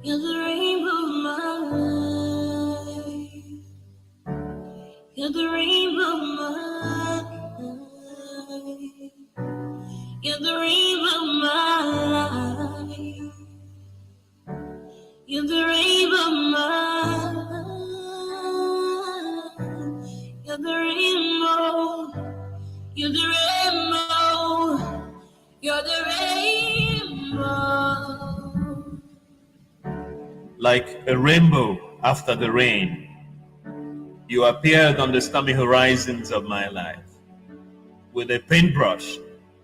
You're the rainbow of my life. You're the rainbow of my life. You're the rainbow of my life. You're the rainbow of my life. You're the rainbow. You're the rainbow. You're the rainbow. Like a rainbow after the rain, you appeared on the stormy horizons of my life, with a paintbrush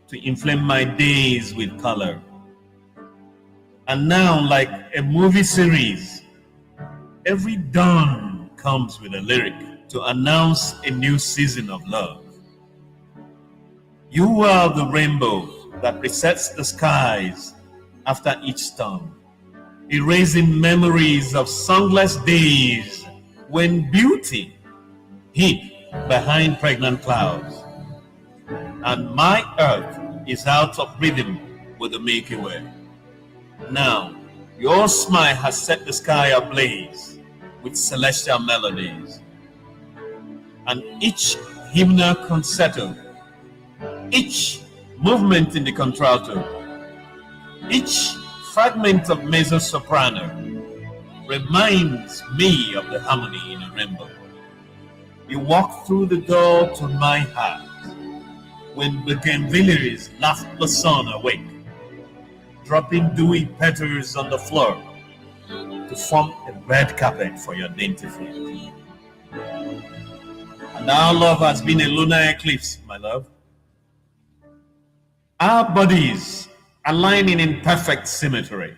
to inflame my days with color. And now, like a movie series, every dawn comes with a lyric to announce a new season of love. You are the rainbow that resets the skies after each storm, erasing memories of sunless days when beauty hid behind pregnant clouds. And my earth is out of rhythm with the Milky Way. Now, your smile has set the sky ablaze with celestial melodies. And each hymnal concerto, each movement in the contralto, each fragment of mezzo-soprano reminds me of the harmony in a rainbow. You walk through the door to my heart when bougainvilleas laugh the sun awake, dropping dewy petals on the floor to form a red carpet for your dainty feet. And our love has been a lunar eclipse, my love. Our bodies aligning in perfect symmetry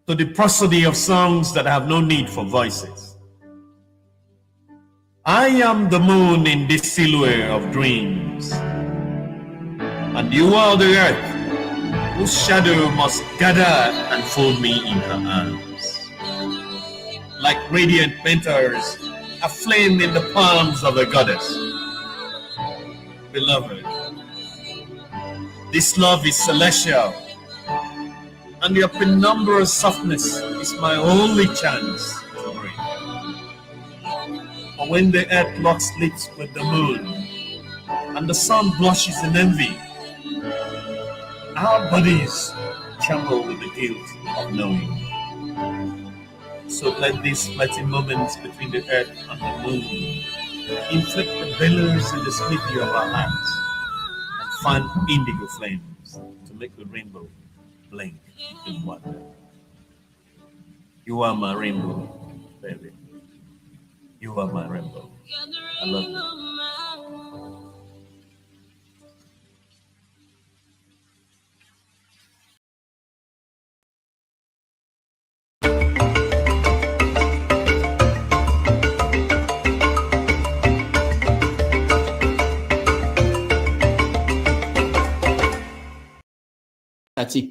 to the prosody of songs that have no need for voices. I am the moon in this silhouette of dreams, and you are the earth whose shadow must gather and fold me in her arms. Like radiant painters aflame in the palms of a goddess. Beloved, this love is celestial, and your penumbrous softness is my only chance to breathe. But when the earth locks lips with the moon, and the sun blushes in envy, our bodies tremble with the guilt of knowing. So let these fleeting moments between the earth and the moon inflict the billows in the smithy of our hearts, fan indigo flames to make the rainbow blink in wonder. You are my rainbow, baby. You are my rainbow. I love you.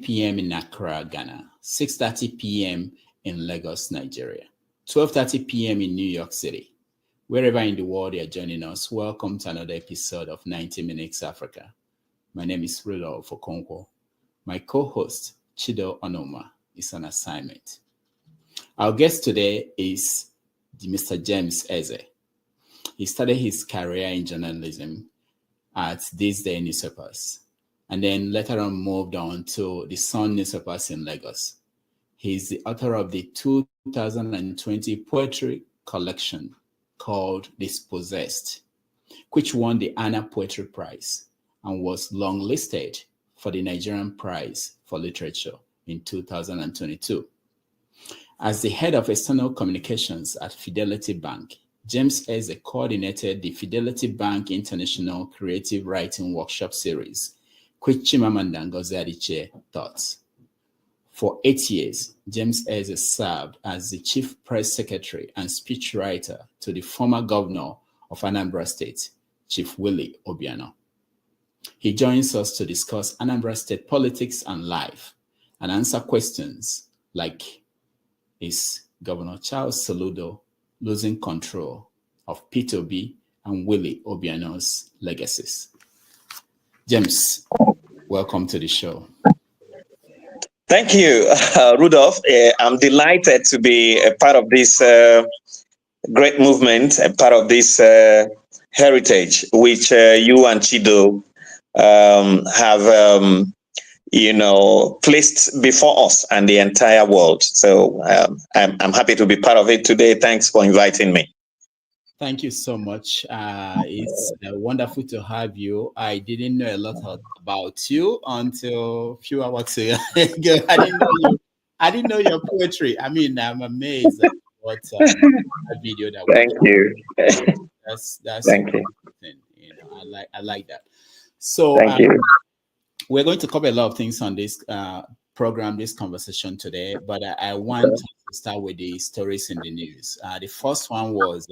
p.m. in Accra, Ghana, 6:30 p.m. in Lagos, Nigeria, 12:30 p.m. in New York City. Wherever in the world you're joining us, welcome to another episode of 90 Minutes Africa. My name is Rudolph Okonkwo. My co-host, Chido Onoma, is on assignment. Our guest today is Mr. James Eze. He started his career in journalism at This Day newspapers, and then later on moved on to the Sun newspapers in Lagos. He is the author of the 2020 poetry collection called Dispossessed, which won the Anna Poetry Prize and was longlisted for the Nigerian Prize for Literature in 2022. As the head of external communications at Fidelity Bank, James Eze coordinated the Fidelity Bank International Creative Writing Workshop Series, which Chimamanda Ngozi Adichie taught. For 8 years, James Eze served as the chief press secretary and speechwriter to the former governor of Anambra State, Chief Willie Obiano. He joins us to discuss Anambra State politics and life and answer questions like, is Governor Charles Soludo losing control of P2B and Willie Obiano's legacies? James, welcome to the show. Thank you, Rudolph. I'm delighted to be a part of this great movement, a part of this heritage, which you and Chido have, placed before us and the entire world. So I'm happy to be part of it today. Thanks for inviting me. Thank you so much. It's wonderful to have you. I didn't know a lot about you until a few hours ago. I didn't know your poetry. I mean, I'm amazed at what that video that we. Thank you. That's Thank you. thing. I like that. So Thank you. we're going to cover a lot of things on this program, this conversation today, but I want to start with the stories in the news. The first one was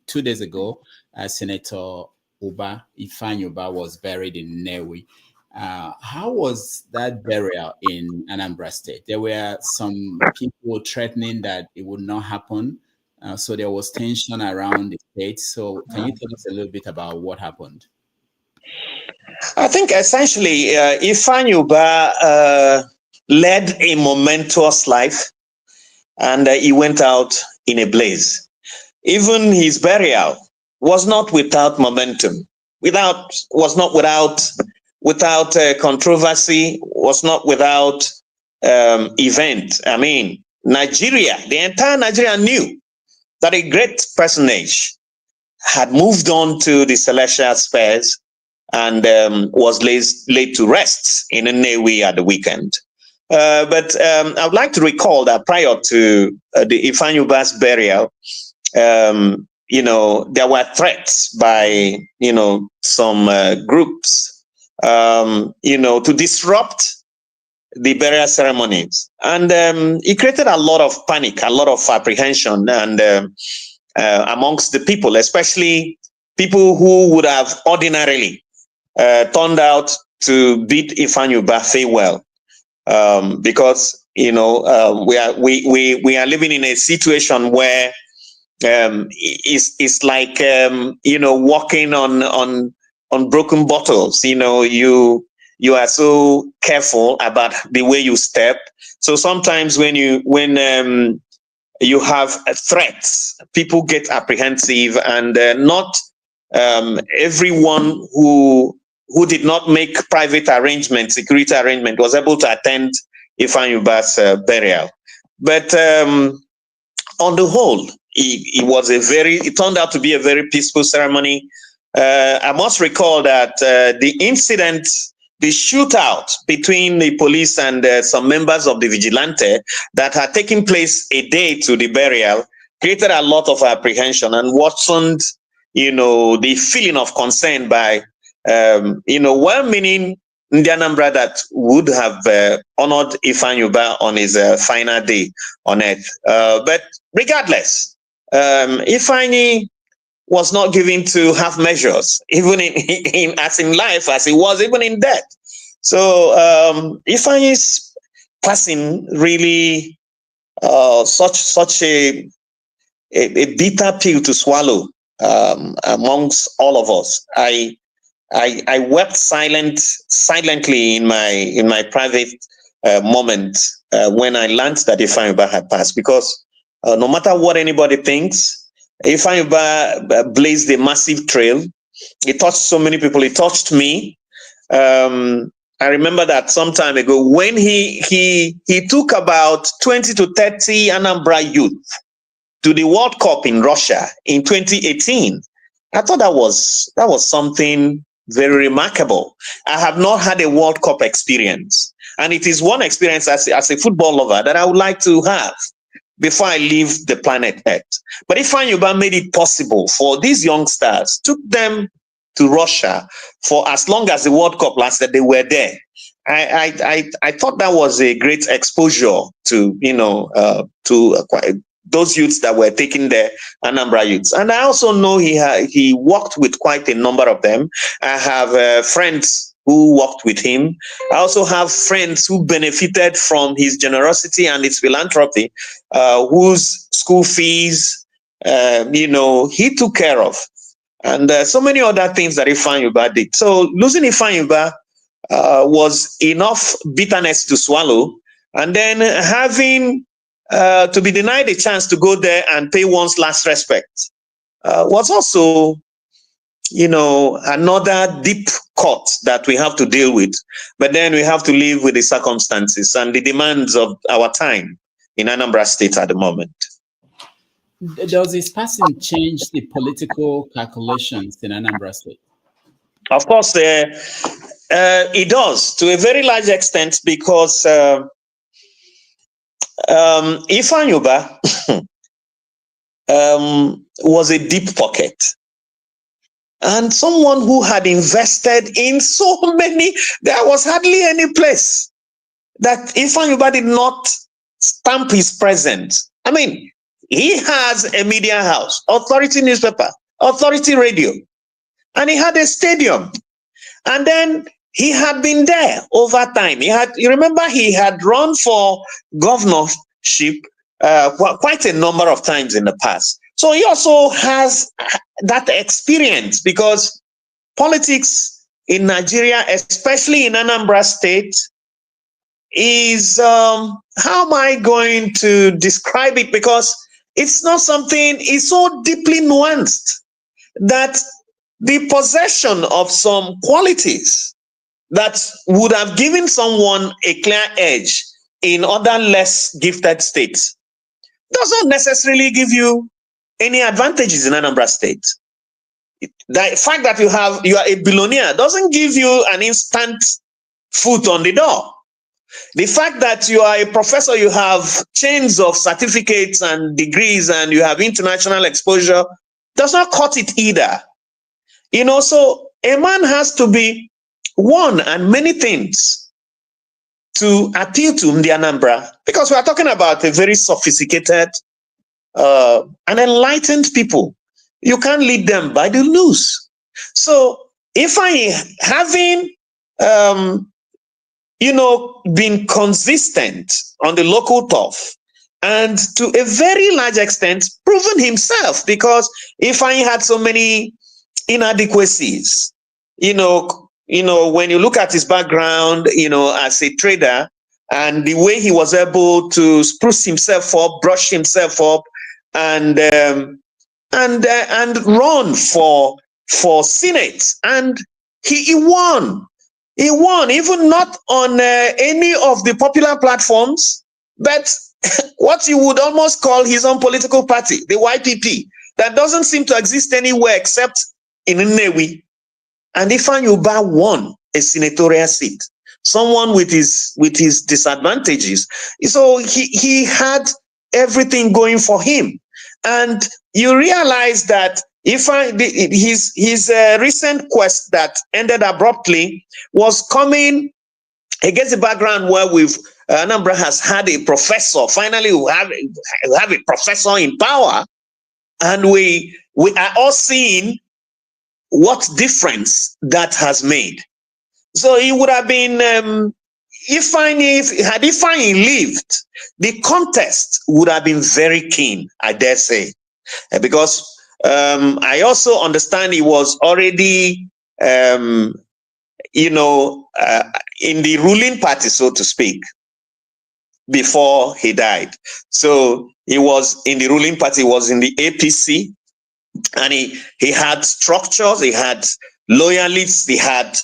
2 days ago, Senator Ifeanyi Uba was buried in Nnewi. How was that burial in Anambra State? There were some people threatening that it would not happen. So there was tension around the state. So can you tell us a little bit about what happened? I think essentially Ifeanyi Uba led a momentous life, and he went out in a blaze. Even his burial was not without momentum, was not without controversy, was not without event. I mean, the entire Nigeria knew that a great personage had moved on to the celestial spheres and was laid to rest in Nnewi at the weekend. But I would like to recall that prior to the Ifeanyi Uba's burial, there were threats by, some groups, to disrupt the burial ceremonies. And it created a lot of panic, a lot of apprehension, and amongst the people, especially people who would have ordinarily turned out to bid Ifeanyi Uba farewell, because we are living in a situation where it's like walking on broken bottles. You are so careful about the way you step. So sometimes when you have threats, people get apprehensive, and not everyone who did not make private arrangements, security arrangement, was able to attend Ifeanyi Uba's burial. But on the whole, it turned out to be a very peaceful ceremony. I must recall that the incident, the shootout between the police and some members of the vigilante that had taken place a day to the burial, created a lot of apprehension and worsened, the feeling of concern by, well-meaning Ndi Anambra that would have honored Ifeanyi Uba on his final day on earth. But regardless, Ifeanyi was not given to half measures, even as in life, as he was even in death. So Ifeanyi's passing really such a bitter pill to swallow amongst all of us. I wept silently in my private moment when I learned that Ifeanyi Uba had passed, because no matter what anybody thinks, Ifeanyi Uba blazed a massive trail. It touched so many people. It touched me. I remember that some time ago when he took about 20 to 30 Anambra youth to the World Cup in Russia in 2018. I thought that was something very remarkable. I have not had a World Cup experience, and it is one experience as a football lover that I would like to have before I leave the planet Earth. But Ifeanyi Uba made it possible for these youngsters, took them to Russia for as long as the World Cup lasted. They were there. I thought that was a great exposure to those youths that were taking the Anambra youths. And I also know he worked with quite a number of them. I have friends who worked with him. I also have friends who benefited from his generosity and his philanthropy, whose school fees, he took care of. And so many other things that Ifeanyi Uba did. So losing Ifeanyi Uba was enough bitterness to swallow. and then having to be denied a chance to go there and pay one's last respect was also, another deep cut that we have to deal with. But then we have to live with the circumstances and the demands of our time in Anambra State at the moment. Does his passing change the political calculations in Anambra State? Of course, it does to a very large extent, because Ifeanyi was a deep pocket, and someone who had invested in so many. There was hardly any place that Ifeanyi did not stamp his presence. I mean, he has a media house, Authority newspaper, Authority radio, and he had a stadium. And then he had been there over time. You remember he had run for governorship quite a number of times in the past. So he also has that experience, because politics in Nigeria, especially in Anambra State, is, how am I going to describe it? Because it's not something, it's so deeply nuanced that the possession of some qualities that would have given someone a clear edge in other less gifted states doesn't necessarily give you any advantages in Anambra State. The fact that you are a billionaire doesn't give you an instant foot on the door. The fact that you are a professor, you have chains of certificates and degrees, and you have international exposure, does not cut it either. So a man has to be one and many things to appeal to the Anambra, because we are talking about a very sophisticated and enlightened people. You can't lead them by the news. So if I having been consistent on the local turf, and to a very large extent proven himself, because if I had so many inadequacies, when you look at his background, as a trader, and the way he was able to spruce himself up, brush himself up, and run for Senate, and he won. He won, even not on any of the popular platforms, but what you would almost call his own political party, the YPP, that doesn't seem to exist anywhere except in Nnewi. And Ifeanyi won a senatorial seat, someone with his disadvantages. So he had everything going for him. And you realize that his recent quest that ended abruptly was coming against the background where Anambra has had a professor. Finally, we have a professor in power, and we are all seeing what difference that has made. So it would have been, had Ifeanyi lived, the contest would have been very keen, I dare say, because I also understand he was already, in the ruling party, so to speak, before he died. So he was in the ruling party, he was in the APC, and he had structures, he had loyalists, he had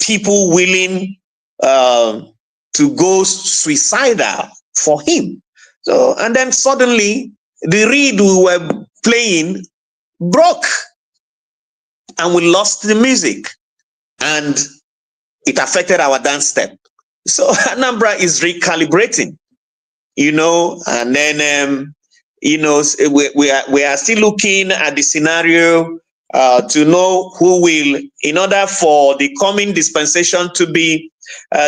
people willing to go suicidal for him. So, and then suddenly the reed we were playing broke, and we lost the music, and it affected our dance step. So Anambra is recalibrating, and then we are still looking at the scenario to know who will, in order for the coming dispensation to be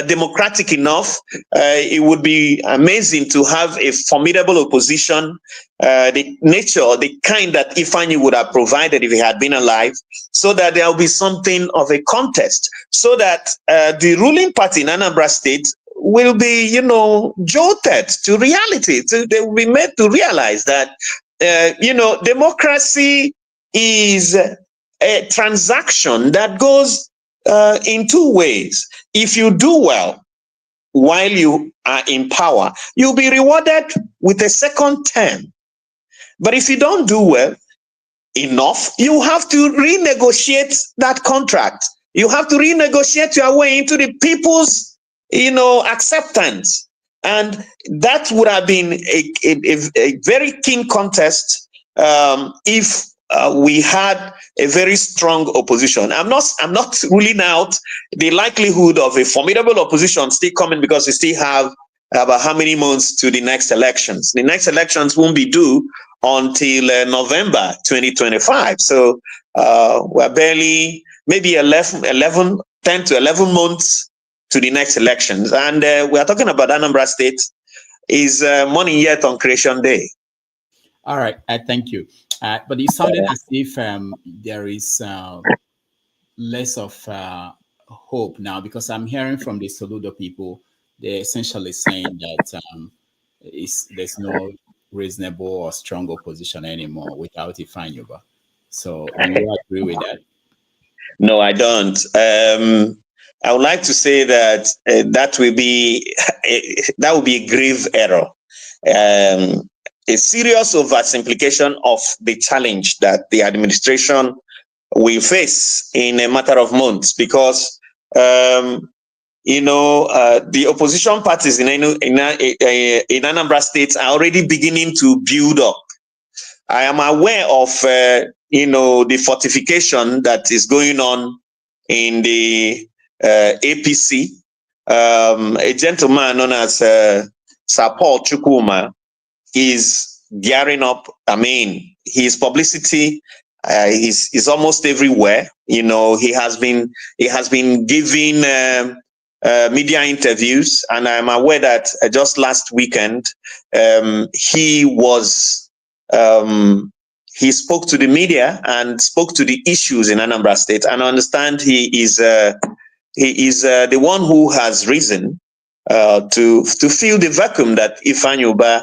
democratic enough. It would be amazing to have a formidable opposition, the nature, the kind that Ifeanyi would have provided if he had been alive, so that there will be something of a contest, so that the ruling party in Anambra State will be, jolted to reality. They will be made to realize that, democracy is a transaction that goes in two ways. If you do well, while you are in power, you'll be rewarded with a second term. But if you don't do well enough, you have to renegotiate that contract. You have to renegotiate your way into the people's, acceptance. And that would have been a very keen contest if we had a very strong opposition. I'm not ruling out the likelihood of a formidable opposition still coming, because we still have about how many months to the next elections. The next elections won't be due until November 2025. So we're barely maybe 10 to 11 months to the next elections. And we are talking about Anambra State is morning yet on Creation Day. All right, thank you. But it sounded as if there is less of hope now, because I'm hearing from the Soludo people, they're essentially saying that there's no reasonable or strong opposition anymore without Ifeanyi. So do you agree with that? No, I don't. I would like to say that that will be a grave error. A serious oversimplification of the challenge that the administration will face in a matter of months, because the opposition parties in Anambra State are already beginning to build up. I am aware of the fortification that is going on in the APC. A gentleman known as Sir Paul Chukwuma is gearing up. I mean, his publicity is almost everywhere. He has been giving media interviews, and I'm aware that just last weekend he spoke to the media and spoke to the issues in Anambra State. And I understand he is the one who has risen to fill the vacuum that Ifeanyi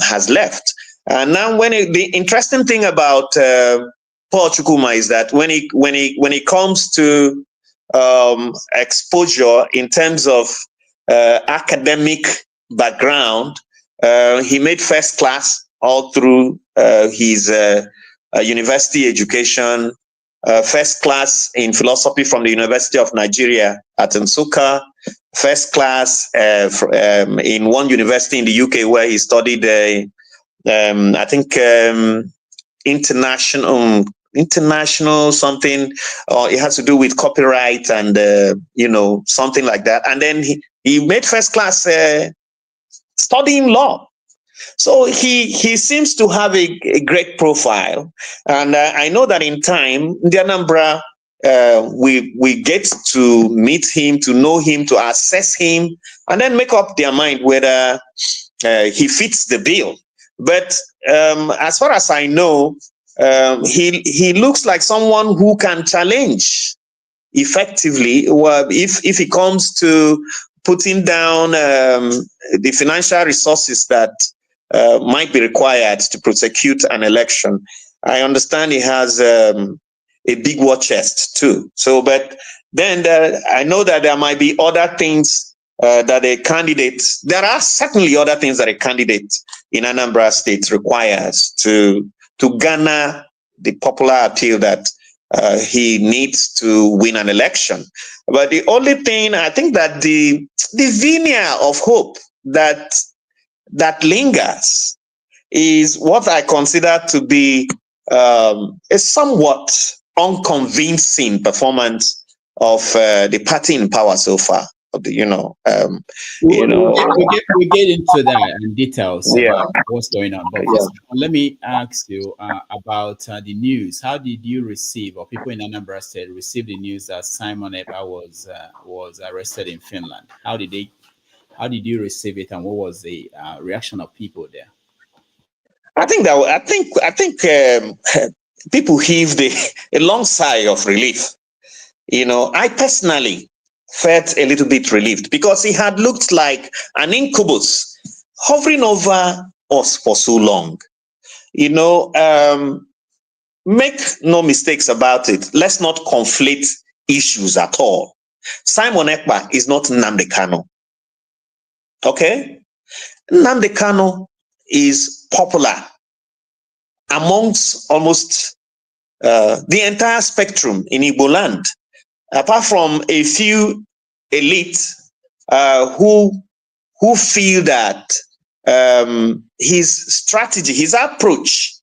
has left. And now, the interesting thing about Paul Chukwuma is that when it comes to exposure in terms of academic background, he made first class all through his university education, first class in philosophy from the University of Nigeria at Nsukka, first class in one university in the UK where he studied, I think, international something, or it has to do with copyright and something like that. And then he made first class studying law. So he seems to have a great profile, and I know that in time, the Anambra, we get to meet him, to know him, to assess him, and then make up their mind whether he fits the bill. But as far as I know, he looks like someone who can challenge effectively. If it comes to putting down the financial resources that might be required to prosecute an election. I understand he has a big war chest too. So, but then I know that there might be other things that a candidate, there are certainly other things that a candidate in Anambra State requires to garner the popular appeal that he needs to win an election. But the only thing, I think that the veneer of hope that lingers is what I consider to be a somewhat unconvincing performance of the party in power so far. We'll get into that in details about what's going on. But first, let me ask you about the news. How did you receive, or people in Anambra State receive the news that Simon Ekpa was arrested in Finland? How did you receive it, and what was the reaction of people there? I think people heaved a long sigh of relief. I personally felt a little bit relieved, because he had looked like an incubus hovering over us for so long. Make no mistakes about it. Let's not conflate issues at all. Simon Ekpa is not Nnamdi Kanu. Okay? Nnamdi Kanu is popular amongst almost the entire spectrum in Igbo land, apart from a few elite who feel that his strategy, his approach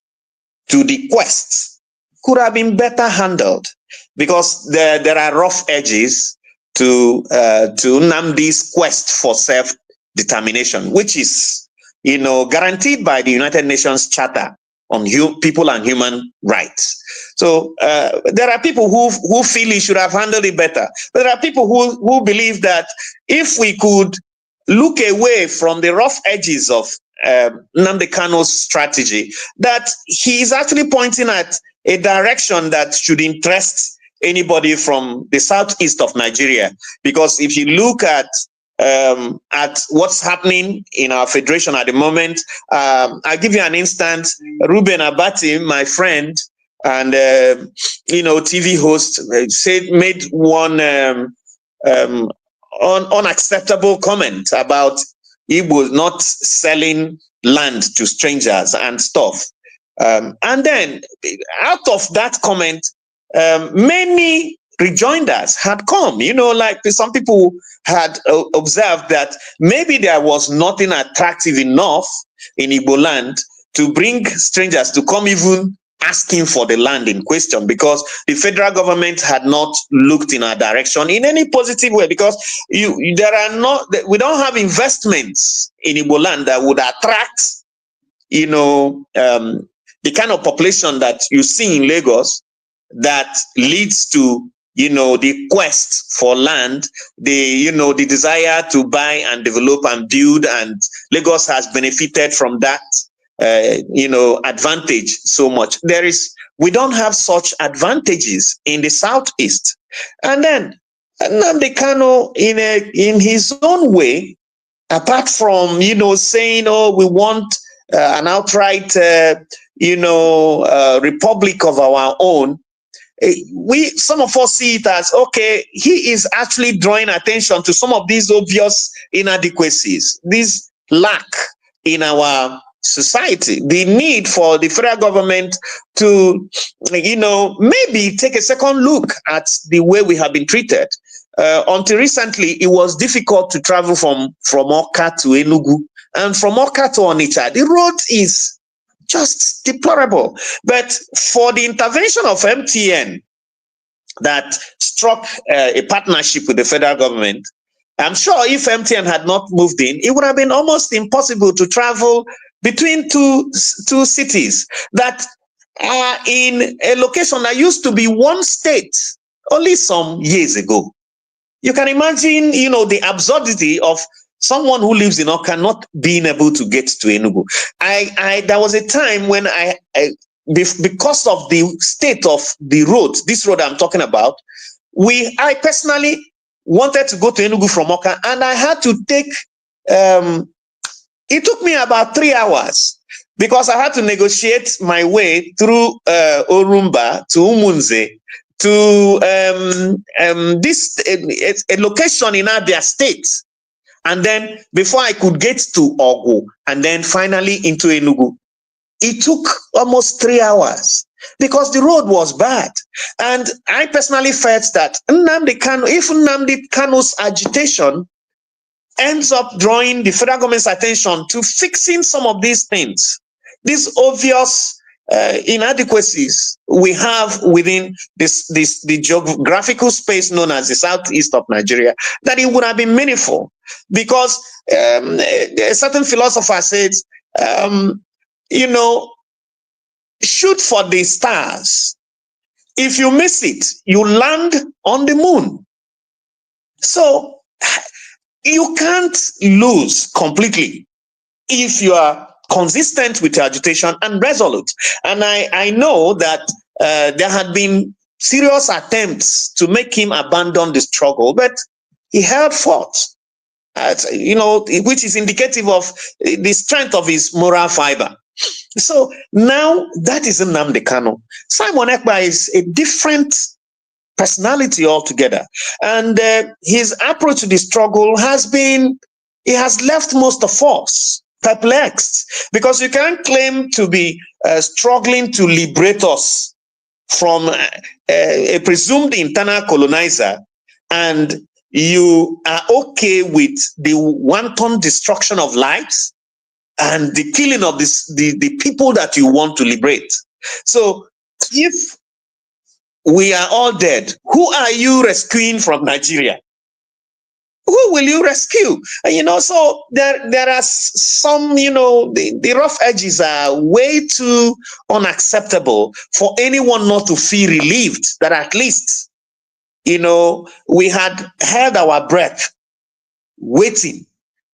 to the quest could have been better handled, because there are rough edges to Nnamdi's quest for self-determination, which is, guaranteed by the United Nations Charter on people and human rights. So there are people who feel he should have handled it better. But there are people who believe that if we could look away from the rough edges of Nnamdi Kanu's strategy, that he is actually pointing at a direction that should interest anybody from the southeast of Nigeria. Because if you look at what's happening in our federation at the moment, I'll give you an instance. Ruben Abati, my friend and TV host, made one unacceptable comment about Igbo not selling land to strangers and stuff. And then out of that comment, many rejoinders had come. Like some people had observed that maybe there was nothing attractive enough in Igbo land to bring strangers to come even asking for the land in question, because the federal government had not looked in our direction in any positive way, because we don't have investments in Igbo land that would attract the kind of population that you see in Lagos, that leads to the quest for land, the desire to buy and develop and build, and Lagos has benefited from that advantage so much. We don't have such advantages in the southeast. And then Nnamdi Kanu, in his own way, apart from saying, oh, we want an outright republic of our own, some of us see it as, okay, he is actually drawing attention to some of these obvious inadequacies, this lack in our society, the need for the federal government to, maybe take a second look at the way we have been treated. Until recently, it was difficult to travel from Awka to Enugu, and from Awka to Onitsha. The road is just deplorable. But for the intervention of MTN that struck a partnership with the federal government, I'm sure if MTN had not moved in, it would have been almost impossible to travel between two cities that are in a location that used to be one state only some years ago. You can imagine, the absurdity of someone who lives in Awka not being able to get to Enugu. There was a time when because of the state of the road, this road I'm talking about, I personally wanted to go to Enugu from Awka, and I had to take, it took me about 3 hours, because I had to negotiate my way through Orumba to Umunze to a location in Abia State. And then before I could get to Ogu, and then finally into Enugu, it took almost 3 hours because the road was bad. And I personally felt that if Nnamdi Kanu's agitation ends up drawing the federal government's attention to fixing some of these things, these obvious inadequacies we have within the geographical space known as the southeast of Nigeria, that it would have been meaningful. Because a certain philosopher says, shoot for the stars. If you miss it, you land on the moon. So you can't lose completely if you are consistent with your agitation and resolute. And I know that there had been serious attempts to make him abandon the struggle, but he held forth, which is indicative of the strength of his moral fiber. So now that is Nnamdi Kanu. Simon Ekpa is a different personality altogether. And his approach to the struggle has been it has left most of us perplexed, because you can't claim to be struggling to liberate us from a presumed internal colonizer, and you are okay with the wanton destruction of lives and the killing of the people that you want to liberate. So if we are all dead, who are you rescuing from Nigeria? Who will you rescue? So there are some, the rough edges are way too unacceptable for anyone not to feel relieved that at least, we had held our breath waiting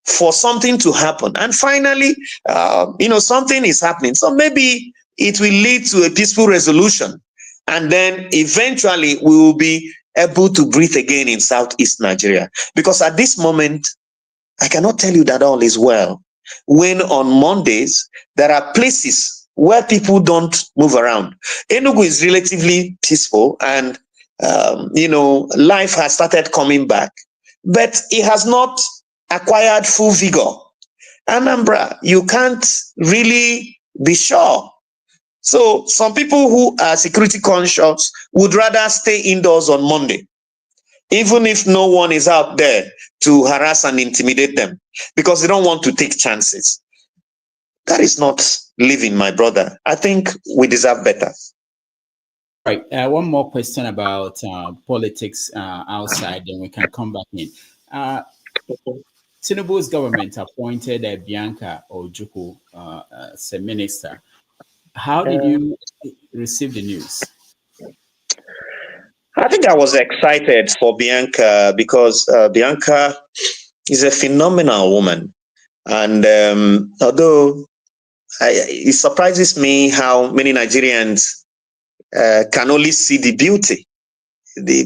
for something to happen. And finally, something is happening. So maybe it will lead to a peaceful resolution. And then eventually we will be able to breathe again in Southeast Nigeria. Because at this moment, I cannot tell you that all is well. When on Mondays, there are places where people don't move around. Enugu is relatively peaceful, and life has started coming back, but it has not acquired full vigor. Anambra, you can't really be sure. So some people who are security conscious would rather stay indoors on Monday, even if no one is out there to harass and intimidate them, because they don't want to take chances. That is not living, my brother. I think we deserve better. Right. One more question about politics outside, then we can come back in. Tinubu's government appointed Bianca Ojukwu as a minister. How did you receive the news? I think I was excited for Bianca because Bianca is a phenomenal woman. And although it surprises me how many Nigerians can only see the beauty.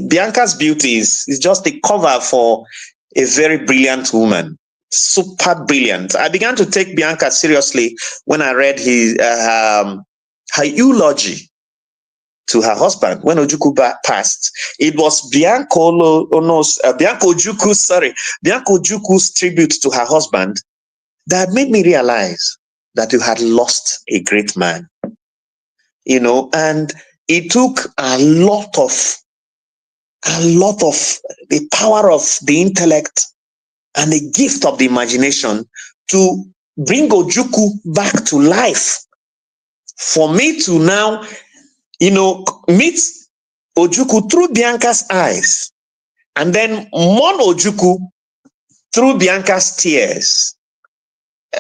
Bianca's beauty is just a cover for a very brilliant woman. Super brilliant. I began to take Bianca seriously when I read her eulogy to her husband when Ojukwu passed. It was Bianca Ojukwu's tribute to her husband that made me realize that you had lost a great man. And it took a lot of the power of the intellect and the gift of the imagination to bring Ojukwu back to life. For me to now, meet Ojukwu through Bianca's eyes, and then mourn Ojukwu through Bianca's tears.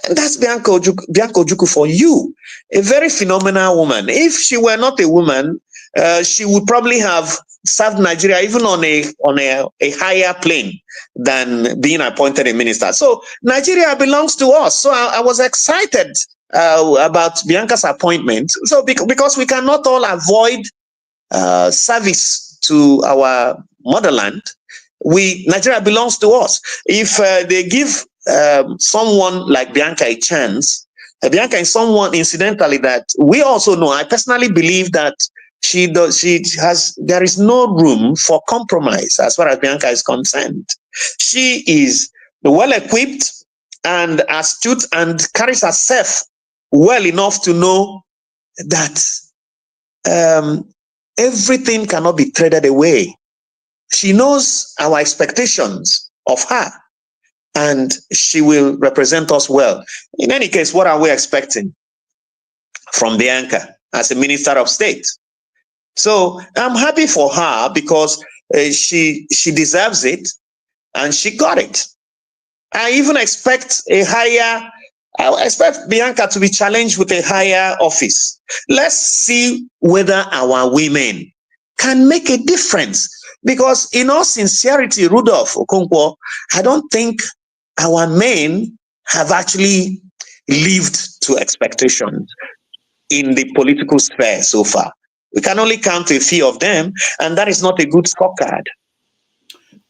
And that's Bianca Ojukwu for you, a very phenomenal woman. If she were not a woman, she would probably have served Nigeria even on a higher plane than being appointed a minister. So Nigeria belongs to us. So I was excited about Bianca's appointment. So because we cannot all avoid service to our motherland, Nigeria belongs to us. If they give someone like Bianca a chance, Bianca is someone, incidentally, that we also know. I personally believe that there is no room for compromise as far as Bianca is concerned. She is well equipped and astute and carries herself well enough to know that everything cannot be traded away. She knows our expectations of her, and she will represent us well. In any case, what are we expecting from Bianca as a minister of state? So I'm happy for her because she deserves it, and she got it. I even expect I expect Bianca to be challenged with a higher office. Let's see whether our women can make a difference. Because in all sincerity, Rudolph Okonkwo, I don't think our men have actually lived to expectations in the political sphere so far. We can only count a few of them, and that is not a good scorecard.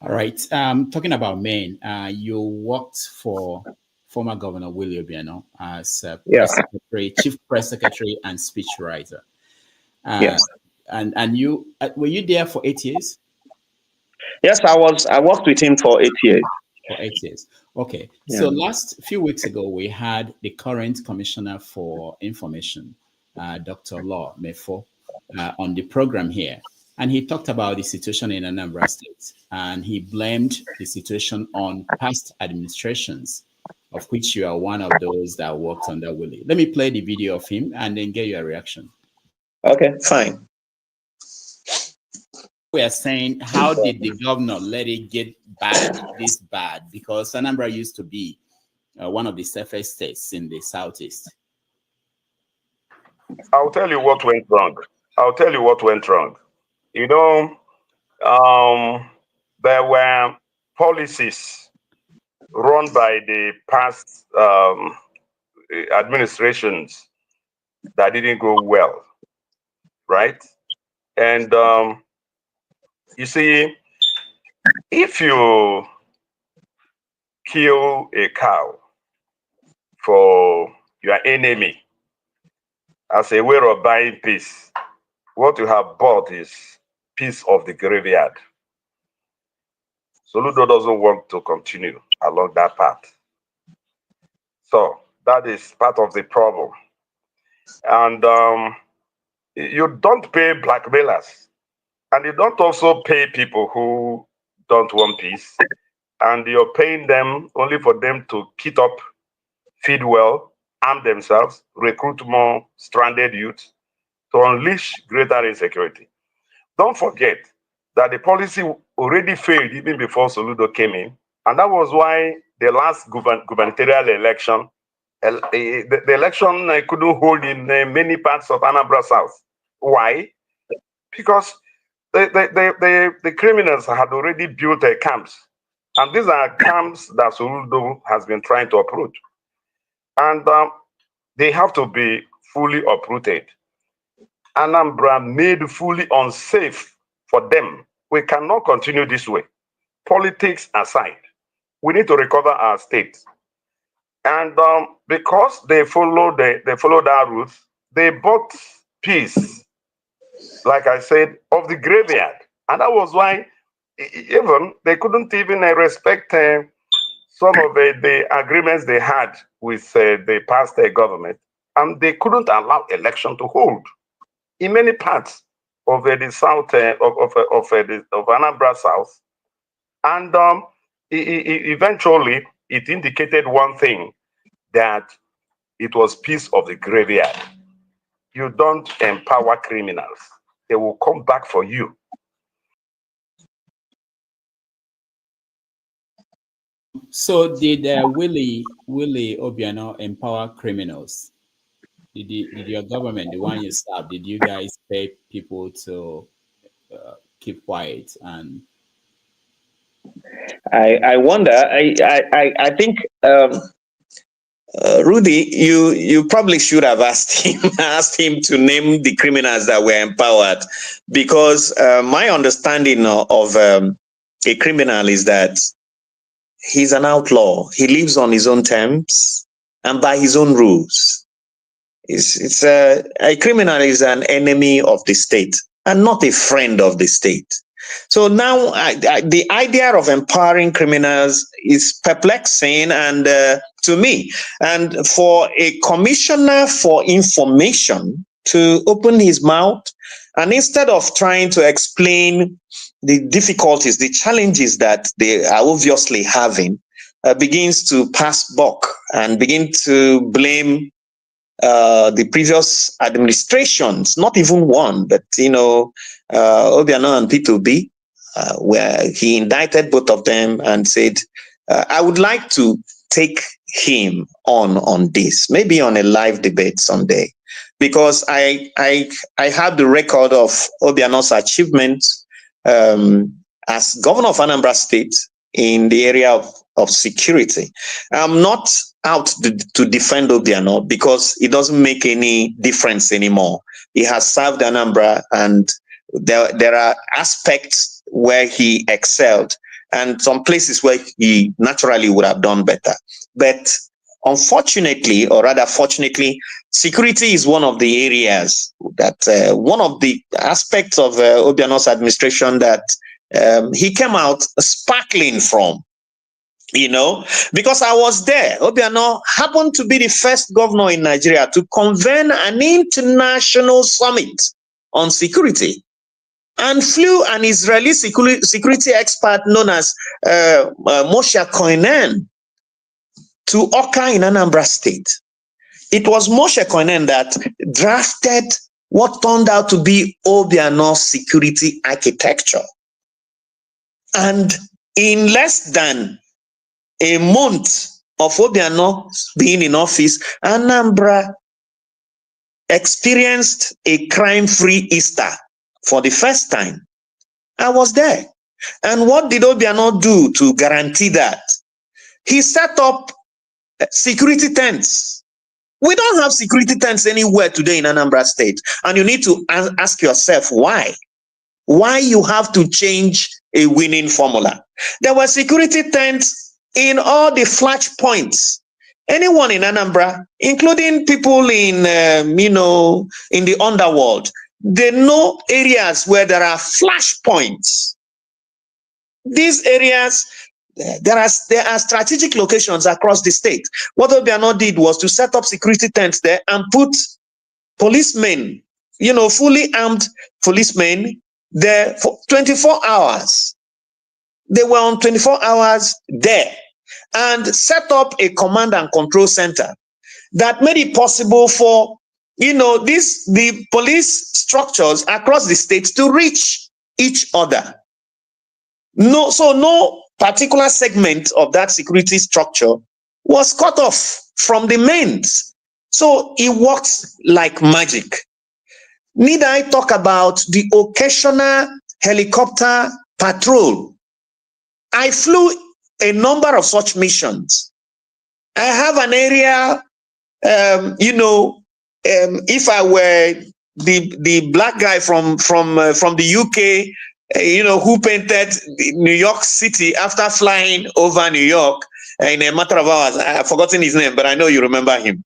All right. Talking about men, you worked for former Governor Willie Obiano as press secretary, chief press secretary, and speechwriter. Yes. And you were you there for 8 years? Yes, I was. I worked with him for 8 years. For 8 years. Okay. Yeah. So last few weeks ago, we had the current Commissioner for Information, Dr. Law Mefo, on the program here. And he talked about the situation in Anambra State. And he blamed the situation on past administrations, of which you are one of those that worked under Willie. Let me play the video of him and then get your reaction. Okay, fine. We are saying, how did the governor let it get bad, this bad? Because Anambra used to be one of the safest states in the southeast. I'll tell you what went wrong. You know, there were policies run by the past administrations that didn't go well, right? And you see, if you kill a cow for your enemy as a way of buying peace, what you have bought is piece of the graveyard. Soludo doesn't want to continue along that path. So that is part of the problem. And you don't pay blackmailers. And you don't also pay people who don't want peace. And you're paying them only for them to kit up, feed well, arm themselves, recruit more stranded youth to unleash greater insecurity. Don't forget that the policy already failed even before Soludo came in. And that was why the last gubernatorial election, the election couldn't hold in many parts of Anambra South. Why? Because the criminals had already built camps. And these are camps that Soludo has been trying to uproot. And they have to be fully uprooted. Anambra made fully unsafe for them. We cannot continue this way. Politics aside, we need to recover our state. And because they followed our route, they bought peace, like I said, of the graveyard. And that was why even they couldn't even respect some of the agreements they had with the past government, and they couldn't allow election to hold in many parts of the south of Anambra South. And eventually, it indicated one thing, that it was piece of the graveyard. You don't empower criminals. They will come back for you. So did Willie Obiano empower criminals? Did your government, the one you served, did you guys pay people to keep quiet? And I wonder. I think Rudy, you probably should have asked him to name the criminals that were empowered, because my understanding of a criminal is that he's an outlaw. He lives on his own terms and by his own rules. It's a criminal is an enemy of the state and not a friend of the state. So now the idea of empowering criminals is perplexing and to me. And for a commissioner for information to open his mouth and instead of trying to explain the difficulties, the challenges that they are obviously having, begins to pass buck and begin to blame the previous administrations, not even one, but Obiano and P2B, where he indicted both of them and said, I would like to take him on this, maybe on a live debate someday, because I have the record of Obiano's achievements as governor of Anambra State in the area of security. I'm not out to defend Obiano because it doesn't make any difference anymore. He has served Anambra, and there are aspects where he excelled and some places where he naturally would have done better. But unfortunately, or rather fortunately, security is one of the areas that one of the aspects of Obiano's administration that he came out sparkling from. you know, because I was there. Obiano happened to be the first governor in Nigeria to convene an international summit on security, and flew an Israeli security expert known as Moshe Koinen to Oka in Anambra State. It was Moshe Koinen that drafted what turned out to be Obiano's security architecture. And in less than a month of Obiano being in office, Anambra experienced a crime-free Easter for the first time. I was there. And what did Obiano do to guarantee that? He set up security tents. We don't have security tents anywhere today in Anambra State. And you need to ask yourself why. Why you have to change a winning formula. There were security tents in all the flash points. Anyone in Anambra, including people in, in the underworld, they know areas where there are flash points. These areas, there are strategic locations across the state. What Obiano did was to set up security tents there and put policemen, fully armed policemen there for 24 hours. They were on 24 hours there, and set up a command and control center that made it possible for, the police structures across the state to reach each other. No particular segment of that security structure was cut off from the mains. So it worked like magic. Need I talk about the occasional helicopter patrol? I flew a number of such missions. I have an area, if I were the black guy from the UK, who painted New York City after flying over New York in a matter of hours. I've forgotten his name, but I know you remember him.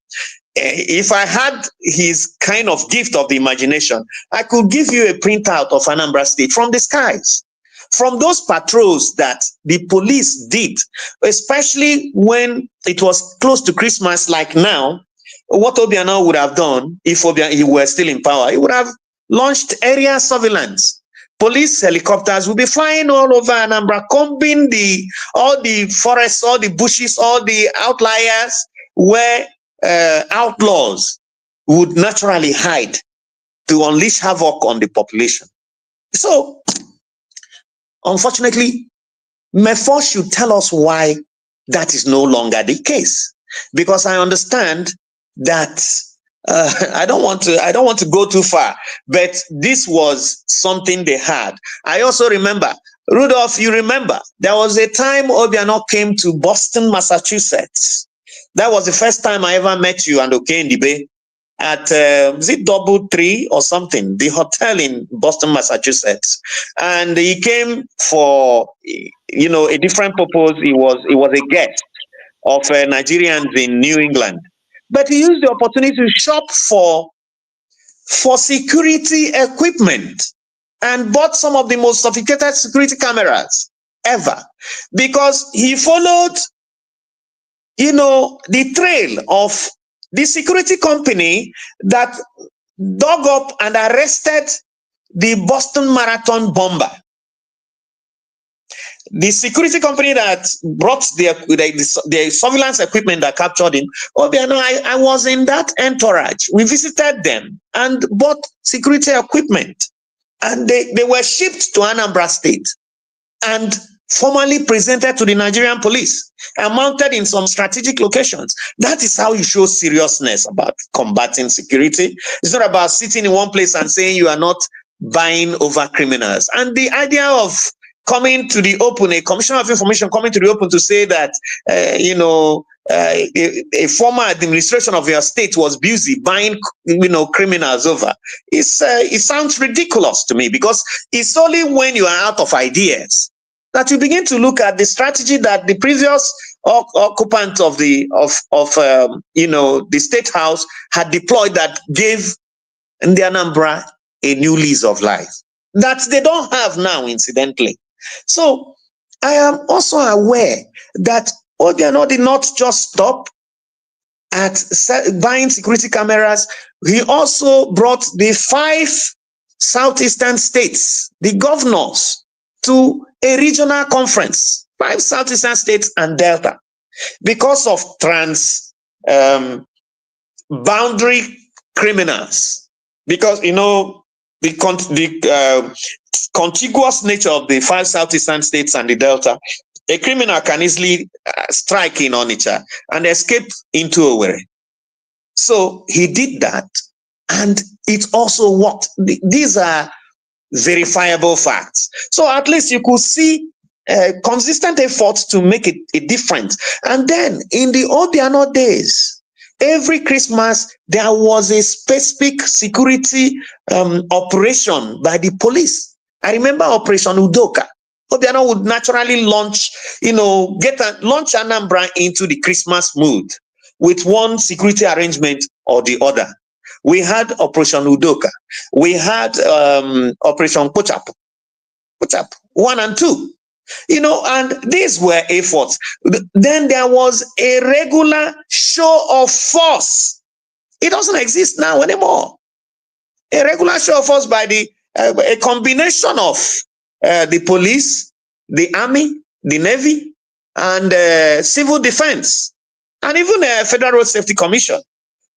If I had his kind of gift of the imagination, I could give you a printout of Anambra State from the skies. From those patrols that the police did, especially when it was close to Christmas like now, what Obiano would have done if he were still in power, he would have launched area surveillance. Police helicopters will be flying all over Anambra, combing all the forests, all the bushes, all the outliers where outlaws would naturally hide to unleash havoc on the population. So, unfortunately, MEFOR should tell us why that is no longer the case. Because I understand that I don't want to go too far, but this was something they had. I also remember, Rudolph, you remember, there was a time Obiano came to Boston, Massachusetts. That was the first time I ever met you and Okendebe at, is it DoubleTree or something, the hotel in Boston, Massachusetts. And he came for, a different purpose. He was a guest of Nigerians in New England. But he used the opportunity to shop for security equipment and bought some of the most sophisticated security cameras ever, because he followed, the trail of the security company that dug up and arrested the Boston Marathon bomber. The security company that brought the surveillance equipment that captured him, Obiano, I was in that entourage. We visited them and bought security equipment. And they were shipped to Anambra State and formally presented to the Nigerian police and mounted in some strategic locations. That is how you show seriousness about combating security. It's not about sitting in one place and saying you are not buying over criminals. And the idea of coming to the open, a commissioner of information coming to the open to say that, a former administration of your state was busy buying, criminals over. It sounds ridiculous to me, because it's only when you are out of ideas that you begin to look at the strategy that the previous occupant of the State House had deployed that gave the Anambra a new lease of life that they don't have now, incidentally. So I am also aware that Obiano did not just stop at buying security cameras. He also brought the 5 southeastern states, the governors, to a regional conference, 5 southeastern states and Delta, because of boundary criminals. Because, you know, the contiguous nature of the 5 southeastern states and the Delta, a criminal can easily strike in Onitsha and escape into Owerri. So he did that, and it also worked. These are verifiable facts. So at least you could see consistent efforts to make it a difference. And then in the Obiano days, every Christmas, there was a specific security operation by the police. I remember Operation Udoka. Obiano would naturally launch, launch Anambra into the Christmas mood with one security arrangement or the other. We had Operation Udoka. We had Operation Pochap 1 and 2. And these were efforts. Then there was a regular show of force. It doesn't exist now anymore. A regular show of force by a combination of the police, the army, the navy, and civil defense, and even the Federal Road Safety Commission.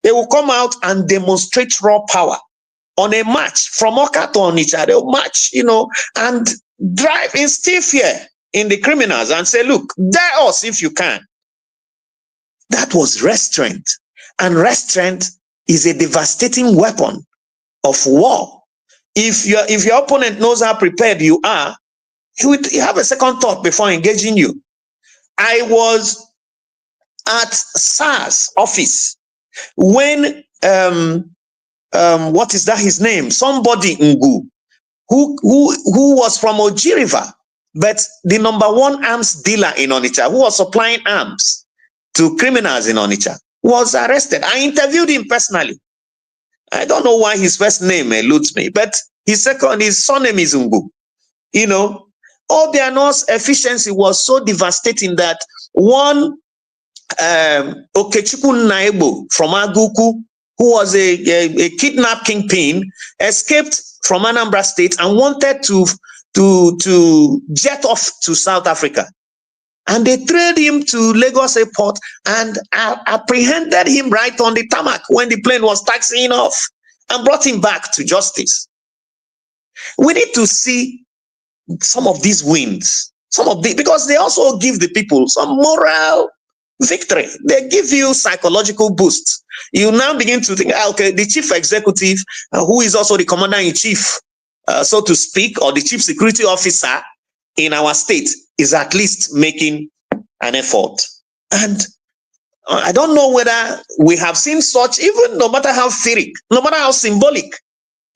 They will come out and demonstrate raw power on a march from Oka to Onitsha. They will march, and drive, instill fear in the criminals and say, look, dare us if you can. That was restraint. And restraint is a devastating weapon of war. If your opponent knows how prepared you are, he would have a second thought before engaging you. I was at SARS office when what is that his name? Somebody Ngu, who was from Oji River, but the #1 arms dealer in Onitsha, who was supplying arms to criminals in Onitsha, was arrested. I interviewed him personally. I don't know why his first name eludes me, but his surname is Ngu. Obiano's efficiency was so devastating that one Okechukwu Naibo from Aguku, who was a kidnap kingpin, escaped from Anambra State and wanted to jet off to South Africa. And they trailed him to Lagos Airport and apprehended him right on the tarmac when the plane was taxiing off and brought him back to justice. We need to see some of these wins, because they also give the people some moral victory. They give you psychological boosts. You now begin to think, okay, the chief executive, who is also the commander-in-chief, so to speak, or the chief security officer in our state, is at least making an effort. And I don't know whether we have seen such, even no matter how theoric, no matter how symbolic,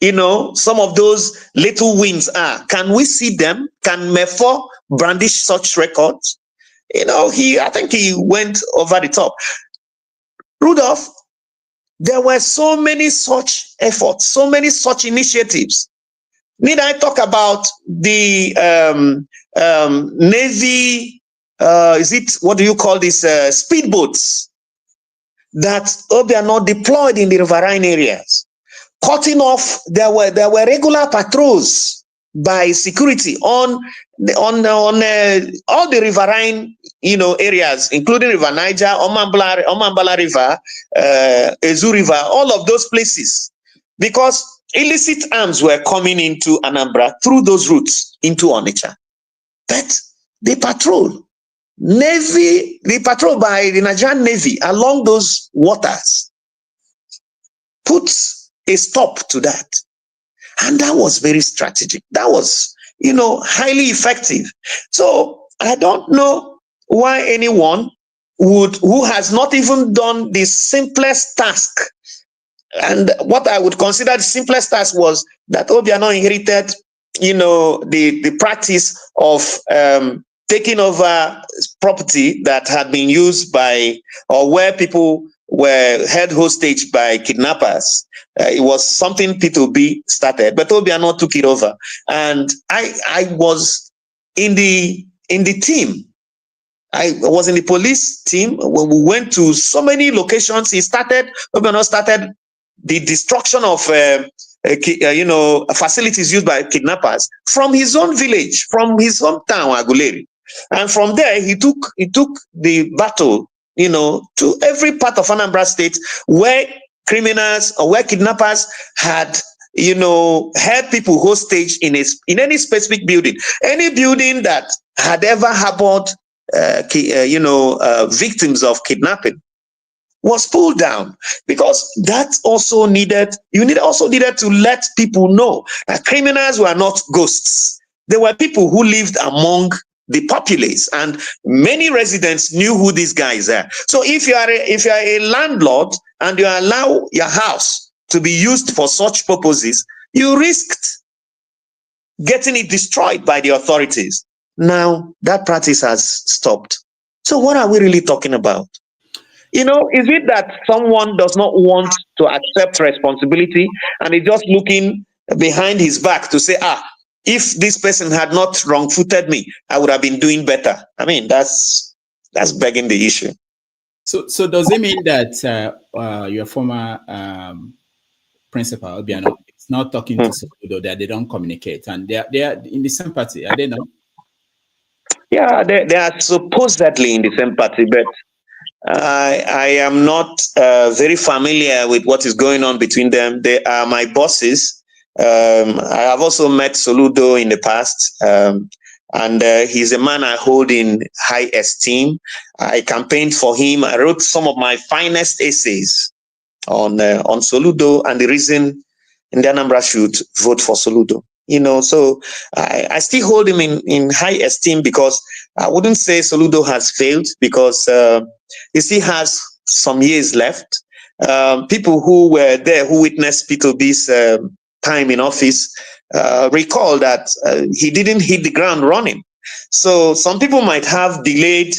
some of those little wins are. Can we see them? Can Mefo brandish such records? I think he went over the top. Rudolph, there were so many such efforts, so many such initiatives. Need I talk about the Navy, what do you call this, speedboats that Obiano deployed in the riverine areas? Cutting off, there were regular patrols by security on all the riverine areas, including River Niger, Omambala River, Ezu River, all of those places, because illicit arms were coming into Anambra through those routes into Onitsha. But the patrol by the Nigerian Navy along those waters puts a stop to that. And that was very strategic. That was, highly effective. So I don't know why anyone who has not even done the simplest task, and what I would consider the simplest task was that Obiano inherited, the practice of taking over property that had been used by, or where people were held hostage by kidnappers. It was something P2B started, but Obiano took it over. And I was in the in the team. I was in the police team when we went to so many locations. Obiano started the destruction of facilities used by kidnappers from his own village, from his hometown, Aguleri. And from there, he took the battle, to every part of Anambra State where criminals or where kidnappers had held people hostage in any specific building, any building that had ever harbored victims of kidnapping was pulled down, because that also needed to let people know that criminals were not ghosts. They were people who lived among the populace, and many residents knew who these guys are. So if you are a landlord and you allow your house to be used for such purposes, you risked getting it destroyed by the authorities. Now that practice has stopped. So what are we really talking about? Is it that someone does not want to accept responsibility and is just looking behind his back to say, if this person had not wrong-footed me, I would have been doing better? I mean, that's begging the issue. So does it mean that your former principal, Obiano, is not talking to Soludo, that they don't communicate, and they are in the same party? Are they not? Yeah, they are supposedly in the same party, but I am not very familiar with what is going on between them. They are my bosses. I have also met Soludo in the past, and he's a man I hold in high esteem. I campaigned for him. I wrote some of my finest essays on Soludo and the reason the Anambra should vote for Soludo. So I still hold him in high esteem, because I wouldn't say Soludo has failed, because he still has some years left. People who were there, who witnessed P2B's time in office, recall that he didn't hit the ground running. So some people might have delayed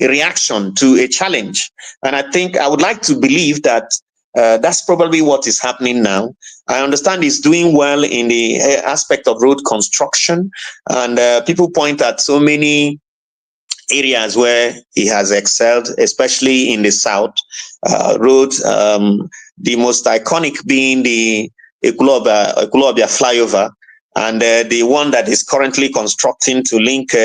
a reaction to a challenge. And I think I would like to believe that that's probably what is happening now. I understand he's doing well in the aspect of road construction, and people point at so many areas where he has excelled, especially in the south. Roads, the most iconic being the Ekulobia flyover, and the one that is currently constructing to link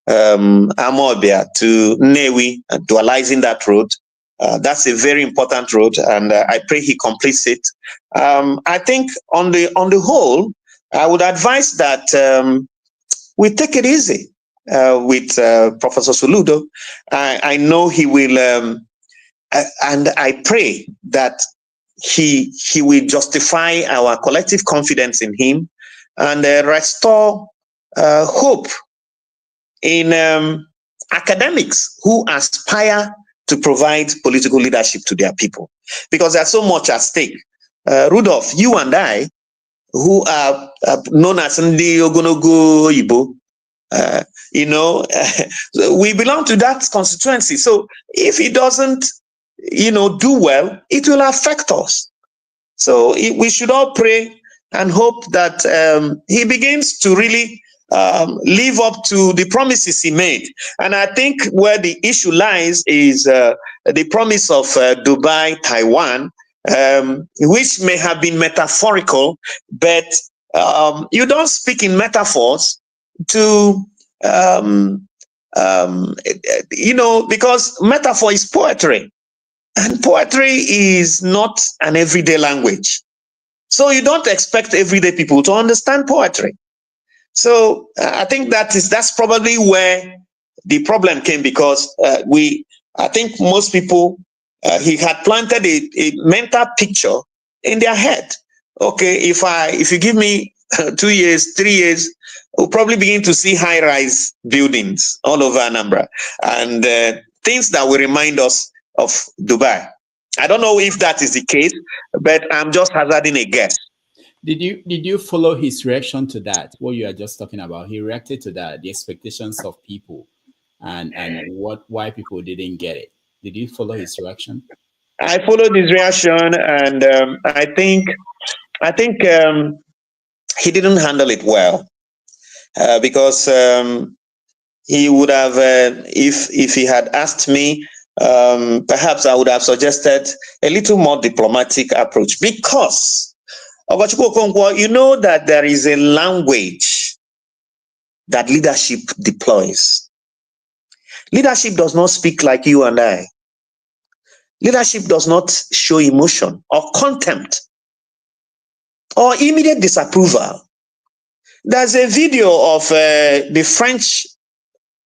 Amobia to Newi, dualizing that road. That's a very important road, and I pray he completes it. I think on the whole, I would advise that we take it easy with Professor Soludo. I know he will, and I pray that he will justify our collective confidence in him and restore hope in academics who aspire to provide political leadership to their people, because there's so much at stake. Rudolph, you and I, who are known as Ndi Ogonogo Ibo, we belong to that constituency. So if he doesn't, do well, it will affect us. So we should all pray and hope that he begins to really live up to the promises he made. And I think where the issue lies is the promise of Dubai, Taiwan, which may have been metaphorical, but you don't speak in metaphors to, because metaphor is poetry, and poetry is not an everyday language. So you don't expect everyday people to understand poetry. So I think that's probably where the problem came, because I think most people, he had planted a mental picture in their head. Okay, if you give me 2 years, 3 years, we'll probably begin to see high-rise buildings all over Anambra, and things that will remind us of Dubai. I don't know if that is the case, but I'm just hazarding a guess. Did you follow his reaction to that? What you are just talking about, he reacted to that, the expectations of people, and why people didn't get it. Did you follow his reaction? I followed his reaction, and I think he didn't handle it well, because he would have, if he had asked me, perhaps I would have suggested a little more diplomatic approach, because Ojukwu Okonkwo, you know that there is a language that leadership deploys. Leadership does not speak like you and I. Leadership does not show emotion or contempt or immediate disapproval. There's a video of the French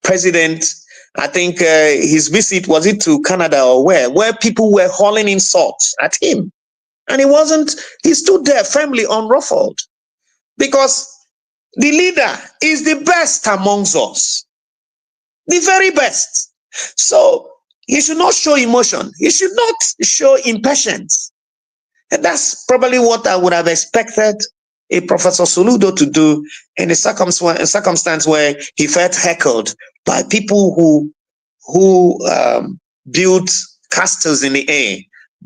president, I think his visit, was it to Canada or where people were hurling insults at him. And he stood there firmly unruffled, because the leader is the best amongst us, the very best. So he should not show emotion. He should not show impatience. And that's probably what I would have expected a Professor Soludo to do in a circumstance where he felt heckled by people who built castles in the air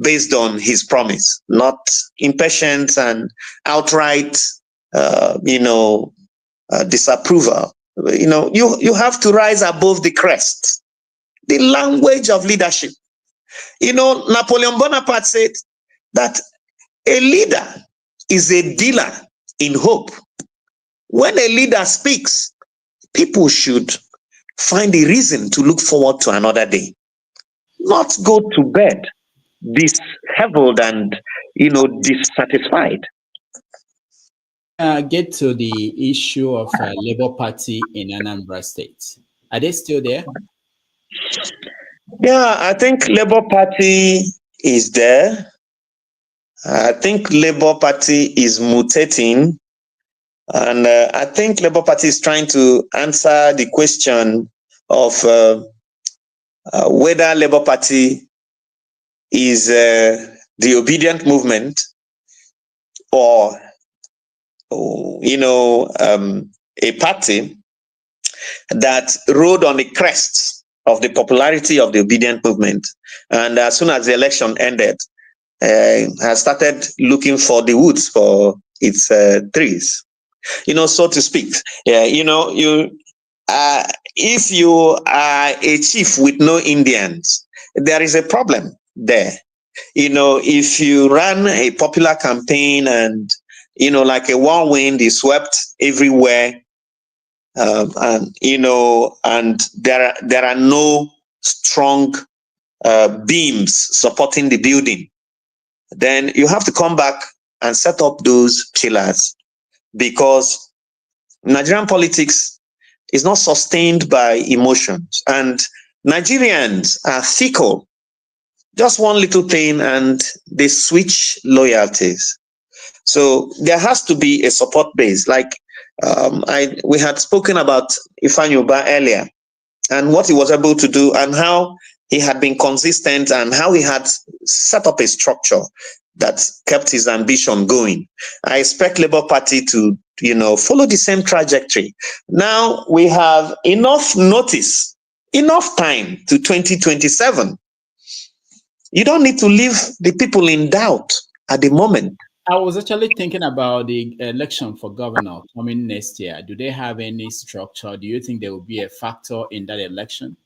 based on his promise, not impatience and outright, disapproval. You have to rise above the crest. The language of leadership. Napoleon Bonaparte said that a leader is a dealer in hope. When a leader speaks, people should find a reason to look forward to another day, not go to bed disheveled and dissatisfied. Get to the issue of Labour Party in Anambra State. Are they still there? Yeah, I think Labour Party is there. I think Labour Party is mutating, and I think Labour Party is trying to answer the question of whether Labour Party is the obedient movement or a party that rode on the crest of the popularity of the obedient movement, and as soon as the election ended, has started looking for the woods for its trees, so to speak. If you are a chief with no Indians, there is a problem there. If you run a popular campaign and like a whirlwind is swept everywhere, and there are no strong beams supporting the building, then you have to come back and set up those pillars, because Nigerian politics is not sustained by emotions, and Nigerians are fickle. Just one little thing and they switch loyalties. So there has to be a support base. Like we had spoken about Ifeanyi Ubah earlier, and what he was able to do, and how he had been consistent, and how he had set up a structure that kept his ambition going. I expect Labour Party to, follow the same trajectory. Now we have enough notice, enough time to 2027. You don't need to leave the people in doubt at the moment. I was actually thinking about the election for governor coming next year. Do they have any structure? Do you think there will be a factor in that election?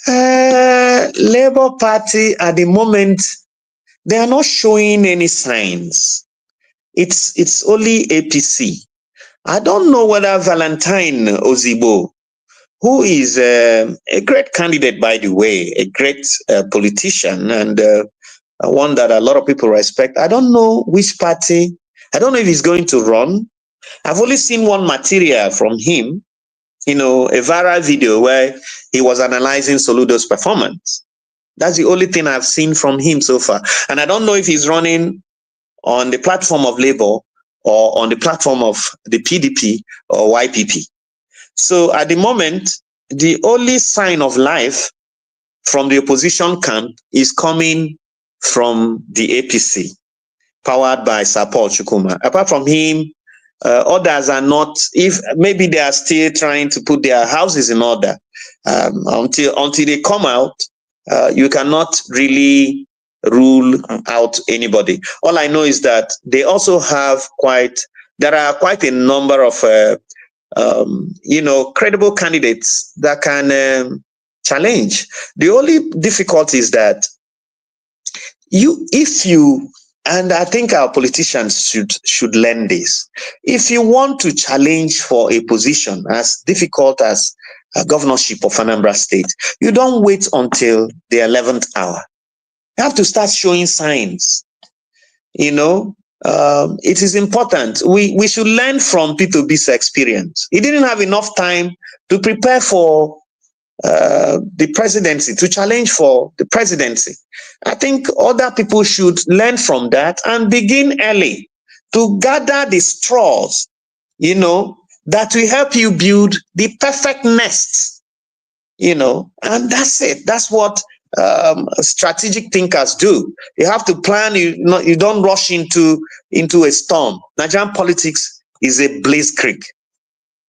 Labour Party at the moment, they are not showing any signs. It's only APC. I don't know whether Valentine Ozigbo, who is a great candidate, by the way, a great politician, and one that a lot of people respect. I don't know which party. I don't know if he's going to run. I've only seen one material from him, a viral video where he was analyzing Soludo's performance. That's the only thing I've seen from him so far. And I don't know if he's running on the platform of Labour or on the platform of the PDP or YPP. So at the moment, the only sign of life from the opposition camp is coming from the APC, powered by Paul Chukwuma. Apart from him, others are not, if maybe they are still trying to put their houses in order. Until they come out, you cannot really rule out anybody. All I know is that they also have there are quite a number of credible candidates that can challenge. The only difficulty is that and I think our politicians should learn this. If you want to challenge for a position as difficult as a governorship of Anambra State, you don't wait until the 11th hour. You have to start showing signs. It is important. We should learn from P2B's experience. He didn't have enough time to prepare for the presidency, to challenge for the presidency. I think other people should learn from that and begin early to gather the straws, that will help you build the perfect nest, and that's it. That's what strategic thinkers do. You have to plan. You don't rush into a storm. Nigerian politics is a blitzkrieg,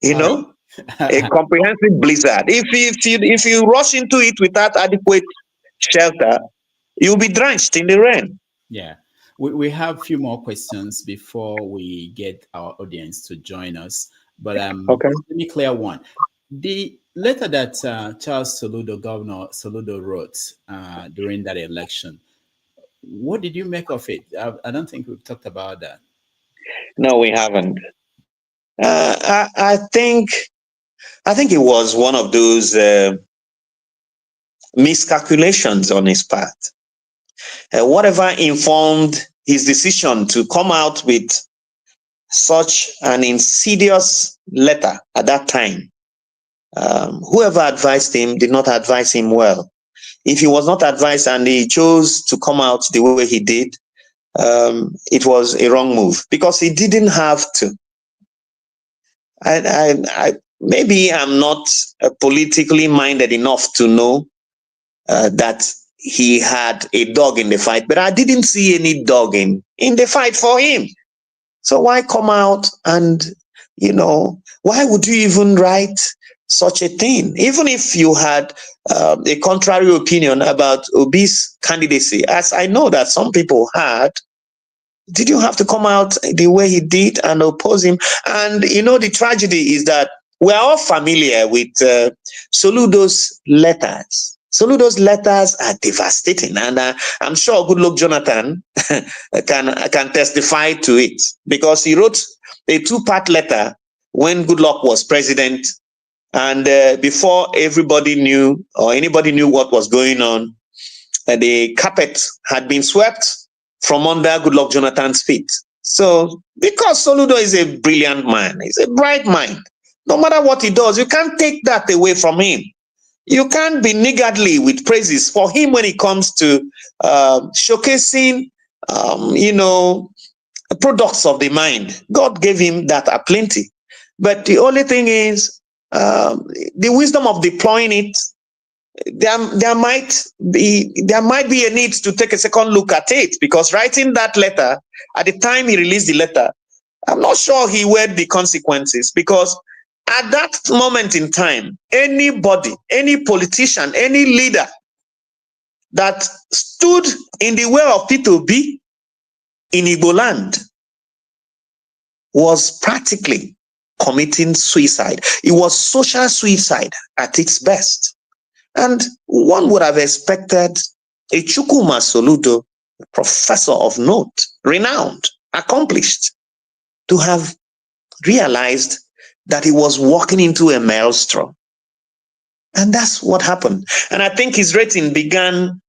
a comprehensive blizzard. If you rush into it without adequate shelter, you'll be drenched in the rain. Yeah. We have a few more questions before we get our audience to join us. But okay. Let me clear one. The letter that Charles Soludo, Governor Soludo, wrote during that election, what did you make of it? I don't think we've talked about that. No, we haven't. I think it was one of those miscalculations on his part. Whatever informed his decision to come out with such an insidious letter at that time, whoever advised him did not advise him well. If he was not advised and he chose to come out the way he did, it was a wrong move because he didn't have to. Maybe I'm not politically minded enough to know that he had a dog in the fight, but I didn't see any dog in the fight for him. So why come out and, why would you even write such a thing? Even if you had a contrary opinion about Obi's candidacy, as I know that some people had, did you have to come out the way he did and oppose him? And, the tragedy is that we're all familiar with Soludo's letters. Soludo's letters are devastating, and I'm sure Goodluck Jonathan can testify to it, because he wrote a 2-part letter when Goodluck was president, and before everybody knew or anybody knew what was going on, the carpet had been swept from under Goodluck Jonathan's feet. So, because Soludo is a brilliant man, he's a bright mind, no matter what he does, you can't take that away from him. You can't be niggardly with praises for him when it comes to showcasing, products of the mind. God gave him that aplenty. But the only thing is, the wisdom of deploying it, there might be a need to take a second look at it, because writing that letter, at the time he released the letter, I'm not sure he weighed the consequences, because at that moment in time, anybody, any politician, any leader that stood in the way of P2B in Igbo land was practically committing suicide. It was social suicide at its best. And one would have expected a Chukwuma Soludo, a professor of note, renowned, accomplished, to have realized that he was walking into a maelstrom. And that's what happened. And I think his rating began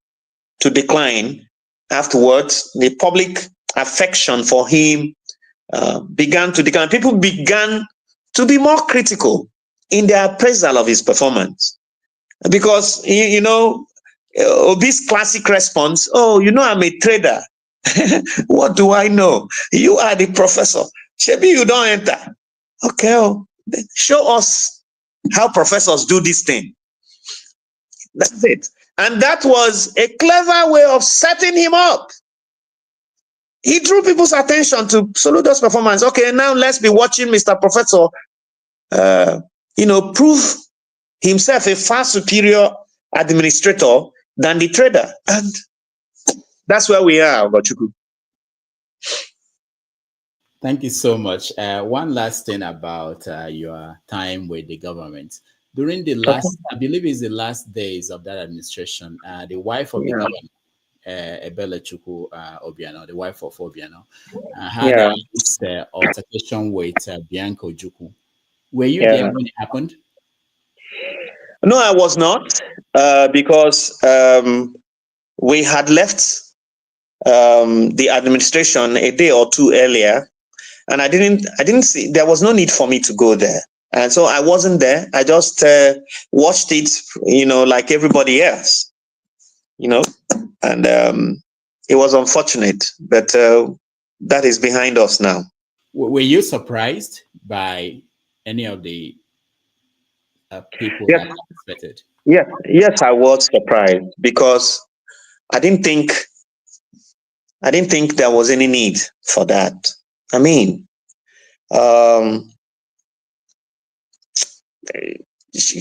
to decline afterwards. The public affection for him began to decline. People began to be more critical in their appraisal of his performance. Because, Obi's classic response, I'm a trader. What do I know? You are the professor. Shebi, you don't enter. Okay, show us how professors do this thing. That's it. And that was a clever way of setting him up. He drew people's attention to Soludo's performance. Okay, now let's be watching Mr. Professor, prove himself a far superior administrator than the trader. And that's where we are, Ojukwu. Thank you so much. One last thing about your time with the government. During the Okay. last, I believe it's the last days of that administration, the wife of the Yeah. governor, Ebele Chukwu Obiano, the wife of Obiano, had Yeah. this altercation with Bianca Ojukwu. Were you there Yeah. when it happened? No, I was not, because we had left the administration a day or two earlier, and I didn't see, there was no need for me to go there, and so I wasn't there. I just watched it, like everybody else, you know, and it was unfortunate, but that is behind us now. Were you surprised by any of the people Yes, that participated? yes, I was surprised because I didn't think I didn't think there was any need for that. I mean, um,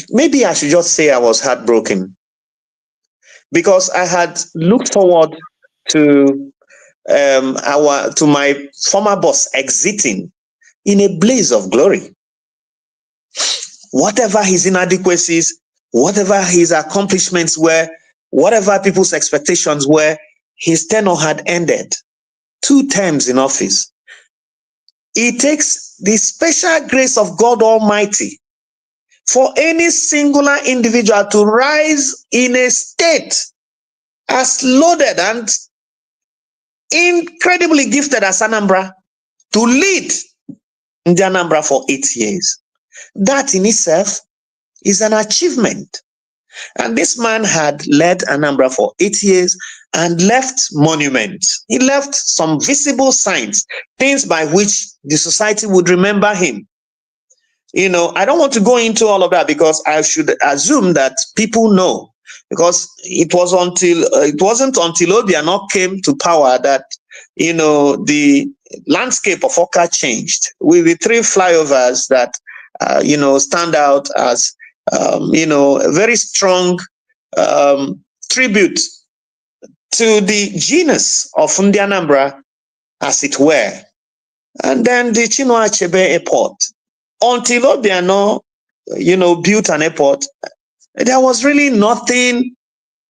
maybe I should just say I was heartbroken because I had looked forward to my former boss exiting in a blaze of glory. Whatever his inadequacies, whatever his accomplishments were, whatever people's expectations were, his tenure had ended. 2 terms in office. It takes the special grace of God Almighty for any singular individual to rise in a state as loaded and incredibly gifted as Anambra to lead in the Anambra for 8 years. That in itself is an achievement. And this man had led Anambra for 8 years and left monuments. He left some visible signs, things by which the society would remember him. I don't want to go into all of that because I should assume that people know. Because it wasn't until Obiano came to power that the landscape of Oka changed with the 3 flyovers that stand out as a very strong tribute to the genus of Ndi Anambra, as it were. And then the Chinua Achebe Airport. Until Obiano, built an airport, there was really nothing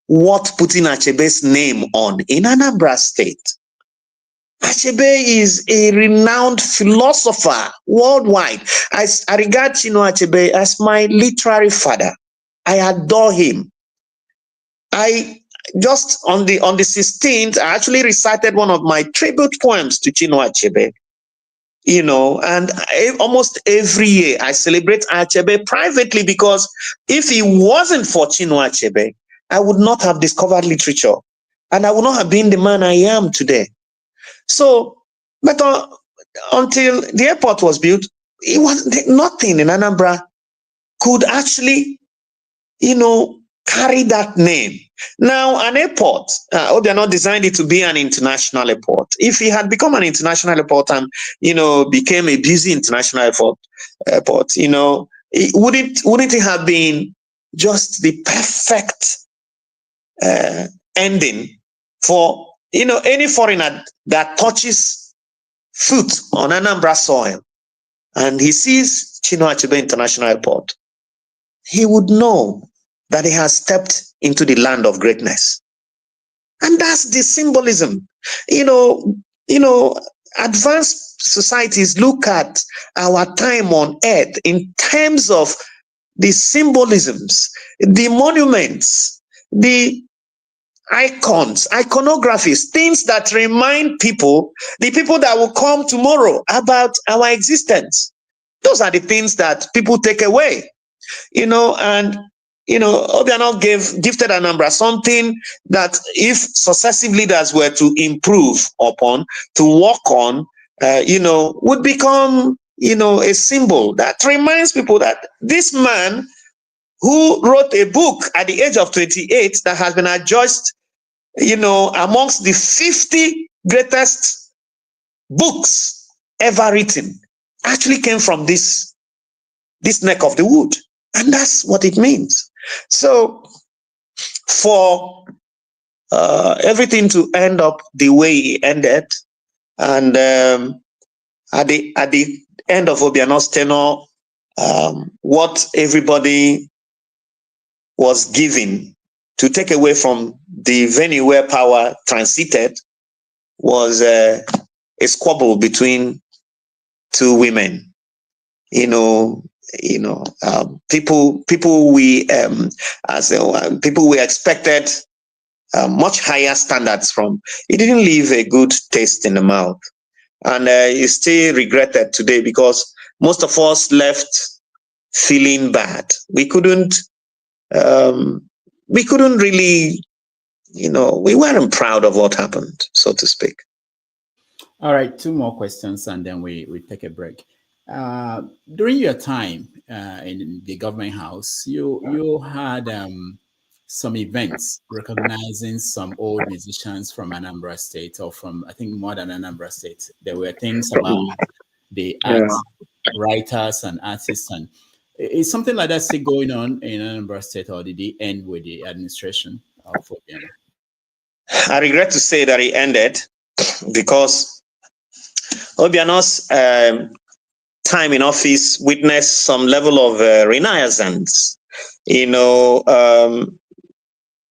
worth putting Achebe's name on in Anambra State. Achebe is a renowned philosopher worldwide. I regard Chinua Achebe as my literary father. I adore him. I just on the 16th, I actually recited one of my tribute poems to Chinua Achebe. And almost every year I celebrate Achebe privately because if it wasn't for Chinua Achebe, I would not have discovered literature and I would not have been the man I am today. So, but until the airport was built, it was nothing in Anambra could actually, carry that name. Now, an airport, Obiano designed it to be an international airport. If it had become an international airport and, became a busy international airport, wouldn't it have been just the perfect ending for, any foreigner that touches foot on Anambra soil and he sees Chinua Achebe International Airport, he would know that he has stepped into the land of greatness. And that's the symbolism. Advanced societies look at our time on earth in terms of the symbolisms, the monuments, the icons, iconographies, things that remind people, the people that will come tomorrow, about our existence. Those are the things that people take away. And Obiano gifted Anambra something that if successive leaders were to improve upon, to work on, would become, a symbol that reminds people that this man who wrote a book at the age of 28 that has been adjudged, amongst the 50 greatest books ever written, actually came from this neck of the wood. And that's what it means. So for everything to end up the way it ended, and at the end of Obiano's tenure, what everybody was given to take away from the venue where power transited was a squabble between two women. People we expected much higher standards from. It didn't leave a good taste in the mouth, and it's still regretted today because most of us left feeling bad. We couldn't really, we weren't proud of what happened, so to speak. All right, 2 more questions and then we take a break. During your time in the government house, you had some events recognizing some old musicians from Anambra State, or from, I think, more than Anambra State. There were things about the art writers and artists, and is something like that still going on in Anambra State, or did it end with the administration of Obiano? I regret to say that it ended because Obiano's time in office witnessed some level of renaissance,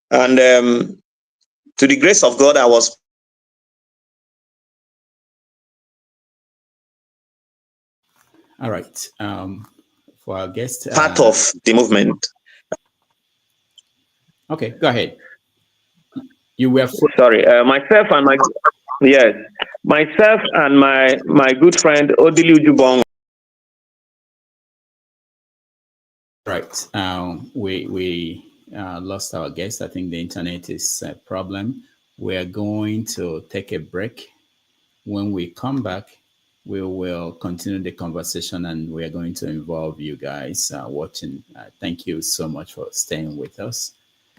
and to the grace of God, I was. All right. For our guest, part of the movement. Okay, go ahead. You were sorry. Myself and my good friend Odili Ujubong. Right. We lost our guest. I think the internet is a problem. We are going to take a break. When we come back, we will continue the conversation, and we are going to involve you guys watching. Thank you so much for staying with us.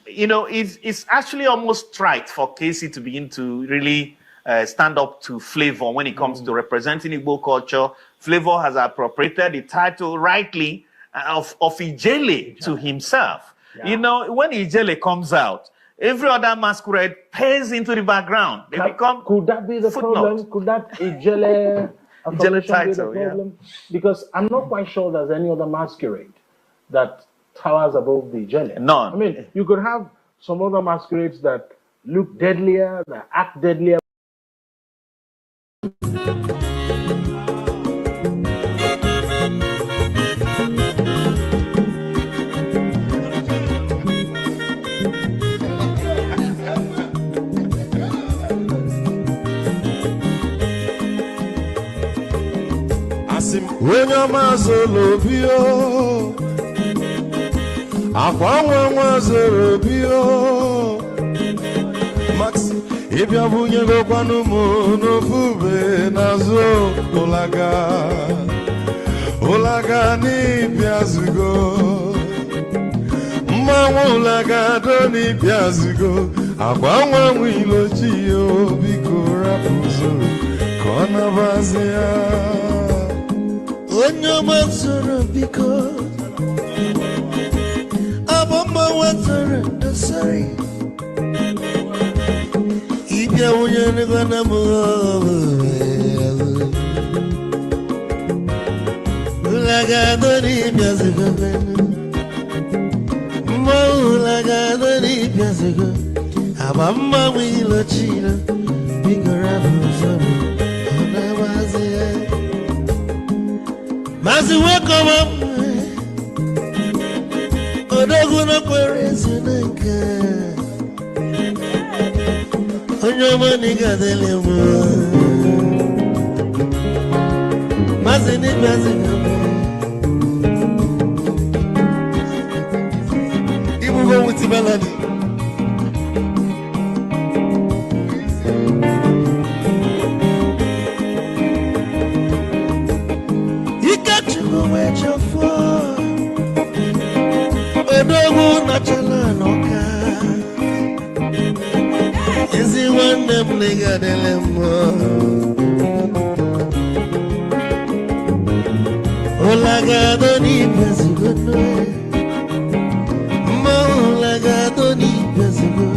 It's actually almost right for Casey to begin to really stand up to Flavor when it comes to representing Igbo culture. Flavor has appropriated the title rightly of Ijele to himself. Yeah. When Ijele comes out, every other masquerade pays into the background. Could that be the problem? Could that Ijele title be the problem? Yeah. Because I'm not quite sure there's any other masquerade that towers above the Ijele. None. I mean, you could have some other masquerades that look deadlier, that act deadlier. When your mazolo bio, akwa zero bio, Max, if you bunye go kwanumo no fube nazo olaga ni piazugo, ulaga do ni piazugo, akwa wilo chiyo biko rapuzo, kona bazia. Onyo mazoro biko abamba wazoro dosari ibya unyane bana mo ulaga dori biazigo mo ulaga dori biazigo abamba wilo chino bigora buzoro ona wazia. As you wake up, Odoguna Quaresinaga, on your money got the lemon. Mazini Mazina, you will go with the melody. Nigga de lemo Olagado ni pesigo Olagado ni pesigo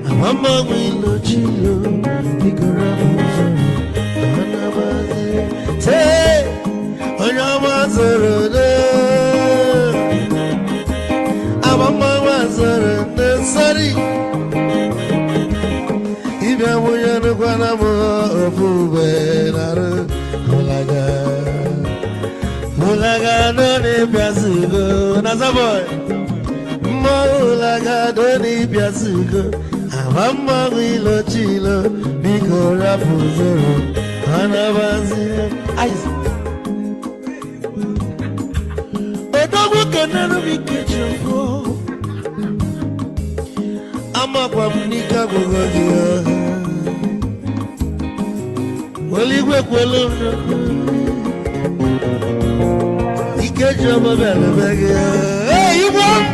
Amama wilo chilo Bigora muzo Anabaze Piasugo, Nazaboy. Mola Gadoni Piasugo. Amama Wilo Chilo, Biko Rapuzero, Anabanzi. Odogo Canano Bikachoko. Amapanika Bogodia. Oligwe Kwelo. Ikejama Bella. Hey, you want?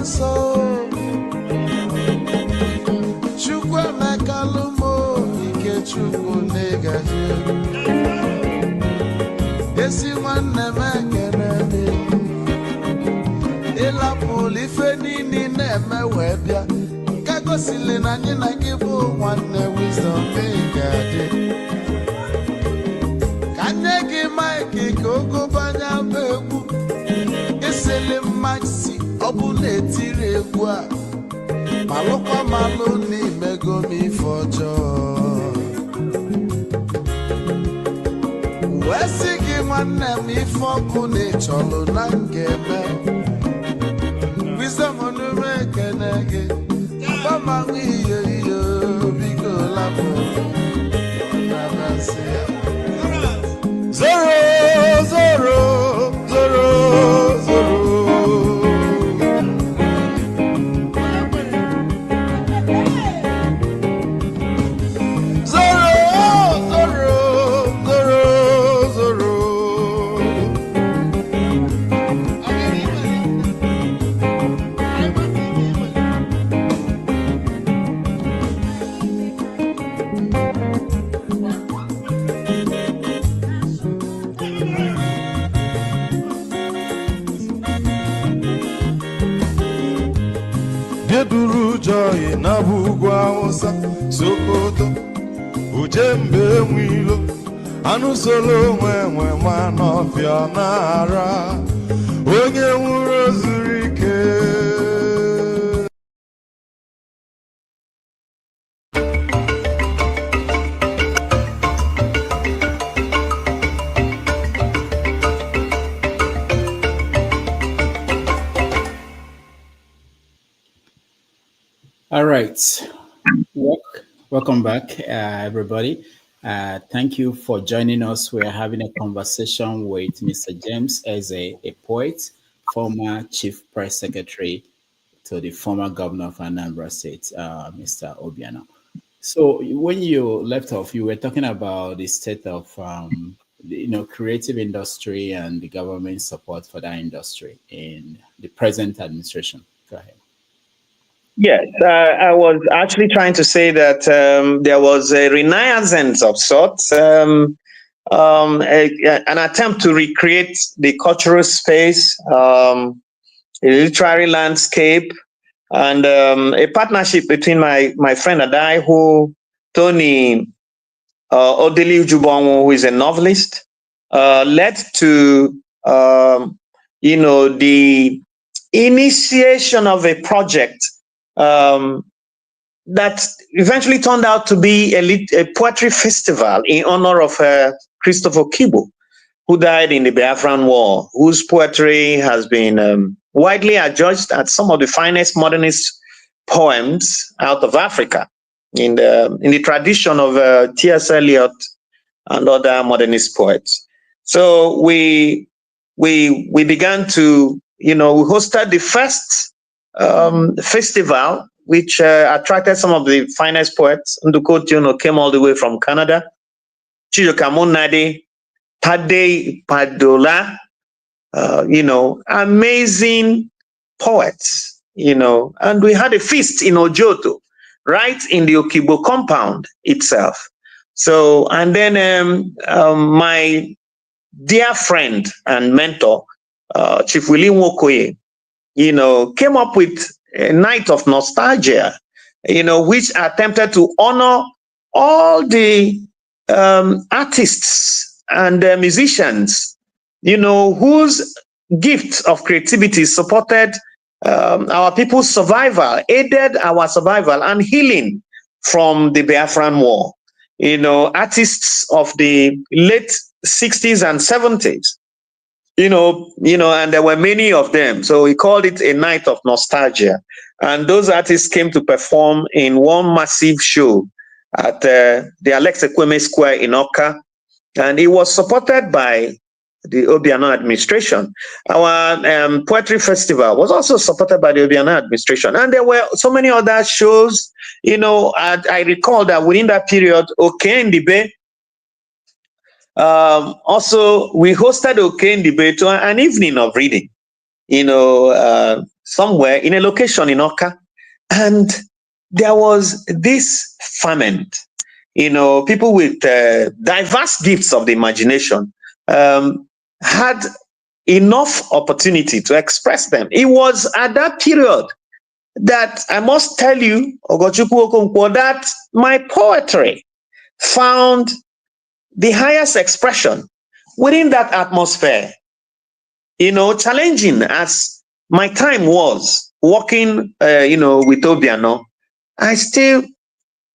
So chukwu mekalumo ike chukwu negaji esi nwanne m ekene ịlapụlụ ife niile na-eme wee bịa nke gosili na anyị na gị bụ nwanne wisdom ga-adị ka nye gị maịkị ka ogobanya bụ egwu isili mmaksi ọ bụ na-etiri egwu a malụkwa malụ n'imego m ife ọjọọ wee sị gị nwanne m ife ọkụ na ịchọlụ na ngeme wisdom onume ekene gị gbamanwụ ihe ihe biko lapụ na-abasị ya zoro zoro zoro zoro Deduru joy na bugwa Hausa Sokoto Ujembe mwilo Anu solo mwe manofia nara Onye nwuro zurike. All right. Welcome back, everybody. Thank you for joining us. We're having a conversation with Mr. James as a poet, former chief press secretary to the former governor of Anambra State, Mr. Obiano. So when you left off, you were talking about the state of, creative industry and the government support for that industry in the present administration. Go ahead. Yes, I was actually trying to say that there was a renaissance of sorts, an attempt to recreate the cultural space, a literary landscape, and a partnership between my friend and I, Tony Odili Ujubonwo, who is a novelist, led to the initiation of a project that eventually turned out to be a poetry festival in honor of Christopher Kibo, who died in the Biafran War, whose poetry has been widely adjudged as some of the finest modernist poems out of Africa in the tradition of T.S. Eliot and other modernist poets. So we began to, we hosted the first festival, which attracted some of the finest poets. Nduko Tiono came all the way from Canada. Chijoka Munade, Tade Padola, amazing poets, and we had a feast in Ojoto, right in the Okibo compound itself. So, and then my dear friend and mentor, Chief Willie Nwokoye, came up with a night of nostalgia, which attempted to honor all the artists and musicians, whose gift of creativity supported our people's survival, aided our survival and healing from the Biafran War. You know, artists of the late 60s and 70s, and there were many of them. So we called it a night of nostalgia. And those artists came to perform in one massive show at the Alex Ekweme Square in Oka. And it was supported by the Obiano administration. Our poetry festival was also supported by the Obiano administration. And there were so many other shows. I recall that within that period, Okendibe, also we hosted Okendibe to an evening of reading, somewhere in a location in Oka. And there was this ferment, people with diverse gifts of the imagination had enough opportunity to express them. It was at that period that I must tell you, Ojukwu Okonkwo, that my poetry found the highest expression within that atmosphere. Challenging as my time was working, with Obiano, I still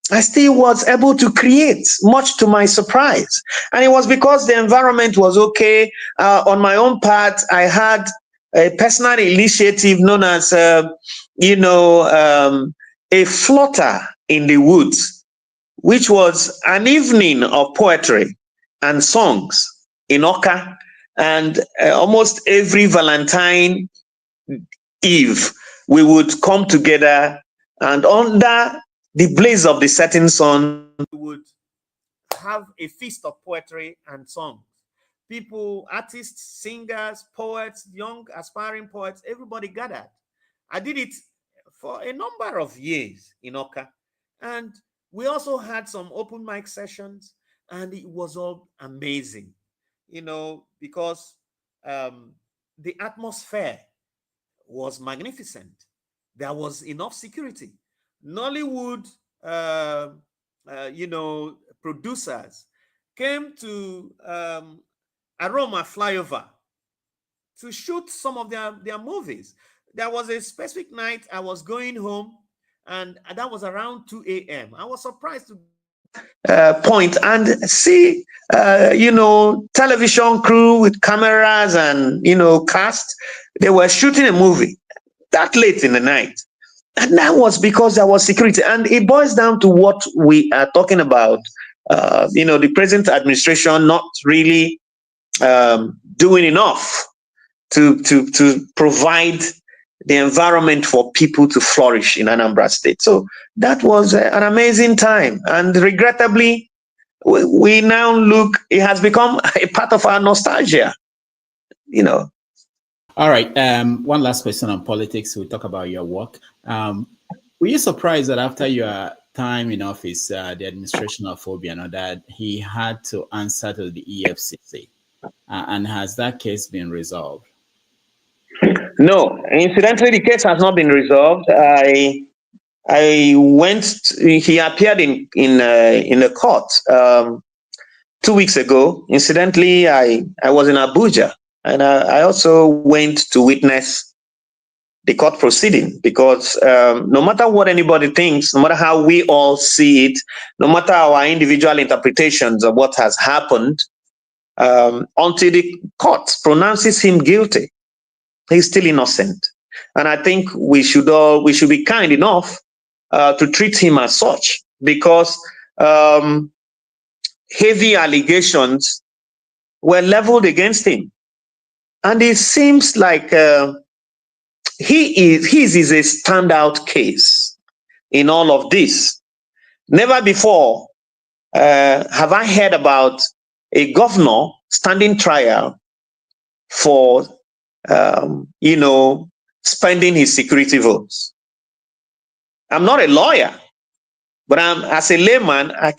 was able to create, much to my surprise. And it was because the environment was okay. On my own part, I had a personal initiative known as, a flutter in the woods, which was an evening of poetry and songs in Oka. And almost every Valentine Eve, we would come together, and under the blaze of the setting sun, we would have a feast of poetry and songs. People, artists, singers, poets, young aspiring poets, everybody gathered. I did it for a number of years in Oka. And we also had some open mic sessions, and it was all amazing, because the atmosphere was magnificent. There was enough security. Nollywood, producers came to Aroma Flyover to shoot some of their movies. There was a specific night I was going home, and that was around 2 a.m. I was surprised to point and see, television crew with cameras and, cast. They were shooting a movie that late in the night. And that was because there was security. And it boils down to what we are talking about, the present administration not really doing enough to provide the environment for people to flourish in Anambra State. So that was an amazing time. And regrettably, we now look, it has become a part of our nostalgia, All right. One last question on politics. We'll talk about your work. Were you surprised that after your time in office, the administration of Obiano, that he had to answer to the EFCC? And has that case been resolved? No, incidentally, the case has not been resolved. He appeared in the court 2 weeks ago. Incidentally, I was in Abuja, and I also went to witness the court proceeding, because no matter what anybody thinks, no matter how we all see it, no matter our individual interpretations of what has happened, until the court pronounces him guilty, he's still innocent. And I think we should be kind enough to treat him as such, because heavy allegations were leveled against him. And it seems like his is a standout case in all of this. Never before have I heard about a governor standing trial for spending his security votes. I'm not a lawyer, but as a layman, I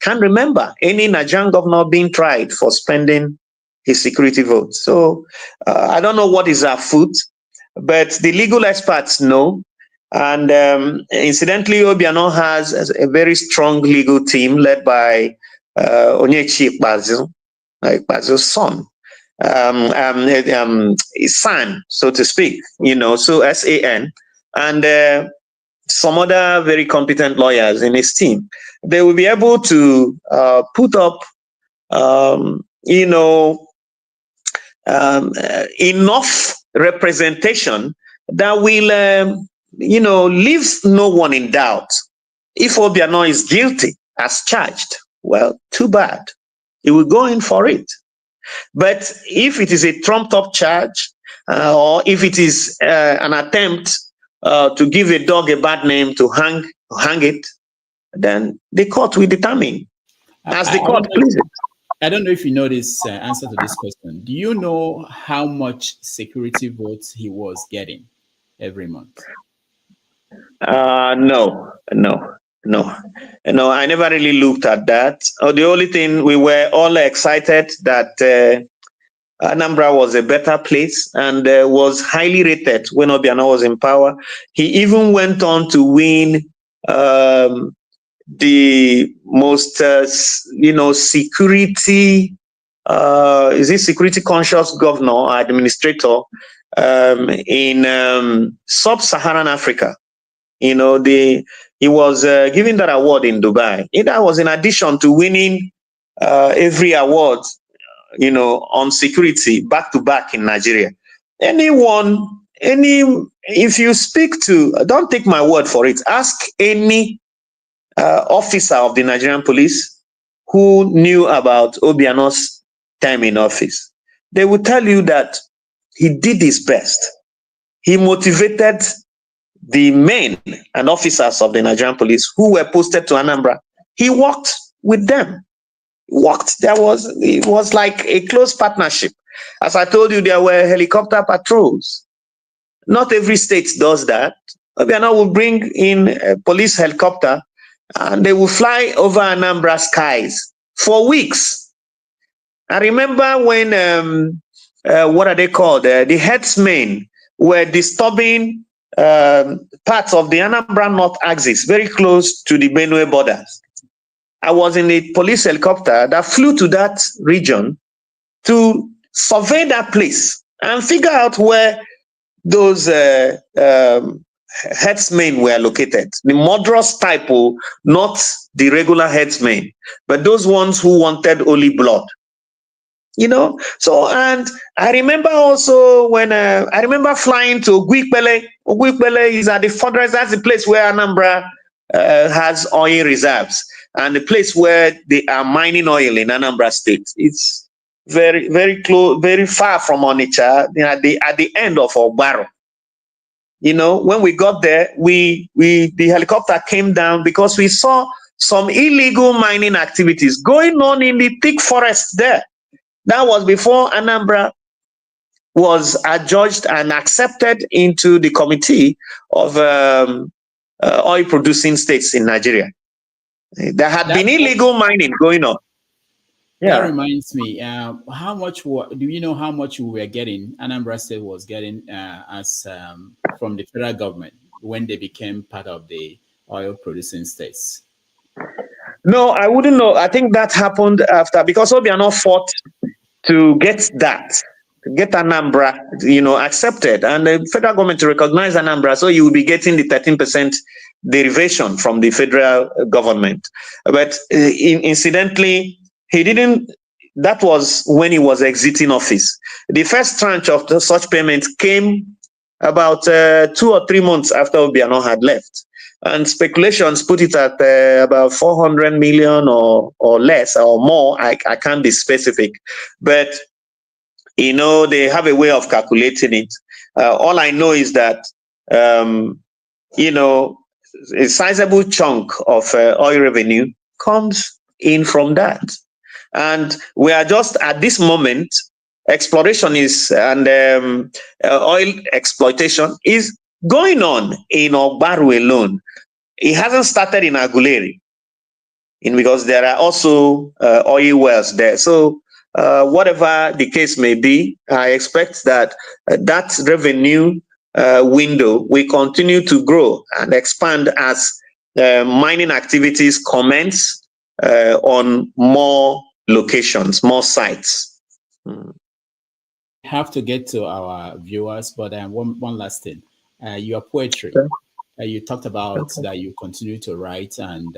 can't remember any Nigerian governor being tried for spending his security votes. So I don't know what is afoot, but the legal experts know. And incidentally, Obiano has a very strong legal team led by Onyechi Ekpa's son. SAN, so to speak, so SAN, and some other very competent lawyers in his team. They will be able to put up, enough representation that will, leaves no one in doubt. If Obiano is guilty as charged, well, too bad. He will go in for it. But if it is a trumped-up charge, or if it is an attempt to give a dog a bad name to hang it, then the court will determine as the court pleases. I don't know if you know this answer to this question. Do you know how much security votes he was getting every month? No. I never really looked at that. The only thing, we were all excited that Anambra was a better place and was highly rated when Obiano was in power. He even went on to win the most, security, security conscious governor or administrator in sub-Saharan Africa. He was given that award in Dubai. That was in addition to winning every award, on security back to back in Nigeria. If you speak to, don't take my word for it, ask any officer of the Nigerian police who knew about Obiano's time in office. They will tell you that he did his best. He motivated the men and officers of the Nigerian police who were posted to Anambra. He worked with them. It was like a close partnership. As I told you, there were helicopter patrols. Not every state does that. Obiano will bring in a police helicopter and they will fly over Anambra skies for weeks. I remember when, what are they called? The herdsmen were disturbing parts of the Anambra North axis, very close to the Benue borders. I was in a police helicopter that flew to that region to survey that place and figure out where those herdsmen were located. The murderous type, not the regular herdsmen, but those ones who wanted holy blood. So, and I remember also when I remember flying to Ogwikpele. Ogwikpele is at the fortress. That's the place where Anambra has oil reserves, and the place where they are mining oil in Anambra State. It's very, very close, very far from Onitsha, at the end of Obiano. When we got there, the helicopter came down because we saw some illegal mining activities going on in the thick forest there. That was before Anambra was adjudged and accepted into the committee of oil-producing states in Nigeria. There had been illegal mining going on. That reminds me, how much do you know how much we were getting, Anambra State was getting as from the federal government when they became part of the oil-producing states? No, I wouldn't know. I think that happened after, because Obiano fought to get Anambra, accepted, and the federal government to recognize Anambra, so you will be getting the 13% derivation from the federal government. But incidentally, he didn't. That was when he was exiting office. The first tranche of such payments came about 2 or 3 months after Obiano had left. And speculations put it at about 400 million or less or more. I can't be specific, but they have a way of calculating it. All I know is that a sizable chunk of oil revenue comes in from that, and we are just at this moment. Exploration is and oil exploitation is going on in Ogbaru alone. It hasn't started in Aguleri, because there are also oil wells there. So whatever the case may be, I expect that that revenue window will continue to grow and expand as mining activities commence on more locations, more sites. have to get to our viewers, but one last thing. Your poetry. You talked about that you continue to write and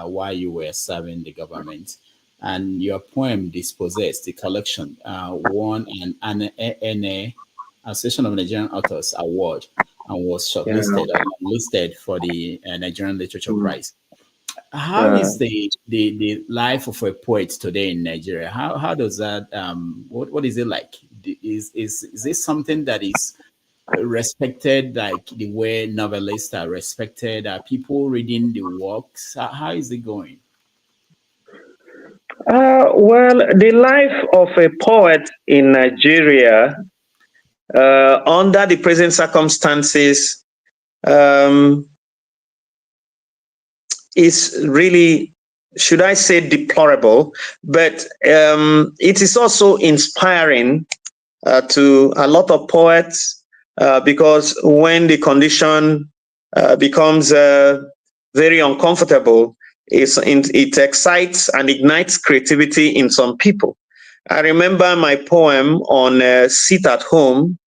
while you were serving the government. And your poem, Dispossessed, the collection, won an Association of Nigerian Authors Award and was shortlisted and listed for the Nigerian Literature Prize. How is the life of a poet today in Nigeria? How does that what is it like? Is this something that is respected like the way novelists are respected? Are people reading the works? How is it going? Well, the life of a poet in Nigeria under the present circumstances is really, should I say, deplorable, but it is also inspiring to a lot of poets because when the condition becomes very uncomfortable, it excites and ignites creativity in some people. I remember my poem on Sit at Home,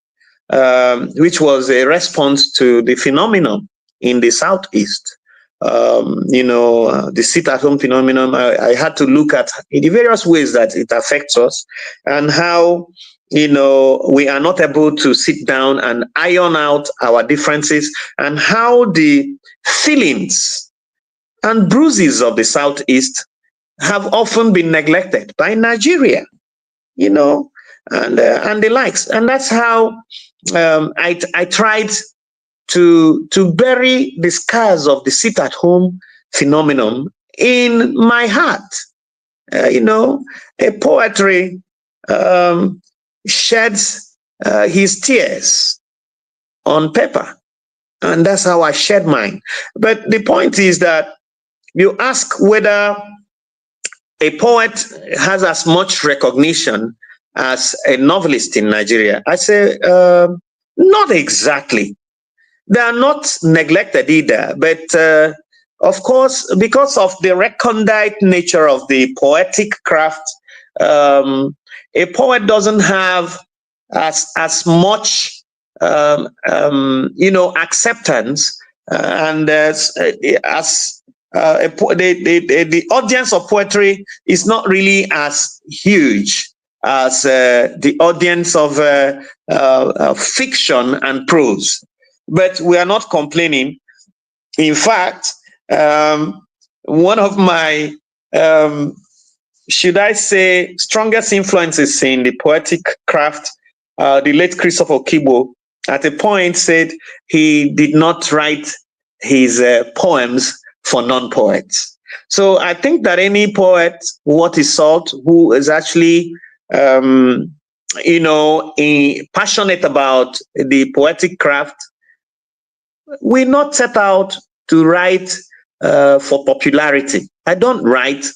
which was a response to the phenomenon in the Southeast. The sit-at-home phenomenon. I had to look at the various ways that it affects us and how, we are not able to sit down and iron out our differences, and how the feelings and bruises of the Southeast have often been neglected by Nigeria, and the likes. And that's how I tried to bury the scars of the sit-at-home phenomenon in my heart. A poetry sheds his tears on paper, and that's how I shed mine. But the point is that you ask whether a poet has as much recognition as a novelist in Nigeria. I say not exactly. They are not neglected either, but of course, because of the recondite nature of the poetic craft, a poet doesn't have as much, acceptance, and the audience of poetry is not really as huge as the audience of fiction and prose. But we are not complaining. In fact, one of my, should I say, strongest influences in the poetic craft, the late Christopher Kibo, at a point said he did not write his poems for non-poets. So I think that any poet worth his salt who is actually passionate about the poetic craft will not set out to write for popularity. I don't write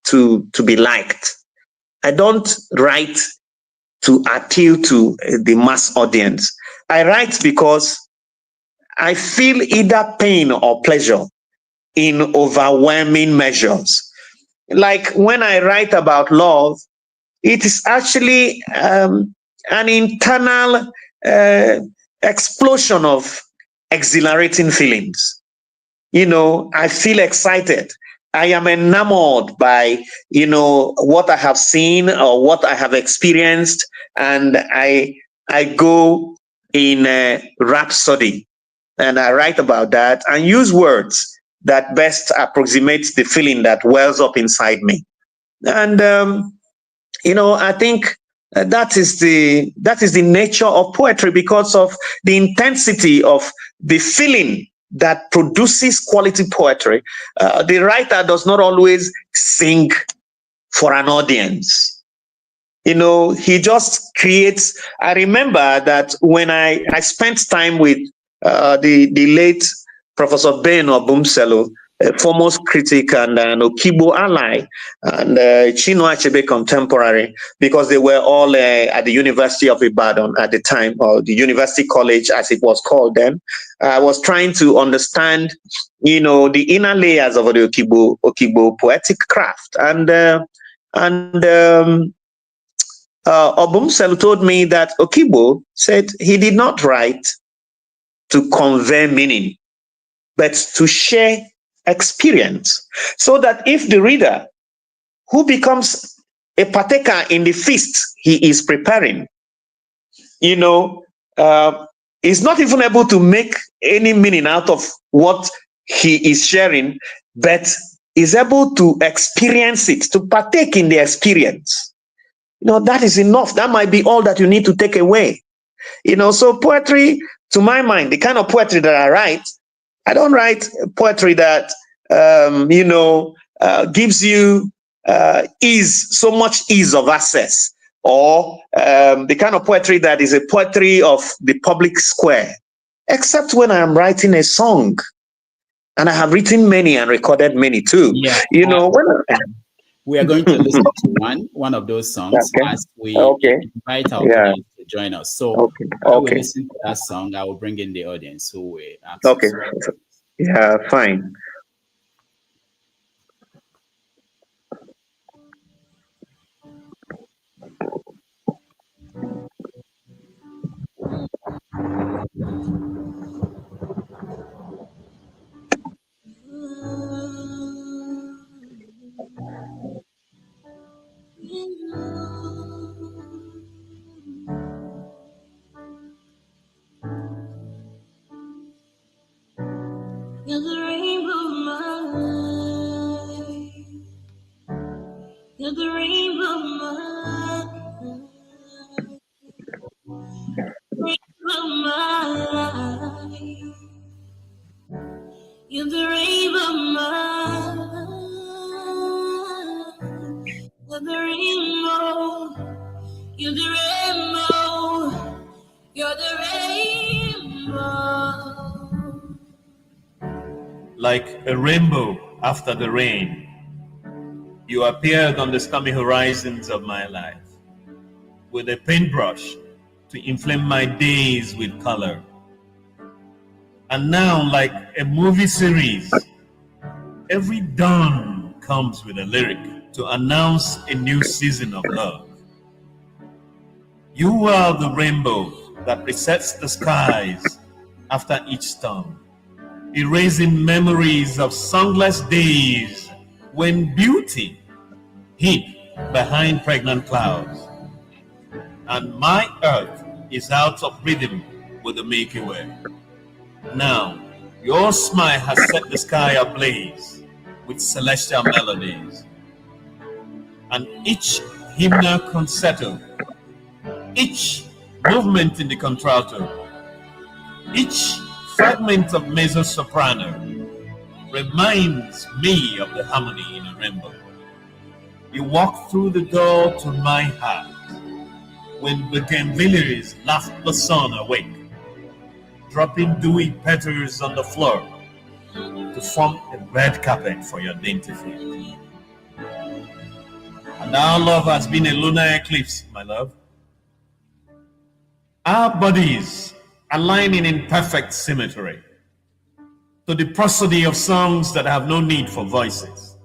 to be liked. I don't write to appeal to the mass audience. I write because I feel either pain or pleasure in overwhelming measures. Like when I write about love, it is actually an internal explosion of exhilarating feelings. I feel excited. I am enamored by, what I have seen or what I have experienced, and I go in a rhapsody, and I write about that and use words that best approximates the feeling that wells up inside me. And I think that is the nature of poetry, because of the intensity of the feeling that produces quality poetry. The writer does not always sing for an audience. He just creates. I remember that when I spent time with the late Professor Ben Obumselu, a foremost critic and an Okibo ally, and Chinua Achebe contemporary, because they were all at the University of Ibadan at the time, or the University College as it was called then. I was trying to understand, the inner layers of the Okibo poetic craft, and Obumselu told me that Okibo said he did not write to convey meaning, but to share experience, so that if the reader who becomes a partaker in the feast he is preparing, is not even able to make any meaning out of what he is sharing, but is able to experience it, to partake in the experience. That is enough. That might be all that you need to take away. So poetry, to my mind, the kind of poetry that I don't write poetry that, gives you so much ease of access, or the kind of poetry that is a poetry of the public square, except when I am writing a song. And I have written many and recorded many too. Yeah. We are going to listen to one of those songs as we invite our audience to join us. So I will listen to that song. I will bring in the audience who will ask. Okay. Yeah, fine. You're the rainbow of my life. You're the rainbow of my life. Rainbow of my life. You're the rainbow of my life. You're the rainbow. You're the rainbow. You're the rainbow. Like a rainbow after the rain, you appeared on the stormy horizons of my life, with a paintbrush to inflame my days with color. And now, like a movie series, every dawn comes with a lyric to announce a new season of love. You are the rainbow that resets the skies after each storm, erasing memories of songless days when beauty hid behind pregnant clouds. And my earth is out of rhythm with the Milky Way. Now, your smile has set the sky ablaze with celestial melodies. And each hymnal concerto, each movement in the contralto, each fragment of mezzo-soprano reminds me of the harmony in a rainbow. You walk through the door to my heart when bougainvilleas laugh the sun awake, dropping dewy petals on the floor to form a red carpet for your dainty feet. And our love has been a lunar eclipse, my love. Our bodies aligning in perfect symmetry to the prosody of songs that have no need for voices.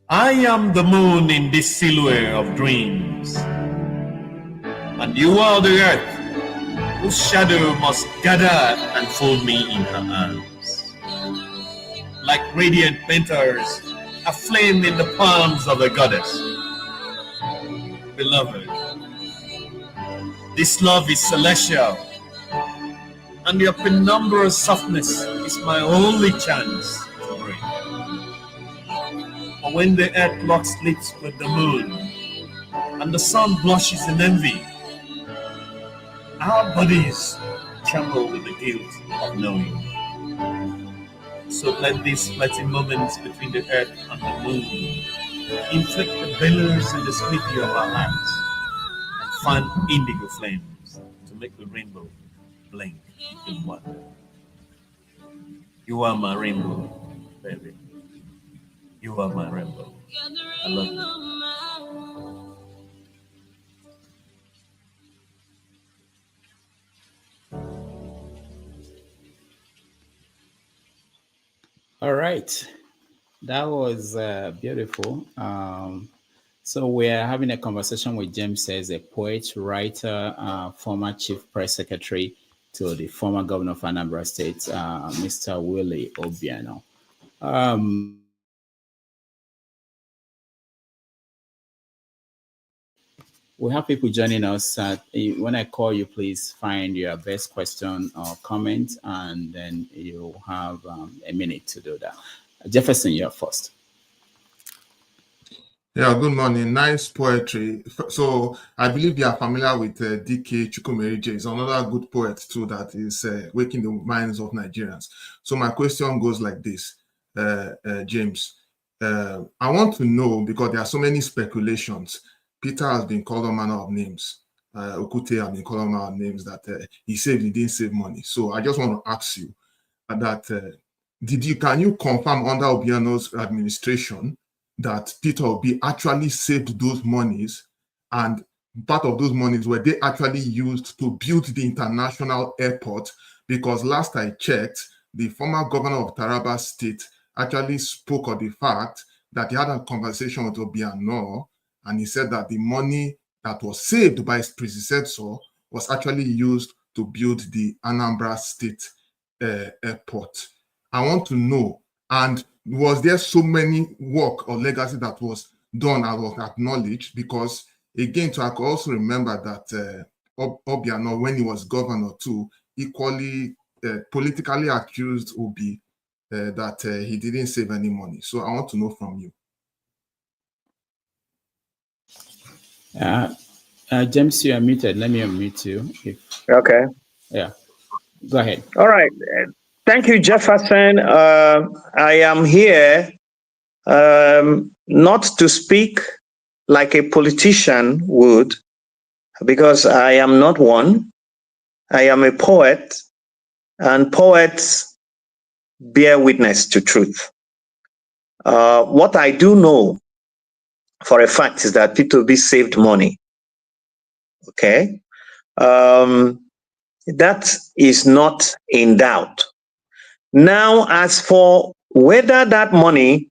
I am the moon in this silhouette of dreams, and you are the earth whose shadow must gather and fold me in her arms. Like radiant painters, aflame in the palms of a goddess. Beloved, this love is celestial, and your penumbral softness is my only chance to breathe. For when the earth locks lips with the moon, and the sun blushes in envy, our bodies tremble with the guilt of knowing. So let these fleeting moments between the earth and the moon inflict the billows in the smithy of our hearts, and fan indigo flames to make the rainbow blink in one. You are my rainbow, baby. You are my rainbow. I love you. All right. That was beautiful. So we're having a conversation with James as a poet, writer, former chief press secretary to the former governor of Anambra State, Mr. Willie Obiano. We have people joining us. When I call you, please find your best question or comment, and then you have a minute to do that. Jefferson, you're first. Yeah, good morning. Nice poetry. So I believe you are familiar with D.K. Chukwumerije. He's another good poet too that is waking the minds of Nigerians. So my question goes like this, James. I want to know, because there are so many speculations. Peter has been called all manner of names. Okute has been called all manner of names that he said he didn't save money. So I just want to ask you that can you confirm under Obiano's administration that Peter Obi actually saved those monies, and part of those monies were they actually used to build the international airport? Because last I checked, the former governor of Taraba State actually spoke of the fact that he had a conversation with Obiano, and he said that the money that was saved by his predecessor was actually used to build the Anambra State airport. I want to know, and was there so many work or legacy that was done and was acknowledged? Because again, I could also remember that Obiano, when he was governor too, equally politically accused Obi that he didn't save any money. So I want to know from you. James, you are muted. Let me unmute you. Okay. Yeah. Go ahead. All right. Thank you, Jefferson. I am here not to speak like a politician would, because I am not one. I am a poet, and poets bear witness to truth. What I do know for a fact is that Peter Obi saved money. Okay? That is not in doubt. Now, as for whether that money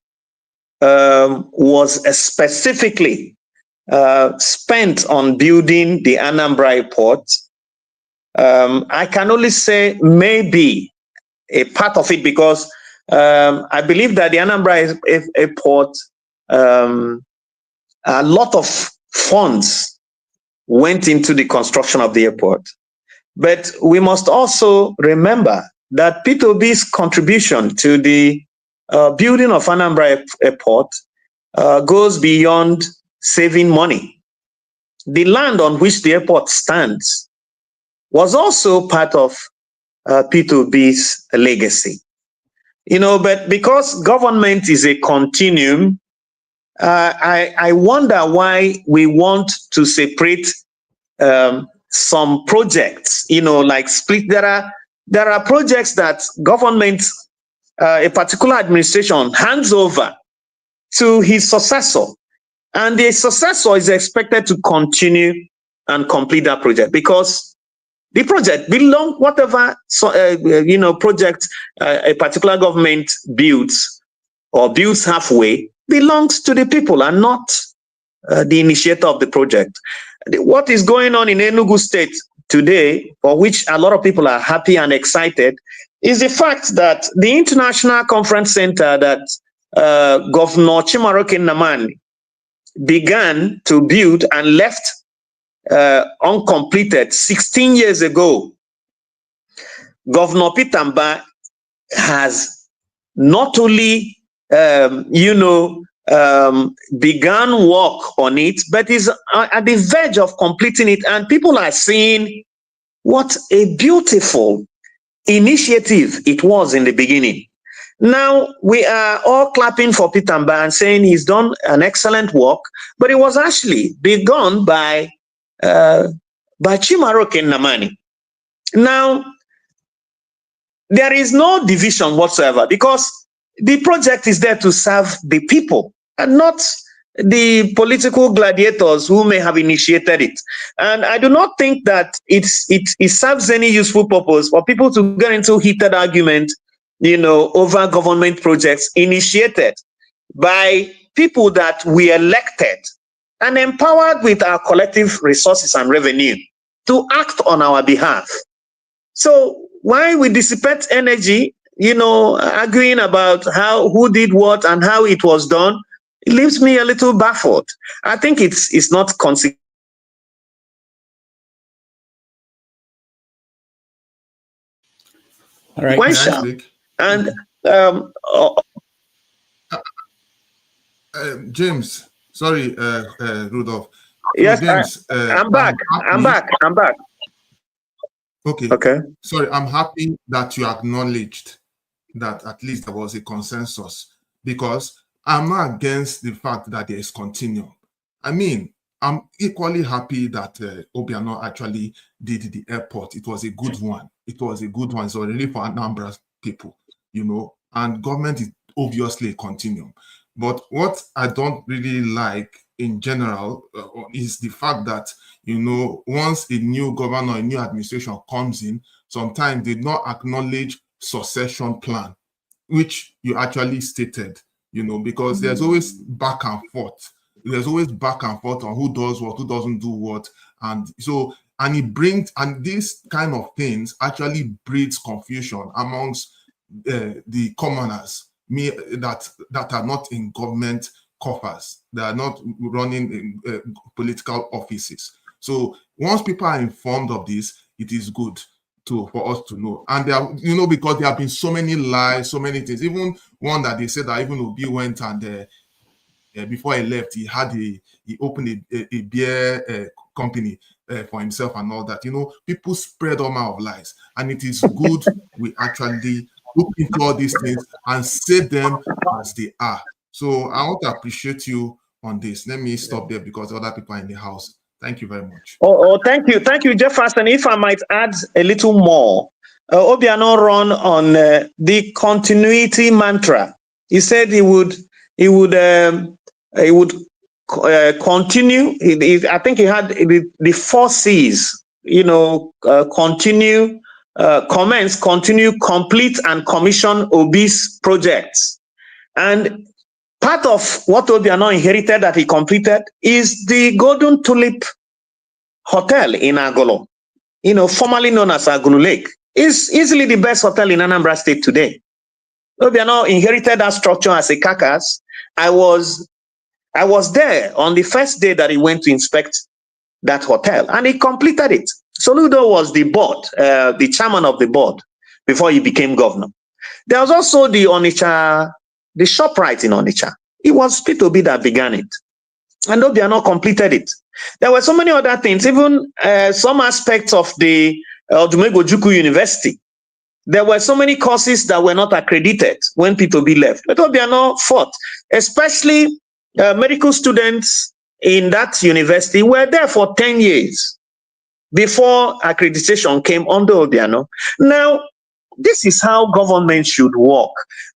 was specifically spent on building the Anambra Airport, I can only say maybe a part of it, because I believe that the Anambra Airport, a lot of funds went into the construction of the airport. But we must also remember that Peter Obi's contribution to the building of Anambra Airport goes beyond saving money. The land on which the airport stands was also part of Peter Obi's legacy. You know, but because government is a continuum, I wonder why we want to separate some projects, you know, like split. There are projects that government, a particular administration hands over to his successor, and the successor is expected to continue and complete that project, because the project belongs, whatever you know, project a particular government builds or builds halfway belongs to the people and not the initiator of the project. What is going on in Enugu State today, for which a lot of people are happy and excited, is the fact that the International Conference Center that Governor Chimaroke Nnamani began to build and left uncompleted 16 years ago, Governor Peter Mba has not only began work on it, but is at the verge of completing it, and people are seeing what a beautiful initiative it was in the beginning. Now we are all clapping for Peter Mba and saying he's done an excellent work, but it was actually begun by Chimaroke Nnamani. Now there is no division whatsoever, because the project is there to serve the people and not the political gladiators who may have initiated it. And I do not think that it serves any useful purpose for people to get into heated argument, you know, over government projects initiated by people that we elected and empowered with our collective resources and revenue to act on our behalf. So why we dissipate energy, arguing about who did what and how it was done, it leaves me a little baffled. I think it's not consequential. All right. And James, sorry, Rudolph. Yes, James, I'm back. I'm back. Okay. Sorry, I'm happy that you acknowledged that at least there was a consensus, because I'm not against the fact that there is continuum. I mean, I'm equally happy that Obiano actually did the airport. It was a good one. It's already for Anambra people, and government is obviously a continuum. But what I don't really like in general is the fact that, once a new governor, a new administration comes in, sometimes they don't acknowledge succession plan, which you actually stated, because there's always back and forth. There's always back and forth on who does what, who doesn't do what. And so, and these kind of things actually breeds confusion amongst the commoners, that are not in government coffers, they are not running in political offices. So once people are informed of this, it is good for us to know. And there are, because there have been so many lies, so many things. Even one that they said that even Obi went and before he left, he opened a beer company for himself and all that. People spread all manner of lies, and it is good we actually look into all these things and say them as they are. So I want to appreciate you on this. Let me stop there because other people are in the house. Thank you very much. Thank you, Jefferson. If I might add a little more, Obiano run on the continuity mantra. He said he would continue. I think he had the 4 C's. Continue, commence, continue, complete, and commission obese projects. And part of what Obiano inherited that he completed is the Golden Tulip Hotel in Agolo, formerly known as Agulu Lake. Is easily the best hotel in Anambra State today. Obiano inherited that structure as a carcass. I was there on the first day that he went to inspect that hotel, and he completed it. Soludo was the board, the chairman of the board, before he became governor. There was also the Onitsha, the ShopRite in Onitsha. It was Peter Obi that began it, and Obiano completed it. There were so many other things, even some aspects of the Bianca Ojukwu University. There were so many courses that were not accredited when Peter Obi left, but Obiano fought, especially medical students in that university were there for 10 years before accreditation came under Obiano. Now, this is how government should work,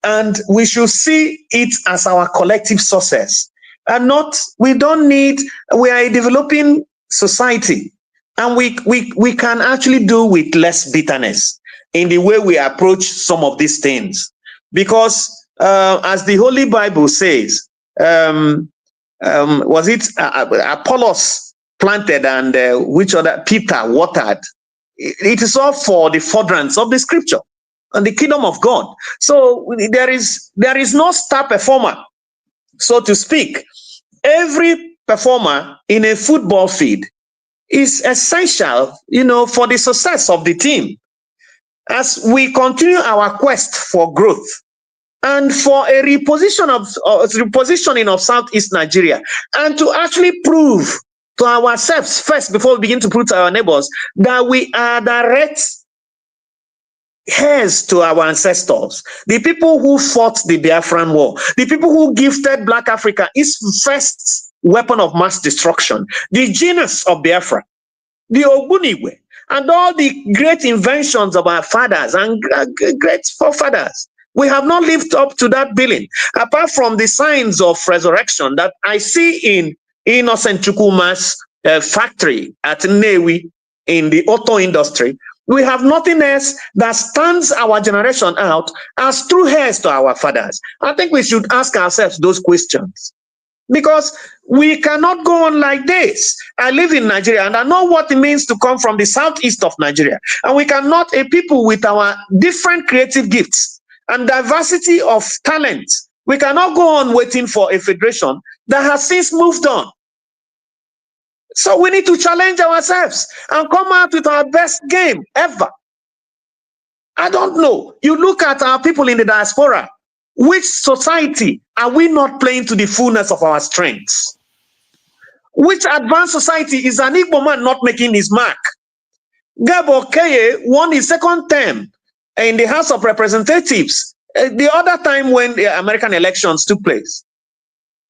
and we should see it as our collective success, and not, we are a developing society, and we can actually do with less bitterness in the way we approach some of these things, because as the Holy Bible says, was it Apollos planted and which other Peter watered? It is all for the furtherance of the scripture and the kingdom of God. So there is no star performer, so to speak. Every performer in a football field is essential, for the success of the team. As we continue our quest for growth and for a repositioning of Southeast Nigeria, and to actually prove to ourselves first, before we begin to prove to our neighbors, that we are direct heirs to our ancestors, the people who fought the Biafran War, the people who gifted Black Africa its first weapon of mass destruction, the genius of Biafra, the Ogbunigwe, and all the great inventions of our fathers and great forefathers. We have not lived up to that billing, apart from the signs of resurrection that I see in Innocent Chukwuma's factory at Nnewi in the auto industry. We have nothing else that stands our generation out as true heirs to our fathers. I think we should ask ourselves those questions. Because we cannot go on like this. I live in Nigeria and I know what it means to come from the southeast of Nigeria. And we cannot, a people with our different creative gifts and diversity of talent, we cannot go on waiting for a federation that has since moved on. So we need to challenge ourselves and come out with our best game ever. I don't know. You look at our people in the diaspora. Which society are we not playing to the fullness of our strengths? Which advanced society is an Igbo man not making his mark? Gabo Keye won his second term in the House of Representatives the other time when the American elections took place.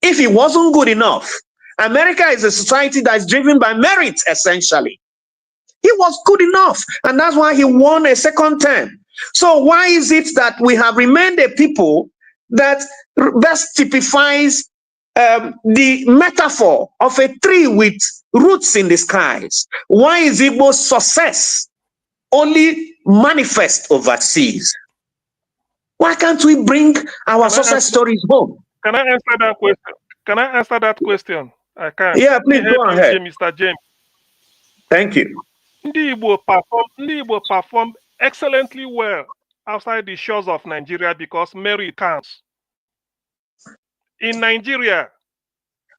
If he wasn't good enough, America is a society that is driven by merit, essentially. He was good enough, and that's why he won a second term. So why is it that we have remained a people that best typifies the metaphor of a tree with roots in the skies? Why is Igbo's success only manifest overseas? Why can't we bring our success stories home? Can I answer that question? Can I answer that question? I can. Yeah, please go ahead. Mr. James. Thank you. Ndị Igbo perform excellently well outside the shores of Nigeria because merit counts. In Nigeria,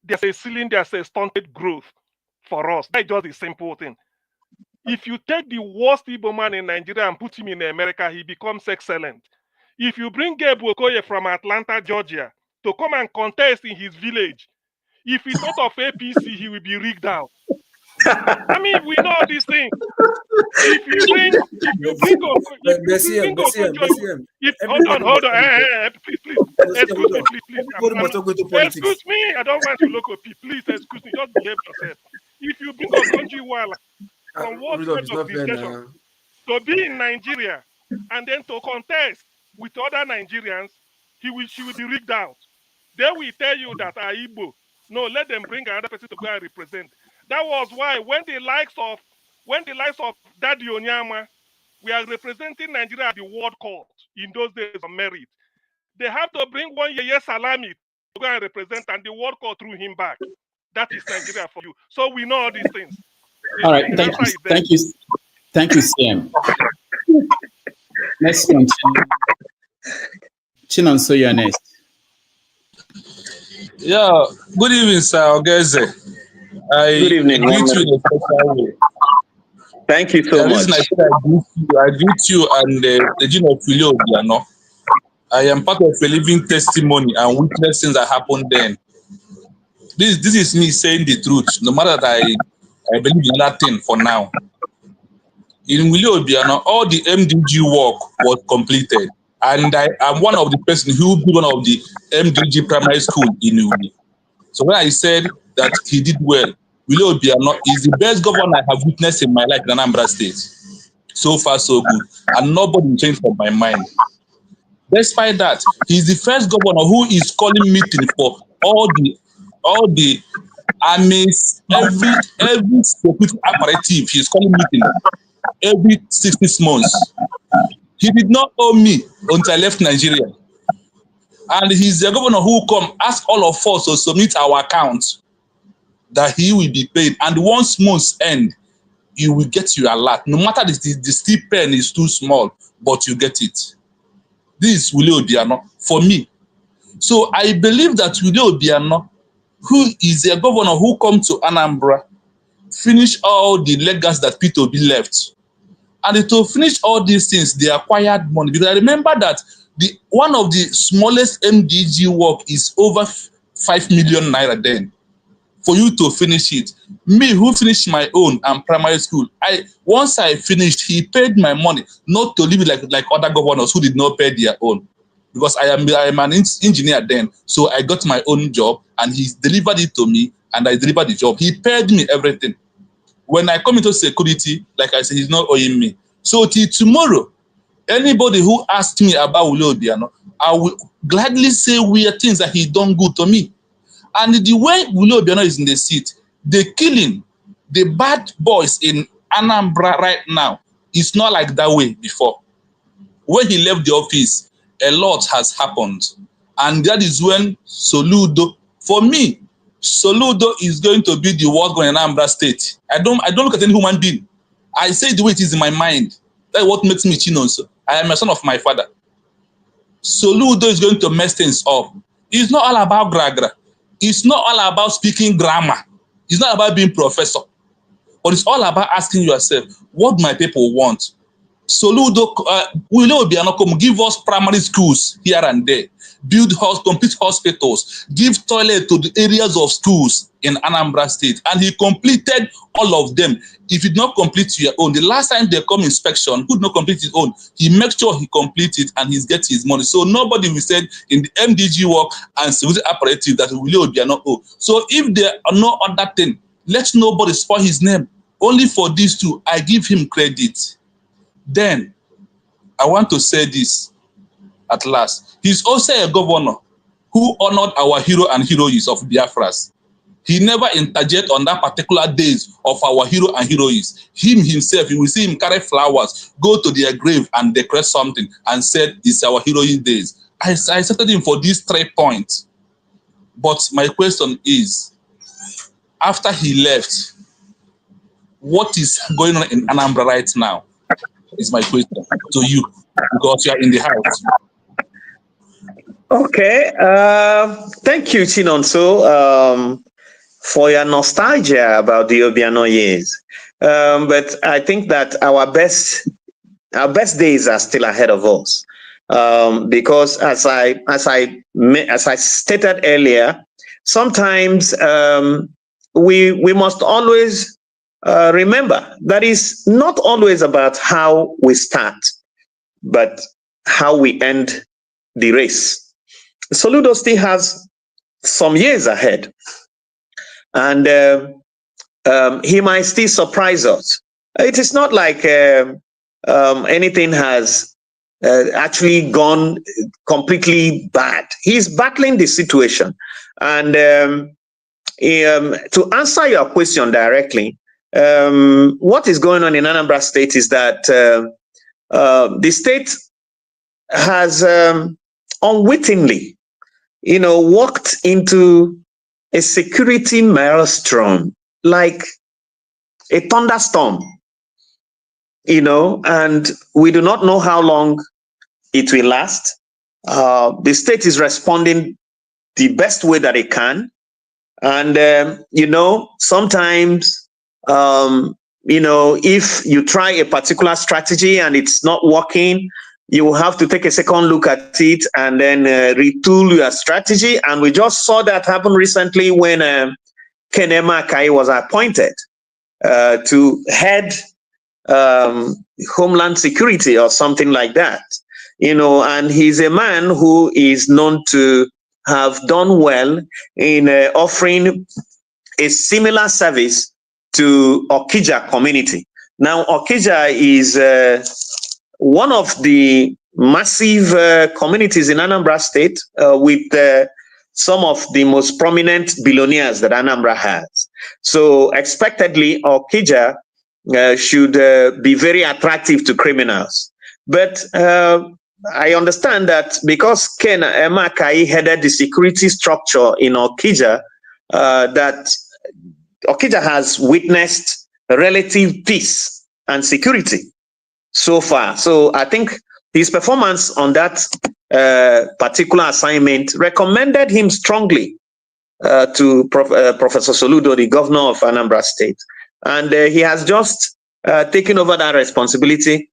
there's a ceiling, there's a stunted growth for us. That's just a simple thing. If you take the worst Igbo man in Nigeria and put him in America, he becomes excellent. If you bring Gabe Okoye from Atlanta, Georgia, to come and contest in his village, if he's not of APC, he will be rigged out. I mean, we know this thing. If you bring hold on, please, excuse me, I don't want to look at people. Please excuse me, just behave yourself. If you bring a country while from what state of discussion to be in Nigeria and then to contest with other Nigerians, she will be rigged out. They will tell you that are Igbo. No, let them bring another person to go and represent. That was why when the likes of Daddy Onyama, we are representing Nigeria at the World Court in those days of merit. They have to bring one Yeye Salami to go and represent, and the World Court threw him back. That is Nigeria for you. So we know all these things. All right, thank you, CM. Let's continue. Chinon, so you're next. Yeah, good evening, sir. Ogeze. Good evening. I greet you in a special way. Thank you so much. I greet you and the Gene of Willie Obiano. I am part of a living testimony and witness things that happened then. This is me saying the truth, no matter that I believe in Latin for now. In Willie Obiano, all the MDG work was completed. And I am one of the person who built one of the MDG primary school in Willie. So when I said that he did well, Willie Obiano is the best governor I have witnessed in my life in Anambra State. So far, so good. And nobody changed from my mind. Despite that, he's the first governor who is calling meeting for all the armies, every security apparatus. He's calling meeting every 6 months. He did not owe me until I left Nigeria. And he's the governor who come ask all of us to submit our account that he will be paid. And once months end, you will get your alert. No matter the stipend is too small, but you get it. This is Willie Obiano for me. So I believe that Willie Obiano, who is a governor who come to Anambra, finish all the legacies that Peter Obi left. And to finish all these things, they acquired money. Because I remember that one of the smallest MDG work is over 5 million naira then. For you to finish it. Me, who finished my own and primary school, once I finished, he paid my money, not to leave it like other governors who did not pay their own. Because I am an engineer then, so I got my own job, and he delivered it to me, and I delivered the job. He paid me everything. When I come into security, like I said, he's not owing me. So till tomorrow, anybody who asks me about Willie Obiano, I will gladly say weird things that he done good to me. And the way Willie Obiano is in the seat, the killing, the bad boys in Anambra right now, is not like that way before. When he left the office, a lot has happened. And that is when Soludo, for me, Soludo is going to be the worst governor in Anambra State. I don't look at any human being. I say the way it is in my mind. That's what makes me Chinonso. I am a son of my father. Soludo is going to mess things up. It's not all about gragra. It's not all about speaking grammar. It's not about being professor. But it's all about asking yourself, what do my people want? Soludo, Willie Obiano come give us primary schools here and there, build complete hospitals, give toilet to the areas of schools in Anambra State, and he completed all of them. If you did not complete your own, the last time they come inspection, who did not complete his own, he makes sure he completes it and he gets his money. So nobody will say in the MDG work and security apparative that Willie Obiano owe. So if there are no other thing, let nobody spoil his name. Only for these two, I give him credit. Then, I want to say this at last. He's also a governor who honored our hero and heroes of Biafras. He never interjected on that particular days of our hero and heroes. Him himself, you will see him carry flowers, go to their grave and decorate something and said, it's our heroic days. I accepted him for these 3 points. But my question is, after he left, what is going on in Anambra right now? Is my question to you, because you are in the house. Okay. Thank you, Chinonso, for your nostalgia about the Obiano years. But I think that our best days are still ahead of us. Because as I stated earlier, sometimes we must always remember that is not always about how we start, but how we end the race. Soludo still has some years ahead, and he might still surprise us. It is not like anything has actually gone completely bad. He's battling the situation, and to answer your question directly, what is going on in Anambra State is that the state has unwittingly, walked into a security maelstrom, like a thunderstorm, and we do not know how long it will last. The state is responding the best way that it can. And, sometimes, if you try a particular strategy and it's not working, you will have to take a second look at it and then retool your strategy. And we just saw that happen recently when Kenema Kai was appointed to head Homeland Security or something like that. And he's a man who is known to have done well in offering a similar service to Okija community. Now, Okija is one of the massive communities in Anambra State with some of the most prominent billionaires that Anambra has. So expectedly, Okija should be very attractive to criminals. But I understand that because Ken Emakai headed the security structure in Okija, that Okija has witnessed relative peace and security so far. So I think his performance on that particular assignment recommended him strongly to Professor Soludo, the governor of Anambra State. And he has just taken over that responsibility.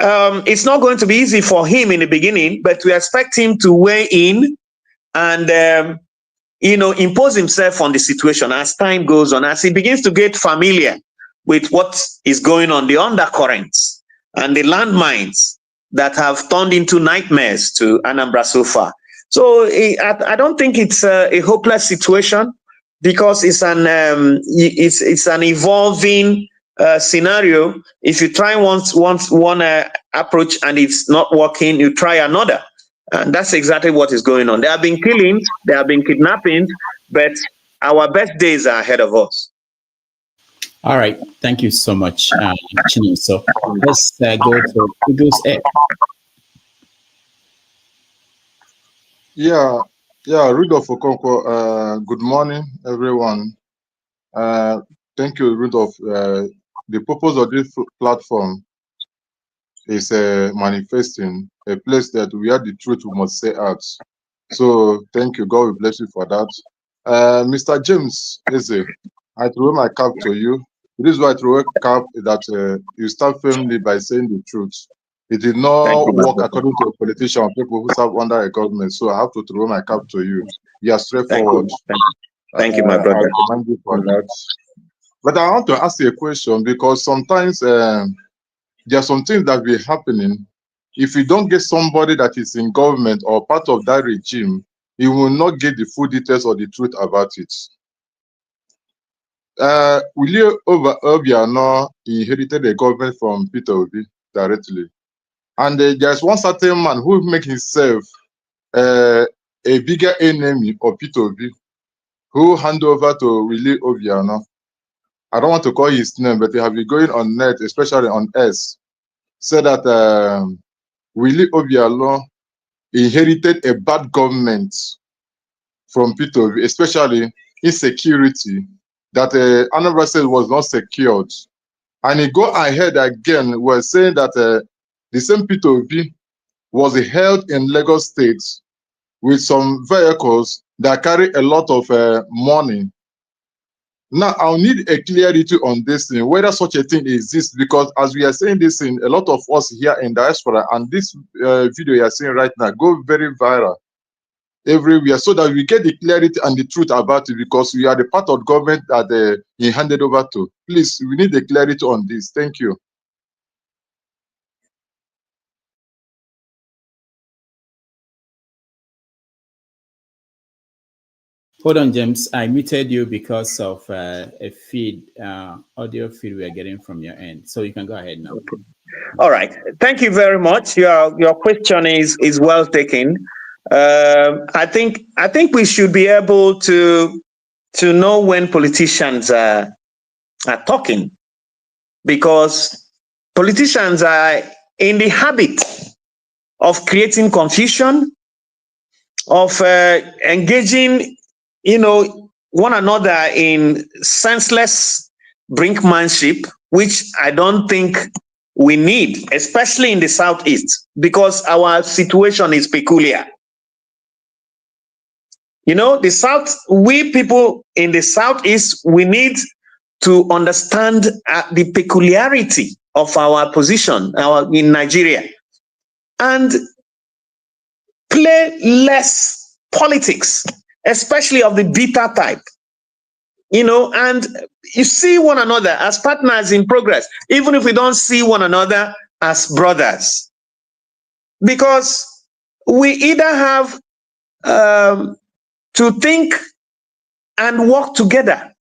It's not going to be easy for him in the beginning, but we expect him to weigh in and impose himself on the situation as time goes on, as he begins to get familiar with what is going on, the undercurrents and the landmines that have turned into nightmares to Anambra so far. So I don't think it's a hopeless situation, because it's an evolving scenario. If you try one approach and it's not working, you try another. And that's exactly what is going on. There have been killings, there have been kidnappings, but our best days are ahead of us. All right. Thank you so much, Chini. So let's go to Eagles Ed. Yeah, Yeah, Rudolph Okonkwo, good morning, everyone. Thank you, Rudolph. The purpose of this platform is manifesting a place that we are the truth we must say out. So thank you. God will bless you for that. Mr. James Eze, I throw my cap to you. The reason why I throw a cap is that you start firmly by saying the truth. It did Thank not you, my work brother. according to a politician or people who serve under a government. So I have to throw my cap to you. You are Thank straightforward. you. Thank you, my I brother. commend you for that. But I want to ask you a question because sometimes there are some things that will be happening. If you don't get somebody that is in government or part of that regime, you will not get the full details or the truth about it. Willie Obiano inherited the government from Peter Obi directly. And there's one certain man who make himself a bigger enemy of Peter Obi, who hand over to Willie Obiano. I don't want to call his name, but they have been going on net, especially on S, said that Willie Obiano inherited a bad government from Peter Obi, especially insecurity, that Anambra State was not secured. And he go ahead again, was saying that the same Peter Obi was held in Lagos State with some vehicles that carry a lot of money. Now, I'll need a clarity on this thing, whether such a thing exists, because as we are saying this thing, a lot of us here in diaspora, and this video you are seeing right now, go very viral everywhere, so that we get the clarity and the truth about it, because we are the part of government that he handed over to. Please, we need the clarity on this. Thank you. Hold on, James. I muted you because of a feed, audio feed we are getting from your end. So you can go ahead now. Okay. All right. Thank you very much. Your question is well taken. I think we should be able to know when politicians are talking, because politicians are in the habit of creating confusion, of engaging, one another in senseless brinkmanship, which I don't think we need, especially in the Southeast, because our situation is peculiar. The South, we people in the Southeast, we need to understand the peculiarity of our position in Nigeria and play less politics, especially of the bitter type. And you see one another as partners in progress, even if we don't see one another as brothers. Because we either have to think and work together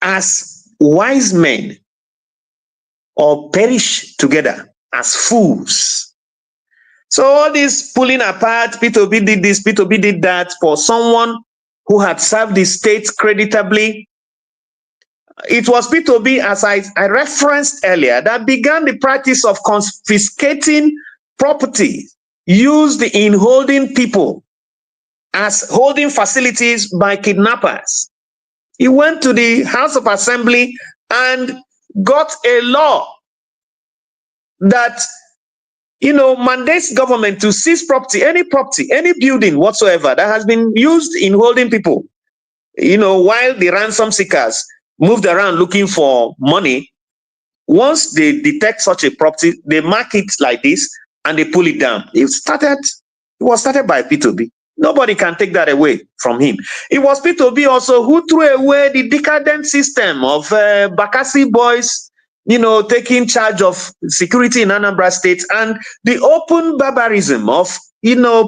as wise men, or perish together as fools. So all this pulling apart, Peter Obi did this, Peter Obi did that, for someone who had served the state creditably. It was Peter Obi, as I referenced earlier, that began the practice of confiscating property used in holding people as holding facilities by kidnappers. He went to the House of Assembly and got a law that mandates government to seize property, any building whatsoever that has been used in holding people, while the ransom seekers moved around looking for money. Once they detect such a property, they mark it like this and they pull it down. It was started by Peter Obi. Nobody can take that away from him. It was Peter Obi also who threw away the decadent system of Bakassi boys, taking charge of security in Anambra State, and the open barbarism of,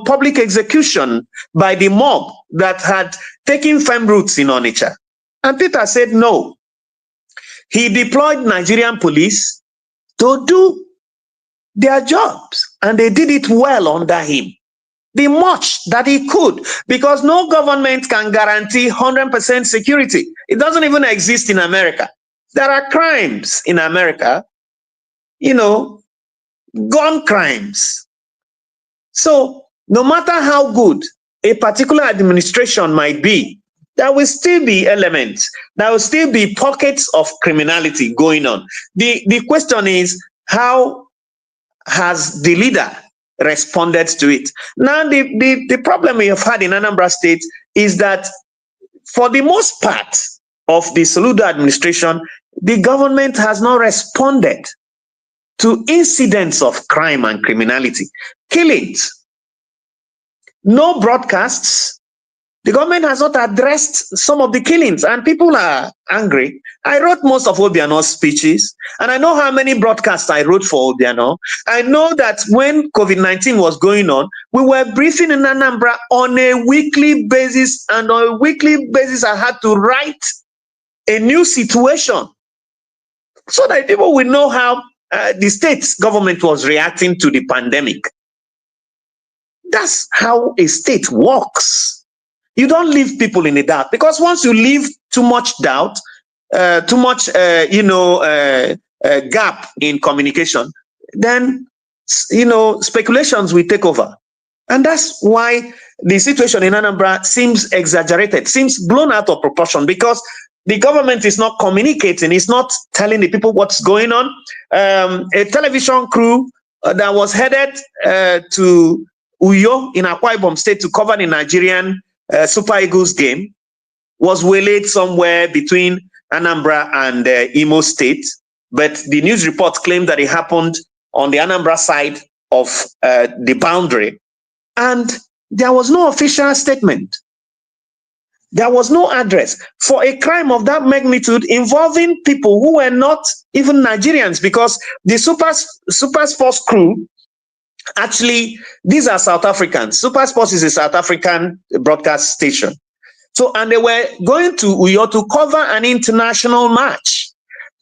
public execution by the mob that had taken firm roots in Onitsha. And Peter said no. He deployed Nigerian police to do their jobs, and they did it well under him. The much that he could, because no government can guarantee 100% security. It doesn't even exist in America. There are crimes in America, gun crimes. So no matter how good a particular administration might be, there will still be elements, there will still be pockets of criminality going on. The question is, how has the leader responded to it? Now, the problem we have had in Anambra State is that for the most part of the Soludo administration, the government has not responded to incidents of crime and criminality, killings, no broadcasts. The government has not addressed some of the killings, and people are angry. I wrote most of Obiano's speeches, and I know how many broadcasts I wrote for Obiano. I know that when COVID-19 was going on, we were briefing in Anambra on a weekly basis, and on a weekly basis, I had to write a new situation so that people will know how the state government was reacting to the pandemic. That's how a state works. You don't leave people in the dark, because once you leave too much doubt, too much, gap in communication, then, speculations will take over. And that's why the situation in Anambra seems exaggerated, seems blown out of proportion, because the government is not communicating, it's not telling the people what's going on. A television crew that was headed to Uyo in Akwa Ibom State to cover the Nigerian Super Eagles game was waylaid somewhere between Anambra and Imo State, but the news report claimed that it happened on the Anambra side of the boundary, and there was no official statement. There was no address for a crime of that magnitude involving people who were not even Nigerians, because the Super Sports crew, actually, these are South Africans. Super Sports is a South African broadcast station. So, and they were going to Uyo to cover an international match.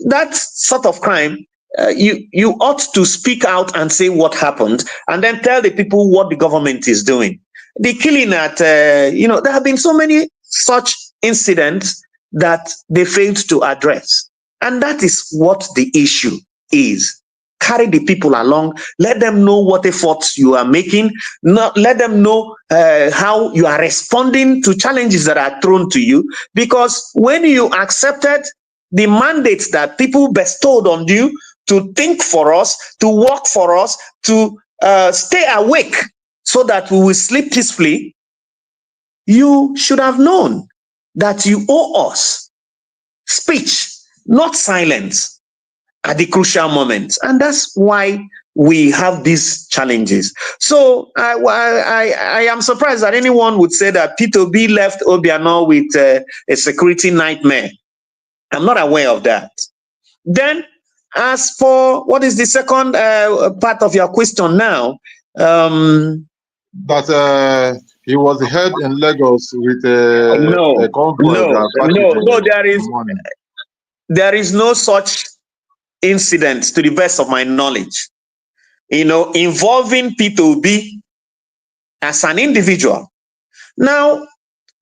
That sort of crime, you ought to speak out and say what happened, and then tell the people what the government is doing. The killing at, there have been so many such incidents that they failed to address. And that is what the issue is. Carry the people along, let them know what efforts you are making, let them know how you are responding to challenges that are thrown to you. Because when you accepted the mandates that people bestowed on you to think for us, to work for us, to stay awake so that we will sleep peacefully, you should have known that you owe us speech, not silence, at the crucial moments. And that's why we have these challenges. So I am surprised that anyone would say that P2B left Obiano with a security nightmare. I'm not aware of that. Then, as for what is the second part of your question now? That he was held in Lagos with a convoy. There is no such incident, to the best of my knowledge, involving P2B as an individual. Now,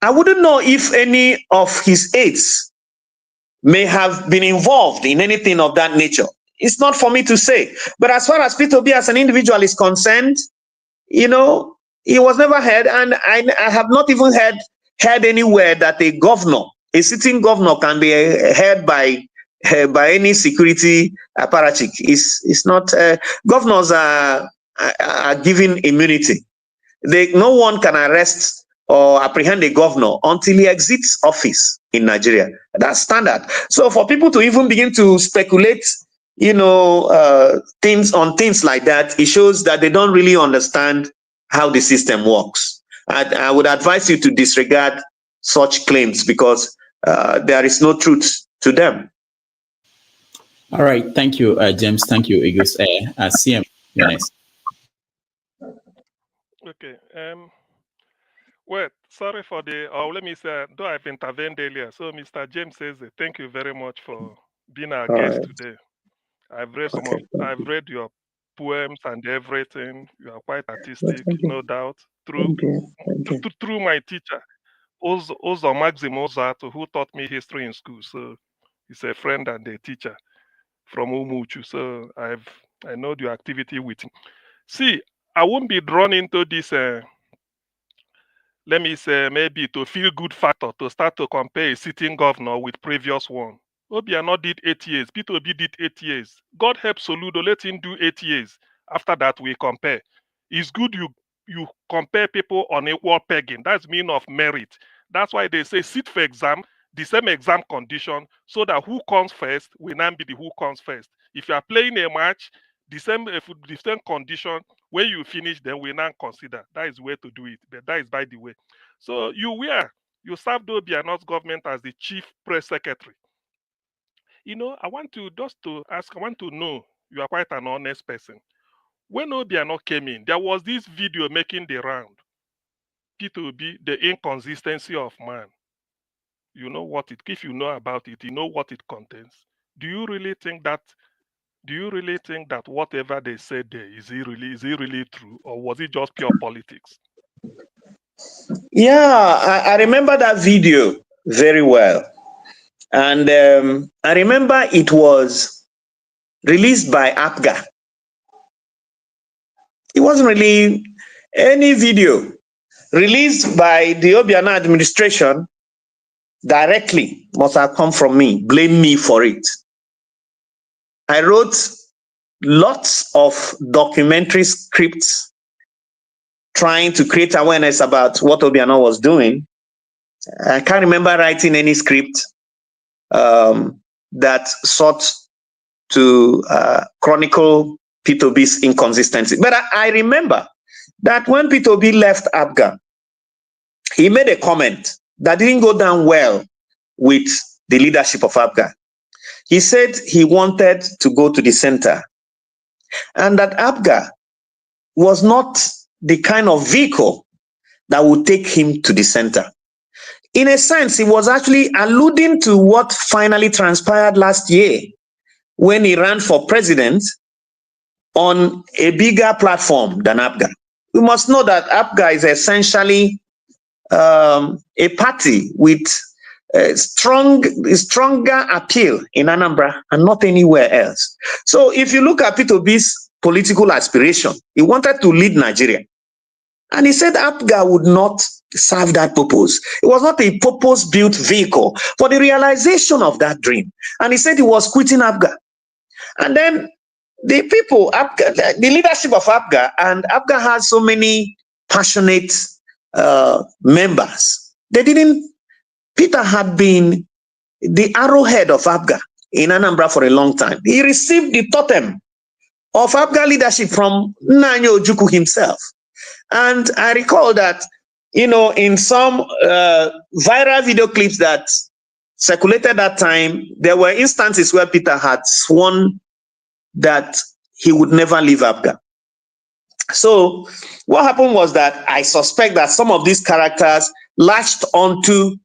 I wouldn't know if any of his aides may have been involved in anything of that nature. It's not for me to say. But as far as P2B as an individual is concerned, he was never heard, and I have not even heard anywhere that a sitting governor can be heard by any security apparatchik. It's not. Governors are given immunity. No one can arrest or apprehend a governor until he exits office in Nigeria. That's standard. So for people to even begin to speculate, things like that, it shows that they don't really understand how the system works. I would advise you to disregard such claims, because there is no truth to them. All right. Thank you, James. Thank you, Eagles. CM, next. Okay. Well, sorry for let me say, though I've intervened earlier. So Mr. James says, thank you very much for being our guest today. I've read your poems and everything. You are quite artistic, no doubt. Through my teacher, Ozo Maxim Ozato, who taught me history in school. So he's a friend and a teacher from Umuchu. So I know your activity with him. See, I won't be drawn into this let me say, maybe to feel good factor to start to compare a sitting governor with previous one. Obiano did 8 years. Peter Obi did 8 years. God help Soludo, let him do 8 years. After that, we compare. It's good you compare people on equal pegging. That's mean of merit. That's why they say sit for exam, the same exam condition, so that who comes first will not be the who comes first. If you are playing a match, the same condition, when you finish, then we now consider. That is the way to do it. But that is by the way. So you served Obiano's government as the chief press secretary. You know, I want to know, you are quite an honest person. When Obiano came in, there was this video making the round. Peter Obi, the inconsistency of man. You know what it, if you know about it, you know what it contains. Do you really think that whatever they said there, is it really true, or was it just pure politics? Yeah, I remember that video very well. And I remember it was released by APGA. It wasn't really any video released by the Obiano administration directly must have come from me. Blame me for it. I wrote lots of documentary scripts trying to create awareness about what Obiano was doing. I can't remember writing any script that sought to chronicle Peter Obi's inconsistency. But I remember that when Peter Obi left APGA, he made a comment that didn't go down well with the leadership of APGA. He said he wanted to go to the center, and that APGA was not the kind of vehicle that would take him to the center. In a sense, he was actually alluding to what finally transpired last year when he ran for president on a bigger platform than APGA. We must know that APGA is essentially a party with a stronger appeal in Anambra and not anywhere else. So if you look at Peter Obi's political aspiration, he wanted to lead Nigeria. And he said APGA would not serve that purpose. It was not a purpose-built vehicle for the realization of that dream. And he said he was quitting APGA. And then the people, APGA, the leadership of APGA, and APGA has so many passionate members. Peter had been the arrowhead of APGA in Anambra for a long time. He received the totem of APGA leadership from Bianca Ojukwu himself. And I recall that, you know, in some viral video clips that circulated that time, there were instances where Peter had sworn that he would never leave APGA. So what happened was that I suspect that some of these characters latched onto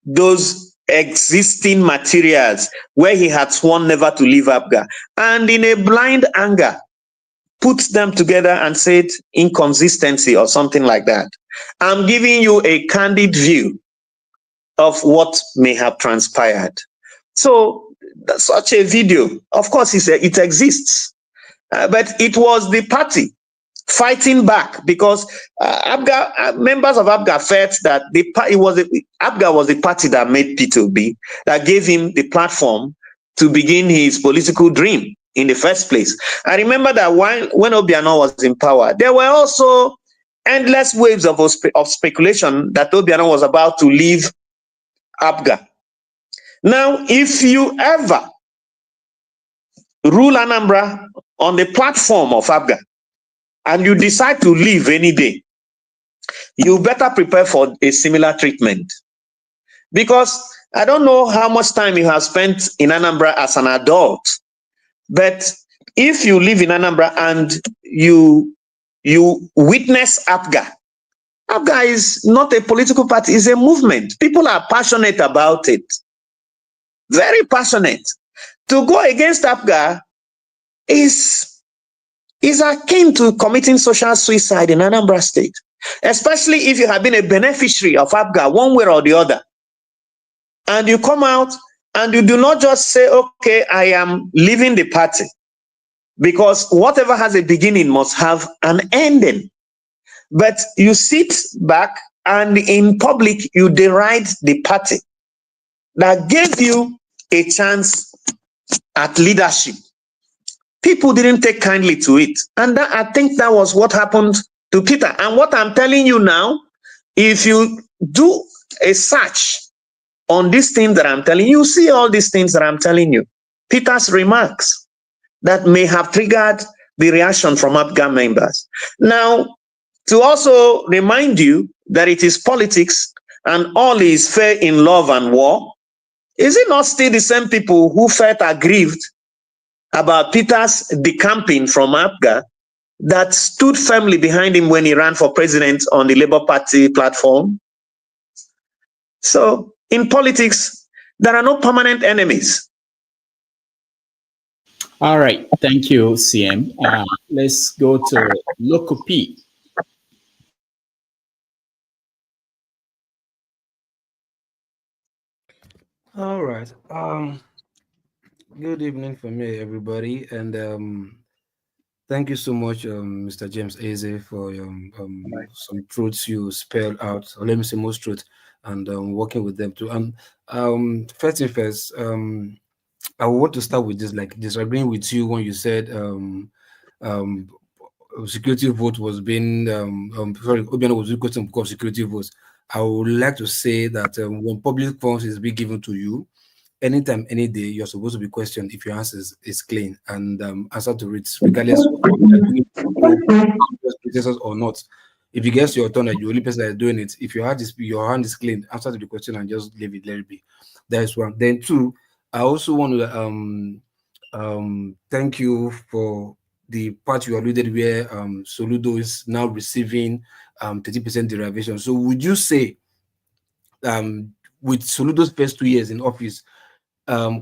those existing materials where he had sworn never to leave APGA, and in a blind anger put them together and said inconsistency or something like that. I'm giving you a candid view of what may have transpired. So such a video, of course, it exists, but it was the party fighting back because members of APGA felt that APGA was the party that made Peter Obi, that gave him the platform to begin his political dream in the first place. I remember that when Obiano was in power, there were also endless waves of speculation that Obiano was about to leave APGA. Now, if you ever rule Anambra on the platform of APGA and you decide to leave any day, you better prepare for a similar treatment. Because I don't know how much time you have spent in Anambra as an adult, but if you live in Anambra and you witness APGA, APGA is not a political party, it's a movement. People are passionate about it. Very passionate. To go against APGA is akin to committing social suicide in Anambra State, especially if you have been a beneficiary of APGA one way or the other. And you come out and you do not just say, okay, I am leaving the party, because whatever has a beginning must have an ending. But you sit back and in public you deride the party that gave you a chance at leadership. People didn't take kindly to it. And I think that was what happened to Peter. And what I'm telling you now, if you do a search on these things that I'm telling you, see all these things that I'm telling you. Peter's remarks that may have triggered the reaction from APGA members. Now, to also remind you that it is politics and all is fair in love and war, is it not still the same people who felt aggrieved about Peter's decamping from APGA that stood firmly behind him when he ran for president on the Labour Party platform? So, in politics, there are no permanent enemies. All right. Thank you, CM. Let's go to Local P. All right. Good evening from me, everybody, and thank you so much, Mr. James Eze, for some truths you spelled out, or let me say most truth, and working with them too. First thing first, I want to start with this, like disagreeing with you when you said security vote was being sorry, Obiano was requesting because security votes. I would like to say that when public funds is being given to you, anytime, any day, you're supposed to be questioned if your answer is clean and answer to it, regardless of or not. If you guess your turn, you're the only person that is doing it. If your hand is clean, answer to the question and just leave it, let it be. That is one. Then two, I also want to thank you for the part you alluded where Soludo is now receiving 30% derivation. So would you say with Soludo's first 2 years in office,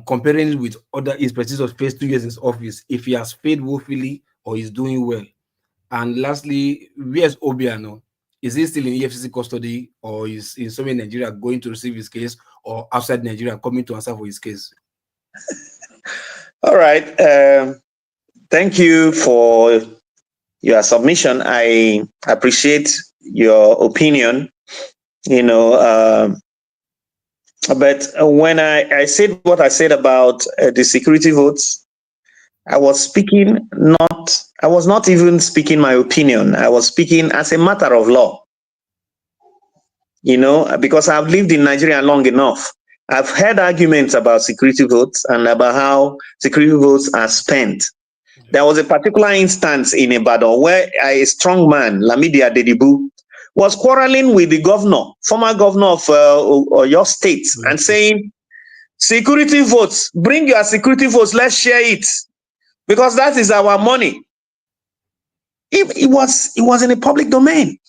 comparing it with other expertise of first 2 years in office, if he has failed woefully or he's doing well? And lastly, where's Obiano? Is he still in EFCC custody, or is in somewhere in Nigeria going to receive his case, or outside Nigeria coming to answer for his case? All right. Thank you for your submission. I appreciate your opinion, but when I said what I said about the security votes, I was not even speaking my opinion. I was speaking as a matter of law, because I've lived in Nigeria long enough. I've heard arguments about security votes and about how security votes are spent. There was a particular instance in Ibadan where a strong man, Lamidi Adedibu, was quarreling with the former governor of your state, and saying, security votes, bring your security votes, let's share it, because that is our money. It was in a public domain.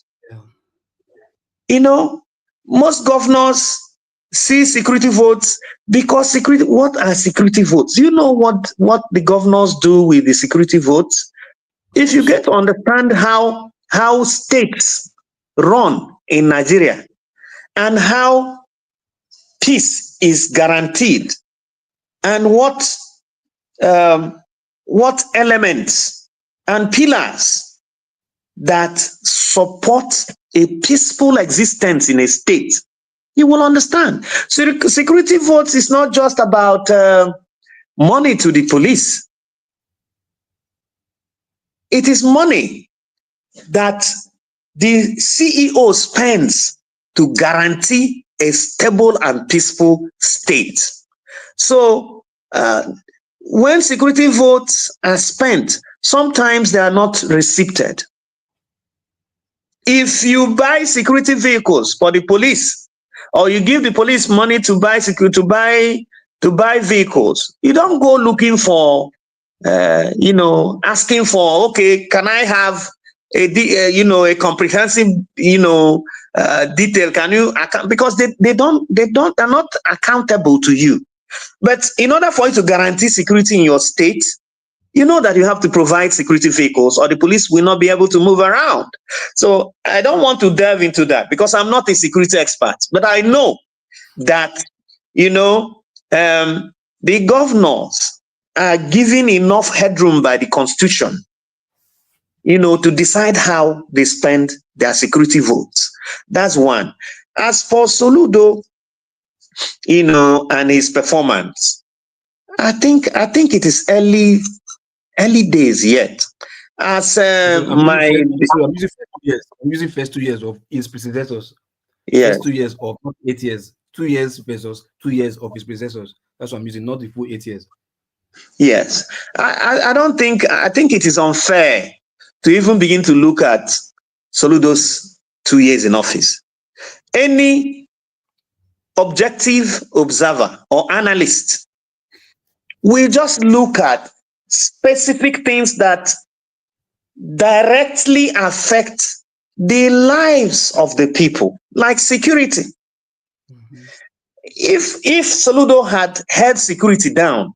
Yeah. Most governors see security votes because what are security votes? Do you know what the governors do with the security votes? If you get to understand how states run in Nigeria and how peace is guaranteed, and what elements and pillars that support a peaceful existence in a state, you will understand. So security votes is not just about money to the police. It is money that the CEO spends to guarantee a stable and peaceful state. So when security votes are spent, sometimes they are not receipted. If you buy security vehicles for the police, or you give the police money to buy vehicles, you don't go looking for, asking for, okay, can I have a comprehensive, detail? Can you account? Because they're not accountable to you. But in order for you to guarantee security in your state, you know that you have to provide security vehicles, or the police will not be able to move around. So I don't want to delve into that because I'm not a security expert, but I know that, the governors are given enough headroom by the Constitution to decide how they spend their security votes. That's one. As for Soludo, and his performance, I think it is early days yet. As I'm using first 2 years of his predecessors. Yeah. First 2 years of not 8 years. 2 years versus 2 years of his predecessors. That's what I'm using, not the full 8 years. Yes. I think it is unfair to even begin to look at Soludo's 2 years in office. Any objective observer or analyst will just look at specific things that directly affect the lives of the people, like security. If Soludo had held security down,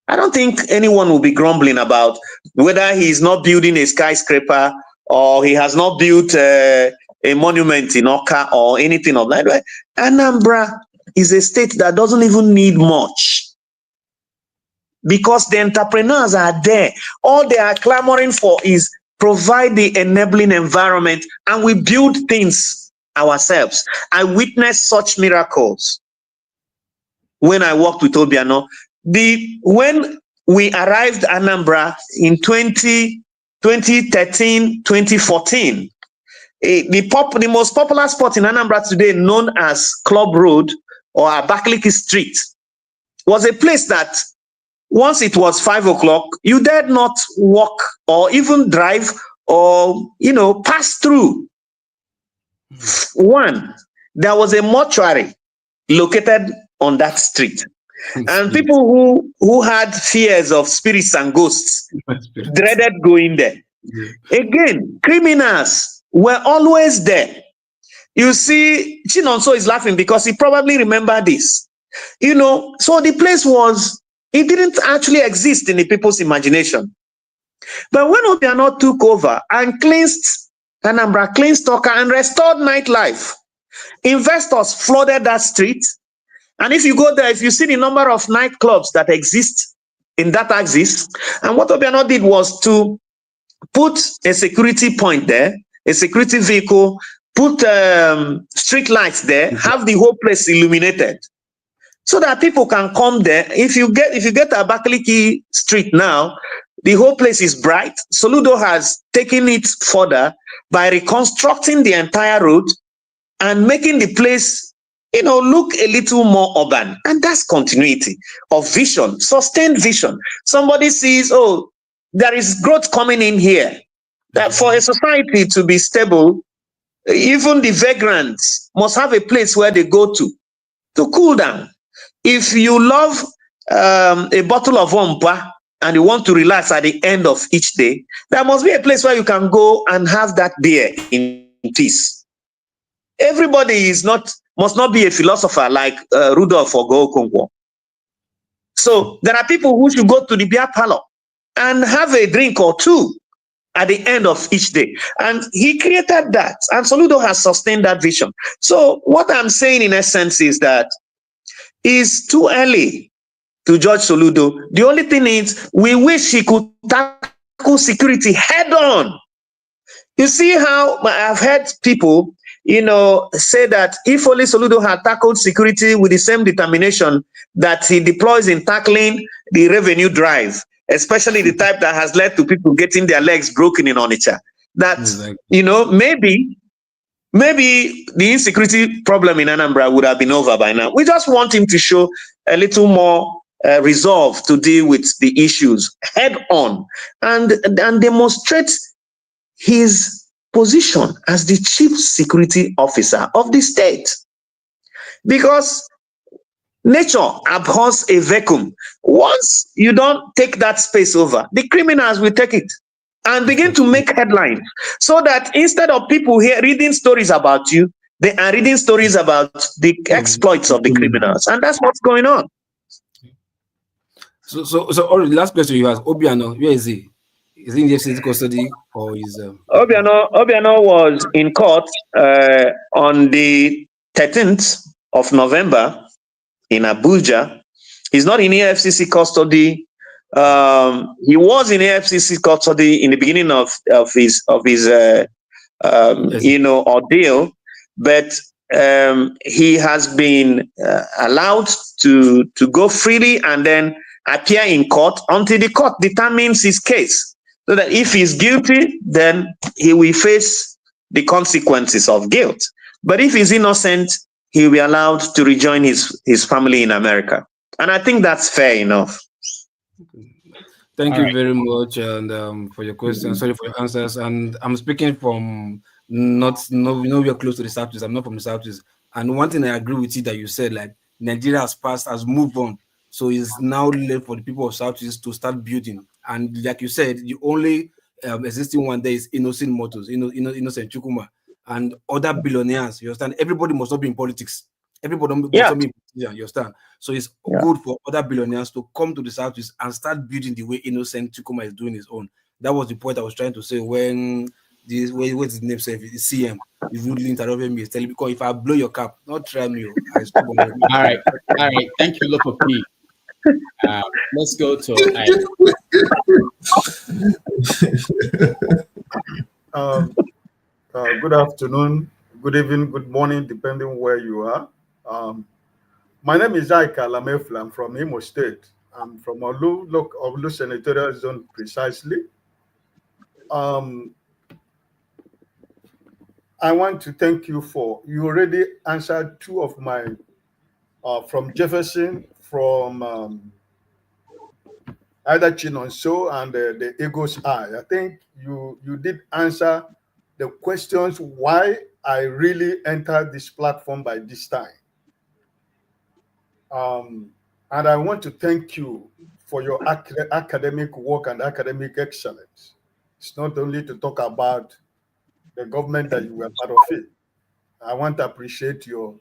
I don't think anyone will be grumbling about whether he is not building a skyscraper or he has not built a monument in Oka or anything of that. Anambra is a state that doesn't even need much because the entrepreneurs are there. All they are clamoring for is provide the enabling environment, and we build things ourselves. I witnessed such miracles when I worked with Obiano. When we arrived Anambra in 2013, 2014, the most popular spot in Anambra today, known as Club Road or Abakaliki Street, was a place that once it was 5 o'clock, you dared not walk or even drive or, pass through. One, there was a mortuary located on that street. And people who had fears of spirits and ghosts dreaded going there. Again, criminals were always there. You see, Chinonso is laughing because he probably remembered this. So the place it didn't actually exist in the people's imagination. But when Obiano took over and cleansed Anambra, cleansed Oka, and restored nightlife, investors flooded that street. And if you go there, if you see the number of nightclubs that exist in that axis, and what Obiano did was to put a security point there, a security vehicle, put street lights there, have the whole place illuminated, so that people can come there. If you get to Abakaliki Street now, the whole place is bright. Soludo has taken it further by reconstructing the entire road and making the place look a little more urban. And that's continuity of vision, sustained vision. Somebody sees, there is growth coming in here. That for a society to be stable, even the vagrants must have a place where they go to cool down. If you love a bottle of Wampa and you want to relax at the end of each day, there must be a place where you can go and have that beer in peace. Everybody must not be a philosopher like Rudolph or Go-Okonkwo. So there are people who should go to the beer parlor and have a drink or two at the end of each day. And he created that. And Soludo has sustained that vision. So what I'm saying in essence is that it's too early to judge Soludo. The only thing is we wish he could tackle security head on. You see how I've heard people say that if only Soludo had tackled security with the same determination that he deploys in tackling the revenue drive, especially the type that has led to people getting their legs broken in Onitsha, that, maybe the insecurity problem in Anambra would have been over by now. We just want him to show a little more resolve to deal with the issues head on and demonstrate his position as the chief security officer of the state. Because nature abhors a vacuum. Once you don't take that space over, the criminals will take it and begin to make headlines, so that instead of people here reading stories about you, they are reading stories about the exploits of the criminals. And that's what's going on. So the last question you asked, Obiano, where is he? Is he in the FCC custody or is Obiano was in court on the 13th of November in Abuja. He's not in EFCC custody. He was in AFCC custody in the beginning of his ordeal, but he has been allowed to go freely and then appear in court until the court determines his case. So that if he's guilty, then he will face the consequences of guilt. But if he's innocent, he'll be allowed to rejoin his family in America. And I think that's fair enough. Thank you very much, and for your questions. Sorry for your answers. And I'm speaking from we're close to the Southeast. I'm not from the Southeast. And one thing I agree with you that you said, like Nigeria has moved on. So it's now left for the people of Southeast to start building. And like you said, the only existing one there is Innocent Motors, Innocent Chukwuma, and other billionaires. You understand? Everybody must not be in politics. Everybody must not be in politics, you understand? So it's good for other billionaires to come to the Southeast and start building the way Innocent Chukwuma is doing his own. That was the point I was trying to say when what's his name said, the CM, he rudely interrupted me. He's telling me, because if I blow your cap, not try me. All right. Thank you, Loco P. Let's go to good afternoon, good evening, good morning, depending where you are. My name is Ekpa Lamefla. I'm from Imo State. I'm from Olu Senatorial Zone precisely. I want to thank you you already answered two of my, from Jefferson, from either Chinonso and the Ego's Eye. I think you did answer the questions why I really entered this platform by this time. And I want to thank you for your academic work and academic excellence. It's not only to talk about the government that you were part of it. I want to appreciate your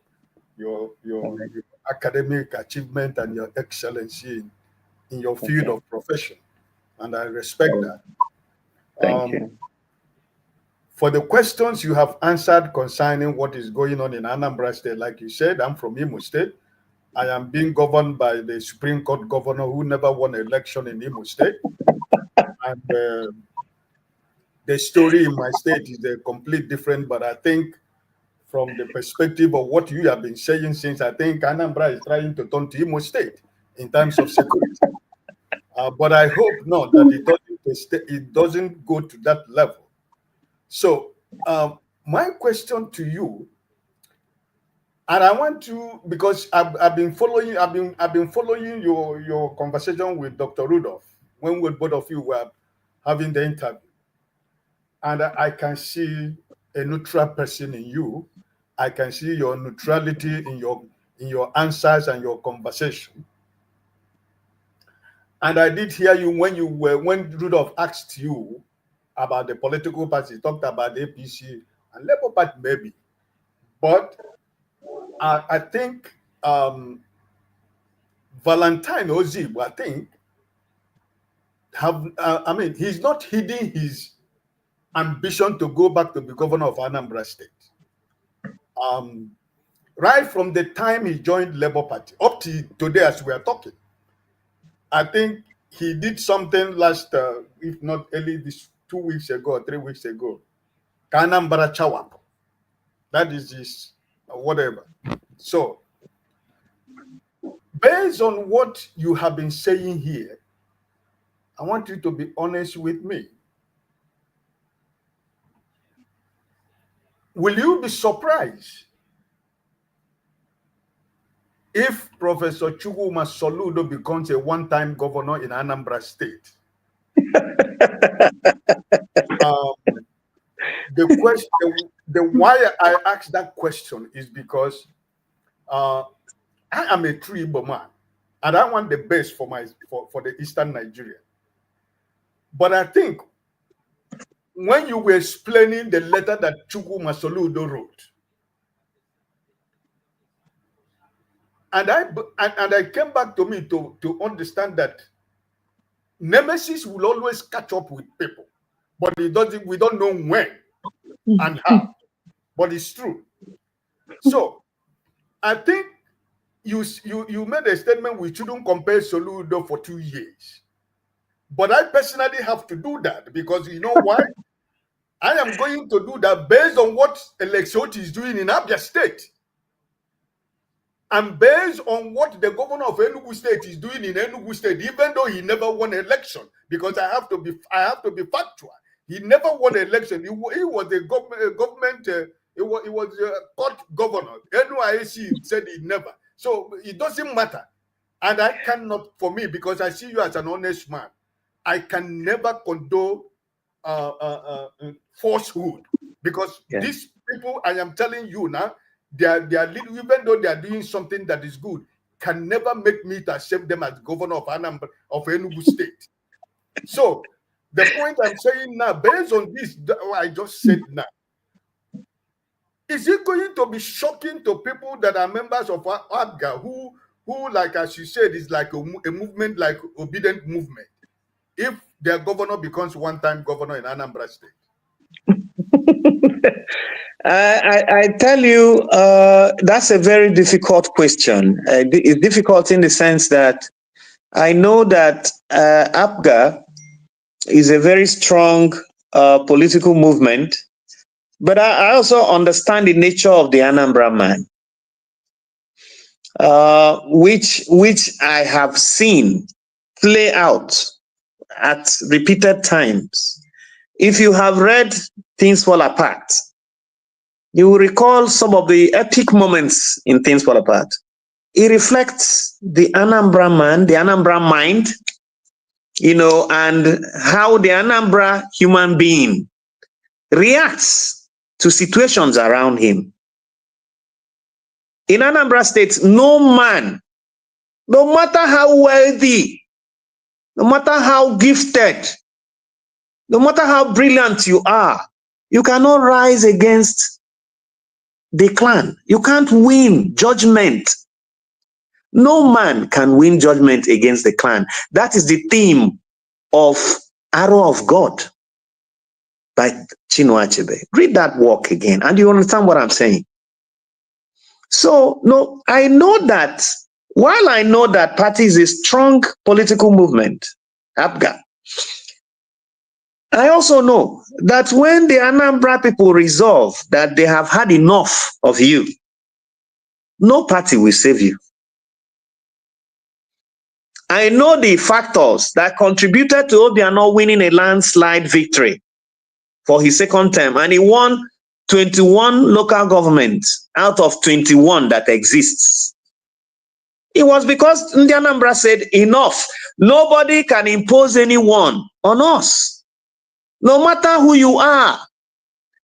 academic achievement and your excellency in your field of profession, and I respect that. Thank you. For the questions you have answered concerning what is going on in Anambra State, like you said, I'm from Imo State. I am being governed by the Supreme Court governor who never won an election in Imo State. And the story in my state is a complete different, but I think from the perspective of what you have been saying since, I think Anambra is trying to turn to Imo State in terms of security. But I hope not that it doesn't go to that level. So my question to you, and I want to, because I've been following your conversation with Dr. Rudolph when both of you were having the interview, and I can see a neutral person in you. I can see your neutrality in your answers and your conversation. And I did hear you when Rudolph asked you about the political party, talked about APC and Labour Party maybe. But I think Valentine Ozib, I think, he's not hiding his ambition to go back to be governor of Anambra State. Right from the time he joined Labour Party up to today as we are talking, I think he did something last, if not early this 2 weeks ago or 3 weeks ago. Anambra Chawap. That is his whatever. So, based on what you have been saying here, I want you to be honest with me. Will you be surprised if Professor Chukwuma Soludo becomes a one-time governor in Anambra State? The why I asked that question is because I am a true Igbo man, and I want the best for the Eastern Nigeria. But I think when you were explaining the letter that Chukwuma Soludo wrote, and I came back to me to understand that nemesis will always catch up with people, but we don't know when and how, but it's true. So I think you made a statement we shouldn't compare Soludo for 2 years. But I personally have to do that because you know why? I am going to do that based on what Insecurity is doing in Anambra State. And based on what the governor of Enugu State is doing in Enugu State, even though he never won an election, because I have to be factual. He never won an election. He was a government. He was a court governor. NYC said he never. So it doesn't matter. And I cannot, for me, because I see you as an honest man, I can never condone falsehood, because these people, I am telling you now, they are even though they are doing something that is good, can never make me to accept them as governor of Anambra of Enugu State. So the point I'm saying now, based on this, I just said now, is it going to be shocking to people that are members of ABGA who, like as you said, is like a movement, like obedient movement, if their governor becomes one-time governor in Anambra State? I tell you, that's a very difficult question. It's difficult in the sense that I know that ABGA is a very strong political movement, but I also understand the nature of the Anambra man, which I have seen play out at repeated times. If you have read Things Fall Apart, you will recall some of the epic moments in Things Fall Apart. It reflects the Anambra man, the Anambra mind, you know, and how the Anambra human being reacts to situations around him. In Anambra State, no man, no matter how wealthy, no matter how gifted, no matter how brilliant you are, you cannot rise against the clan. You can't win judgment. No man can win judgment against the clan. That is the theme of Arrow of God by Chinua Achebe. Read that work again and you understand what I'm saying. So, no, I know that while I know that party is a strong political movement, ABGA, I also know that when the Anambra people resolve that they have had enough of you, no party will save you. I know the factors that contributed to Obiano winning a landslide victory for his second term, and he won 21 local governments out of 21 that exists. It was because Ndi Anambra said, enough. Nobody can impose anyone on us. No matter who you are,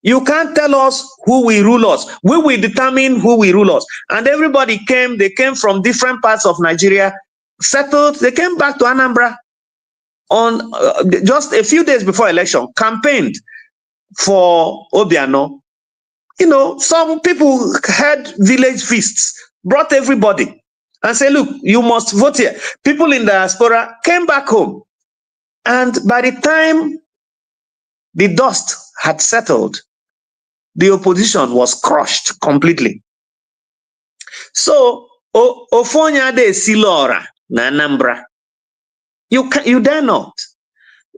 you can't tell us who will rule us. We will determine who will rule us. And everybody came, they came from different parts of Nigeria, settled, they came back to Anambra on just a few days before election, campaigned for Obiano. You know, some people had village feasts, brought everybody and said, look, you must vote here. People in the diaspora came back home. And by the time the dust had settled, the opposition was crushed completely. So, Ofonya de Silora na Anambra, you dare not.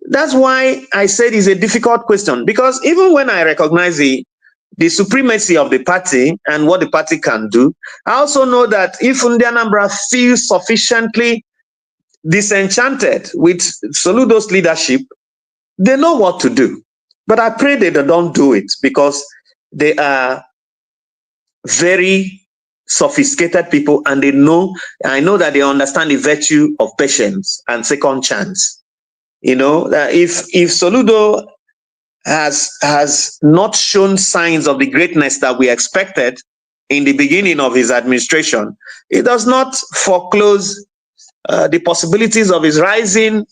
That's why I said it's a difficult question, because even when I recognize the supremacy of the party and what the party can do, I also know that if Ndi Anambra feels sufficiently disenchanted with Soludo's leadership, they know what to do. But I pray that they don't do it, because they are very sophisticated people, and I know that they understand the virtue of patience and second chance. You know, that if Soludo has not shown signs of the greatness that we expected in the beginning of his administration, it does not foreclose the possibilities of his rising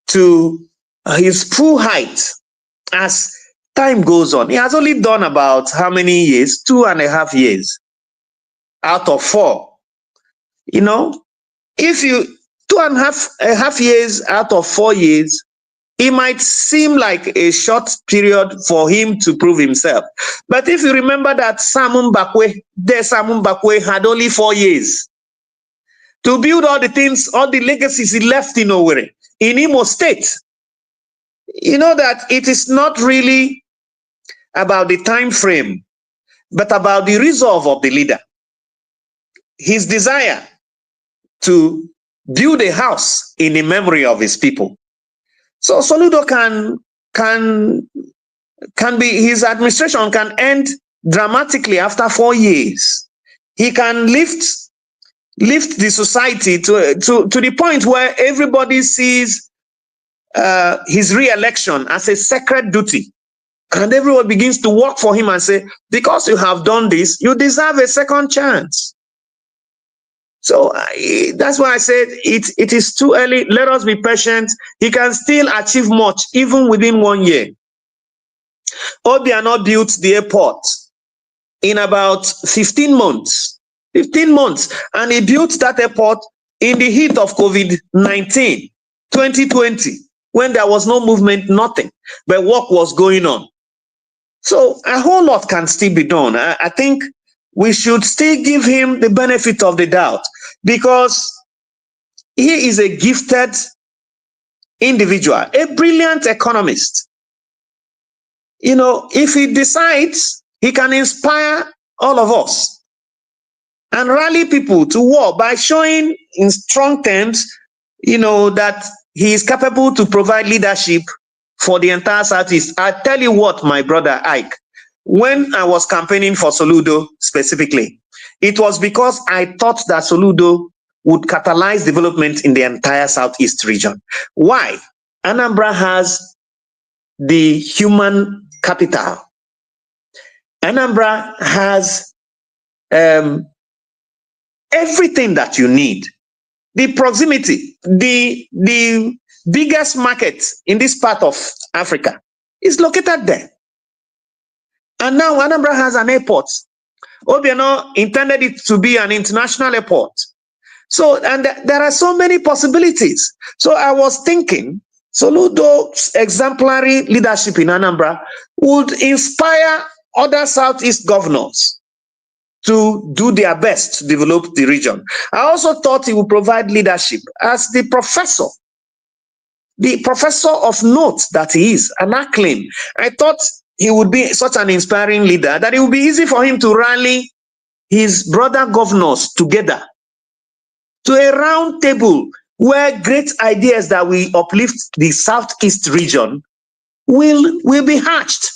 to his full height as time goes on. He has only done about how many years? 2.5 years out of 4. You know, if you 2.5 years out of 4 years, it might seem like a short period for him to prove himself. But if you remember that Sam Mbakwe had only 4 years to build all the things, all the legacies he left in Owerri. in Imo State. You know that it is not really about the time frame, but about the resolve of the leader. His desire to build a house in the memory of his people. So Soludo can be, his administration can end dramatically after 4 years. He can lift the society to the point where everybody sees his re-election as a sacred duty. And everyone begins to work for him and say, because you have done this, you deserve a second chance. So that's why I said it is too early. Let us be patient. He can still achieve much, even within 1 year. Obiano built the airport in about 15 months. 15 months. And he built that airport in the heat of COVID-19, 2020, when there was no movement, nothing. But work was going on. So a whole lot can still be done. I think we should still give him the benefit of the doubt, because he is a gifted individual, a brilliant economist. You know, if he decides, he can inspire all of us and rally people to war by showing in strong terms, you know, that he is capable to provide leadership for the entire Southeast. I tell you what, my brother Ike, when I was campaigning for Soludo specifically, it was because I thought that Soludo would catalyze development in the entire Southeast region. Why? Anambra has the human capital. Anambra has everything that you need. The proximity, the biggest market in this part of Africa is located there. And now Anambra has an airport. Obiano intended it to be an international airport. So, and there are so many possibilities. So I was thinking, Soludo's exemplary leadership in Anambra would inspire other Southeast governors to do their best to develop the region. I also thought he would provide leadership as the professor of note that he is, an acclaim. I thought he would be such an inspiring leader that it would be easy for him to rally his brother governors together to a round table where great ideas that will uplift the Southeast region will be hatched.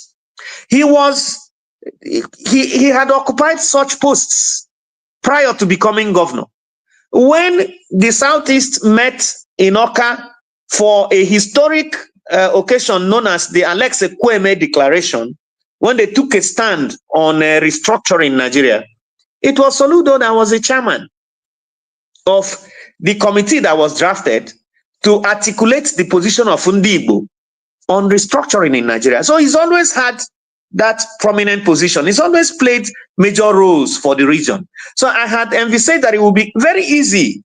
He had occupied such posts prior to becoming governor. When the Southeast met in Oka for a historic occasion known as the Alex Ekweme Declaration, when they took a stand on restructuring Nigeria, it was Soludo that was the chairman of the committee that was drafted to articulate the position of Ndigbo on restructuring in Nigeria. So he's always had that prominent position. He's always played major roles for the region. So I had envisaged that it would be very easy,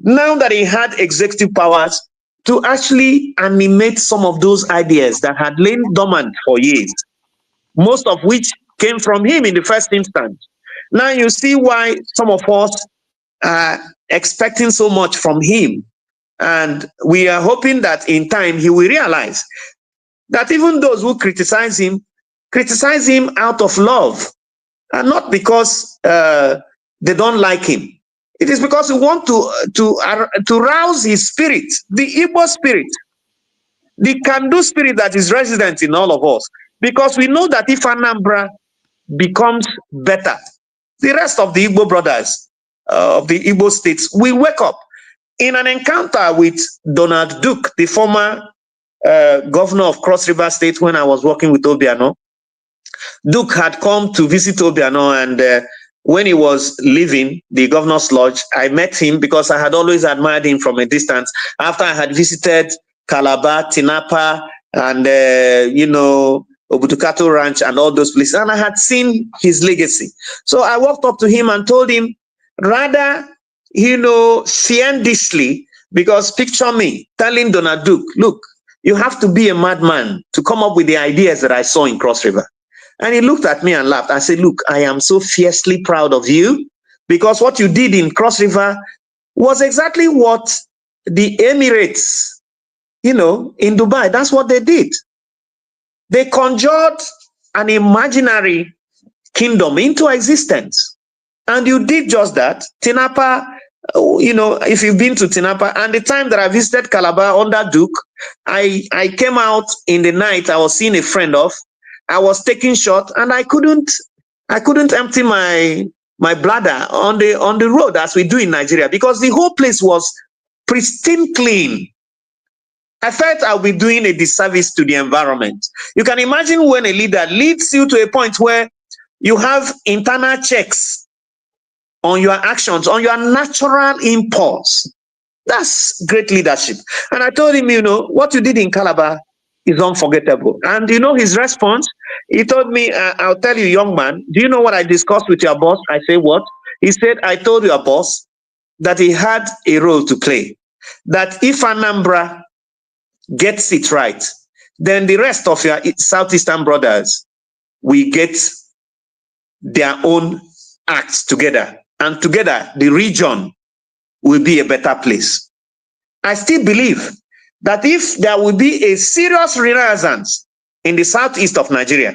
now that he had executive powers, to actually animate some of those ideas that had lain dormant for years, most of which came from him in the first instance. Now you see why some of us are expecting so much from him. And we are hoping that in time he will realize that even those who criticize him out of love, and not because they don't like him. It is because we want to rouse his spirit, the Igbo spirit, the can-do spirit that is resident in all of us. Because we know that if Anambra becomes better, the rest of the Igbo brothers of the Igbo states will wake up. In an encounter with Donald Duke, the former governor of Cross River State, when I was working with Obiano, Duke had come to visit Obiano, and when he was leaving the governor's lodge, I met him because I had always admired him from a distance. After I had visited Calabar, Tinapa, and Obutukato Ranch and all those places, and I had seen his legacy. So I walked up to him and told him, rather, fiendishly, because picture me telling Donald Duke, look, you have to be a madman to come up with the ideas that I saw in Cross River. And he looked at me and laughed. I said, look, I am so fiercely proud of you, because what you did in Cross River was exactly what the Emirates in Dubai. That's what they did. They conjured an imaginary kingdom into existence. And you did just that. Tinapa, if you've been to Tinapa, and the time that I visited Calabar under Duke, I came out in the night. I was seeing a friend of. I was taking shot, and I couldn't empty my bladder on the road as we do in Nigeria, because the whole place was pristine clean. I felt I'll be doing a disservice to the environment. You can imagine when a leader leads you to a point where you have internal checks on your actions, on your natural impulse. That's great leadership. And I told him, what you did in Calabar is unforgettable. And his response, he told me, I'll tell you, young man, do you know what I discussed with your boss? I say, what? He said, I told your boss that he had a role to play. That if Anambra gets it right, then the rest of your Southeastern brothers will get their own acts together. And together, the region will be a better place. I still believe that if there will be a serious renaissance in the southeast of Nigeria,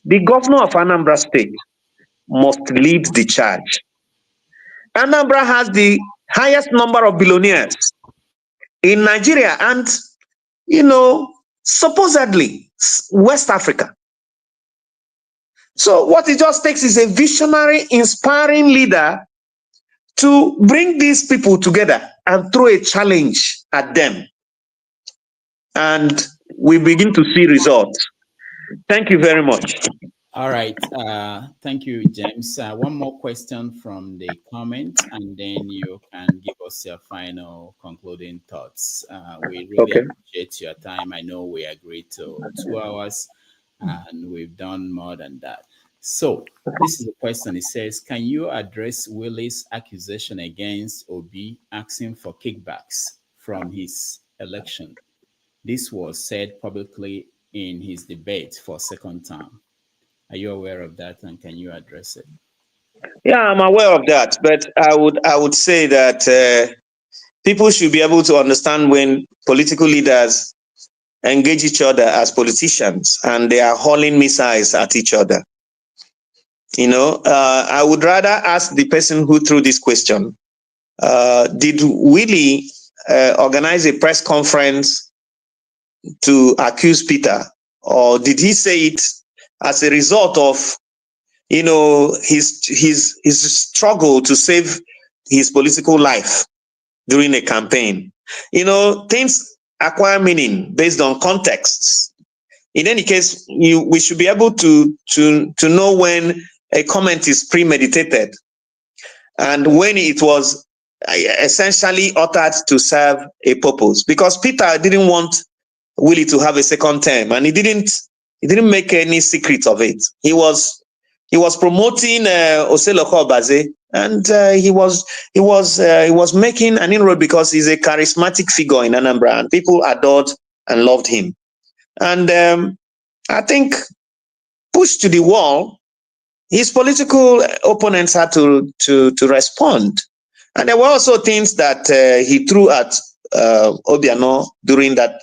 the governor of Anambra State must lead the charge. Anambra has the highest number of billionaires in Nigeria and, supposedly West Africa. So what it just takes is a visionary, inspiring leader to bring these people together and throw a challenge at them. And we begin to see results. Thank you very much. All right. Thank you, James. One more question from the comments, and then you can give us your final concluding thoughts. We really appreciate your time. I know we agreed to 2 hours, and we've done more than that. So this is a question. It says, can you address Willie's accusation against Obi asking for kickbacks from his election? This was said publicly in his debate for second term. Are you aware of that, and can you address it? Yeah, I'm aware of that, but I would say that people should be able to understand when political leaders engage each other as politicians and they are hurling missiles at each other. I would rather ask the person who threw this question, did Willie organize a press conference to accuse Peter, or did he say it as a result of, his struggle to save his political life during a campaign? Things acquire meaning based on contexts. In any case, we should be able to know when a comment is premeditated and when it was essentially uttered to serve a purpose. Because Peter didn't want Willie to have a second term, and he didn't make any secret of it. He was promoting Oseloko Obaze, and he was making an inroad because he's a charismatic figure in Anambra, and people adored and loved him. And I think, pushed to the wall, his political opponents had to respond. And there were also things that he threw at Obiano during that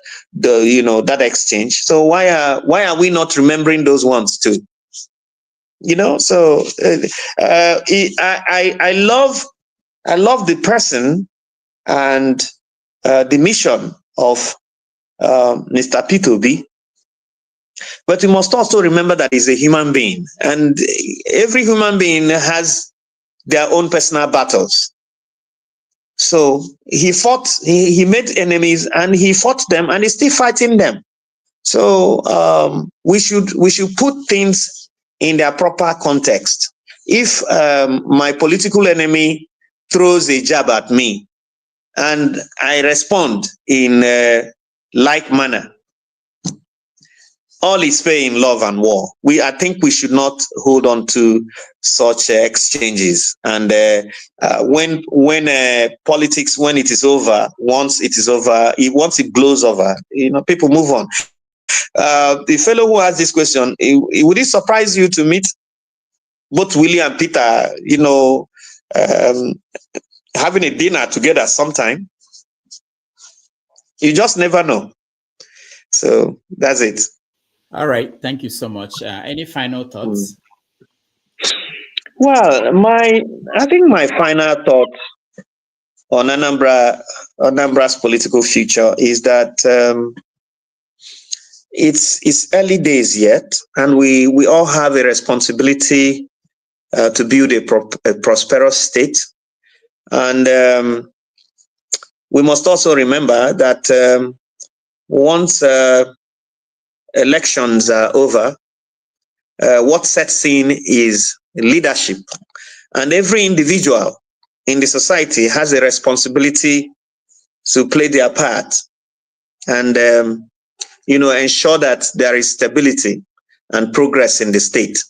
exchange. So why are we not remembering those ones too? So I love the person and the mission of Mr. Peter Obi, but we must also remember that he's a human being, and every human being has their own personal battles. So he fought, he made enemies, and he fought them, and he's still fighting them. So we should put things in their proper context. If my political enemy throws a jab at me, and I respond in like manner, all is fair in love and war. I think we should not hold on to such exchanges. And when politics, when it is over, once it blows over, people move on. The fellow who asked this question, would it surprise you to meet both Willie and Peter, having a dinner together sometime? You just never know. So that's it. All right. Thank you so much. Any final thoughts? Well, I think my final thought on Anambra's political future is that it's early days yet, and we all have a responsibility to build a prosperous state. And we must also remember that once elections are over, what sets in is leadership. And every individual in the society has a responsibility to play their part and, ensure that there is stability and progress in the state.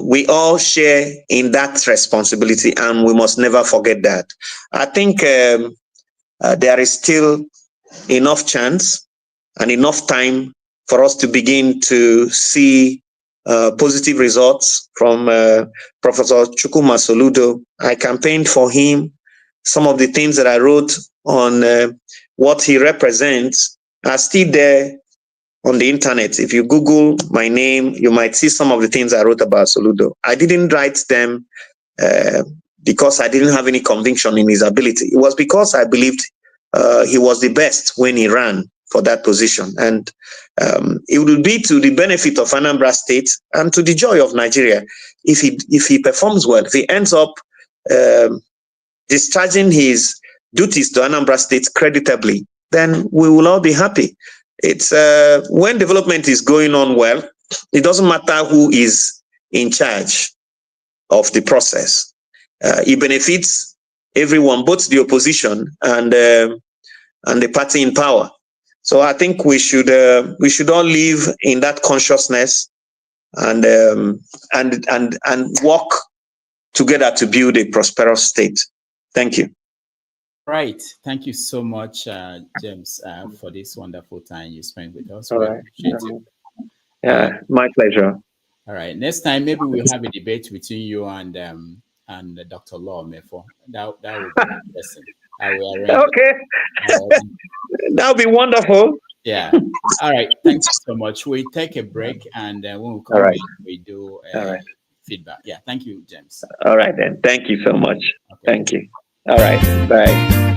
We all share in that responsibility, and we must never forget that. I think there is still enough chance and enough time for us to begin to see positive results from Professor Ojukwu Soludo. I campaigned for him. Some of the things that I wrote on what he represents are still there on the internet. If you Google my name, you might see some of the things I wrote about Soludo. I didn't write them because I didn't have any conviction in his ability. It was because I believed he was the best when he ran for that position. And it will be to the benefit of Anambra State and to the joy of Nigeria if he performs well. If he ends up discharging his duties to Anambra State creditably, then we will all be happy. It's when development is going on well, it doesn't matter who is in charge of the process. It benefits everyone, both the opposition and the party in power. So I think we should all live in that consciousness and work together to build a prosperous state. Thank you. Right. Thank you so much, James, for this wonderful time you spent with us. All We right. appreciate it. Yeah, my pleasure. All right. Next time, maybe we'll have a debate between you and Dr. Law Mefo. That would be interesting. I will arrange. Okay. That would be wonderful. Yeah. All right. Thanks so much. We take a break, and when we come back, we do feedback. Yeah. Thank you, James. All right then. Thank you so much. Okay. Thank you. All right. Bye.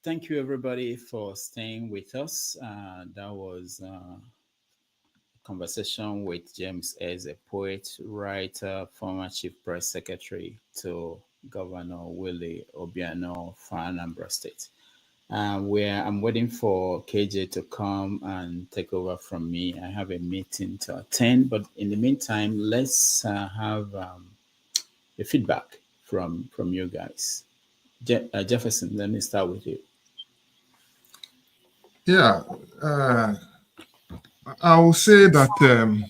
thank you everybody for staying with us. That was conversation with James as a poet, writer, former chief press secretary to Governor Willie Obiano for Anambra State. Where I'm waiting for KJ to come and take over from me. I have a meeting to attend, but in the meantime, let's have a feedback from you guys. Jefferson, let me start with you. Yeah, I will say that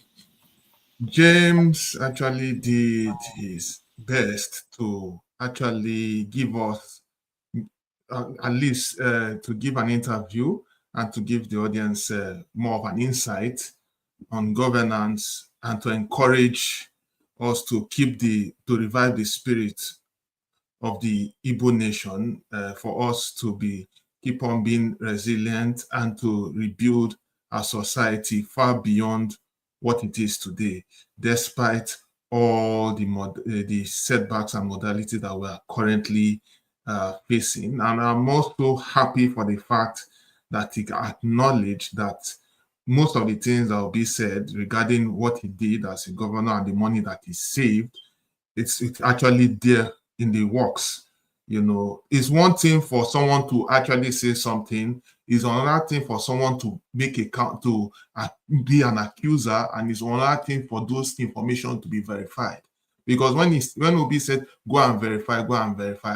James actually did his best to actually give us, at least to give an interview and to give the audience more of an insight on governance and to encourage us to revive the spirit of the Igbo nation, for us to keep on being resilient and to rebuild our society far beyond what it is today, despite all the setbacks and modalities that we are currently facing. And I'm also happy for the fact that he acknowledged that most of the things that will be said regarding what he did as a governor and the money that he saved, it's actually there in the works. You know, it's one thing for someone to actually say something, it's another thing for someone to make a count to be an accuser, and it's another thing for those information to be verified. Because when Obi said go and verify,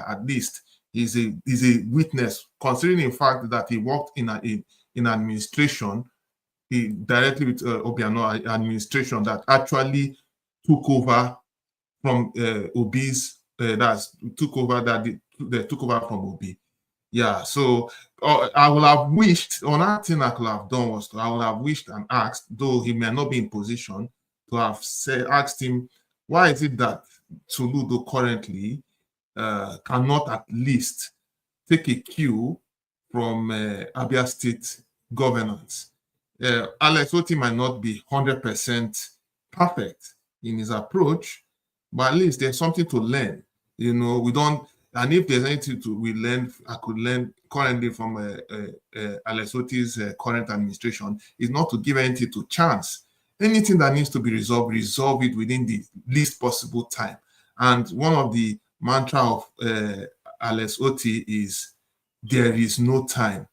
at least he's a witness, considering the fact that he worked in administration, he directly with Obiano administration that actually took over from Obi's. They took over from Obi. Yeah, so I would have wished, another thing I could have done was I would have wished and asked, though he may not be in position, to have asked him, why is it that Soludo currently cannot at least take a cue from Abia State governance? Alex Oti might not be 100% perfect in his approach, but at least there's something to learn. You know, we don't, and if there's anything I could learn currently from Alex Oti's current administration, is not to give anything to chance. Anything that needs to be resolve it within the least possible time. And one of the mantra of Alex Oti is, there is no time.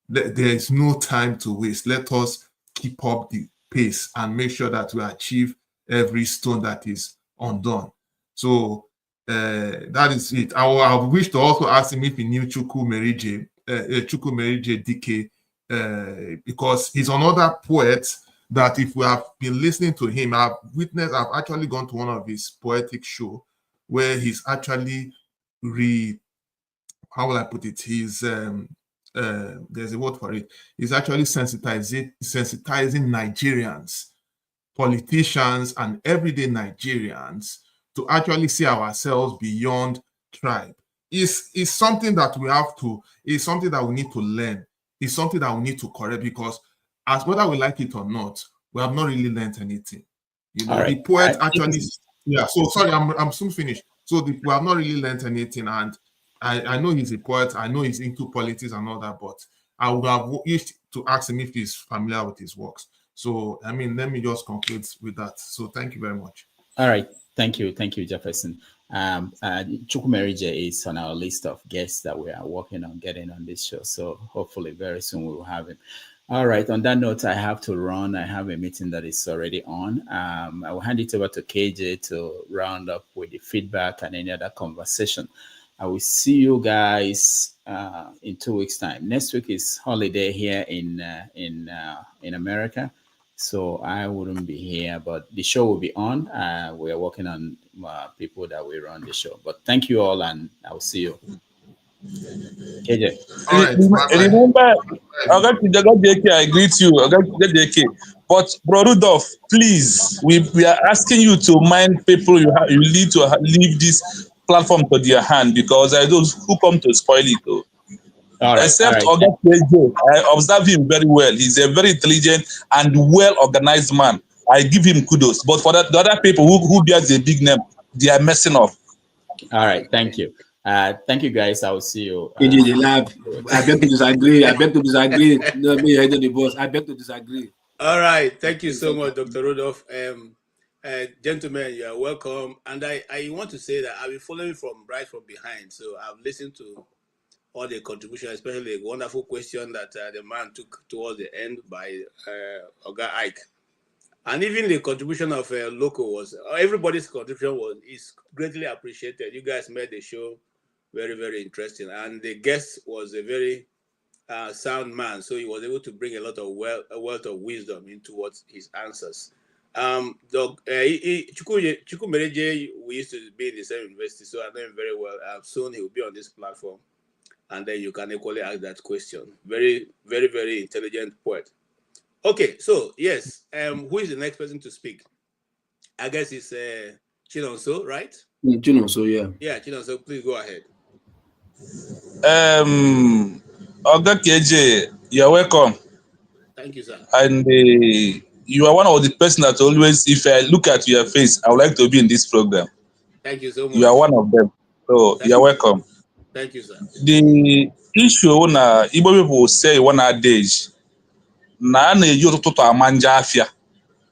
There is no time to waste. Let us keep up the pace and make sure that we achieve every stone that is undone. So that is it. I wish to also ask him if he knew Chukwu Merije Dike, because he's another poet that if we have been listening to him, I've actually gone to one of his poetic shows where he's actually how will I put it? He's there's a word for it. He's actually sensitizing Nigerians, politicians, and everyday Nigerians to actually see ourselves beyond tribe. It's something that we have to, it's something that we need to learn. It's something that we need to correct, because as whether we like it or not, we have not really learned anything. You know, the poet actually, yeah, so sorry, I'm soon finished. So we have not really learned anything, and I know he's a poet, I know he's into politics and all that, but I would have wished to ask him if he's familiar with his works. So, I mean, let me just conclude with that. So thank you very much. All right. Thank you, Jefferson. Chukwu Merije is on our list of guests that we are working on getting on this show. So hopefully very soon we will have him. All right. On that note, I have to run. I have a meeting that is already on. I will hand it over to KJ to round up with the feedback and any other conversation. I will see you guys in 2 weeks' time. Next week is holiday here in America. So I wouldn't be here, but the show will be on. We are working on people that will run the show. But thank you all, and I will see you. KJ. All right. Remember, I greet you. But Bro Rudolph, please, we are asking you to mind people you need to leave this platform to their hand, because there are those who come to spoil it. Though. Except Oga KJ, I observe him very well. He's a very intelligent and well-organized man. I give him kudos. But for the other people who bear the big name, they are messing up. All right, thank you. Thank you, guys. I will see you. The lab. I beg to disagree. I beg to disagree. No, me head of the boss. I beg to disagree. All right. Thank you so much, Dr. Rodolph. Gentlemen, you are welcome. And I want to say that I've been following right from behind. So I've listened to all the contributions, especially the wonderful question that the man took towards the end by Oga Ike. And even the contribution of Loco everybody's contribution is greatly appreciated. You guys made the show very, very interesting. And the guest was a very sound man. So he was able to bring a lot of wealth of wisdom into what his answers. Chukwu Mereje, we used to be in the same university, so I know him very well. Soon he will be on this platform. And then you can equally ask that question. Very, very, very intelligent poet. Okay, so yes, who is the next person to speak? I guess it's Chinonso, right? Chinonso, yeah. Yeah, Chinonso, please go ahead. Oga KJ, you're welcome. Thank you, sir. And you are one of the person that always, if I look at your face, I would like to be in this program. Thank you so much. You are one of them. So you're welcome. Thank you, sir. The issue na Igbo people say one adage na na-eji ụtụtụ ama njọ afịa.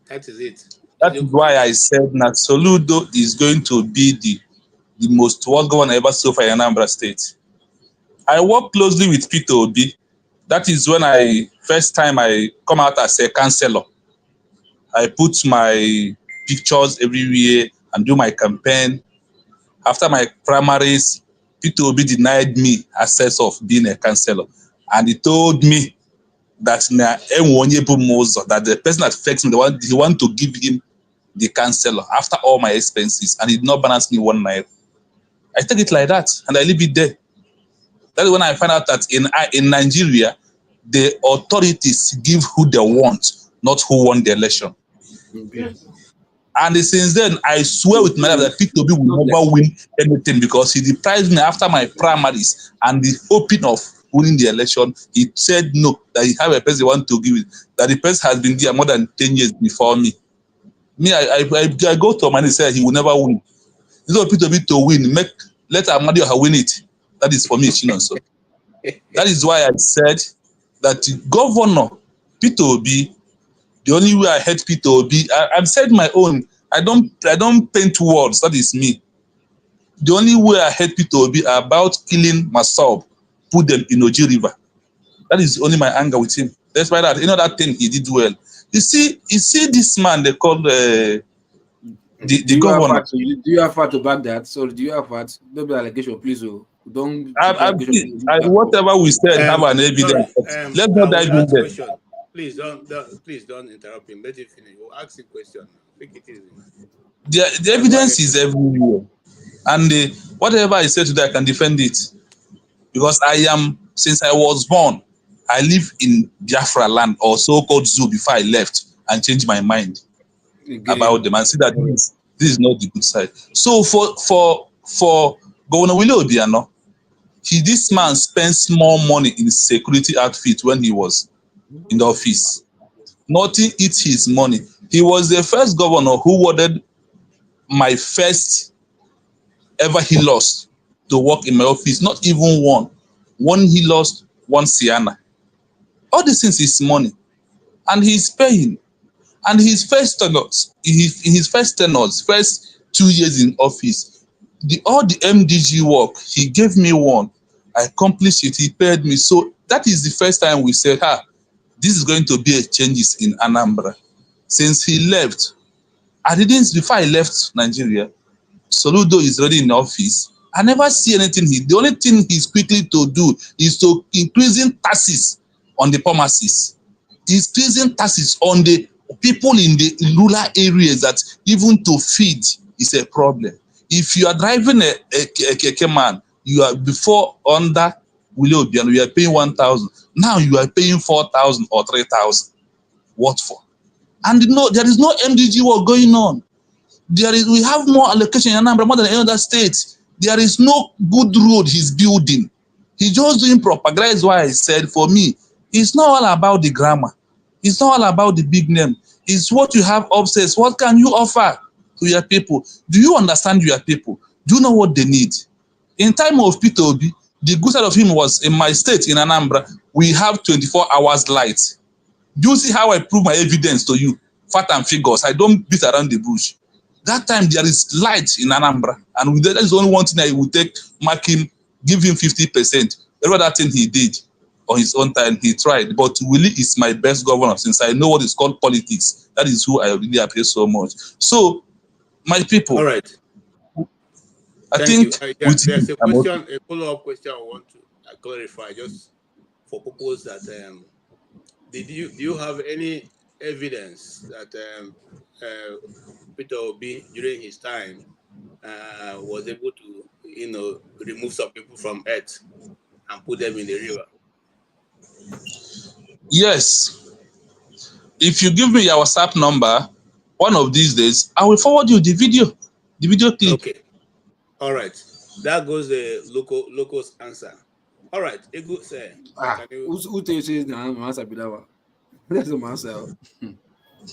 That is it. That is why I said that Soludo is going to be the most worst governor ever so far in Anambra State. I work closely with Peter Obi. That is when first time I come out as a councillor. I put my pictures everywhere and do my campaign. After my primaries, Peter Obi denied me access of being a councillor. And he told me that the person that affects me, he want to give him the councillor after all my expenses, and he did not balance me one night. I take it like that, and I leave it there. That is when I find out that in Nigeria, the authorities give who they want, not who won the election. Okay. And since then, I swear with my life that Peter Obi will never win anything because he deprived me after my primaries and the hoping of winning the election. He said no, that he have a person he want to give it, that the person has been there more than 10 years before me. I go to him and he said he will never win. This is Peter Obi to win. Let Amadio win it. That is for me, So that is why I said that Governor Peter Obi, the only way I hate Peter Obi, I've said my own. I don't paint words. That is me. The only way I hate Peter Obi about killing Masab, put them in Oji River. That is only my anger with him. That's why that that thing he did well. You see this man they call the governor. Do you have fact to back that? So do you have fact? Don't be allegation, please. Don't. Whatever we said have an evidence. Let's not dive in there. Please don't interrupt him. Let him finish. We'll ask him a question. Take it easy. The evidence is everywhere, and whatever I say today, I can defend it because since I was born, I live in Biafra land or so-called zoo before I left and changed my mind about them and see that this is not the good side. So for Governor Willie Obiano, this man spends more money in security outfit when he was in the office. Nothing eats his money. He was the first governor who awarded my first ever he lost to work in my office. Not even one. One he lost, one Sienna. All these things is money. And he's paying. And his first tenors, first 2 years in office, all the MDG work, he gave me one. I accomplished it, he paid me. So that is the first time we said, this is going to be a changes in Anambra. Since he left, before I left Nigeria, Soludo is already in office. I never see anything. The only thing he's quickly to do is to increasing taxes on the pharmacies. He's increasing taxes on the people in the rural areas that even to feed is a problem. If you are driving a keke man, you are before under Willie Obiano, you are paying 1,000. Now you are paying 4,000 or 3,000. What for? And there is no MDG work going on. We have more allocation in Anambra more than any other state. There is no good road he's building. He's just doing propaganda. That is why I said for me, it's not all about the grammar. It's not all about the big name. It's what you have upstairs. What can you offer to your people? Do you understand your people? Do you know what they need? In time of Peter Obi, the good side of him was in my state, in Anambra, we have 24 hours light. Do you see how I prove my evidence to you? Fact and figures. I don't beat around the bush. That time there is light in Anambra, and that is the only one thing I would take, mark him, give him 50%. Every other thing he did on his own time, he tried. But Willie is my best governor since I know what is called politics. That is who I really appreciate so much. So, my people. All right. I think there's a question, a follow-up question I want to clarify, just for purpose that do you have any evidence that Peter Obi during his time was able to remove some people from earth and put them in the river? Yes. If you give me your WhatsApp number, one of these days, I will forward you the video clip. Okay. All right. That goes the locals answer. All right. Ego say. Who tells you the answer be that one? That's the answer.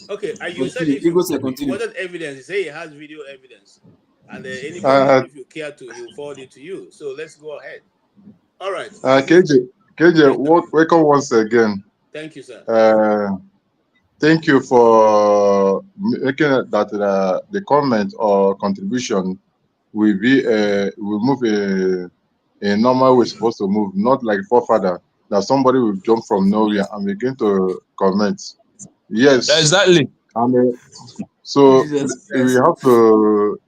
Okay. And you said if you wanted evidence, you say he has video evidence. And anybody, if you care to, he'll forward it to you. So let's go ahead. All right. KJ, welcome once again. Thank you, sir. Thank you for making that the comment or contribution will move a normal way supposed to move, not like forefather that somebody will jump from nowhere and begin to comment. Yes, exactly. So we have to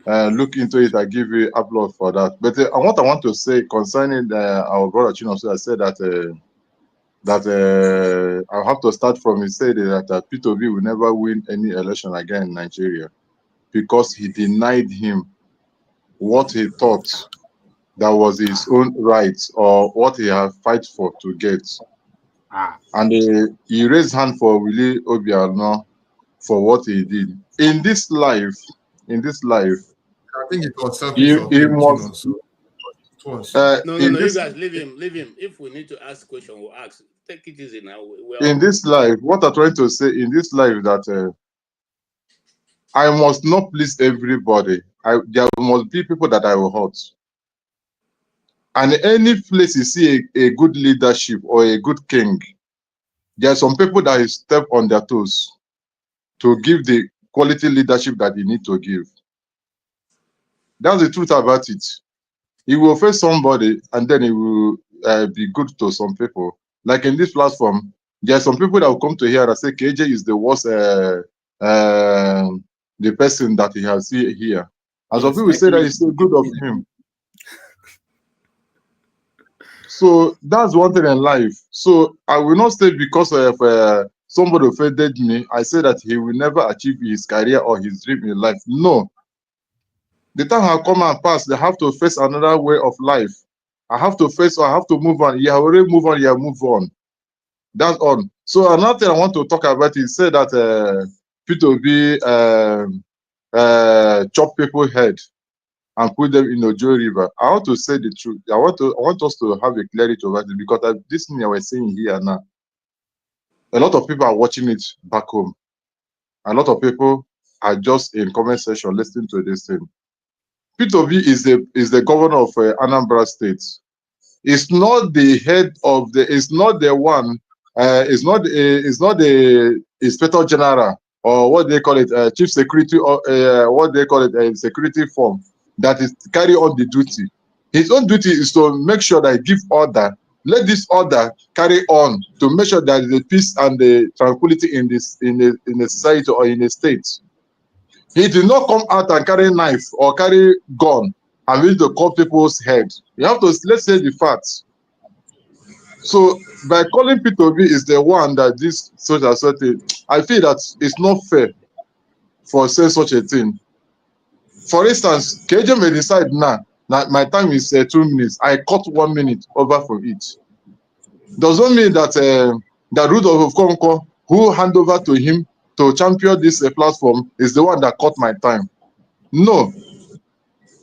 look into it. I give you applause for that. But what I want to say concerning our brother Chino, so I said that I have to start from he said that Peter Obi will never win any election again in Nigeria because he denied him what he thought that was his own right or what he had fight for to get. And he raised hand for Willie Obiano for what he did. In this life, I think it was selfish of him, him, No, you guys leave him. If we need to ask question, we'll ask. Take it easy now. In this life, what I'm trying to say in this life that I must not please everybody. There must be people that I will hurt. And any place you see a good leadership or a good king, there are some people that step on their toes to give the quality leadership that you need to give. That's the truth about it. He will face somebody and then he will be good to some people. Like in this platform, there are some people that will come to here and say KJ is the worst the person that he has here. And some people say that it's so good of him. So that's one thing in life. So I will not say because of somebody offended me, I say that he will never achieve his career or his dream in life. No. The time has come and passed, they have to face another way of life. I have to face, or I have to move on. You have already moved on, you have moved on. That's all. So another thing I want to talk about is say that Peter Obi chop people's head and put them in Ojo River. I want to say the truth. I want us to have a clarity over it because this thing we're saying here now, a lot of people are watching it back home. A lot of people are just in comment section listening to this thing. Peter Obi is the governor of Anambra State. It's not the head of the. It's not the one. It's not the inspector general or what they call it, chief security or what they call it, security form that is carry on the duty. His own duty is to make sure that he give order. Let this order carry on to make sure that the peace and the tranquility in the society or in the state. He did not come out and carry knife or carry gun and need to cut people's head. You have to let's say the facts. So by calling Peter Obi is the one that this such a certain, I feel that it's not fair for saying such a thing. For instance, KJ may decide now that my time is 2 minutes. I cut 1 minute over from it. Doesn't mean that the Rudolph of Konko, who hand over to him to champion this platform, is the one that cut my time. No.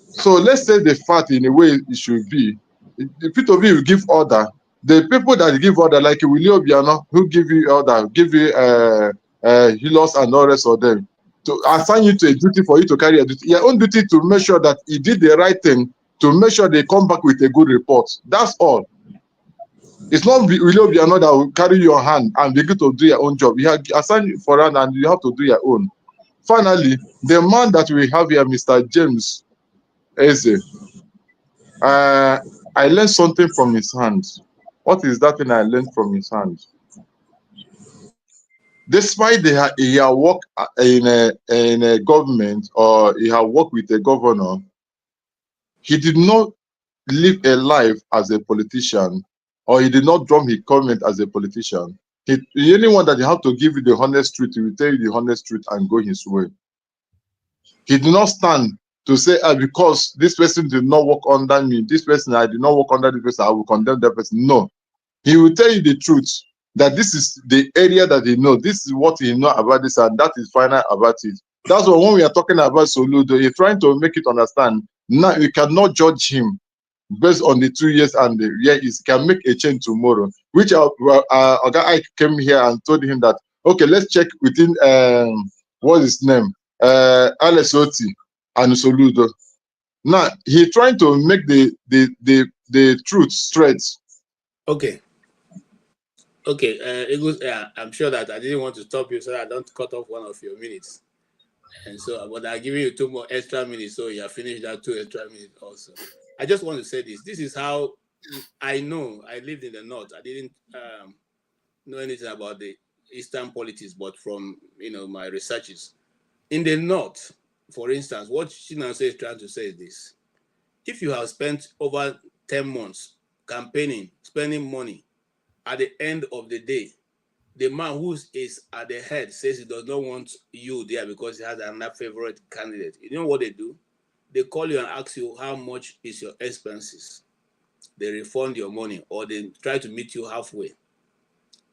So let's say the fact in a way it should be. The Peter Obi will give order. The people that give order, like Willie Obiano, who give you order, give you healers and all the rest of them, to assign you to a duty for you to carry a duty. Your own duty to make sure that he did the right thing to make sure they come back with a good report. That's all. It's not Willie Obiano that will carry your hand and begin to do your own job. You have assigned you for hand and you have to do your own. Finally, the man that we have here, Mr. James Eze, I learned something from his hand. What is that thing I learned from his hand? Despite he had worked in a government or he had worked with a governor, he did not live a life as a politician, or he did not drum his comment as a politician. Anyone that you have to give you the honest truth, he will tell you the honest truth and go his way. He did not stand to say, because this person did not work under me, this person, I did not work under this person, I will condemn that person. No. He will tell you the truth, that this is the area that he knows, this is what he knows about this, and that is final about it. That's why when we are talking about Soludo, you're trying to make it understand. Now you cannot judge him based on the 2 years and the year he can make a change tomorrow. Which I came here and told him that, okay, let's check within what's his name? Alex Oti and Soludo. Now he's trying to make the truth straight. Okay. I'm sure that I didn't want to stop you so I don't cut off one of your minutes. And so, but I'm giving you 2 more extra minutes, so you have finished that 2 extra minutes also. I just want to say this. This is how I know. I lived in the north. I didn't know anything about the Eastern politics, but from my researches. In the north, for instance, what Chinonso is trying to say is this. If you have spent over 10 months campaigning, spending money, at the end of the day, the man who is at the head says he does not want you there because he has another favorite candidate. You know what they do? They call you and ask you how much is your expenses. They refund your money or they try to meet you halfway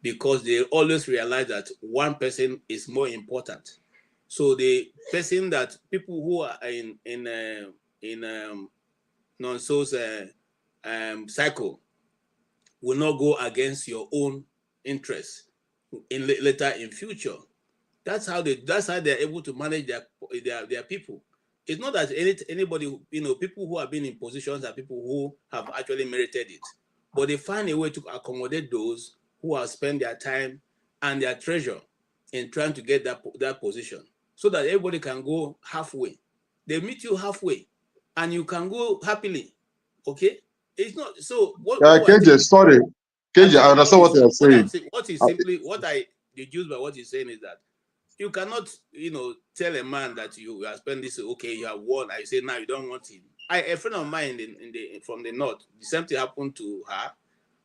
because they always realize that one person is more important. So the person that people who are in non-source cycle will not go against your own interests later in future. That's how they're able to manage their people. It's not that anybody, people who have been in positions are people who have actually merited it, but they find a way to accommodate those who have spent their time and their treasure in trying to get that position, so that everybody can go halfway. They meet you halfway, and you can go happily. Okay, it's not so. KJ, sorry, KJ, I understand what you're saying. What I deduce by what he's saying is that you cannot, tell a man that you have spent this. Okay, you have won. I say now you don't want him. A friend of mine from the north, the same thing happened to her.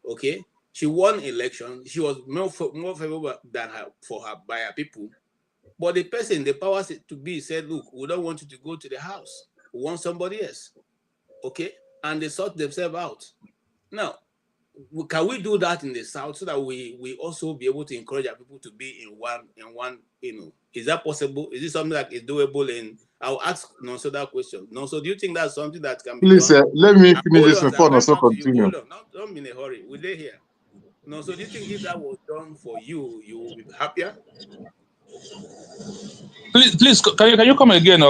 Okay, she won election. She was more favorable than by her people. But the person, the powers to be, said, "Look, we don't want you to go to the house. We want somebody else." Okay, and they sort themselves out. Now, can we do that in the south so that we also be able to encourage our people to be in one? Is that possible? Is it something that is doable? And I'll ask Nonso that question. Nonso, do you think that's something that can be Please, done? let me finish this before Nonso continue. Hold on, don't be in a hurry. We're there here. Nonso, do you think if that was done for you, you will be happier? Please, can you come again?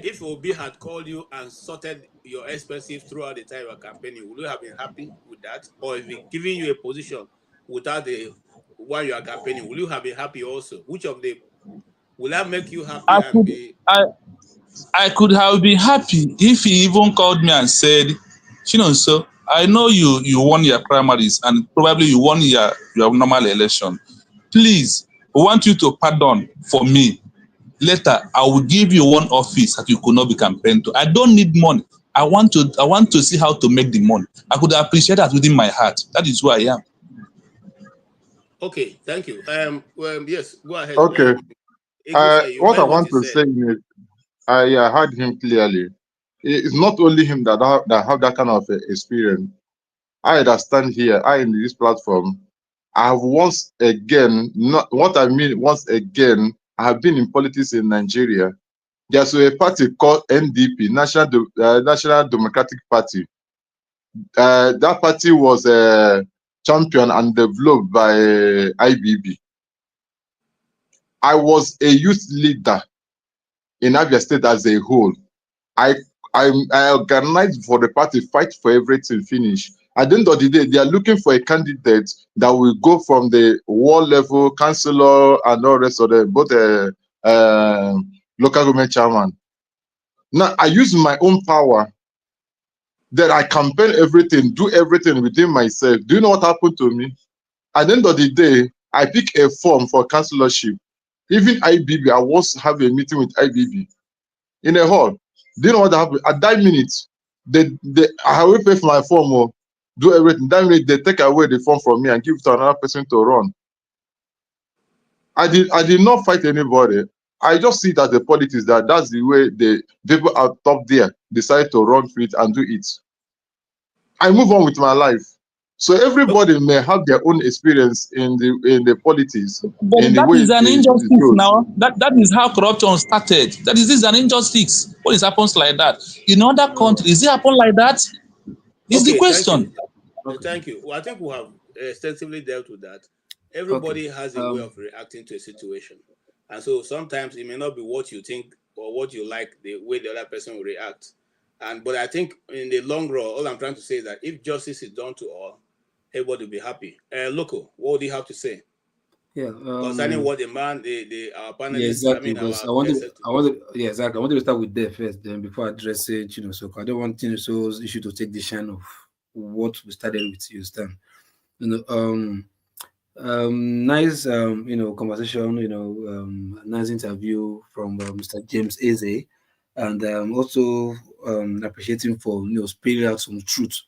If Obi had called you and sorted your expenses throughout the time you were campaigning, would you have been happy with that? Or if he giving you a position without the while you are campaigning, will you have been happy also? Which of them will that make you happy? I could have been happy if he even called me and said, so I know you won your primaries and probably you won your normal election. Please, we want you to pardon for me. Later, I will give you one office that you could not be campaigned to. I don't need money. I want to see how to make the money. I could appreciate that within my heart. That is who I am. Okay, thank you. Yes, go ahead. Okay. What I want to say is, I heard him clearly. It's not only him that have that kind of experience. I understand here. I in this platform. I have once again, I have been in politics in Nigeria. There's a party called NDP, National Democratic Party. That party was championed and developed by IBB. I was a youth leader in Anambra State as a whole. I I organized for the party, fight for everything, finish. At the end of the day, they are looking for a candidate that will go from the ward level, councillor, and all the rest of them, both local government chairman. Now, I use my own power that I campaign everything, do everything within myself. Do you know what happened to me? At the end of the day, I pick a form for councillorship. Even IBB, I once have a meeting with IBB in a hall. Do you know what happened? At that minute, I will pay for my form or do everything. That minute, they take away the form from me and give it to another person to run. I did not fight anybody. I just see that the politics, that's the way the people out top there decide to run for it and do it. I move on with my life. So everybody may have their own experience in the politics. But in that the way is an it injustice goes. now. That is how corruption started. This is an injustice. When it happens like that. In other countries, it happen like that? Is the question. Thank you. Well, I think we have extensively dealt with that. Everybody has a way of reacting to a situation. And so sometimes it may not be what you think or what you like, the way the other person will react. But I think in the long run, all I'm trying to say is that if justice is done to all, everybody will be happy. Loco, what would you have to say? Yeah. Concerning what the man, our panelists, yeah, exactly. because I wanted, yeah, exactly. I wanted to start with there first, then before I address it, so I don't want So's issue to take the shine of what we started with. You understand? Nice, conversation. Nice interview from Mr. James Eze, and also appreciating for spilling out some truth.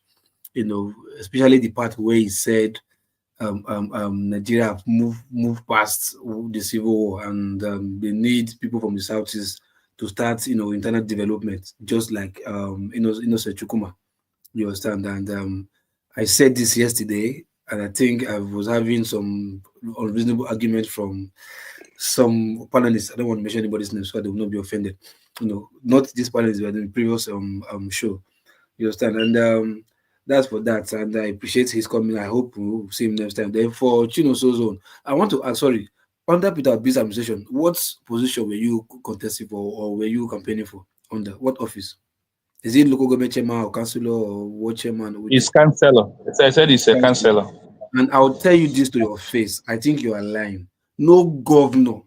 Especially the part where he said Nigeria have moved past the civil war, and they need people from the southeast to start, internal development, just like Innocent Chukwuma. You understand? And I said this yesterday, and I think I was having some unreasonable argument from some panelists. I don't want to mention anybody's name, so they will not be offended. Not this panelist, but in the previous show. You understand? And that's for that, and I appreciate his coming. I hope we'll see him next time. Then for So's own, I want to ask, sorry, under Peter Obi's administration, what position were you contesting for, or were you campaigning for? Under what office? Is it local government chairman or councillor or what chairman? He's councillor. I said he's a councillor. And I'll tell you this to your face. I think you are lying. No governor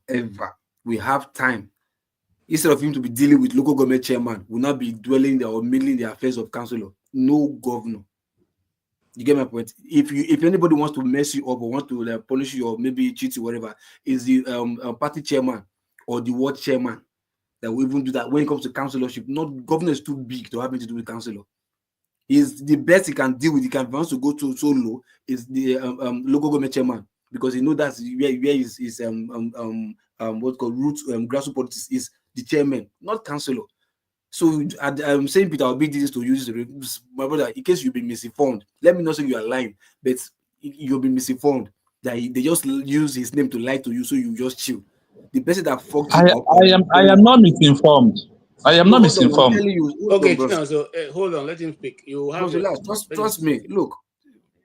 ever. We have time. Instead of him to be dealing with local government chairman, will not be dwelling there or meddling the affairs of councillor. No governor. You get my point? If anybody wants to mess you up or want to punish you or maybe cheat you, whatever, is the party chairman or the ward chairman that will even do that when it comes to councillorship. Not governor is too big to have anything to do with councillor. Is the best he can deal with. He can wants to go to so low is the local government chairman, because he knows that's where his what's called roots grassroots politics is. The chairman, not councillor. So I'm saying Peter Obi did this to use my brother, in case you've been misinformed. Let me not say you are lying, but you've been misinformed. That they just use his name to lie to you, so you just chill. The person that fucked you up. I am not misinformed. I am not misinformed. Okay, so hold on, let him speak. You have trust me. Look,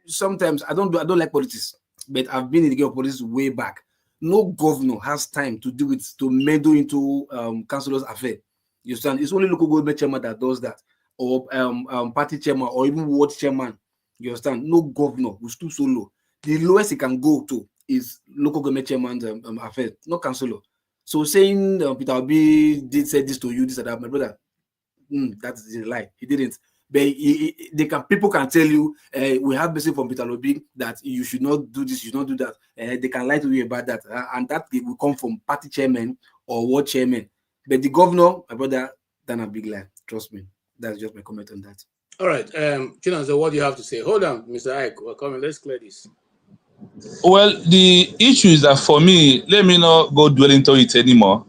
sometimes I don't like politics, but I've been in the game of politics way back. No governor has time to do it, to meddle into councillors' affair. You understand? It's only local government chairman that does that, or party chairman, or even ward chairman. You understand? No governor will stoop so low. The lowest he can go to is local government chairman's affair, not councillor. So saying Peter Obi did say this to you, this and that, my brother, that's a lie. He didn't. But people can tell you, we have message from Peter Obi that you should not do this, you should not do that. They can lie to you about that, and that will come from party chairman or ward chairman. But the governor, my brother, that's a big lie. Trust me. That's just my comment on that. All right, Chinonso, what do you have to say? Hold on, Mr. Ike. We're coming. Let's clear this. Well, the issue is that for me, let me not go dwell into it anymore.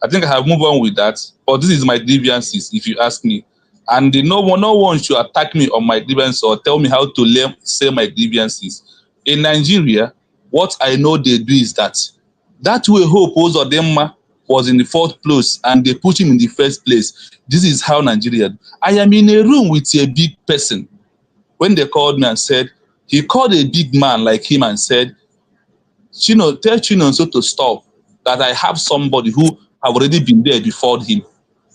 I think I have moved on with that. But this is my grievances, if you ask me. And no one should attack me on my grievances or tell me how to say my grievances. In Nigeria, what I know they do is that way Hope Uzodimma was in the fourth place and they put him in the first place. This is how Nigeria. I am in a room with a big person. When they called me and said, he called a big man like him and said, tell Chinonso to stop, that I have somebody who have already been there before him.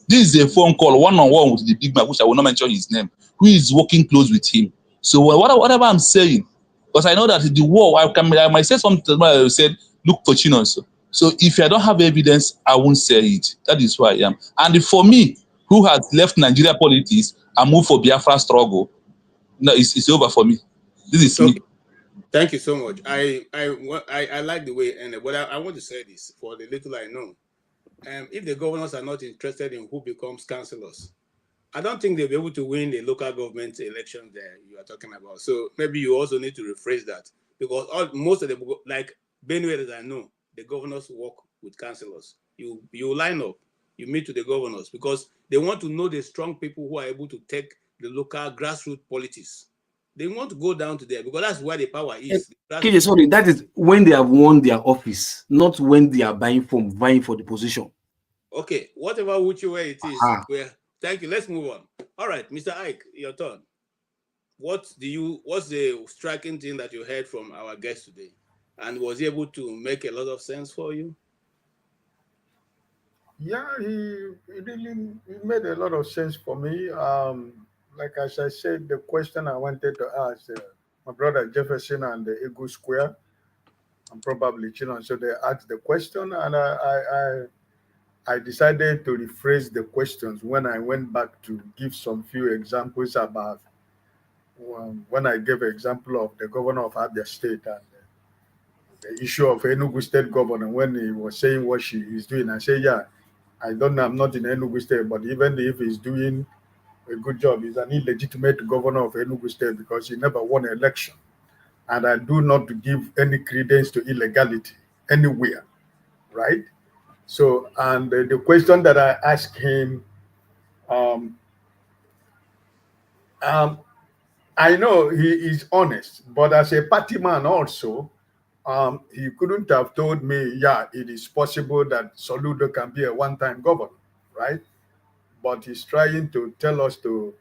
This is a phone call one-on-one with the big man, which I will not mention his name, who is working close with him. So whatever I'm saying, because I know that the war, I might say something, I said, look for Chinos. So if I don't have evidence, I won't say it. That is who I am. And for me, who has left Nigeria politics and moved for Biafra struggle, no, it's over for me. This is me. Thank you so much. I like the way, and but I want to say this for the little I know. If the governors are not interested in who becomes councillors, I don't think they'll be able to win the local government election there you are talking about. So maybe you also need to rephrase that, because most of the, like Benue that I know, the governors work with councillors. You line up, you meet with the governors, because they want to know the strong people who are able to take the local grassroots politics. They want to go down to there because that's where the power is. Sorry, that is when they have won their office, not when they are vying for the position. Okay, whatever which way it is. Thank you. Let's move on. All right, Mr. Ike, your turn. What's the striking thing that you heard from our guest today, and was he able to make a lot of sense for you? Yeah, he made a lot of sense for me. Like as I said, the question I wanted to ask my brother Jefferson and the Ego Square, and probably Chino, so they asked the question, and I decided to rephrase the questions when I went back to give some few examples about when I gave an example of the governor of Abia State and the issue of Enugu State governor when he was saying what she is doing. I say, yeah, I don't know, I'm not in Enugu State, but even if he's doing a good job, he's an illegitimate governor of Enugu State because he never won an election. And I do not give any credence to illegality anywhere, right? So, and the question that I asked him, I know he is honest, but as a party man also, he couldn't have told me, yeah, it is possible that Soludo can be a one-time governor, right? But he's trying to tell us to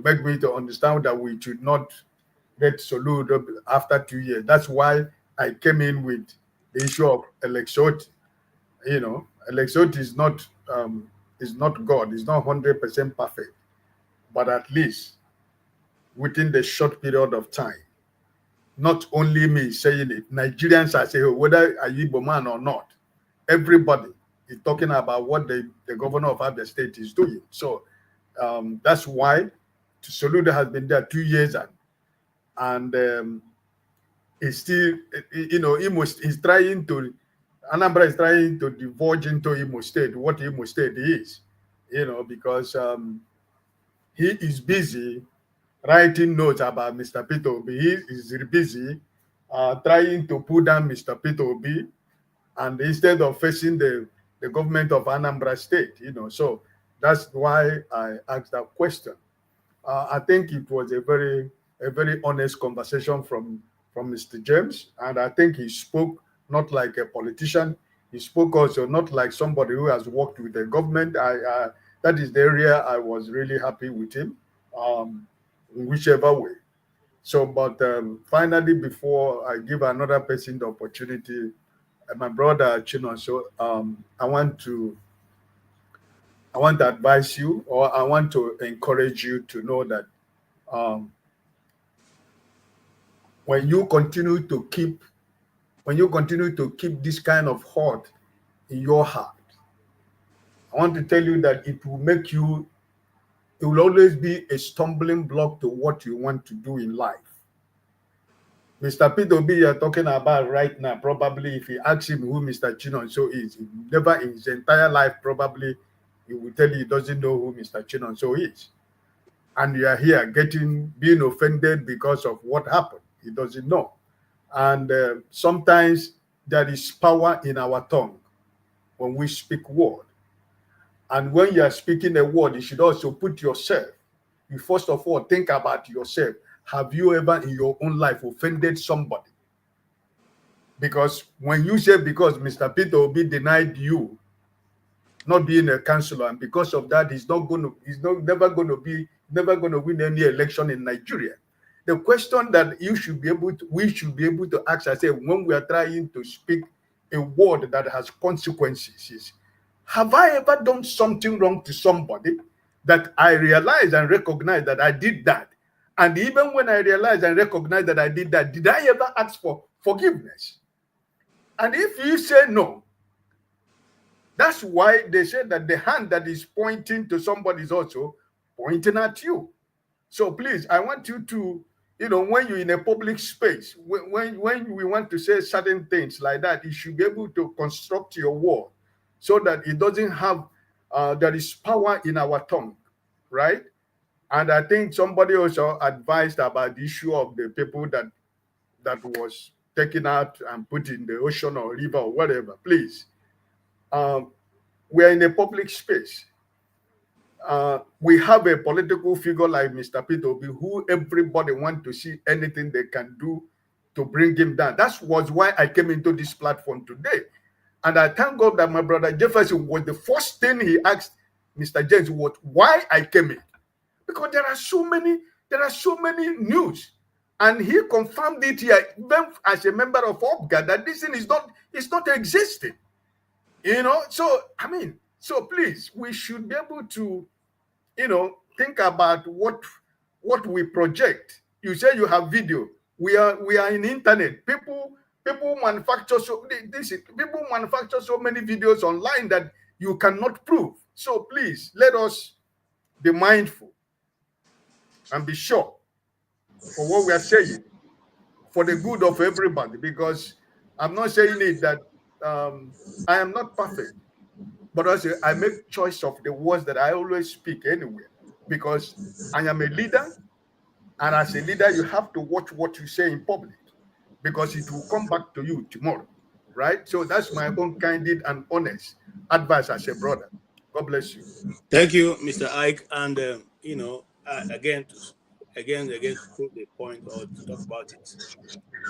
make me to understand that we should not get Soludo after 2 years. That's why I came in with the issue of Elexot. You know, Elexot is not God. It's not 100% perfect, but at least within the short period of time, not only me saying it, Nigerians are saying, whether a Igbo man or not, everybody is talking about what the governor of Abia State is doing. So that's why Soludo has been there 2 years and he's still, you know, he's trying to, Anambra is trying to divulge into Imo State what Imo State is, you know, because he is busy writing notes about Mr. Peter Obi. He is busy trying to put down Mr. Peter Obi, and instead of facing the government of Anambra State, you know. So that's why I asked that question. I think it was a very honest conversation from Mr. James, and I think he spoke not like a politician. He spoke also not like somebody who has worked with the government. That is the area I was really happy with him, in whichever way. So, but finally, before I give another person the opportunity, my brother Chino, so I want to advise you, or I want to encourage you to know that when you continue to keep this kind of hurt in your heart, I want to tell you that it will always be a stumbling block to what you want to do in life. Mr. Peter Obi you're talking about right now, probably if you ask him who Mr. Chinonso is, never in his entire life, probably he will tell you he doesn't know who Mr. Chinonso is. And you are here being offended because of what happened. He doesn't know. And sometimes there is power in our tongue when we speak word. And when you are speaking a word, you should also put yourself. You first of all think about yourself. Have you ever in your own life offended somebody? Because when you say because Mr. Peter Obi denied you not being a councillor, and because of that, he's never going to win any election in Nigeria. The question that we should be able to ask ourselves when we are trying to speak a word that has consequences is, Have I ever done something wrong to somebody that I realize and recognize that I did that? And even when I realize and recognize that I did that, did I ever ask for forgiveness? And if you say no, that's why they say that the hand that is pointing to somebody is also pointing at you. So please, I want you to, when you're in a public space, when we want to say certain things like that, you should be able to construct your word so that it doesn't have, there is power in our tongue, right? And I think somebody also advised about the issue of the people that was taken out and put in the ocean or river or whatever. Please, we're in a public space. We have a political figure like Mr. Peter Obi, who everybody wants to see anything they can do to bring him down. That was why I came into this platform today. And I thank God that my brother Jefferson was the first thing he asked Mr. James was why I came in. Because there are so many news. And he confirmed it here, even as a member of OPGA, that this thing is not existing. So please, we should be able to, think about what we project. You say you have video. We are in internet. People manufacture people manufacture so many videos online that you cannot prove. So please, let us be mindful and be sure for what we are saying for the good of everybody, because I'm not saying it that I am not perfect, but also I make choice of the words that I always speak anyway, because I am a leader, and as a leader, you have to watch what you say in public, because it will come back to you tomorrow, right? So that's my own candid and honest advice as a brother. God bless you. Thank you, Mr. Ike. And again, to prove the point or to talk about it,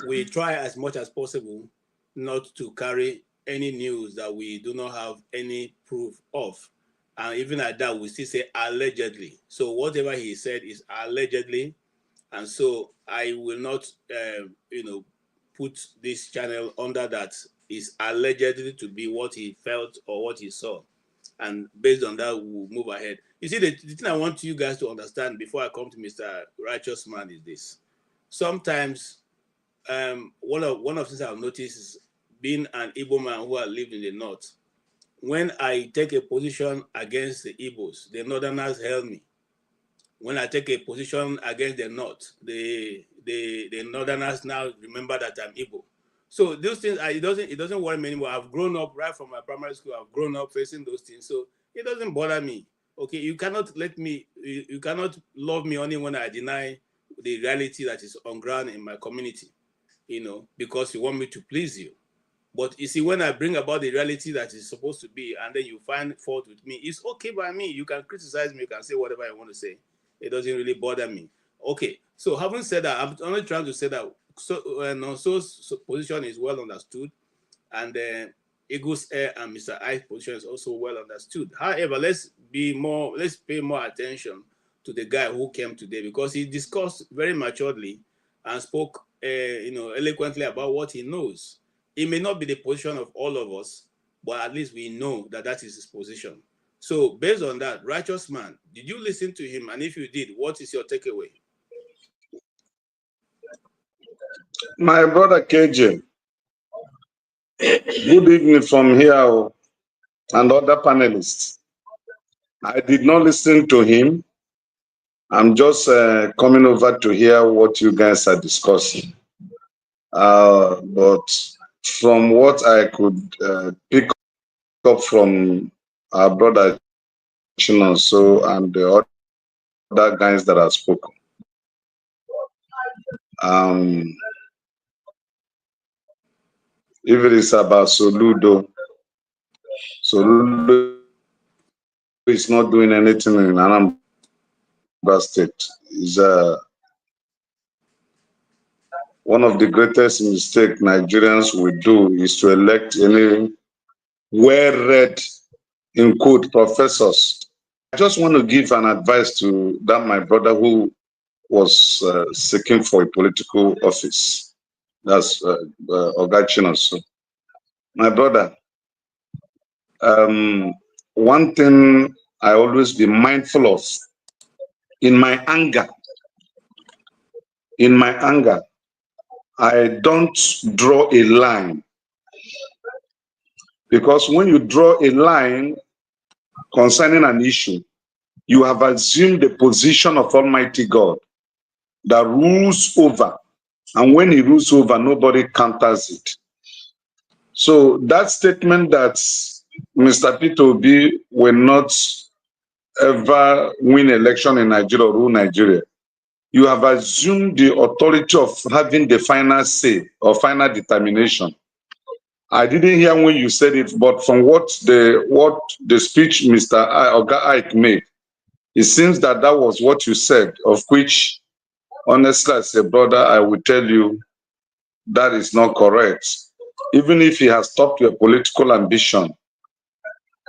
we try as much as possible not to carry any news that we do not have any proof of. And even at that, we still say allegedly. So whatever he said is allegedly. And so I will not, put this channel under that is allegedly to be what he felt or what he saw. And based on that, we'll move ahead. You see, the thing I want you guys to understand before I come to Mr. Righteous Man is this. Sometimes, one of the things I've noticed is being an Igbo man who has lived in the north. When I take a position against the Igbos, the northerners help me. When I take a position against the north, the northerners now remember that I'm Igbo. So those things, it doesn't worry me anymore. I've grown up right from my primary school. I've grown up facing those things, so it doesn't bother me. Okay, you cannot you cannot love me only when I deny the reality that is on ground in my community, because you want me to please you. But you see, when I bring about the reality that is supposed to be, and then you find fault with me, it's okay by me. You can criticize me, you can say whatever you want to say. It doesn't really bother me. Okay, so having said that, I'm only trying to say that so position is well understood, and Eagles Air and Mr. Ike's position is also well understood. However, let's pay more attention to the guy who came today, because he discussed very maturely and spoke eloquently about what he knows. It may not be the position of all of us, but at least we know that that is his position. So based on that, Righteous Man, did you listen to him? And if you did, what is your takeaway? My brother KJ, good evening from here and other panelists. I did not listen to him. I'm just coming over to hear what you guys are discussing. But from what I could pick up from our brother Chinonso and the other guys that have spoken, if it is about Soludo is not doing anything in Anambra State. Is one of the greatest mistakes Nigerians will do is to elect any well-read, in quote, professors. I just want to give an advice to that my brother who was seeking for a political office. That's Ogachino. So, my brother, one thing I always be mindful of in my anger. In my anger, I don't draw a line. Because when you draw a line concerning an issue, you have assumed the position of Almighty God that rules over. And when he rules over, nobody counters it. So that statement that Mr. Peter Obi will not ever win election in Nigeria or rule Nigeria, you have assumed the authority of having the final say or final determination. I didn't hear when you said it, but from what the speech Mr. Oga Ike made, it seems that that was what you said, of which, honestly, as a brother, I will tell you that is not correct. Even if he has stopped your political ambition,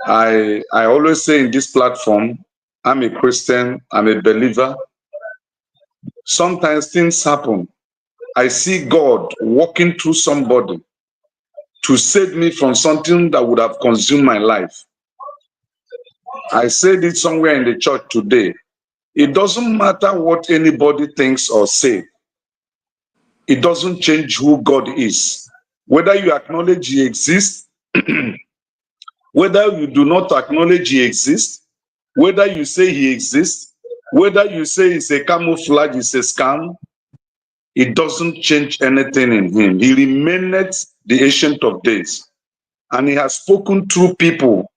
I always say in this platform, I'm a Christian, I'm a believer. Sometimes things happen. I see God walking through somebody to save me from something that would have consumed my life. I said it somewhere in the church today. It doesn't matter what anybody thinks or say. It doesn't change who God is. Whether you acknowledge he exists, whether you do not acknowledge he exists, whether you say he exists, whether you say it's a camouflage, it's a scam, it doesn't change anything in him. He remaineth the Ancient of Days. And he has spoken through people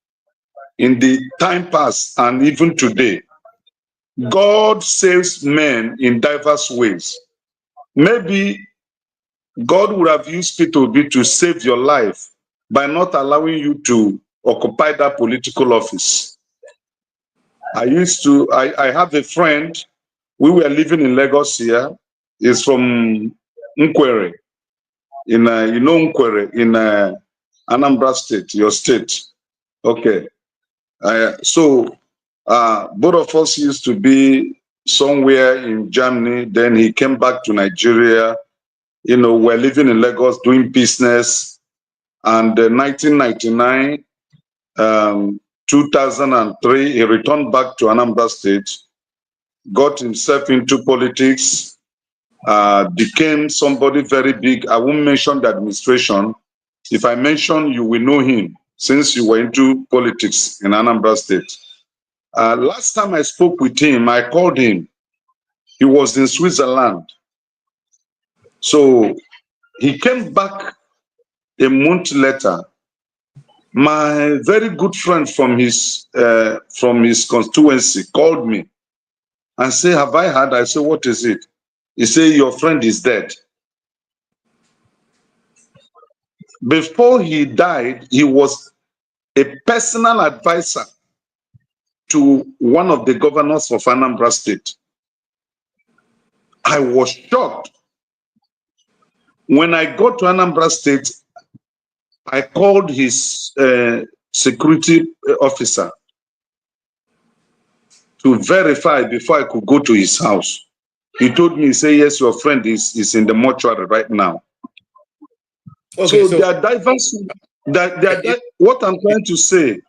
in the time past and even today. God saves men in diverse ways. Maybe God would have used Peter Obi to save your life by not allowing you to occupy that political office. I have a friend, we were living in Lagos here. He's from Nkwere, in Nkwere, in Anambra State, your state. Okay. So both of us used to be somewhere in Germany. Then he came back to Nigeria. We're living in Lagos doing business. And 1999, 2003, he returned back to Anambra State, got himself into politics, became somebody very big. I won't mention the administration. If I mention, you will know him since you were into politics in Anambra State. Last time I spoke with him, I called him. He was in Switzerland. So he came back a month later. My very good friend from his constituency called me and said, "Have I heard?" I said, "What is it?" He said, "Your friend is dead." Before he died, he was a personal advisor to one of the governors of Anambra State. I was shocked. When I got to Anambra State, I called his security officer to verify before I could go to his house. He told me, he said, "Yes, your friend is in the mortuary right now." Okay, so there are diverse, what I'm trying to say,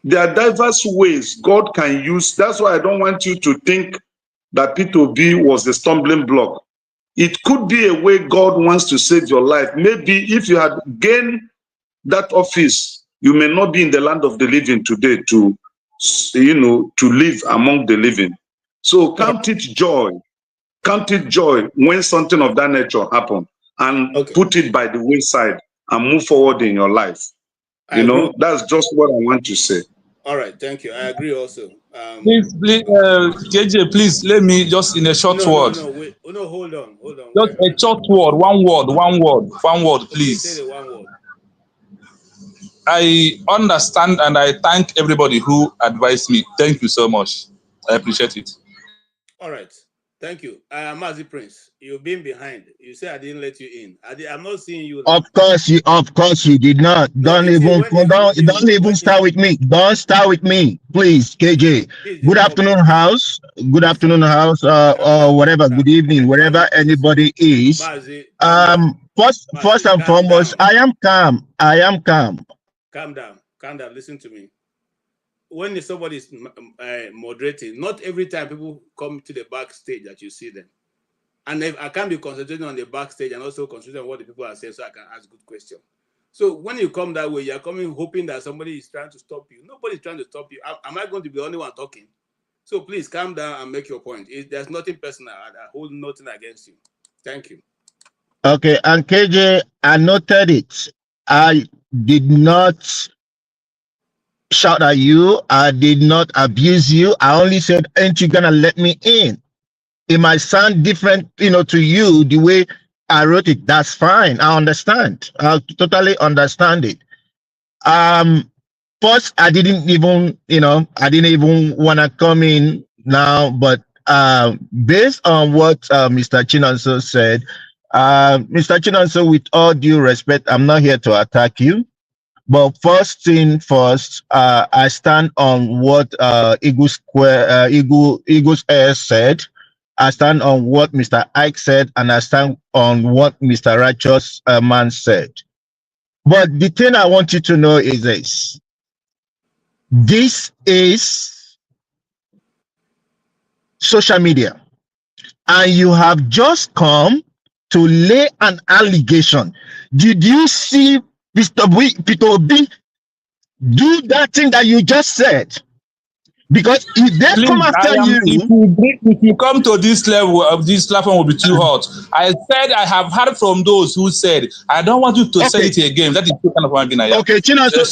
there are diverse ways God can use. That's why I don't want you to think that Peter Obi was the stumbling block. It could be a way God wants to save your life. Maybe if you had gained that office, you may not be in the land of the living today to live among the living. So count it joy. Count it joy when something of that nature happens, and put it by the wayside and move forward in your life. That's just what I want to say. All right, thank you. I agree also. Please, JJ, please let me just in a short word. Wait. No, hold on. Just a short word, one word, please. Say the one word. I understand and I thank everybody who advised me. Thank you so much. I appreciate it. All right. Thank you. Mazi Prince, you've been behind. You say I didn't let you in. I'm not seeing you. Of course you did not. Don't even start with me. Don't start with me, please, KJ. Good afternoon, house. Good afternoon, house. Or whatever. Good evening, wherever anybody is. First and foremost, I am calm. Calm down. Listen to me. when somebody is moderating, not every time people come to the backstage that you see them. And if I can't be concentrating on the backstage and also concentrating on what the people are saying so I can ask good questions. So when you come that way, you're coming hoping that somebody is trying to stop you. Nobody's trying to stop you. Am I going to be the only one talking? So please calm down and make your point. There's nothing personal. I hold nothing against you. Thank you. Okay, and KJ, I noted it. I did not shout at you. I did not abuse you. I only said, ain't you gonna let me in? It might sound different, to you, the way I wrote it. That's fine. I understand. I totally understand it. First, I didn't even want to come in now, but based on what Mr. Chinonso said, Mr. Chinonso, with all due respect, I'm not here to attack you. But first thing first, I stand on what Eagles Air said. I stand on what Mr. Ike said, and I stand on what Mr. Righteous Man said. But the thing I want you to know is this. This is social media. And you have just come to lay an allegation. Did you see Peter Obi do that thing that you just said? Because if they come after you, if you come to this level of this platform will be too hot. I said I have heard from those who said I don't want you to say it again. That is too kind of one thing. Okay, Chinonso,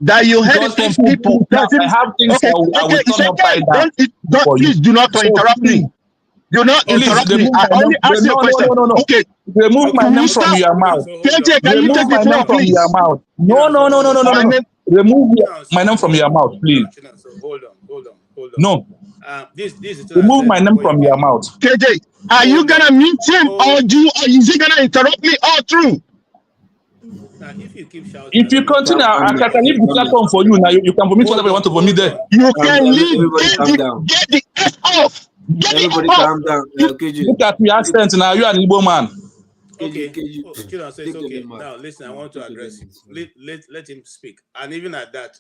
that you heard it from people. I have things please do not interrupt me. Do not interrupt me. I only ask you a question. Okay. Remove my name from your mouth. KJ, can you take the floor, please? No. Remove my name from your mouth, please. Hold on. No. This is remove my name from your mouth. KJ, are you gonna mute him or is he gonna interrupt me all through? Now, if you keep shouting, if you continue, I can leave the platform for you. Now you can vomit whatever you want to vomit there. You can leave. Get the F off. Everybody calm down. Look at your accent now. You are an Igbo man. Okay. It's okay. Now listen, I want to address him. Let him speak. And even at that,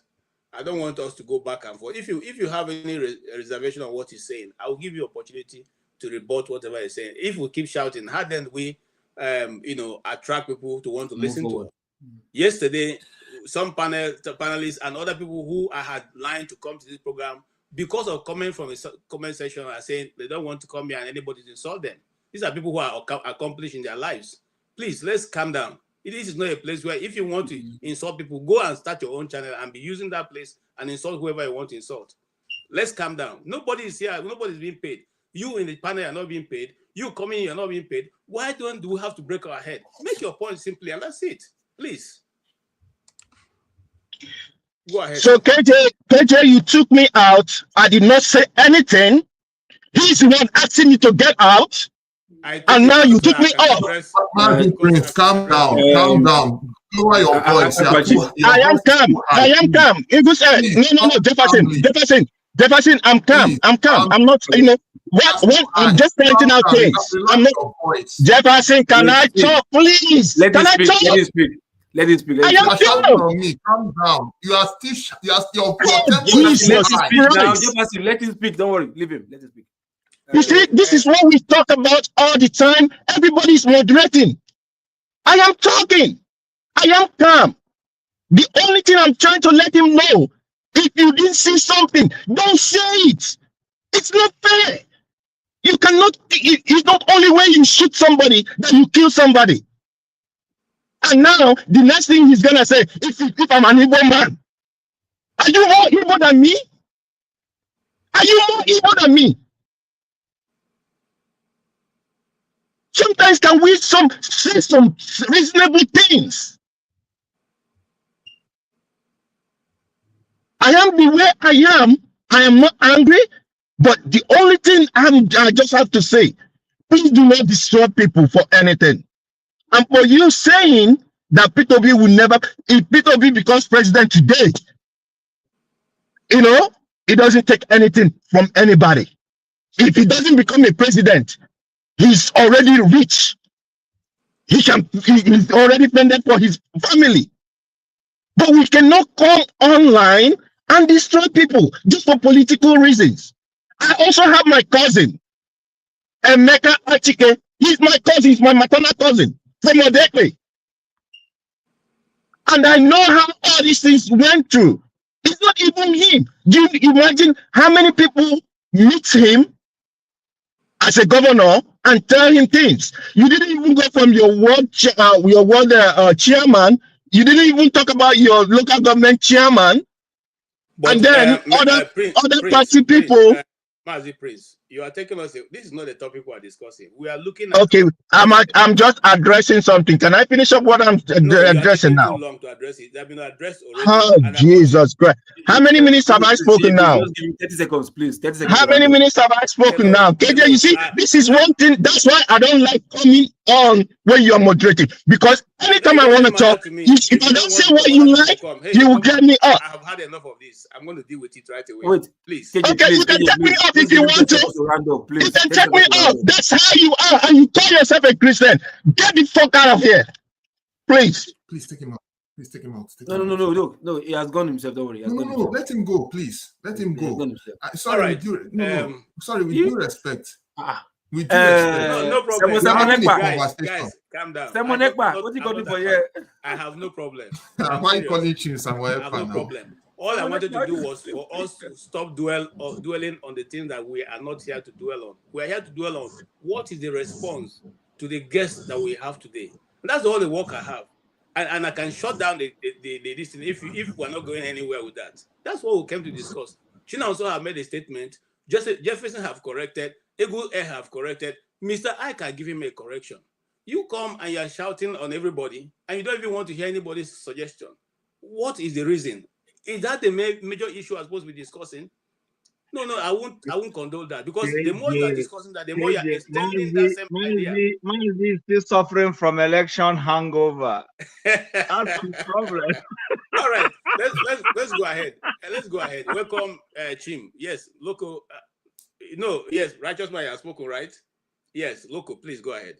I don't want us to go back and forth. If you have any reservation on what he's saying, I will give you opportunity to rebut whatever he's saying. If we keep shouting, how then we attract people to want to listen to us? Yesterday, some panelists and other people who I had lined to come to this program because of comment from the comment section are saying they don't want to come here and anybody to insult them. These are people who are accomplished in their lives. Please, let's calm down. This is not a place where if you want to insult people, go and start your own channel and be using that place and insult whoever you want to insult. Let's calm down. Nobody is here. Nobody is being paid. You in the panel are not being paid. You coming here are not being paid. Why do we have to break our head? Make your point simply and that's it. Please. Go ahead. So KJ, you took me out. I did not say anything. He's the one asking me to get out. And now you took me off. Calm down. Lower your voice. I am calm. No, Jefferson, I'm calm. I'm not, I'm just pointing out things. I'm not. Jefferson, can I talk, please? Let him speak. I am calm. Calm down. You are still, your Jesus Christ. Let him speak. Don't worry. Leave him. Let him speak. You see, this is what we talk about all the time. Everybody's moderating. I am talking. I am calm. The only thing I'm trying to let him know, if you didn't see something, don't say it. It's not fair. You cannot, it's not only when you shoot somebody that you kill somebody. And now, the next thing he's going to say, if I'm an Igbo man, are you more Igbo than me? Are you more Igbo than me? Sometimes can we say some reasonable things? I am the way I am. I am not angry, but the only thing I just have to say, please do not disturb people for anything. And for you saying that Peter Obi will never, if Peter Obi becomes president today, it doesn't take anything from anybody. If he doesn't become a president, he's already rich. He's already funded for his family. But we cannot come online and destroy people just for political reasons. I also have my cousin, Emeka Achike. He's my cousin, he's my maternal cousin from Odekwe. And I know how all these things went through. It's not even him. Do you imagine how many people meet him as a governor and tell him things? You didn't even go from your ward chairman. You didn't even talk about your local government chairman. But, and then other party people. Mazi Prince, you are taking us. This is not the topic we are discussing. We are looking at. Okay, I'm just addressing something. Can I finish up what I'm addressing now? Too long to address it. They've been addressed already. Oh, Jesus Christ! How many minutes have I spoken now? 30 seconds, please. 30 seconds. How many minutes have I spoken now? KJ, you see, this is one thing. That's why I don't like coming on when you are moderating, because anytime I want to talk, if I don't say what you like, you will get me up. I have had enough of this. I'm going to deal with it right away. Wait, please. Okay, you can take me off if you want to. You can take me off. That's how you are, and you call yourself a Christian. Get the fuck out of here, please. Please take him out. Please take him out. No. He has gone himself. Don't worry. No. Let him go, please. Let him go. Sorry, with due respect. With due respect. No problem. Guys, calm down. What you got for here? I have no problem. Why are you calling you Samuel? I have no problem. All I wanted to do was for us to stop dwelling on the things that we are not here to dwell on. We are here to dwell on what is the response to the guests that we have today. And that's all the work I have. And I can shut down the listen if we're not going anywhere with that. That's what we came to discuss. China also have made a statement. Jefferson have corrected. Egu have corrected. Mr. Ike can give him a correction. You come and you're shouting on everybody, and you don't even want to hear anybody's suggestion. What is the reason? Is that the major issue I'm supposed to be discussing? No, I won't condone that, because the more you are discussing that, the more you are extending that same idea. Manzi is still suffering from election hangover. That's the problem. All right, let's go ahead. Let's go ahead. Welcome, Chim. Yes, Loco. Yes, Righteous Man has spoken, right? Yes, Loco, please go ahead.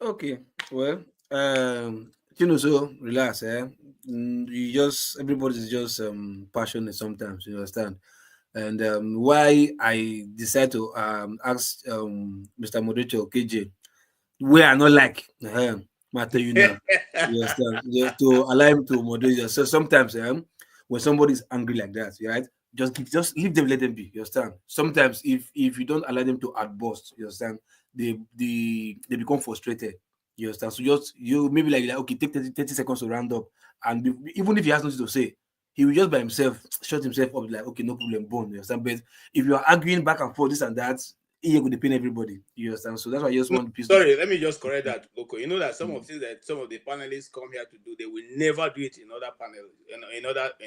Okay, well, so relax, everybody's just passionate sometimes, you understand? And why I decided to ask Mr. Moderator KJ, where I not like matter, you know, you understand? Just to allow him to moderate. So sometimes when somebody's angry like that, right? Just leave them, let them be. You understand? Sometimes if you don't allow them to outburst, you understand, they become frustrated. You understand? So you maybe like okay, take 30 seconds to round up, and even if he has nothing to say, he will just by himself shut himself up like okay, no problem, bone. You understand? But if you are arguing back and forth this and that, it would depend everybody. You understand? So that's why I just want to piece. Sorry, let me just correct that, Loco. You know that some of the things that some of the panelists come here to do, they will never do it in other panels, in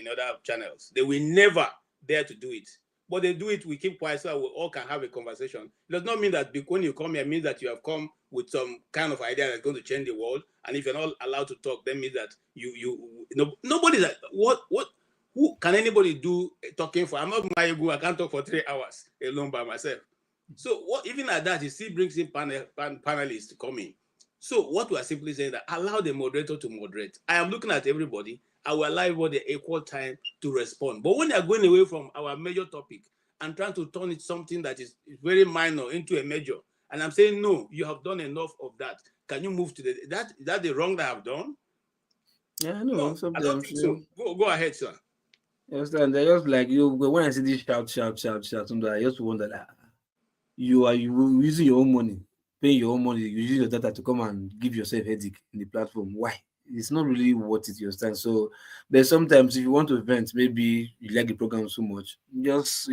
other channels. They will never dare to do it. But they do it, we keep quiet so we all can have a conversation. It does not mean that when you come here, means that you have come with some kind of idea that's going to change the world. And if you're not allowed to talk, then means that nobody's like, who can anybody do talking for? I'm not Mayegu, I can't talk for 3 hours alone by myself. So even at that, he still brings in panelists to come in. So what we are simply saying that allow the moderator to moderate. I am looking at everybody. I will allow everybody equal time to respond. But when they are going away from our major topic and trying to turn it something that is very minor into a major, and I'm saying, no, you have done enough of that. Can you move to is that the wrong that I have done? Yeah, I know. No, I don't think so. Go ahead, sir. Yes, and they're just like when I see this shout, I just wonder that you using your own money, paying your own money, you use your data to come and give yourself headache in the platform. Why? It's not really worth it, you understand? So there's sometimes if you want to vent, maybe you like the program so much, just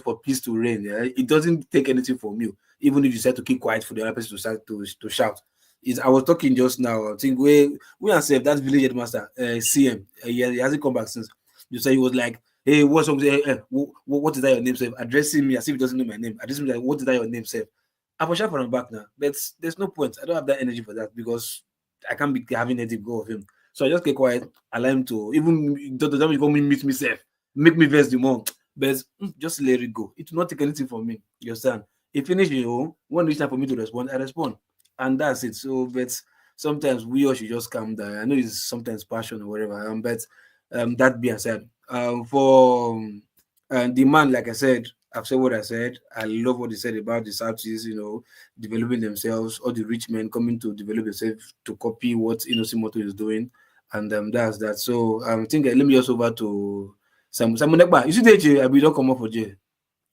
for peace to reign. Yeah? It doesn't take anything from you, even if you decide to keep quiet for the other person to start to shout. I was talking just now. I think we ourselves, that village headmaster, CM, he hasn't come back since. You say he was like, hey, what's up? What is that your name, sir? Addressing me as if he doesn't know my name. Addressing me like, what is that your name, sir? I was shout for him back now, but there's no point. I don't have that energy for that because I can't be having anything go of him. So I just get quiet, allow him to, even the time you come and meet myself, make me verse the more. But just let it go. It will not take anything from me. You understand? If finish when it's time for me to respond, I respond. And that's it. So, but sometimes we all should just calm down. I know it's sometimes passion or whatever, but that being said, for the man, like I said, I've said what I said. I love what he said about the Southeast, developing themselves, all the rich men coming to develop themselves to copy what Simoto is doing, and that's that. So I think let me just over to Simon Ekpa. You see that I don't come up for jail.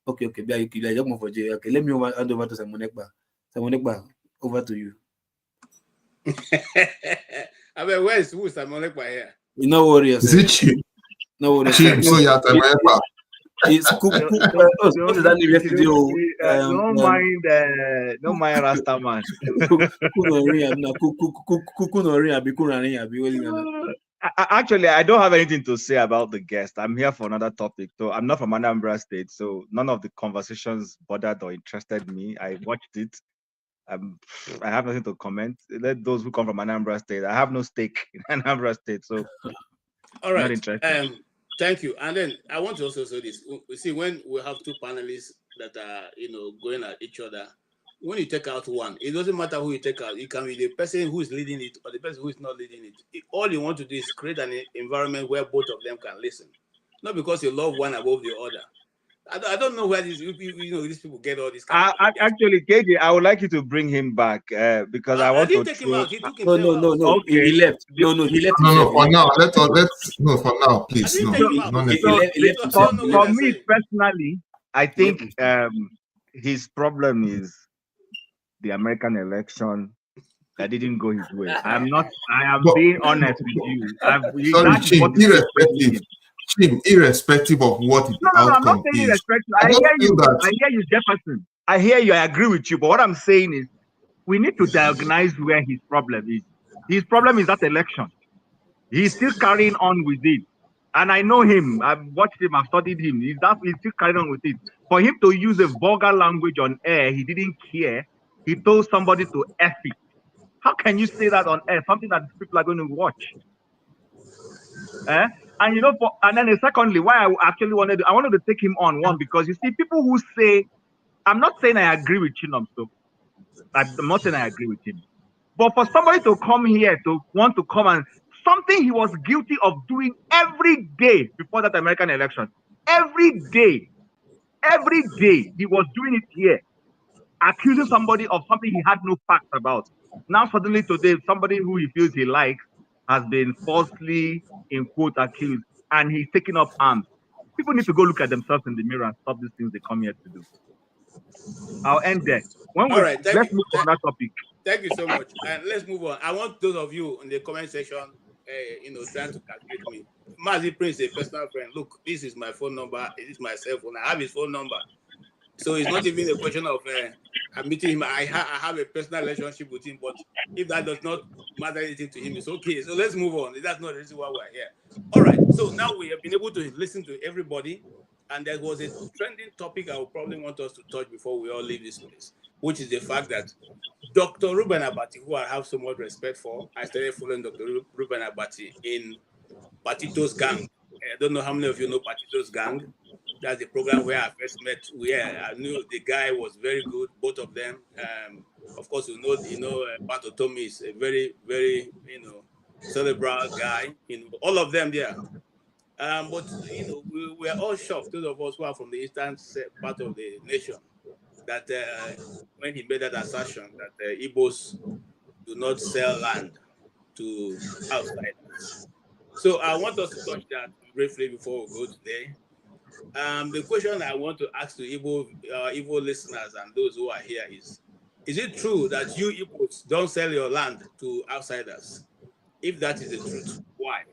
Okay, you don't come for jail. Okay, let me hand over to Simon Ekpa. Simon Ekpa, over to you. I mean, who's Simon Ekpa here? No worries. Is it cheap? No worries. Cheap, so yeah, Simon Ekpa. It's cool. Don't mind Rastaman. Actually, I don't have anything to say about the guest. I'm here for another topic. So I'm not from Anambra State, so none of the conversations bothered or interested me. I watched it. I have nothing to comment. Let those who come from Anambra State. I have no stake in Anambra State, so all right. Not interested. Thank you. And then I want to also say this. You see, when we have two panelists that are, going at each other, when you take out one, it doesn't matter who you take out. It can be the person who is leading it or the person who is not leading it. All you want to do is create an environment where both of them can listen. Not because you love one above the other. I don't know where these people get all this. Actually, KJ, I would like you to bring him back because I want to. Take him out. He took No. Okay. He left. No, he left. No, for now. For now, please. No, for me personally, I think his problem is the American election that didn't go his way. I am being honest with you. Irrespective of what the outcome I'm not saying irrespective. I hear you, Jefferson. I hear you. I agree with you. But what I'm saying is, we need to diagnose where his problem is. His problem is that election. He's still carrying on with it. And I know him. I've watched him. I've studied him. He's still carrying on with it. For him to use a vulgar language on air, he didn't care. He told somebody to F it. How can you say that on air? Something that people are going to watch. And then secondly, why I actually wanted to take him on one, because you see people who say, I'm not saying I agree with Chinom, so I'm not saying I agree with him. But for somebody to come here to want to come and something he was guilty of doing every day before that American election, every day he was doing it here, accusing somebody of something he had no facts about. Now suddenly today, somebody who he feels he likes has been falsely, in quote, accused, and he's taking up arms. People need to go look at themselves in the mirror and stop these things they come here to do. I'll end there. Let's move on that topic. Thank you so much. And let's move on. I want those of you in the comment section, trying to calculate me. Mazi Prince, a personal friend. Look, this is my phone number. This is my cell phone. I have his phone number. So it's not even a question of I'm meeting him. I have a personal relationship with him, but if that does not matter anything to him, it's okay. So let's move on. That's not the reason why we're here. All right. So now we have been able to listen to everybody, and there was a trending topic I would probably want us to touch before we all leave this place, which is the fact that Dr. Ruben Abati, who I have so much respect for, I started following Dr. Ruben Abati in Patito's Gang. I don't know how many of you know Patito's Gang. That's the program where I first met. I knew the guy was very good, both of them. Of course, Pato Tommy is a very, very, cerebral guy. All of them there. But we are all shocked, those of us who are from the eastern part of the nation, that when he made that assertion that Igbos do not sell land to outsiders. So I want us to touch that briefly before we go today. The question I want to ask to Igbo listeners and those who are here is it true that you Igbos don't sell your land to outsiders? If that is the truth, why?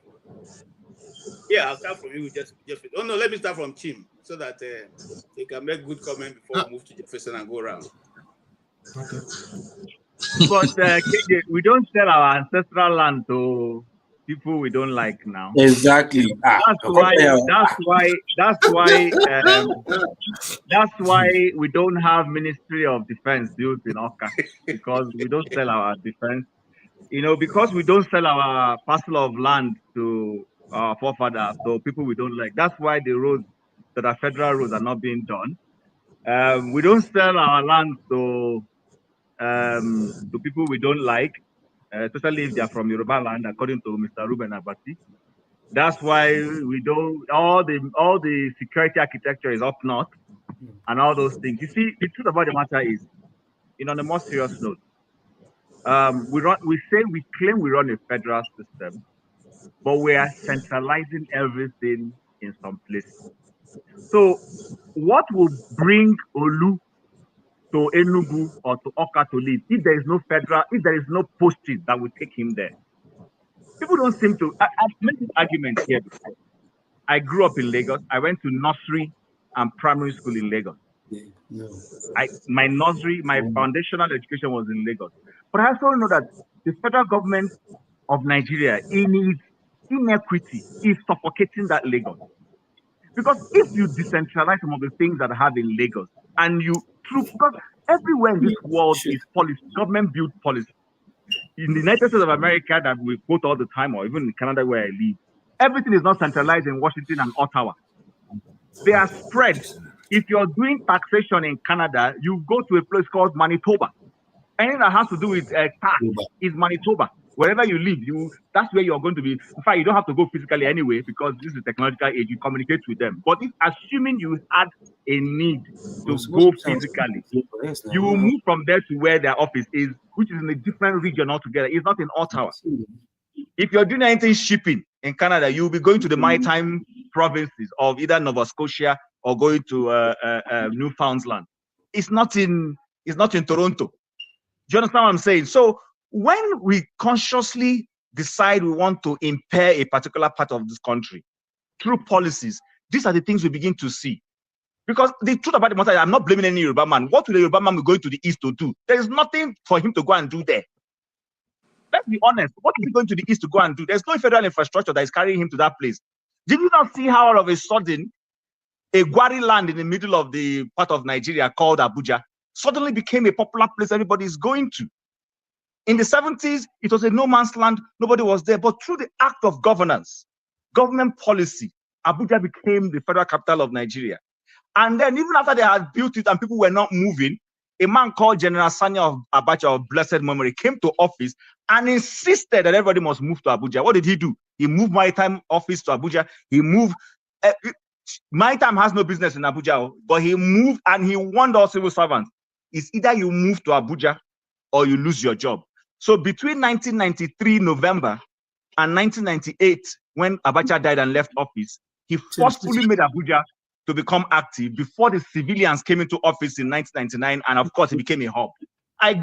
Yeah, I'll start from you, Jefferson. Oh no, let me start from Chim so that they can make good comment before we move to Jefferson and go around. Okay. But KJ, we don't sell our ancestral land to people we don't like now. Exactly. That's why we don't have Ministry of Defense built in Oka, because we don't sell our defense. Because we don't sell our parcel of land to our forefathers, so people we don't like. That's why the roads that are federal roads are not being done. We don't sell our land to people we don't like. especially if they are from Yoruba land, according to Mr. Ruben Abati. That's why we don't, all the security architecture is up north and all those things. You see, the truth about the matter is, on a more serious note, we claim we run a federal system, but we are centralizing everything in some places. So what will bring Olu to Enugu or to Oka to live if there is no posting that will take him there? People don't seem to. I've made this argument here before. I grew up in Lagos. I went to nursery and primary school in Lagos. My foundational education was in Lagos. But I also know that the federal government of Nigeria, in its inequity, is suffocating that Lagos. Because if you decentralize some of the things that I have in Lagos, and because everywhere in this world is policy, government built policy. In the United States of America, that we quote all the time, or even in Canada where I live, everything is not centralized in Washington and Ottawa. They are spread. If you're doing taxation in Canada, you go to a place called Manitoba. Anything that has to do with tax is Manitoba. Wherever you live, that's where you're going to be. In fact, you don't have to go physically anyway, because this is a technological age. You communicate with them. But assuming you had a need to go physically, you will move from there to where their office is, which is in a different region altogether. It's not in Ottawa. If you're doing anything shipping in Canada, you'll be going to the maritime provinces of either Nova Scotia or going to Newfoundland. It's not in Toronto. Do you understand what I'm saying? So when we consciously decide we want to impair a particular part of this country through policies, these are the things we begin to see. Because the truth about the matter, I'm not blaming any Yoruba man. What will the Yoruba man be going to the east to do? There is nothing for him to go and do there. Let's be honest. What is he going to the east to go and do? There's no federal infrastructure that is carrying him to that place. Did you not see how all of a sudden a Gwari land in the middle of the part of Nigeria called Abuja suddenly became a popular place everybody is going to? In the 70s, it was a no man's land. Nobody was there. But through the act of governance, government policy, Abuja became the federal capital of Nigeria. And then even after they had built it and people were not moving, a man called General Sani of Abacha of blessed memory came to office and insisted that everybody must move to Abuja. What did he do? He moved maritime office to Abuja. He moved. Maritime has no business in Abuja, but he moved and he warned all civil servants. It's either you move to Abuja or you lose your job. So between 1993 November and 1998, when Abacha died and left office, he forcefully made Abuja to become active before the civilians came into office in 1999, and of course, it became a hub. I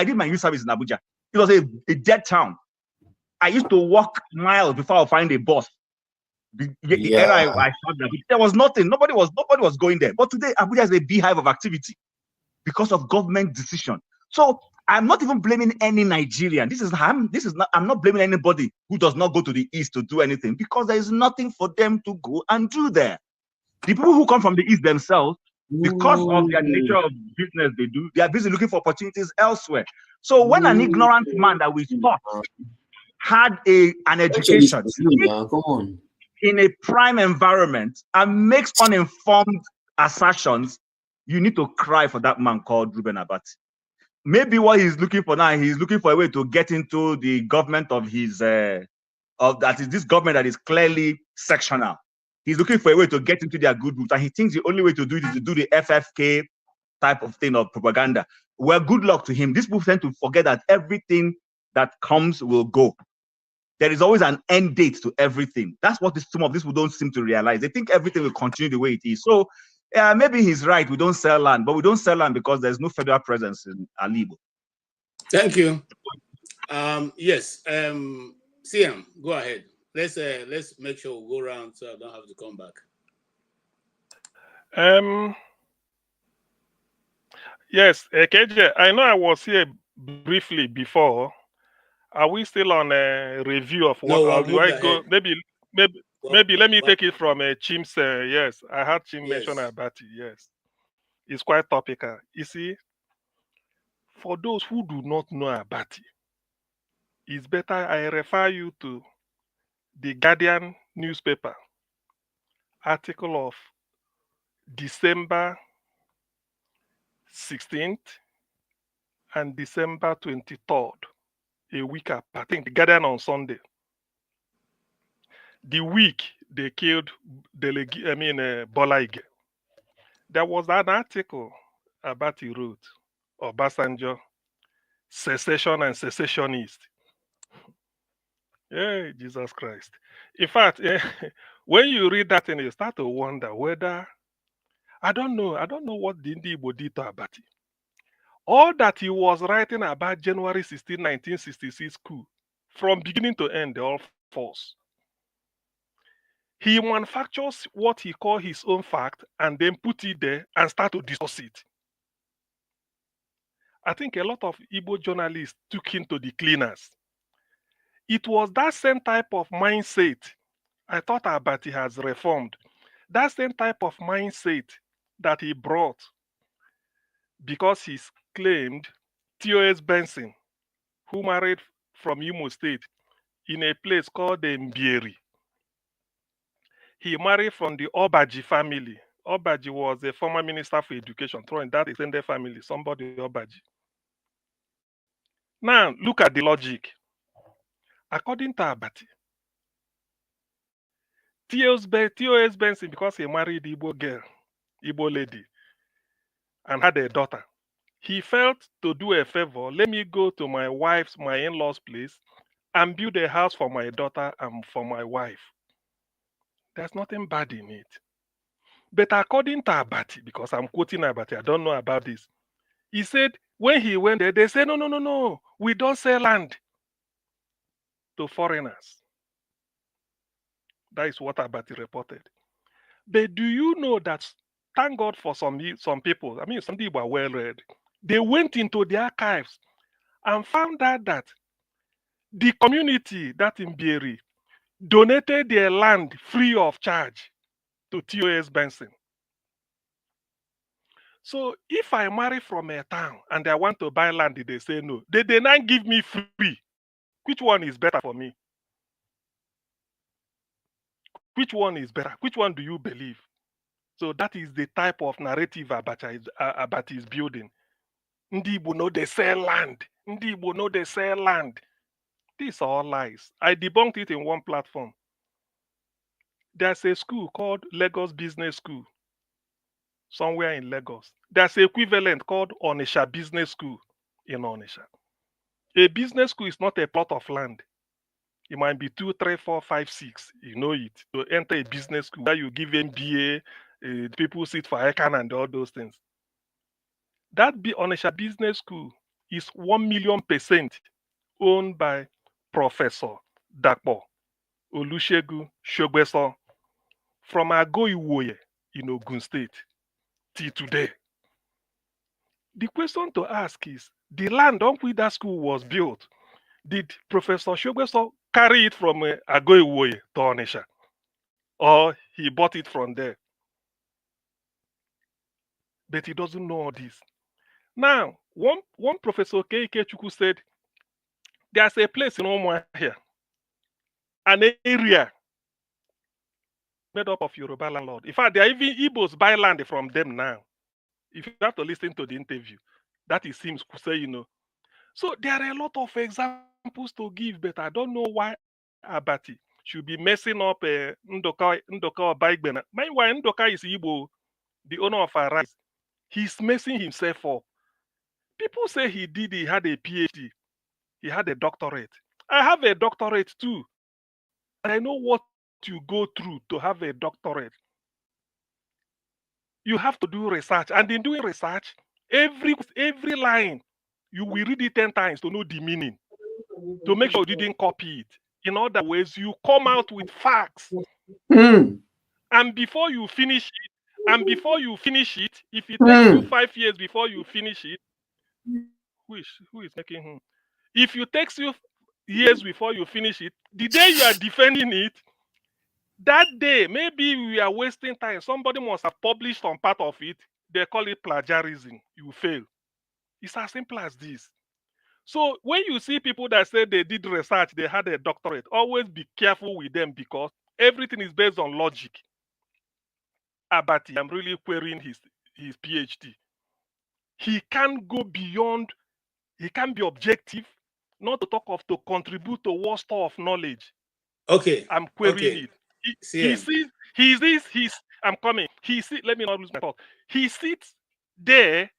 did my youth service in Abuja. It was a dead town. I used to walk miles before I find a bus. The era I saw that, there was nothing. Nobody was going there. But today, Abuja is a beehive of activity because of government decision. So I'm not even blaming any Nigerian. I'm not blaming anybody who does not go to the east to do anything, because there is nothing for them to go and do there. The people who come from the east themselves, because of their nature of business they do, they are busy looking for opportunities elsewhere. So when an ignorant man that we thought had an education in a prime environment and makes uninformed assertions, you need to cry for that man called Ruben Abati. Maybe what he's looking for now, he's looking for a way to get into the government of his this government that is clearly sectional. He's looking for a way to get into their good books, and he thinks the only way to do it is to do the FFK type of thing of propaganda. Well, good luck to him. These people tend to forget that everything that comes will go. There is always an end date to everything. That's what some of these people don't seem to realize. They think everything will continue the way it is. So maybe he's right. We don't sell land, but we don't sell land because there's no federal presence in Alibo. Thank you. Yes. CM, go ahead. Let's make sure we go around so I don't have to come back. Yes, KJ, I know I was here briefly before. Are we still on a review of what? No, do I go? Maybe let me take it from Chim's. Yes, I heard Chim mention about it. Yes, it's quite topical. You see, for those who do not know about it, it's better I refer you to the Guardian newspaper article of December 16th and December 23rd, a week up. I think they gathered on Sunday. The week they killed Bola Ige. There was an article about he wrote, Obasanjo, secession and secessionist. Yeah, Jesus Christ. In fact, when you read that and you start to wonder whether, I don't know what the Igbo did to Abati. All that he was writing about January 16, 1966 coup, from beginning to end, they're all false. He manufactures what he calls his own fact and then put it there and start to discuss it. I think a lot of Igbo journalists took him to the cleaners. It was that same type of mindset. I thought Abati has reformed. That same type of mindset that he brought because he's claimed T.O.S. Benson, who married from Imo State in a place called Mbieri. He married from the Obaji family. Obaji was a former minister for education, throwing that extended family, somebody Obaji. Now, look at the logic. According to Abati, T.O.S. Benson, because he married Igbo girl, Igbo lady, and had a daughter, he felt to do a favor, let me go to my in-laws' place and build a house for my daughter and for my wife. There's nothing bad in it. But according to Abati, because I'm quoting Abati, I don't know about this, he said when he went there, they said, no, we don't sell land to foreigners. That is what Abati reported. But do you know that, thank God for some people, some people are well read, they went into the archives and found out that the community that in Bieri donated their land free of charge to T.O.S. Benson. So if I marry from a town and I want to buy land, they say no. They not give me free. Which one is better for me? Which one is better? Which one do you believe? So that is the type of narrative Abati is building. Ndi Igbo know they sell land. Ndi Igbo know they sell land. These are all lies. I debunked it in one platform. There's a school called Lagos Business School, somewhere in Lagos. There's an equivalent called Onisha Business School in Onisha. A business school is not a plot of land. It might be 2, 3, 4, 5, 6. You know it. To enter a business school where you give MBA, people sit for ECAN and all those things. That Onisha Business School is 1,000,000% owned by Professor Dakpo Olusegun Shogbeso from Ago-Iwoye in Ogun State till today. The question to ask is, the land on which that school was built, did Professor Shogbeso carry it from Ago-Iwoye to Onisha? Or he bought it from there? But he doesn't know all this. Now, one Professor K.K. Ojukwu said, there's a place in Omwa here, an area made up of Yoruba landlord. In fact, there are even Igbos buy land from them now. If you have to listen to the interview, that it seems to say, So there are a lot of examples to give, but I don't know why Abati should be messing up Ndoka or Baigbena. Meanwhile, Ndoka is Igbo, the owner of our rice. He's messing himself up. People say he had a PhD. He had a doctorate. I have a doctorate too. And I know what you go through to have a doctorate. You have to do research. And in doing research, every line, you will read it 10 times to know the meaning, to make sure you didn't copy it. In other ways, you come out with facts. And before you finish it, if it takes you 5 years before you finish it, who is making him? If it takes you years before you finish it, the day you are defending it, that day, maybe we are wasting time. Somebody must have published some part of it. They call it plagiarism. You fail. It's as simple as this. So when you see people that say they did research, they had a doctorate, always be careful with them because everything is based on logic. Abati, I'm really querying his PhD. He can't go beyond, he can't be objective, not to talk of to contribute to war store of knowledge. Okay. I'm querying it. I'm coming. Let me not lose my thought. He sits there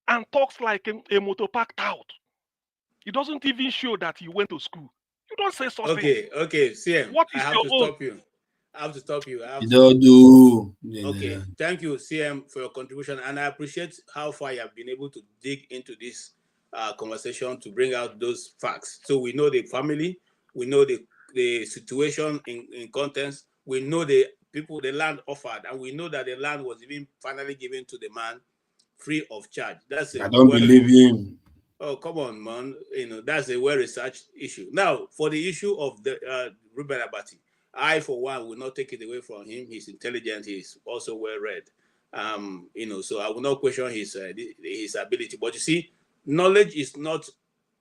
and talks like a motor-park tout. He doesn't even show that he went to school. You don't say something. Okay, CM. What is I have your to own? stop you. I have to stop you. Okay. Thank you, CM, for your contribution. And I appreciate how far you have been able to dig into this conversation to bring out those facts. So we know the family, we know the situation in contents, we know the people, the land offered, and we know that the land was even finally given to the man free of charge. I don't believe him. Oh, come on, man. That's a well-researched issue. Now, for the issue of the Ruben Abati, I, for one, will not take it away from him. He's intelligent. He's also well-read. So I will not question his ability. But you see, knowledge is not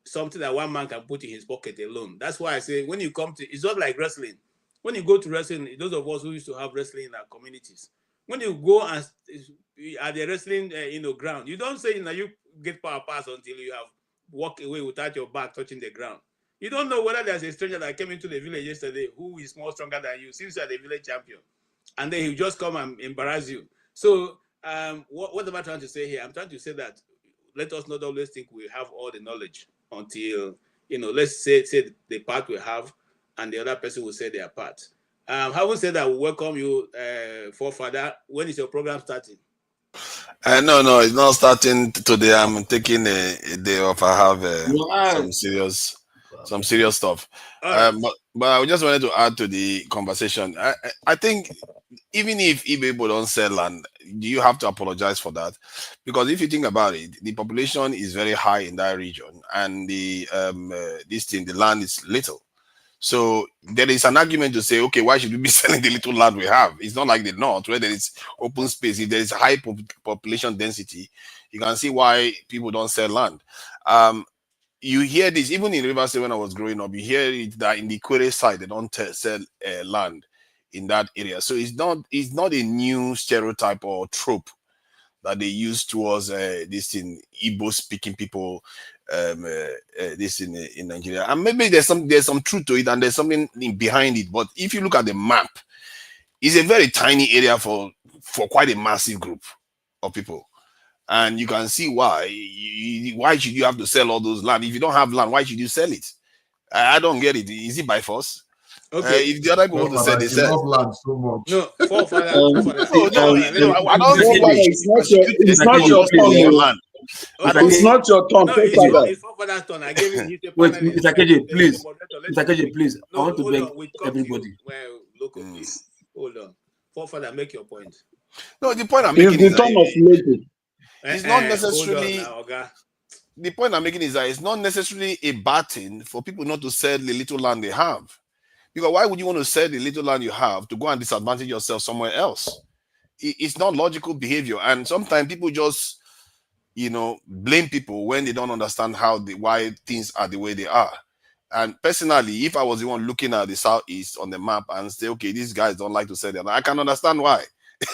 something that one man can put in his pocket alone. That's why I say when you come to, it's not like wrestling. When you go to wrestling, those of us who used to have wrestling in our communities, when you go and at the wrestling ground, you don't say you get power pass until you have walked away without your back touching the ground. You don't know whether there's a stranger that came into the village yesterday who is more stronger than you, since you are the village champion, and then he'll just come and embarrass you. So what am I trying to say here? I'm trying to say that let us not always think we have all the knowledge until let's say the part we have and the other person will say their part. Having said that, we welcome you, forefather. When is your program starting? No, it's not starting today. I'm taking a day off. I have some serious stuff. But I just wanted to add to the conversation. I think even if Igbo don't sell land, you have to apologize for that, because if you think about it, the population is very high in that region, and the land is little. So there is an argument to say, okay, why should we be selling the little land we have? It's not like the north where there is open space. If there is high population density, you can see why people don't sell land. You hear this even in Rivers State when I was growing up. You hear it that in the Kwere side they don't sell land in that area. So it's not a new stereotype or trope that they use towards this in Igbo speaking people, this in Nigeria. And maybe there's some truth to it and there's something behind it. But if you look at the map, it's a very tiny area for quite a massive group of people. And you can see why. Why should you have to sell all those land? If you don't have land, why should you sell it? I don't get it. Is it by force? Okay. If the other people want to sell, they sell. Land so much. No, forefather. It's not your turn. It's not your turn. No, it's forefather's turn. I gave him his Wait, Mr. KJ, please. Mr. KJ, please. I want to beg everybody. Well, look, please. Hold on. Forefather, make your point. No, the point I'm making is that it's not necessarily. The point I'm making is that it's not necessarily a bad thing for people not to sell the little land they have. Because why would you want to sell the little land you have to go and disadvantage yourself somewhere else? It's not logical behavior. And sometimes people just, blame people when they don't understand why things are the way they are. And personally, if I was the one looking at the Southeast on the map and say, okay, these guys don't like to sell it, I can understand why.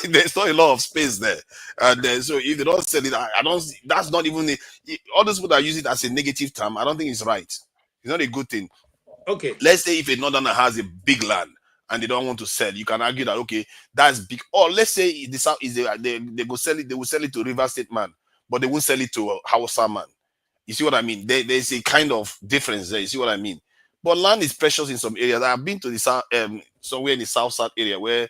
There's not a lot of space there. And so if they don't sell it, I don't, that's not even, all those people that use it as a negative term, I don't think it's right. It's not a good thing. Okay. Let's say if a northerner has a big land and they don't want to sell, you can argue that okay, that's big. Or let's say the South is they go sell it, they will sell it to River State man, but they won't sell it to Hausa man. You see what I mean? There's a kind of difference there. You see what I mean? But land is precious in some areas. I've been to the south, somewhere in the south area where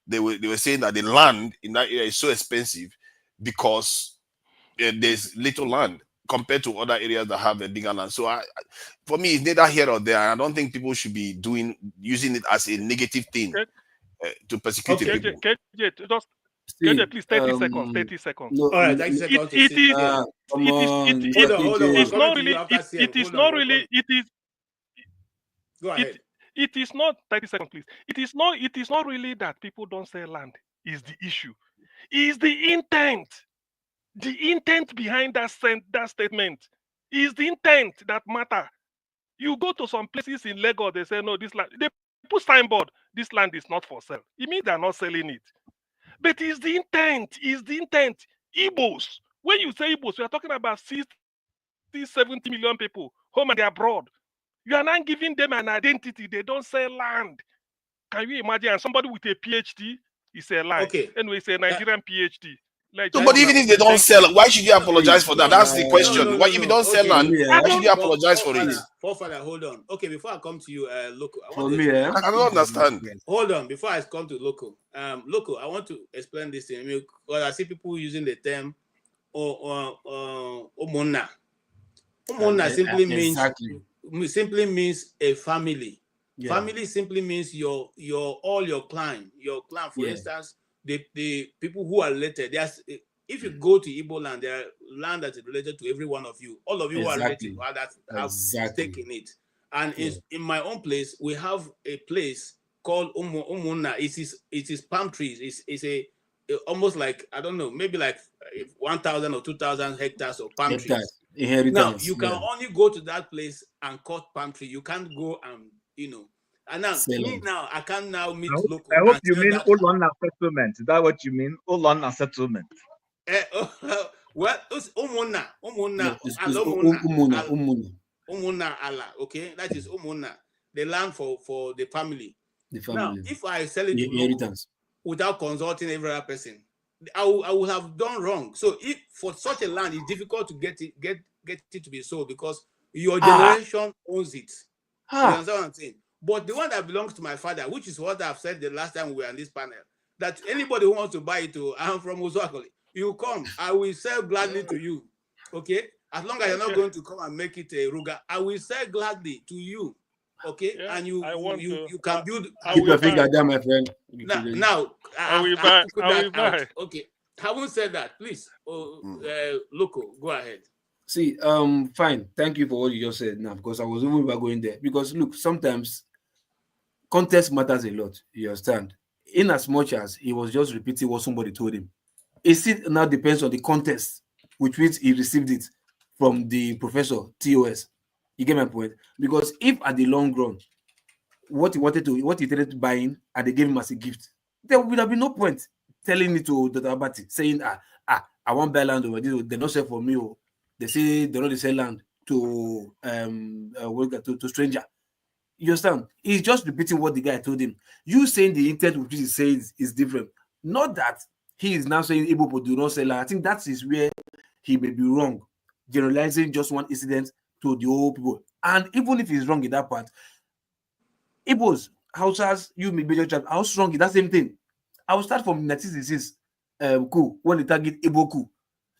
they were saying that the land in that area is so expensive because there's little land compared to other areas that have a bigger land. So for me, it's neither here or there. I don't think people should be using it as a negative thing to persecute people. KJ, please, 30 seconds. 30 seconds. No, all right, 30 seconds. Go ahead. It is not 30 seconds, please. It is not really that people don't sell land is the issue. Is the intent. The intent behind that statement is the intent that matter. You go to some places in Lagos, they say, no, this land, they put signboard, this land is not for sale. It means they're not selling it. But is the intent. Igbos. When you say Igbos, we are talking about 60, 70 million people, home and abroad. You are not giving them an identity. They don't sell land. Can you imagine? And somebody with a PhD is a lie. Okay. Anyway, it's a Nigerian PhD. So, but even if they don't sell, why should you apologize for that? That's the question. Why if you don't sell land, why should you apologize for it? Forefather, hold on. Okay, before I come to you, Loco, I don't understand. Hold on, before I come to Loco. Loco, I want to explain this thing because I see people using the term Omona. Omona simply means a family. Yeah. Family simply means your all your clan. Your clan, for instance, the people who are related. If you go to Igbo land, there are land that is related to every one of you. All of you who are related have stake in it. And in my own place, we have a place called Umuna. It is palm trees. It's a almost like, I don't know, maybe like 1,000 or 2,000 hectares of palm trees. Now you can only go to that place and cut palm tree. You can't go and and now I can now meet local. I hope you mean Olona settlement. Is that what you mean? Olona settlement. Well, it's Umuna Allah. Okay, that is Umuna, the land for the family. Now, if I sell it to without consulting every other person, I would have done wrong. So, if for such a land, it's difficult to get it to be sold because your generation owns it. You understand what I'm saying? But the one that belongs to my father, which is what I've said the last time we were on this panel, that anybody who wants to buy it, I'm from Uzwakoli, you come, I will sell gladly to you. Okay? As long as you're not going to come and make it a ruga, I will sell gladly to you. Okay? And you can build. Keep your finger down, my friend. Now, I will buy. Okay. Having said that, please, Loco, go ahead. See, fine. Thank you for what you just said now, because I was even going there. Because look, sometimes context matters a lot. You understand? In as much as he was just repeating what somebody told him, it now depends on the context with which he received it from the professor TOS. You get my point? Because if at the long run, what he intended buying and they gave him as a gift, there would have been no point telling it to Dr. Abati, saying, I want buy land over this, they don't sell for me. They say they don't sell land to stranger. You understand? He's just repeating what the guy told him. You saying the intent which he says is different. Not that he is now saying Igbo people do not sell land. I think that is where he may be wrong, generalizing just one incident to the whole people. And even if he's wrong in that part, Igbos, Hausas, you may be judged how strong is that same thing. I will start from 1966 coup when they target Igbo coup.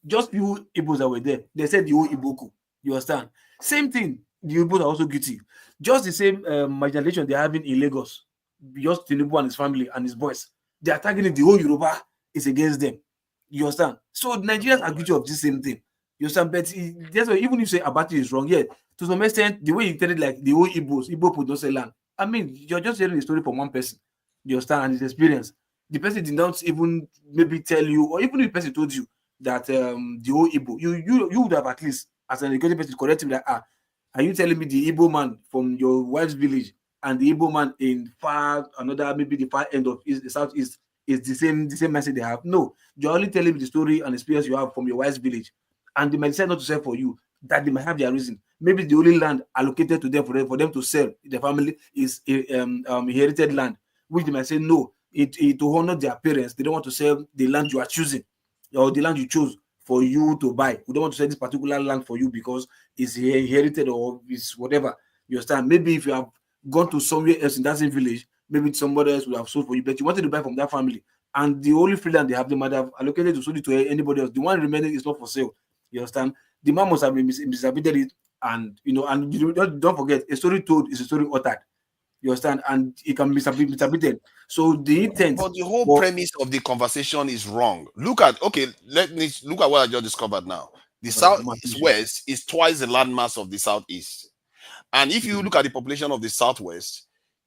Just few Igbos that were there. They said the whole Igbo coup. You understand? Same thing. The Igbos are also guilty. Just the same marginalization they're having in Lagos. Just Tinubu and his family and his boys. They are targeting the whole Yoruba is against them. You understand? So Nigerians are guilty of this same thing. You understand? But that's why even if you say Abati is wrong, to some extent, the way you tell it, like the whole Igbo people don't sell land. I mean, you're just hearing the story from one person. You understand? And his experience. The person did not even maybe tell you, or even if the person told you that the whole Igbo, you would have at least, as an educated person, correct him that, are you telling me the Igbo man from your wife's village and the Igbo man in maybe the far end of the southeast is the same message they have? No, you're only telling me the story and experience you have from your wife's village, and they might decide not to sell for you. That they might have their reason. Maybe the only land allocated to them for them to sell their family is inherited land, which they might say no. It to honor their parents, they don't want to sell the land you are choosing or the land you chose for you to buy. We don't want to sell this particular land for you because it's inherited or it's whatever. You understand? Maybe if you have gone to somewhere else in that same village, maybe somebody else would have sold for you, but you wanted to buy from that family, and the only free land they have, they might have allocated to sell it to anybody else. The one remaining is not for sale. You understand? The man must have misrepresented it, and don't forget, a story told is a story uttered. You understand? And it can be misinterpreted. So the intent. But the whole premise of the conversation is wrong. Look at what I just discovered now. The southwest is twice the landmass of the southeast. And if you look at the population of the southwest,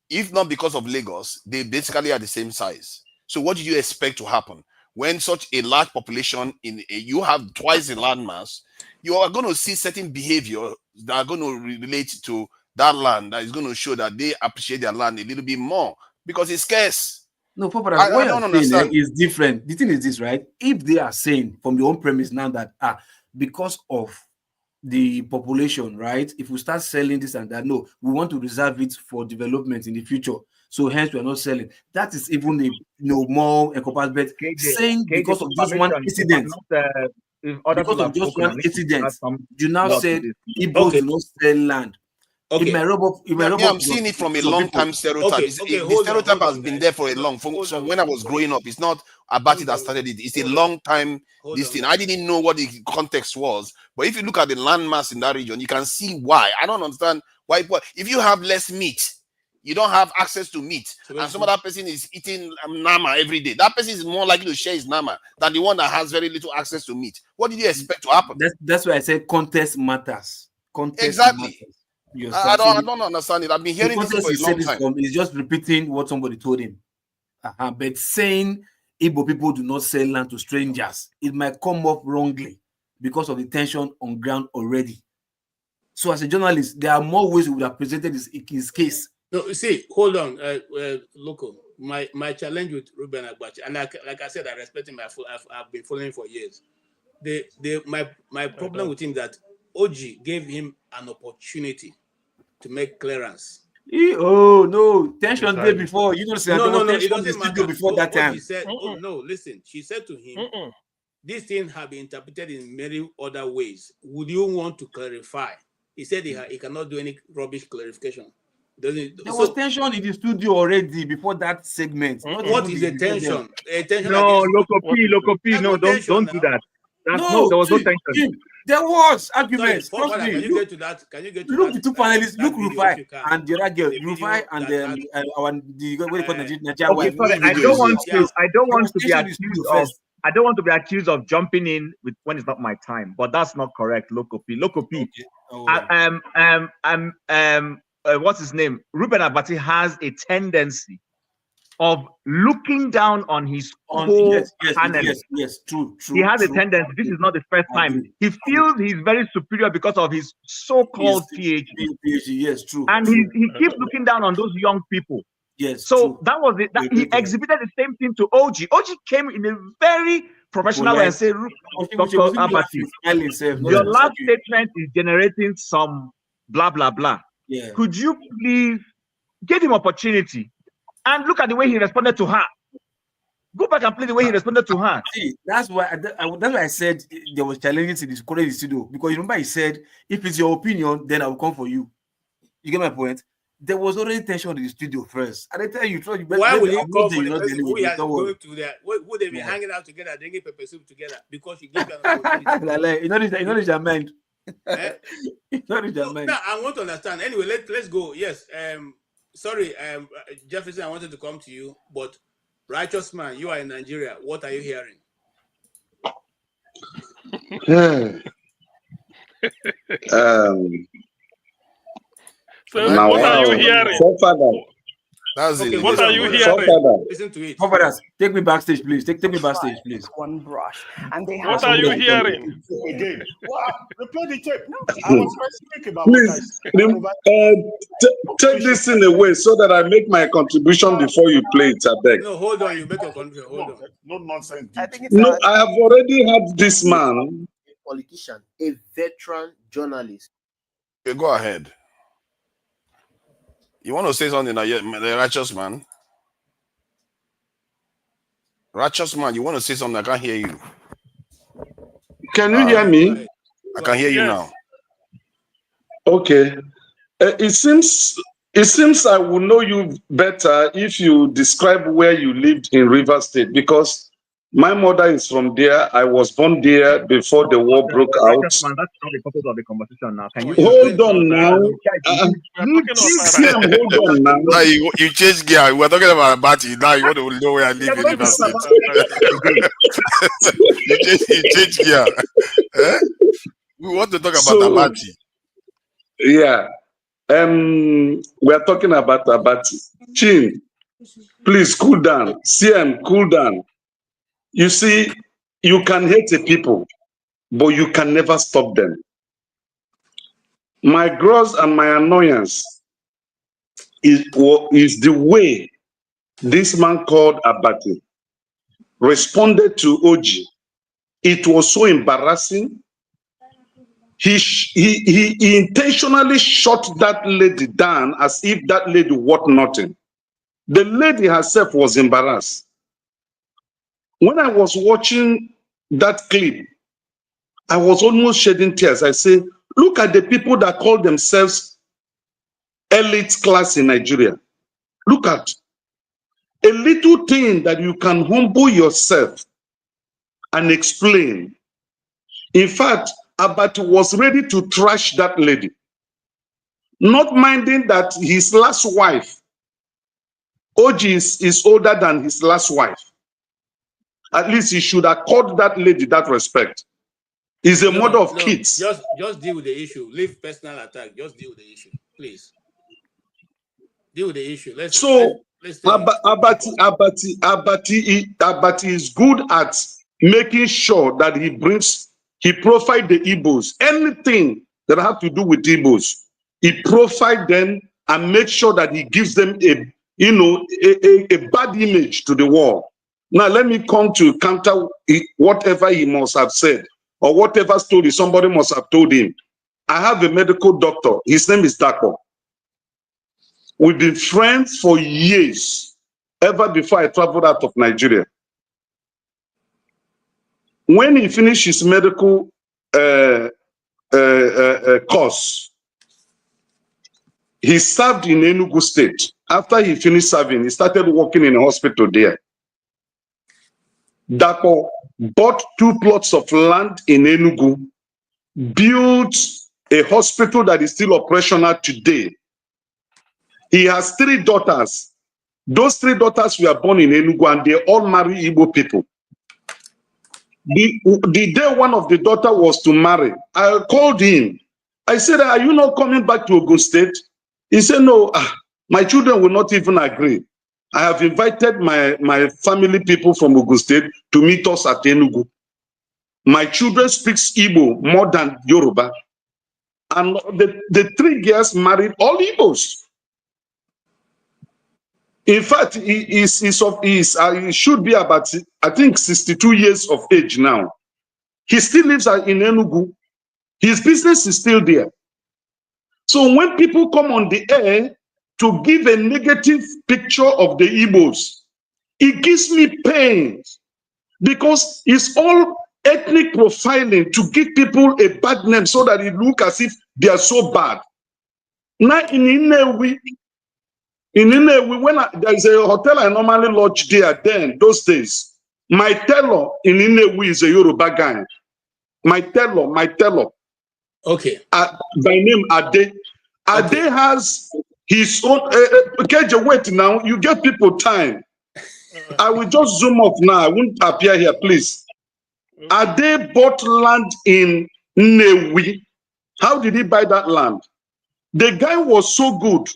if not because of Lagos, they basically are the same size. So what do you expect to happen? When such a large population, you have twice the landmass, you are going to see certain behavior that are going to relate to that land, that is going to show that they appreciate their land a little bit more because it's scarce. No, Papa, what I don't understand is different. The thing is this, right? If they are saying from your own premise now that because of the population, right? If we start selling this and that, no, we want to reserve it for development in the future. So hence we are not selling. That is even a more encompassed, but saying because of just one incident, because of just one incident, you now say Igbo do not sell land. Okay. I'm seeing it from a long-time stereotype. The stereotype has been there for a long. So when I was growing up, it's not Abati that started it. It's a long-time this thing. I didn't know what the context was, but if you look at the landmass in that region, you can see why. I don't understand why. If you have less meat, you don't have access to meat, and some other person is eating nama every day. That person is more likely to share his nama than the one that has very little access to meat. What did you expect to happen? That's why I said context matters. Context exactly. Matters. I don't understand it. I've been hearing this for a long time. He's just repeating what somebody told him. But saying Igbo people do not sell land to strangers, it might come up wrongly because of the tension on ground already. So as a journalist, there are more ways we would have presented his case. No, see, hold on, Loco. My challenge with Ruben Agbachi, and like I said, I respect him. I've been following for years. My problem with him that OG gave him an opportunity to make clearance. No, tension day before. You know, no, it doesn't matter. Before that time. She said, no, listen. She said to him, this thing have been interpreted in many other ways. Would you want to clarify? He said he cannot do any rubbish clarification. There was tension in the studio already before that segment. What is a tension? No, Loco P, no, don't do that. There was no tension. There was arguments. Sorry, can you get to that? Look, the two panelists, look, Rufai and the other girl, Rufai and Nigeria wife. I don't want to be accused of jumping in with when it's not my time, but that's not correct. Loco P. What's his name? Ruben Abati has a tendency of looking down on his co-panelists. Yes, true. He has a tendency. This is not the first time. He feels he's very superior because of his so-called PhD. Yes, true. And he keeps looking down on those young people. Yes. So that was it. He exhibited the same thing to OG. OG came in a very professional way and said, Dr. Abati, your last statement is generating some blah, blah, blah. Yeah. Could you please give him opportunity? And look at the way he responded to her. Go back and play the way he responded to her. See, that's why I said there was challenges in the studio. Because remember, he said, if it's your opinion, then I will come for you. You get my point? There was already tension in the studio first. And I tell you, why would you come for the person who has going to there? Would they be hanging out together, drinking pepper soup together? Because you give them you know your mind. No, I want to understand. Anyway, let's go. Yes. Sorry, Jefferson, I wanted to come to you, but righteous man, you are in Nigeria. What are you hearing? So what are you hearing? So father. That's okay, it. What are you hearing? Listen to it. Take me backstage, please. Take me backstage, please. One brush, and they what are you hearing? Again, replay the tape. I was specific about Please, take this in a way so that I make my contribution before you play it. I beg. No, hold on. You make a contribution. Hold on. No nonsense. No, I have already had this man. A politician, a veteran journalist. Okay, go ahead. You want to say something, the righteous man? Righteous man, you want to say something? I can't hear you. Can you hear me? I can hear you now. Okay. It seems I will know you better if you describe where you lived in Rivers State, because my mother is from there. I was born there before the war broke out. That's not the purpose of the conversation now. Can you hold on now? Hold on now. Now you change gear. We're talking about Abati. Now you want to know where I live in Rivers State. you change gear. We want to talk about Abati. Yeah. We are talking about Abati. Chin, please cool down. CM, cool down. You see, you can hate a people, but you can never stop them. My gross and my annoyance is the way this man called Abati responded to OG. It was so embarrassing. he intentionally shot that lady down as if that lady worth nothing. The lady herself was embarrassed. When I was watching that clip, I was almost shedding tears. I say, look at the people that call themselves elite class in Nigeria. Look at a little thing that you can humble yourself and explain. In fact, Abati was ready to trash that lady, not minding that his last wife, Oji, is older than his last wife. At least he should accord that lady that respect. He's a mother of kids. Just deal with the issue. Leave personal attack. Just deal with the issue, please. Deal with the issue. Let's Abati is good at making sure that he profiles the Igbos. Anything that have to do with Igbos, he profiles them and makes sure that he gives them a bad image to the world. Now let me come to counter whatever he must have said or whatever story somebody must have told him. I have a medical doctor. His name is Dako. We've been friends for years, ever before I traveled out of Nigeria. When he finished his medical course, he served in Enugu State. After he finished serving, he started working in a hospital there. Dako bought 2 plots of land in Enugu, built a hospital that is still operational today. He has 3 daughters. Those 3 daughters were born in Enugu and they all marry Igbo people. The day one of the daughter was to marry, I called him. I said, are you not coming back to Ogun State? He said, no, my children will not even agree. I have invited my family people from Ogun State to meet us at Enugu. My children speak Igbo more than Yoruba. And the 3 girls married all Igbos. In fact, he should be about, I think, 62 years of age now. He still lives in Enugu. His business is still there. So when people come on the air to give a negative picture of the Igbos, it gives me pain because it's all ethnic profiling to give people a bad name so that it looks as if they are so bad. Now in Inewi, when there is a hotel I normally lodge there then, those days, my tailor in Inewi is a Yoruba guy. My tailor. Okay. By name Ade. Ade has his own. KJ, wait now. You get people time. I will just zoom off now. I won't appear here, please. Ade bought land in Newi. How did he buy that land? The guy was so good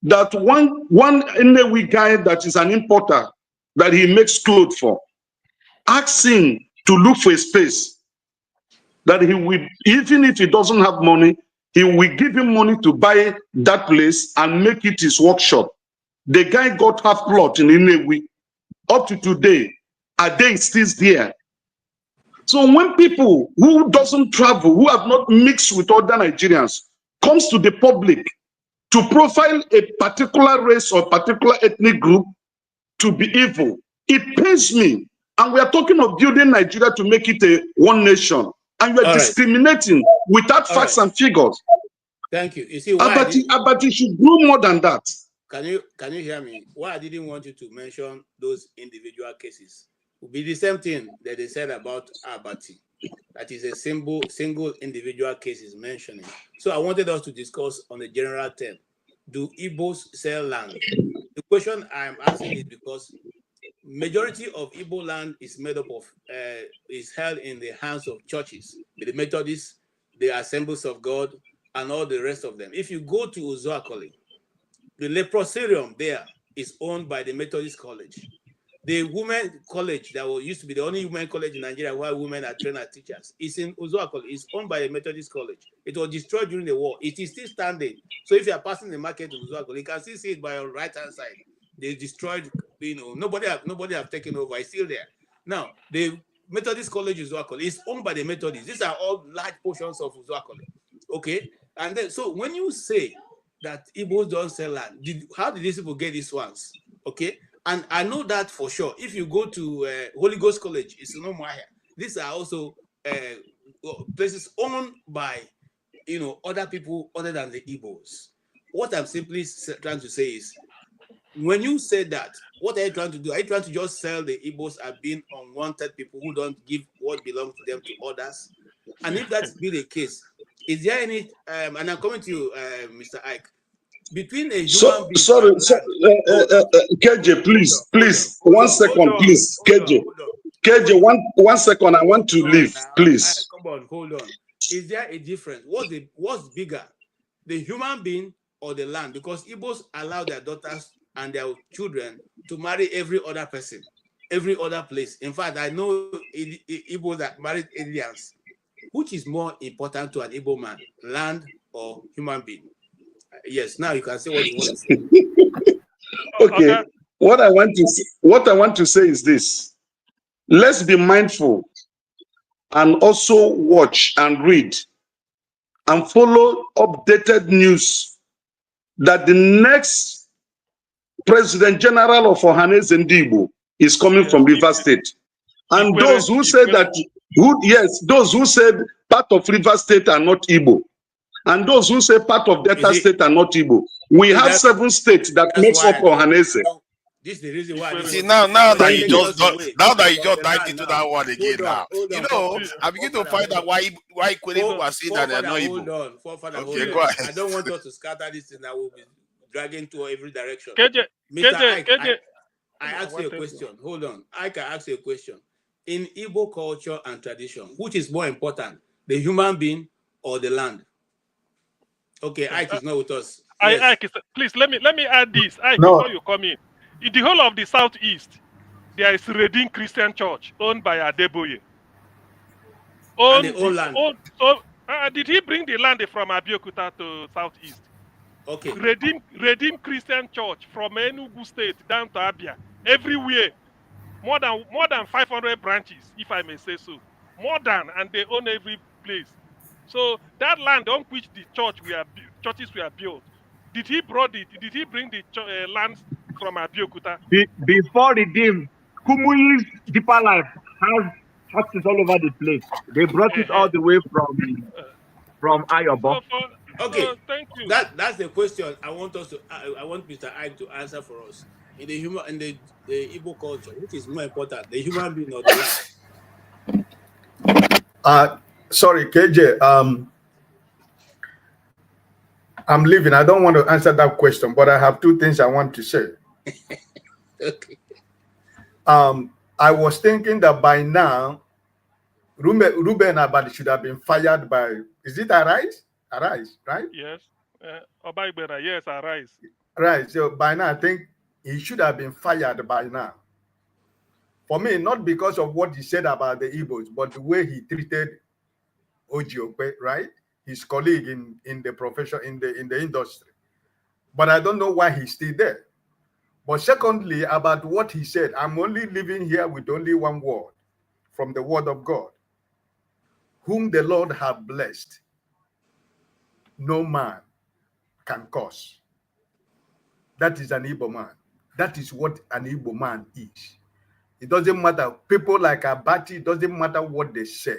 that one Newi guy that is an importer that he makes clothes for asked him to look for a space that he will, even if he doesn't have money, he will give him money to buy that place and make it his workshop. The guy got half plot in Inewi. Up to today, Ade is still there. So when people who doesn't travel, who have not mixed with other Nigerians, comes to the public to profile a particular race or particular ethnic group to be evil, it pains me. And we are talking of building Nigeria to make it a one nation. And you are discriminating without facts and figures. Thank you. You see why Abati should do more than that. Can you hear me? Why I didn't want you to mention those individual cases would be the same thing that they said about Abati. That is a single individual case is mentioning. So I wanted us to discuss on a general term. Do Igbos sell land? The question I'm asking is because majority of Igbo land is made up of, is held in the hands of churches, the Methodists, the Assemblies of God, and all the rest of them. If you go to Uzoakoli, the leprosarium there is owned by the Methodist College. The women college that used to be the only women college in Nigeria where women are trained as teachers is in Uzoakoli. It's owned by the Methodist College. It was destroyed during the war. It is still standing. So if you are passing the market to Uzoakoli, you can still see it by your right-hand side. They destroyed, nobody have taken over. It's still there. Now, the Methodist College Uzuakole is owned by the Methodists. These are all large portions of Uzuakole. Okay, and then so when you say that Igbos don't sell land, how did these people get these ones? Okay, and I know that for sure. If you go to Holy Ghost College, it's no more here. These are also places owned by other people other than the Igbos. What I'm simply trying to say is, when you say that, what are you trying to do? Are you trying to just sell the Igbos as being unwanted people who don't give what belongs to them to others? And if that's be the case, is there any, and I'm coming to you, Mr. Ike, between a human being sorry, and land, KJ, please, 1 second, please, KJ, one second, I want to leave, please. Come on, hold on. Is there a difference? What's bigger, the human being or the land? Because Igbos allow their daughters and their children to marry every other person, every other place. In fact, I know Igbos that married aliens. Which is more important to an Igbo man, land or human being? Yes, now you can say what you want to say. Okay, what I want to say is this: let's be mindful and also watch and read and follow updated news that the next President General of Ohanes Ndigbo is coming from Rivers State. And those who said that, those who said part of Rivers State are not Igbo, and those who say part of Delta State are not Igbo. We have 7 states that makes up Ohanese. This is the reason why. See, now that you just dived into that one again, I begin to find out why people are saying that they're not Igbo. Okay, go ahead. I don't want us to scatter this thing that will be dragging to every direction. KJ, I ask you a question. Hold on. I can ask you a question. In Igbo culture and tradition, which is more important, the human being or the land? Okay, Ike is not with us. Yes. Ike, please let me add this. Ike, before you come in the whole of the southeast, there is Redeemed Christian Church owned by Adeboye. Did he bring the land from Abeokuta to southeast? Okay. Redeemed Christian Church from Enugu State down to Abia, everywhere. More than 500 branches, if I may say so. More than, and they own every place. So that land on which the churches were built, did he bring the lands from Abeokuta? Before Redeemed, Kumuyi's Deeper Life has houses all over the place. They brought it all the way from Ayobo. Okay, thank you. That's the question I want Mr. Ike to answer for us. In the Igbo culture, which is more important, the human being or the land? Sorry, KJ. I'm leaving. I don't want to answer that question, but I have 2 things I want to say. Okay. I was thinking that by now, Ruben Abadi should have been fired by. Is it Arise? Arise, right? Yes. Obaibera, yes, Arise. Right. So by now, I think he should have been fired by now. For me, not because of what he said about the Igbos, but the way he treated Ojukwu, right? His colleague in the profession, in the industry. But I don't know why he's still there. But secondly, about what he said, I'm only living here with only one word from the word of God. Whom the Lord have blessed, no man can curse. That is an Igbo man. That is what an Igbo man is. It doesn't matter. People like Abati, it doesn't matter what they say.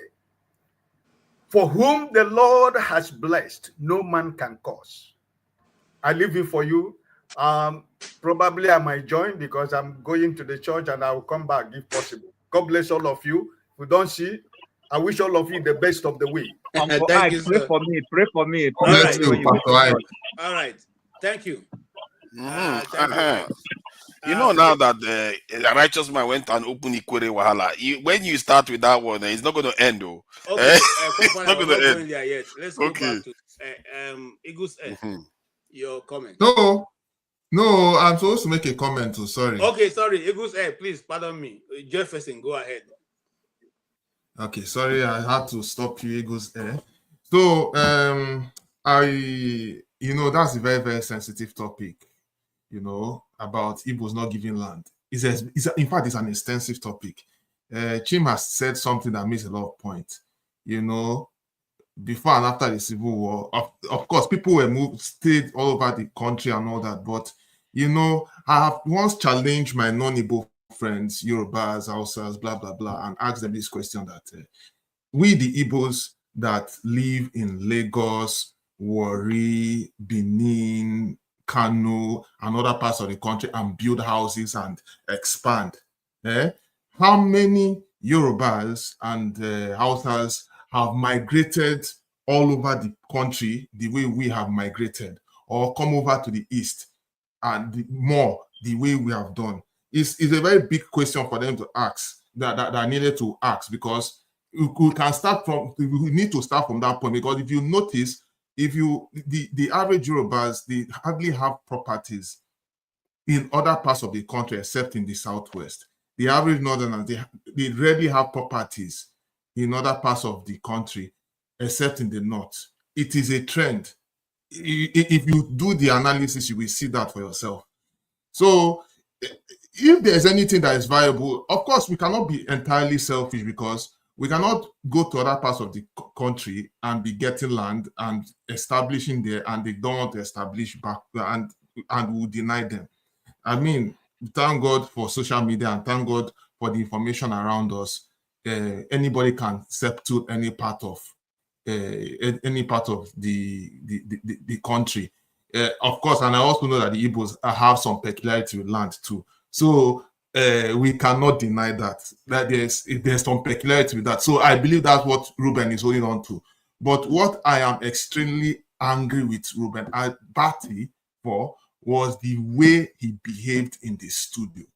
For whom the Lord has blessed, no man can curse. I leave it for you. Probably I might join because I'm going to the church and I will come back if possible. God bless all of you. If we don't see, I wish all of you the best of the week. Thank you, pray sir. for me. Pray for me. All right. Thank you. You know now that the righteous man went and opened Ikwere Wahala. When you start with that one, it's not going to end, though. Okay, it's not going to end. There yet. Let's go back to Eagles. Your comment. No, I'm supposed to make a comment too. Sorry. Okay, sorry. Eagles, please pardon me. Jefferson, go ahead. Okay, sorry, I had to stop you, Eagles. So, that's a very, very sensitive topic. About Igbos not giving land. In fact, it's an extensive topic. Chim has said something that makes a lot of points. You know, before and after the Civil War, of course, people were stayed all over the country and all that. But, you know, I have once challenged my non-Igbo friends, Yorubas, Hausas, blah, blah, blah, and asked them this question that we, the Igbos that live in Lagos, Warri, Benin, Kano, and other parts of the country and build houses and expand, how many Yorubas and Hausas have migrated all over the country the way we have migrated, or come over to the east and more the way we have done? It's a very big question for them to ask, that needed to ask, because we can start from, we need to start from that point. Because if you notice, the average Yorubas, they hardly have properties in other parts of the country except in the southwest. The average northerners, they rarely have properties in other parts of the country except in the north. It is a trend. If you do the analysis, you will see that for yourself. So if there's anything that is viable, of course, we cannot be entirely selfish, because we cannot go to other parts of the country and be getting land and establishing there, and they don't want to establish back, and we'll deny them. I mean, thank God for social media and thank God for the information around us. Anybody can step to any part of the country. Of course, and I also know that the Igbos have some peculiarity with land too. So we cannot deny that there's some peculiarity with that. So I believe that's what Ruben is holding on to. But what I am extremely angry with Ruben Abati for was the way he behaved in the studio.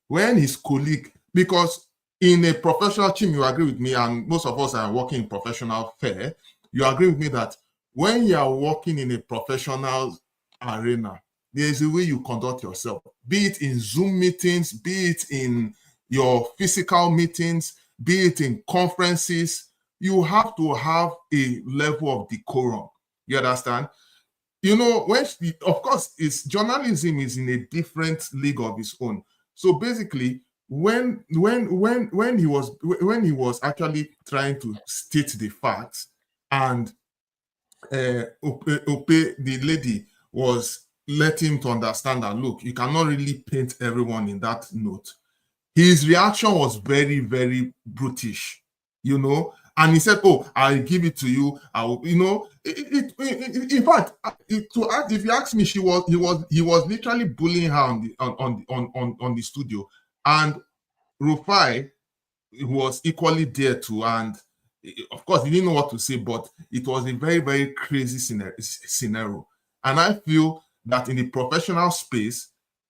When his colleague, because in a professional team, you agree with me, and most of us are working in professional fare, you agree with me that when you are working in a professional arena, there's a way you conduct yourself, be it in Zoom meetings, be it in your physical meetings, be it in conferences. You have to have a level of decorum. You understand? You know, of course, journalism is in a different league of its own. So basically, when he was actually trying to state the facts, and Ope, the lady, was letting him to understand that, look, you cannot really paint everyone in that note. His reaction was very, very brutish, you know. And he said, "Oh, I'll give it to you. You know." In fact, if you ask me, he was literally bullying her on the studio, and Rufai was equally there too. And of course, he didn't know what to say, but it was a very, very crazy scenario. And I feel that in the professional space,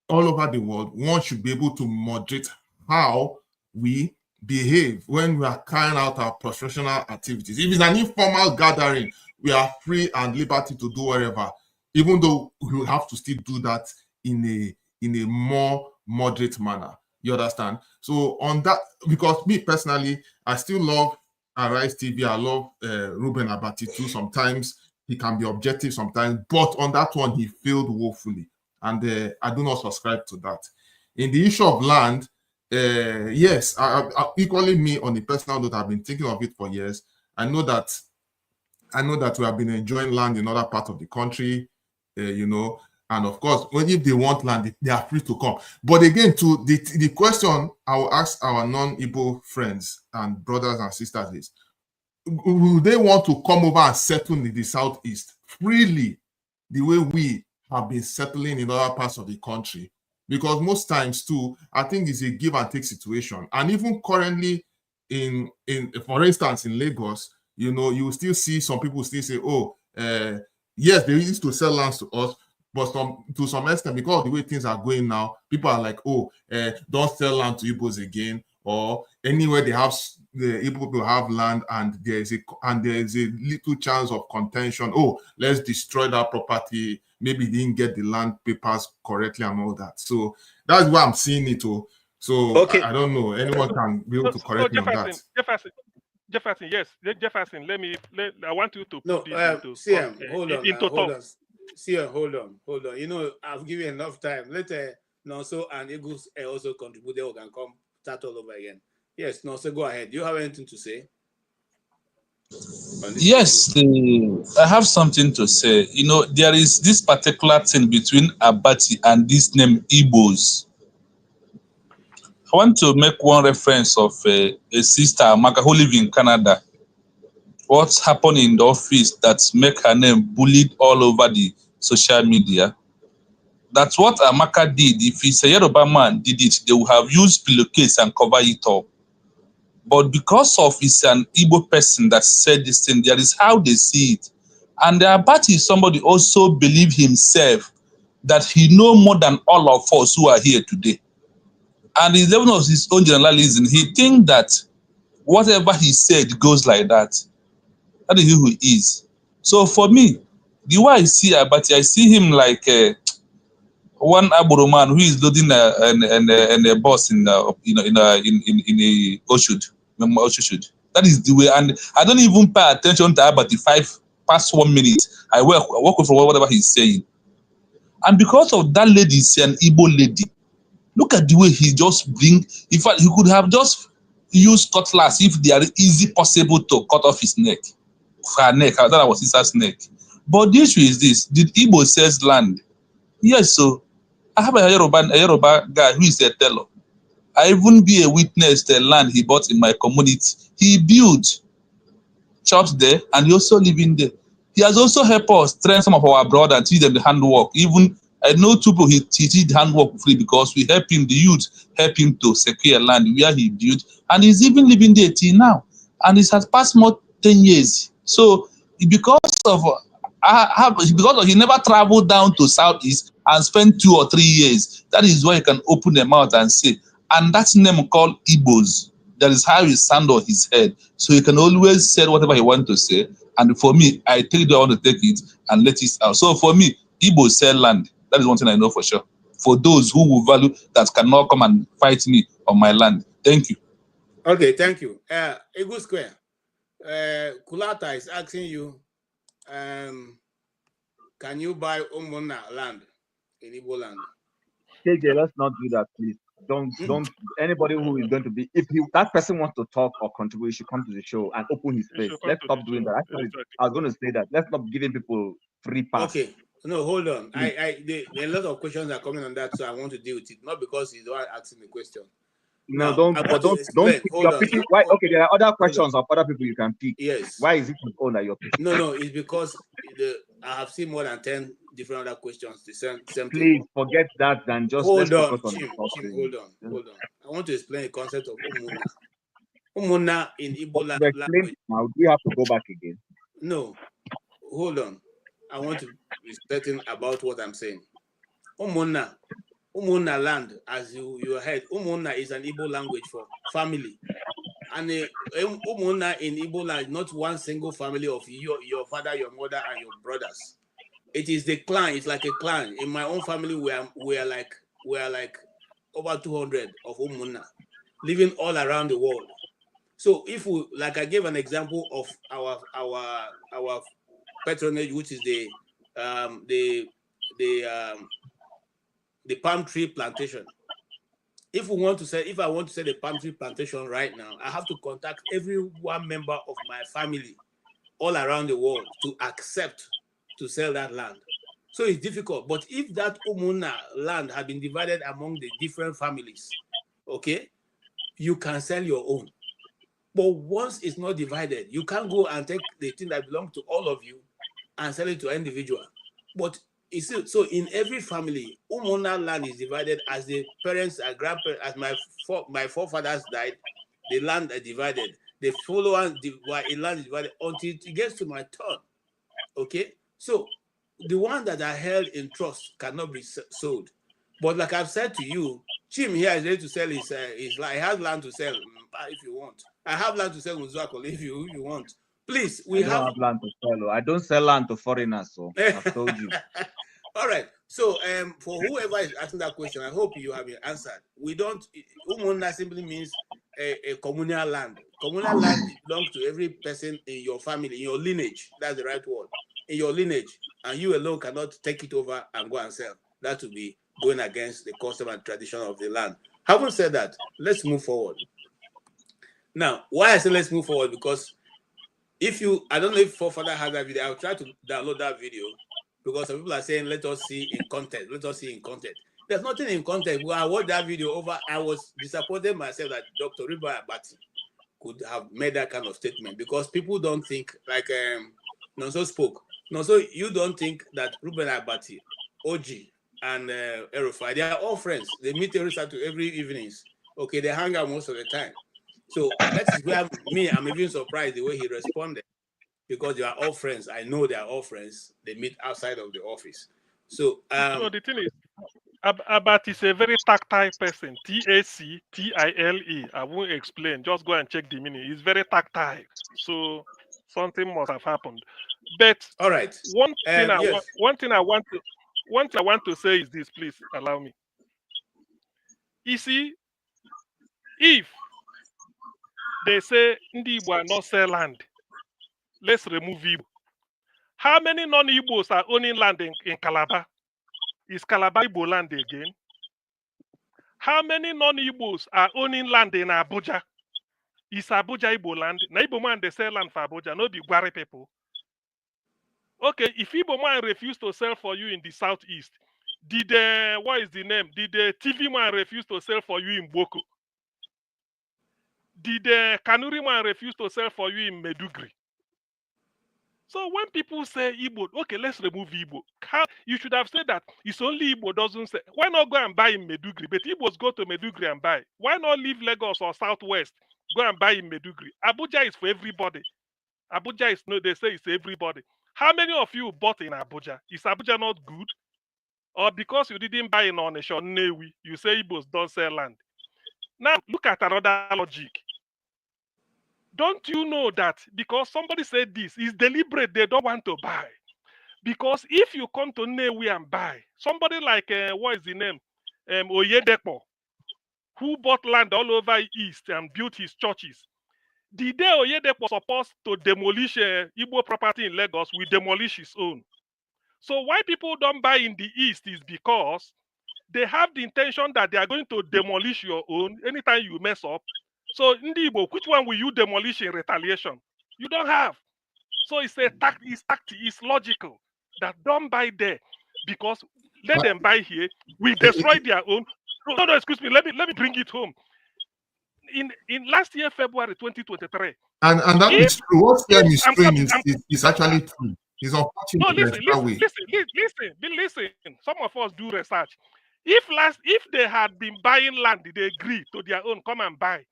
all over the world, one should be able to moderate how we behave when we are carrying out our professional activities. If it's an informal gathering, we are free and liberty to do whatever, even though we have to still do that in a more moderate manner. You understand? So on that, because me personally, I still love Arise TV. I love Ruben Abati too. Sometimes he can be objective sometimes, but on that one, he failed woefully. And I do not subscribe to that. In the issue of land, yes, I equally me on the personal note, I've been thinking of it for years. I know that we have been enjoying land in other parts of the country, you know, and of course, if they want land, they are free to come. But again, to the question I will ask our non-Igbo friends and brothers and sisters is, will they want to come over and settle in the southeast freely the way we have been settling in other parts of the country? Because most times too, I think it's a give and take situation. And even currently in for instance, in Lagos, you know, you still see some people still say, oh, yes, they used to sell lands to us, but to some extent, because of the way things are going now, people are like, oh, don't sell land to Igbos again, or anywhere the Igbo people have land and there is a little chance of contention. Oh, let's destroy that property. Maybe they didn't get the land papers correctly and all that. So that's why I'm seeing it. So okay. I don't know. Anyone can be able to correct me on that. Jefferson, yes. Jefferson, I want you to put this into CM, hold on. You know, I've given enough time. Let Nonso and Eagles also contribute. They can come start all over again. Yes, no, so go ahead. Do you have anything to say? Yes, I have something to say. You know, there is this particular thing between Abati and this name Igbos. I want to make one reference of a sister, Amaka, who live in Canada. What's happened in the office that make her name bullied all over the social media. That's what Amaka did. If it's a Yoruba man did it, they would have used pillowcase and cover it up. But because of it's an Igbo person that said this thing, there is how they see it. And the Abati is somebody also believe himself that he know more than all of us who are here today. And in the level of his own generalism, he think that whatever he said goes like that. That is who he is. So for me, the way I see Abati, I see him like one Aburo man who is loading a bus in a Oshud. That is the way, and I don't even pay attention to Abati 5 past 1 minute. I work with whatever he's saying. And because of that lady, is an Igbo lady. Look at the way he just bring. In fact, he could have just used cutlass if they are easy possible to cut off his neck. Her neck, I thought that was his neck. But the issue is this: did Igbo sells land? Yes, so I have a Yoruba guy who is a teller. I even be a witness to the land he bought in my community. He built shops there and he also living there. He has also helped us train some of our brothers and teach them the handwork. Even I know two people he teach handwork free because we help him, the youth help him to secure land where he built, and he's even living there till now. And it has passed more 10 years. So because he never traveled down to Southeast and spent 2 or 3 years, that is why he can open the mouth and say, and that's name called Igbos. That is how he stand on his head. So he can always say whatever he wants to say. And for me, I take the one to take it and let it out. So for me, Igbos sell land. That is one thing I know for sure. For those who will value that cannot come and fight me on my land. Thank you. Okay, thank you. Eagle Square. Kulata is asking you, can you buy Umuna land in Igbo land? KJ, let's not do that, please. Don't anybody who is going to be, if that person wants to talk or contribute, should come to the show and open his face. Let's stop doing that. Actually, I was going to say that. Let's not giving people free pass. Okay. No, hold on. A lot of questions are coming on that, so I want to deal with it. Not because he's the one asking the question. No, now, don't pick, you're picking. Why? Okay, there are other questions of other people you can pick. Yes. Why is it his own that you're picking? No, it's because I have seen more than 10 different other questions. The same Please thing. forget that and just hold on, focus on Chim, hold on. I want to explain the concept of Umuna. Umuna in Igbo language. Now, do you have to go back again? No, hold on. I want to be certain about what I'm saying. Umuna land, as you heard, Umuna is an Igbo language for family. And Umuna in Igbo land is not one single family of your father, your mother, and your brothers. It is the clan. It's like a clan. In my own family, we are like over 200 of Umuna living all around the world. So if we, like I gave an example of our patronage, which is the palm tree plantation. If I want to sell the palm tree plantation right now, I have to contact every one member of my family all around the world to accept to sell that land. So it's difficult. But if that Umuna land had been divided among the different families, okay, you can sell your own. But once it's not divided, you can't go and take the thing that belongs to all of you and sell it to an individual. But so in every family, Umuna land is divided as the parents and grandparents, as my forefathers died, the land is divided. The followers, the land is divided until it gets to my turn. Okay? So the one that are held in trust cannot be sold. But like I've said to you, Chim here is ready to sell his land. He has land to sell if you want. I have land to sell with Zwakol if you want. Please, we don't have land to sell. I don't sell land to foreigners, so I've told you. All right. So for whoever is asking that question, I hope you have been answered. We don't, Umuna simply means a communal land. Communal land belongs to every person in your family, in your lineage. That's the right word. In your lineage. And you alone cannot take it over and go and sell. That would be going against the custom and tradition of the land. Having said that, let's move forward. Now, why I say let's move forward, because if you, I don't know if Father has that video, I'll try to download that video, because some people are saying, let us see in context, let us see in context. There's nothing in context. When I watched that video over, I was disappointed myself that Dr. Riba Abati could have made that kind of statement, because people don't think, like Nonso spoke. Nonso, you don't think that Ruben Abati, OG, and Erufai, they are all friends. They meet every evenings. Okay, they hang out most of the time. So that is where I'm even surprised the way he responded, because they are all friends. I know they are all friends. They meet outside of the office. So the thing is, Abati is a very tactile person. Tactile. I won't explain. Just go and check the meaning. He's very tactile. So something must have happened. But all right. One thing I want to say is this. Please allow me. You see, if they say Ndi Igbo are not sell land, let's remove Igbo. How many non-Igbos are owning land in Calabar? Is Calabar Igbo land again? How many non-Igbos are owning land in Abuja? Is Abuja Igbo land? Na Igbo man they sell land for Abuja, no be Gwari people. Okay, if Igbo man refuse to sell for you in the southeast, did what is the name? Did the TV man refuse to sell for you in Boko? Did the Kanuri man refuse to sell for you in Medugri? So when people say Igbo, okay, let's remove Igbo. You should have said that it's only Igbo doesn't say. Why not go and buy in Medugri? But Igbos go to Medugri and buy. Why not leave Lagos or Southwest? Go and buy in Medugri. Abuja is for everybody. Abuja is no, they say it's everybody. How many of you bought in Abuja? Is Abuja not good? Or because you didn't buy in Onisha, Newi, you say Igbos don't sell land. Now look at another logic. Don't you know that because somebody said this is deliberate, they don't want to buy? Because if you come to Newi and buy, somebody like what is the name, Oyedepo, who bought land all over East and built his churches. The day Oyedepo was supposed to demolish Igbo property in Lagos, we demolish his own. So why people don't buy in the East is because they have the intention that they are going to demolish your own anytime you mess up. So Ndi Igbo, which one will you demolish in retaliation? You don't have. So it's it's logical that don't buy there, because let them buy here. We destroy their own. No, excuse me. Let me bring it home. In last year, February 2023. And that is true. What Ian is saying is actually true. It's unfortunate. No, listen. Some of us do research. If they had been buying land, they agree to their own, come and buy.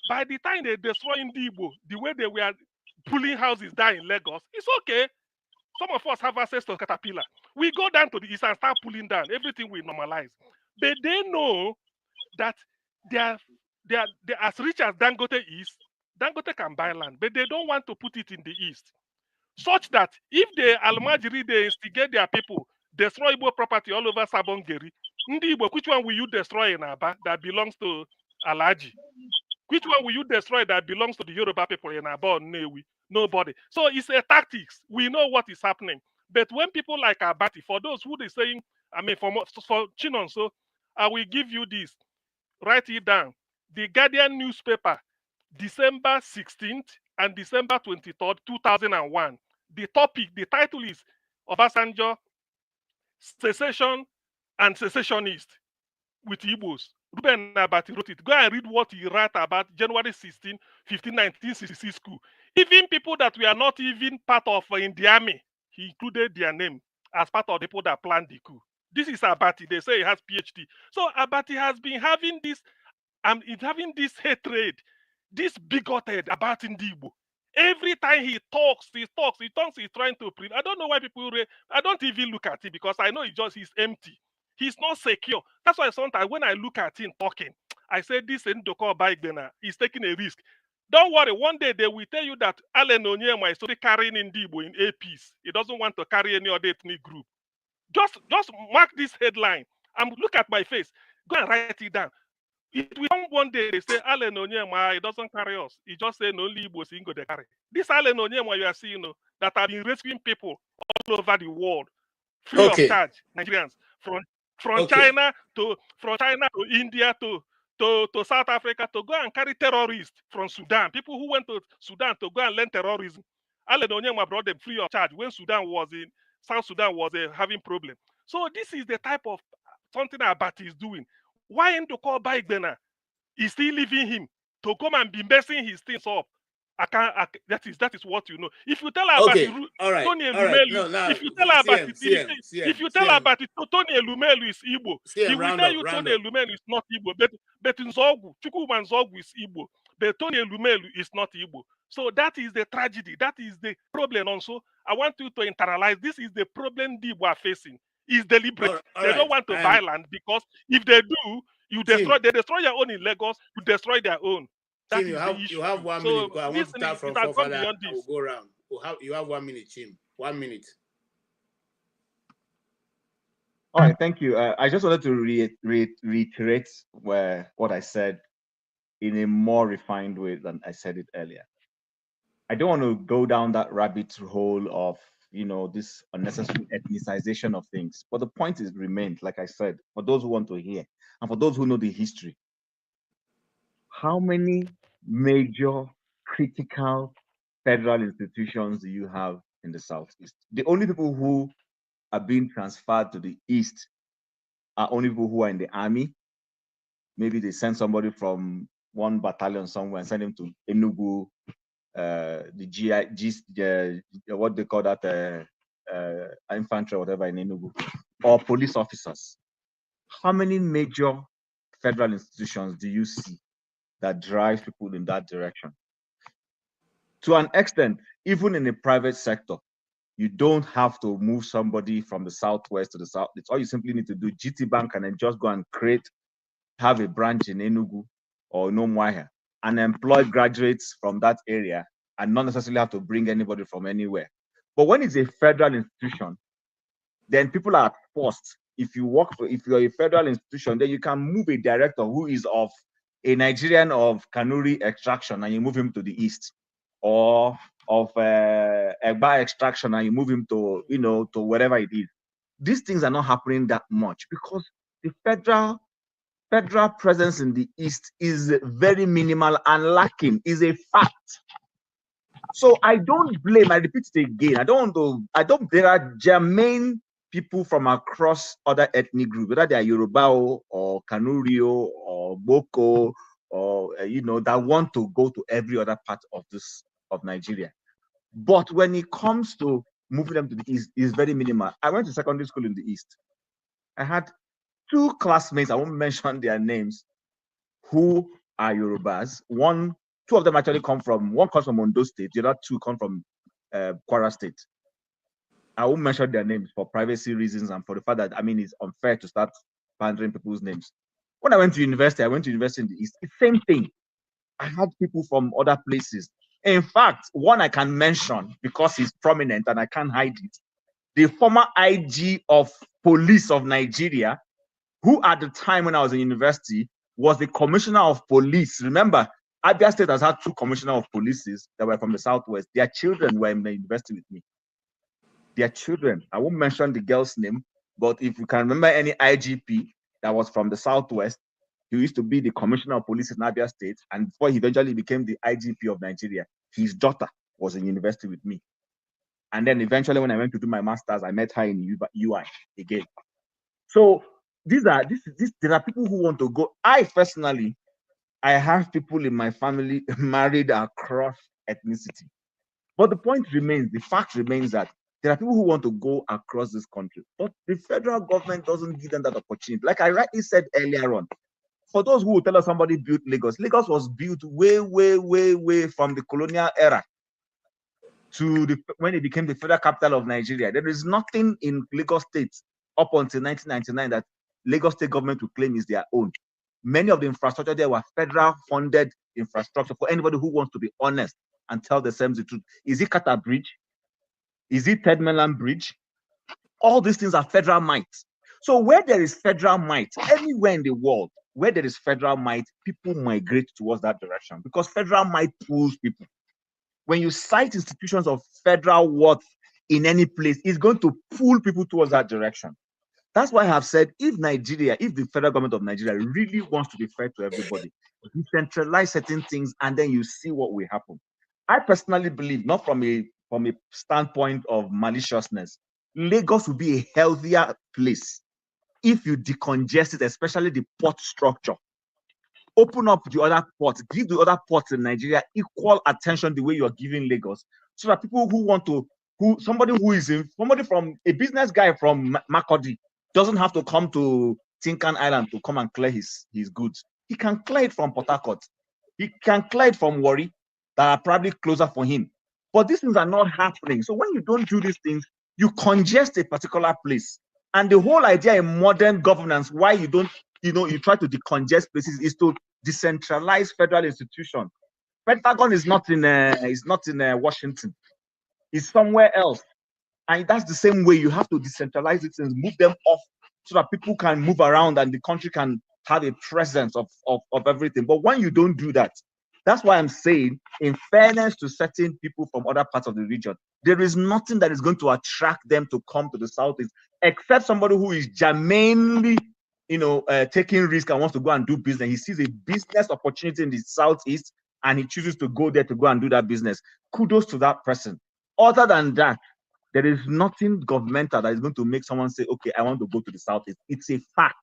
By the time they destroy Ndi Igbo, the way they were pulling houses down in Lagos, it's okay. Some of us have access to Caterpillar. We go down to the east and start pulling down. Everything will normalize. But they know that they are as rich as Dangote is. Dangote can buy land, but they don't want to put it in the east. Such that if the Almajiri, they instigate their people, destroy Igbo property all over Sabongeri, Ndi Igbo, which one will you destroy in Aba that belongs to Alaji? Which one will you destroy that belongs to the Yoruba people in Aba or Newi? Nobody. So it's a tactics. We know what is happening. But when people like Abati, for those who they saying, I mean, for Chinonso, I will give you this. Write it down. The Guardian newspaper, December 16th and December 23rd, 2001. The title is Obasanjo, Secession and Secessionist with Igbos. Ruben Abati wrote it. Go and read what he wrote about January 16, 1966 school. Even people that were not even part of in the army, he included their name as part of the people that planned the coup. This is Abati. They say he has PhD. So Abati has been having this, having this hatred, this bigoted about Ndi Igbo. Every time he talks, he's trying to prove. I don't know why people. I don't even look at it because I know he's empty. He's not secure. That's why sometimes when I look at him talking, I say this Ndoko Baigdena is taking a risk. Don't worry, one day they will tell you that Allen Onyema is only carrying Ndi Igbo in APs. He doesn't want to carry any other ethnic group. Just mark this headline and look at my face. Go and write it down. It will come one day, they say Allen Onyema, he doesn't carry us. He just said only Igbo Singo they carry. This Allen Onyema you are seeing, that have been rescuing people all over the world, free of charge, Nigerians, from China to India to to South Africa to go and carry terrorists from Sudan. People who went to Sudan to go and learn terrorism. Alan Onyema brought them free of charge when South Sudan was having problem. So this is the type of something Abati is doing. Why Ndoko Baigbena is still leaving him to come and be messing his things up? That is what you know. If you tell Abati, Tony Elumelu, if you tell Abati, if you tell Abati, Tony Elumelu is Igbo, he will tell you Tony Elumelu is not Igbo. But in Zogu, Chukwuma Zogu is Igbo, but Tony Elumelu is not Igbo. So that is the tragedy. That is the problem. Also, I want you to internalize. This is the problem the Igbo are facing. Is deliberate. They don't want to violence because if they do, they destroy your own in Lagos. You destroy their own. That Chim, you have 1 minute. I want to start from Father. We'll go around. You have 1 minute, Chim. 1 minute. All right, thank you. I just wanted to reiterate what I said in a more refined way than I said it earlier. I don't want to go down that rabbit hole of this unnecessary ethnicization of things. But the point is remained, like I said, for those who want to hear and for those who know the history. How many major critical federal institutions do you have in the Southeast? The only people who are being transferred to the East are only people who are in the army. Maybe they send somebody from one battalion somewhere and send him to Enugu, what they call that, infantry or whatever in Enugu, or police officers. How many major federal institutions do you see that drive people in that direction? To an extent, even in the private sector, you don't have to move somebody from the Southwest to the South. It's all you simply need to do. GT Bank and then just go and have a branch in Enugu or Nomwaha and employ graduates from that area and not necessarily have to bring anybody from anywhere. But when it's a federal institution, then people are forced. If you're a federal institution, then you can move a director who is of a Nigerian of Kanuri extraction and you move him to the East, or of Ekpa extraction and you move him to, to wherever it is. These things are not happening that much because the federal presence in the East is very minimal and lacking, is a fact. So I don't blame, I repeat it again, there are germane people from across other ethnic groups, whether they are Yoruba or Kanurio or Boko or that want to go to every other part of Nigeria. But when it comes to moving them to the East, it's very minimal. I went to secondary school in the East. I had 2 classmates, I won't mention their names, who are Yorubas. 2 of them actually one comes from Ondo State, the other 2 come from Kwara State. I won't mention their names for privacy reasons and for the fact that, it's unfair to start pandering people's names. When I went to university in the East, it's the same thing. I had people from other places. In fact, one I can mention because he's prominent and I can't hide it. The former IG of police of Nigeria, who at the time when I was in university was the commissioner of police. Remember, Abia State has had 2 commissioners of police that were from the Southwest. Their children were in the university with me. Their children, I won't mention the girl's name, but if you can remember any IGP that was from the Southwest, he used to be the commissioner of police in Abia State, and before he eventually became the IGP of Nigeria, his daughter was in university with me. And then eventually when I went to do my master's, I met her in UI again. So there are people who want to go. I personally, I have people in my family married across ethnicity. But the fact remains that there are people who want to go across this country, but the federal government doesn't give them that opportunity. Like I rightly said earlier on, for those who will tell us somebody built Lagos, Lagos was built way, way, way, way from the colonial era to when it became the federal capital of Nigeria. There is nothing in Lagos State up until 1999 that Lagos State government will claim is their own. Many of the infrastructure there were federal funded infrastructure for anybody who wants to be honest and tell themselves the truth. Is it Kata Bridge? Is it Third Mainland Bridge? All these things are federal might. So where there is federal might, anywhere in the world, where there is federal might, people migrate towards that direction because federal might pulls people. When you cite institutions of federal worth in any place, it's going to pull people towards that direction. That's why I have said, if the federal government of Nigeria really wants to be fair to everybody, decentralize certain things, and then you see what will happen. I personally believe, not from a standpoint of maliciousness, Lagos will be a healthier place if you decongest it, especially the port structure. Open up the other ports, give the other ports in Nigeria equal attention the way you're giving Lagos, so that people who want to, somebody from a business guy from Makurdi doesn't have to come to Tinkan Island to come and clear his goods. He can clear it from Port Harcourt. He can clear it from Warri that are probably closer for him. But these things are not happening. So when you don't do these things, you congest a particular place. And the whole idea in modern governance, why you don't, you try to decongest places, is to decentralize federal institutions. Pentagon is not in Washington. It's somewhere else. And that's the same way you have to decentralize it and move them off so that people can move around and the country can have a presence of everything. But when you don't do that, that's why I'm saying, in fairness to certain people from other parts of the region, there is nothing that is going to attract them to come to the Southeast, except somebody who is genuinely, taking risk and wants to go and do business. He sees a business opportunity in the Southeast and he chooses to go there to go and do that business. Kudos to that person. Other than that, there is nothing governmental that is going to make someone say, okay, I want to go to the Southeast. It's a fact.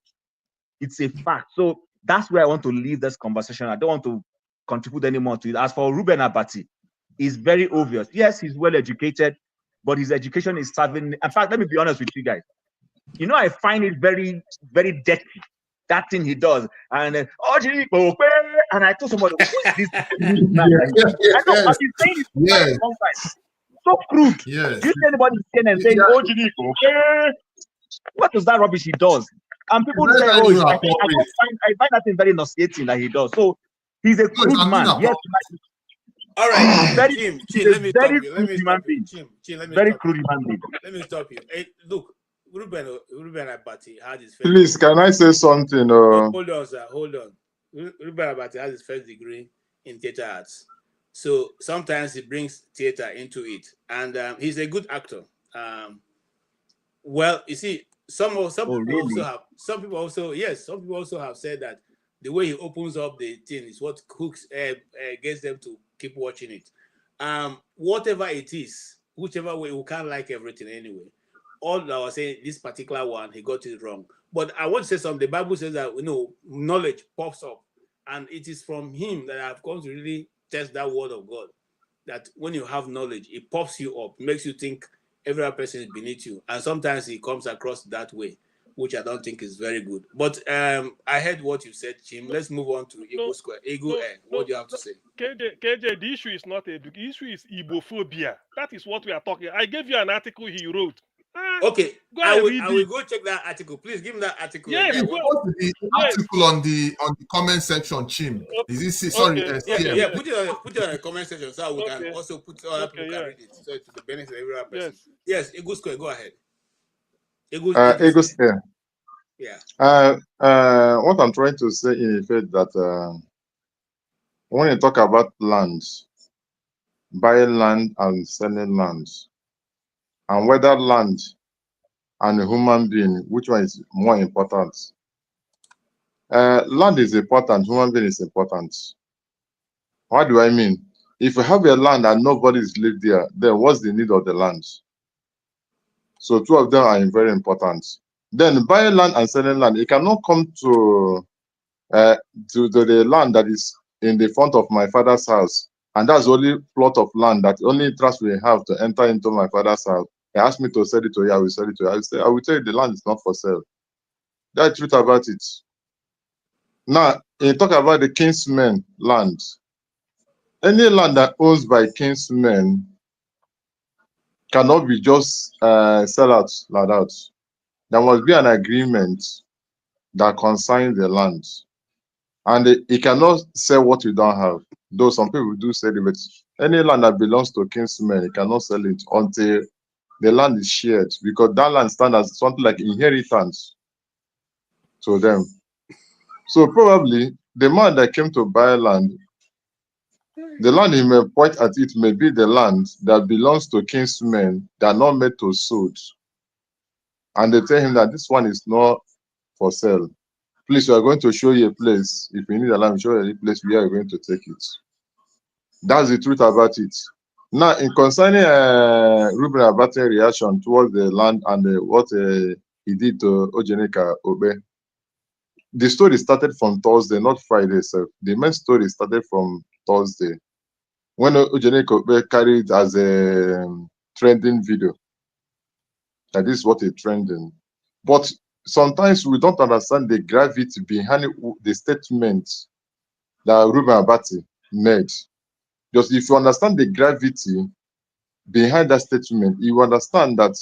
It's a fact. So that's where I want to leave this conversation. I don't want to contribute anymore to it. As for Ruben Abati, it's very obvious. Yes, he's well educated, but his education is serving. In fact, let me be honest with you guys. I find it very, very dirty, that thing he does. And and I told somebody, who is this man? I know, I've been saying it for a long time. So crude. Yes. You see anybody saying, what is that rubbish he does? And people say, I find that thing very nauseating that he does. So he's a crude man. Yes. All right, very, Chin, let me stop you. Let me stop you. Chin, let me very stop crude you. human being. Let me stop you. Hey, look, Ruben Abati had his first. Please, can I say something? Hold on, sir. Hold on. Ruben Abati has his first degree in theater arts. So sometimes he brings theater into it, and he's a good actor. Well, you see, some people also have said that the way he opens up the thing is what hooks gets them to keep watching it. Whatever it is, whichever way, we can't like everything anyway. All I was saying, this particular one, he got it wrong. But I want to say something. The Bible says that knowledge pops up, and it is from him that I've come to really test that word of God. That when you have knowledge, it pops you up, makes you think every other person is beneath you, and sometimes it comes across that way, which I don't think is very good. But I heard what you said, Jim. Let's move on to Ego Square. What do you have to say? KJ, the issue is not the issue is Igbophobia. That is what we are talking. I gave you an article he wrote. Okay, I will go check that article. Please give me that article. Yes, the article on the comment section, Chim. Is this sorry? Yeah, put it on the comment section so we can also put other people can read it, so to the benefit of every other person. Yes, Ego Square, go ahead. Ego Square. Yeah. What I'm trying to say in effect that when you talk about land, buying land and selling land, and whether land and a human being, which one is more important? Land is important, human being is important. What do I mean? If you have a land and nobody is lived there, then what's the need of the land? So two of them are very important. Then buying land and selling land, it cannot come to the land that is in the front of my father's house, and that's the only plot of land that only interest we have to enter into my father's house. He asked me to sell it to you, I will sell it to you. I will tell you the land is not for sale. That's the truth about it. Now, you talk about the kinsmen land. Any land that owns by kinsmen cannot be just sell out like that. There must be an agreement that concerns the land. And it cannot sell what you don't have. Though some people do sell it, but any land that belongs to kinsmen, it cannot sell it until the land is shared, because that land stands as something like inheritance to them. So probably the man that came to buy land, the land he may point at it may be the land that belongs to kinsmen that are not made to suit. and they tell him that this one is not for sale. Please, we are going to show you a place. If you need a land, show you a place where you are going to take it. That's the truth about it. Now, in concerning Ruben Abate's reaction towards the land and what he did to Ojeneka Obe, the story started from Thursday, not Friday itself. The main story started from Thursday, when Ojeneka Obe carried as a trending video. That is what is trending. But sometimes we don't understand the gravity behind the statement that Ruben Abati made. Just if you understand the gravity behind that statement, you understand that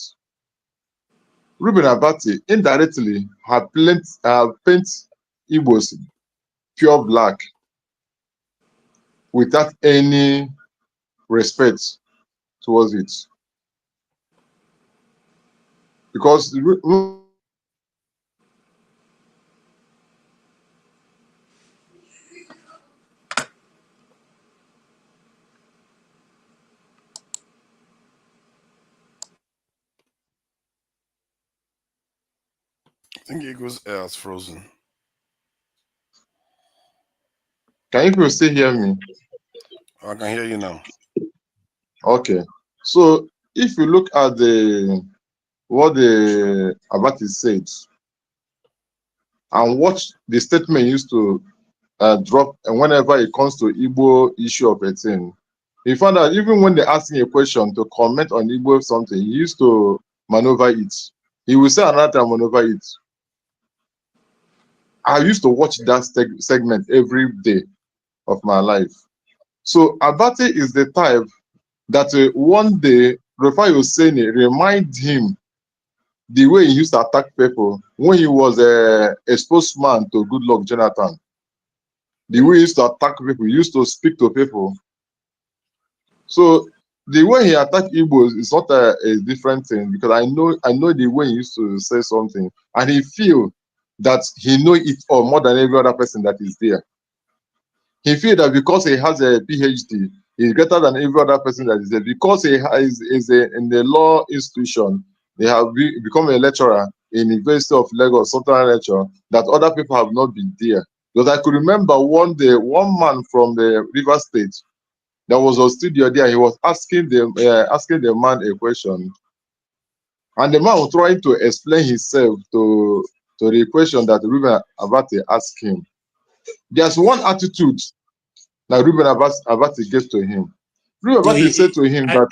Ruben Abati indirectly have paint Igbos pure black without any respect towards it. Because I think Eagles air is frozen. can you people still hear me? I can hear you now. Okay. So if you look at what the Abati said and what the statement used to drop, and whenever it comes to Igbo issue of a thing, you find out even when they ask him a question to comment on Igbo something, he used to maneuver it. He will say another time maneuver it. I used to watch that segment every day of my life. So Abati is the type that one day Rufai Hosseini remind him the way he used to attack people when he was a spokesman to Goodluck Jonathan. The way he used to attack people, he used to speak to people. So the way he attacked Igbos is not a different thing, because I know the way he used to say something, and he feel that he know it all more than every other person that is there. He feel that because he has a PhD, he's greater than every other person that is there. Because he is in the law institution, they have become a lecturer in the University of Lagos, something lecture that other people have not been there. Because I could remember one day, one man from the River State that was on studio there, he was asking the man a question, and the man was trying to explain himself to the question that Ruben Abati asked him. There's one attitude that Ruben Abati gave to him. Ruben Abati said to him I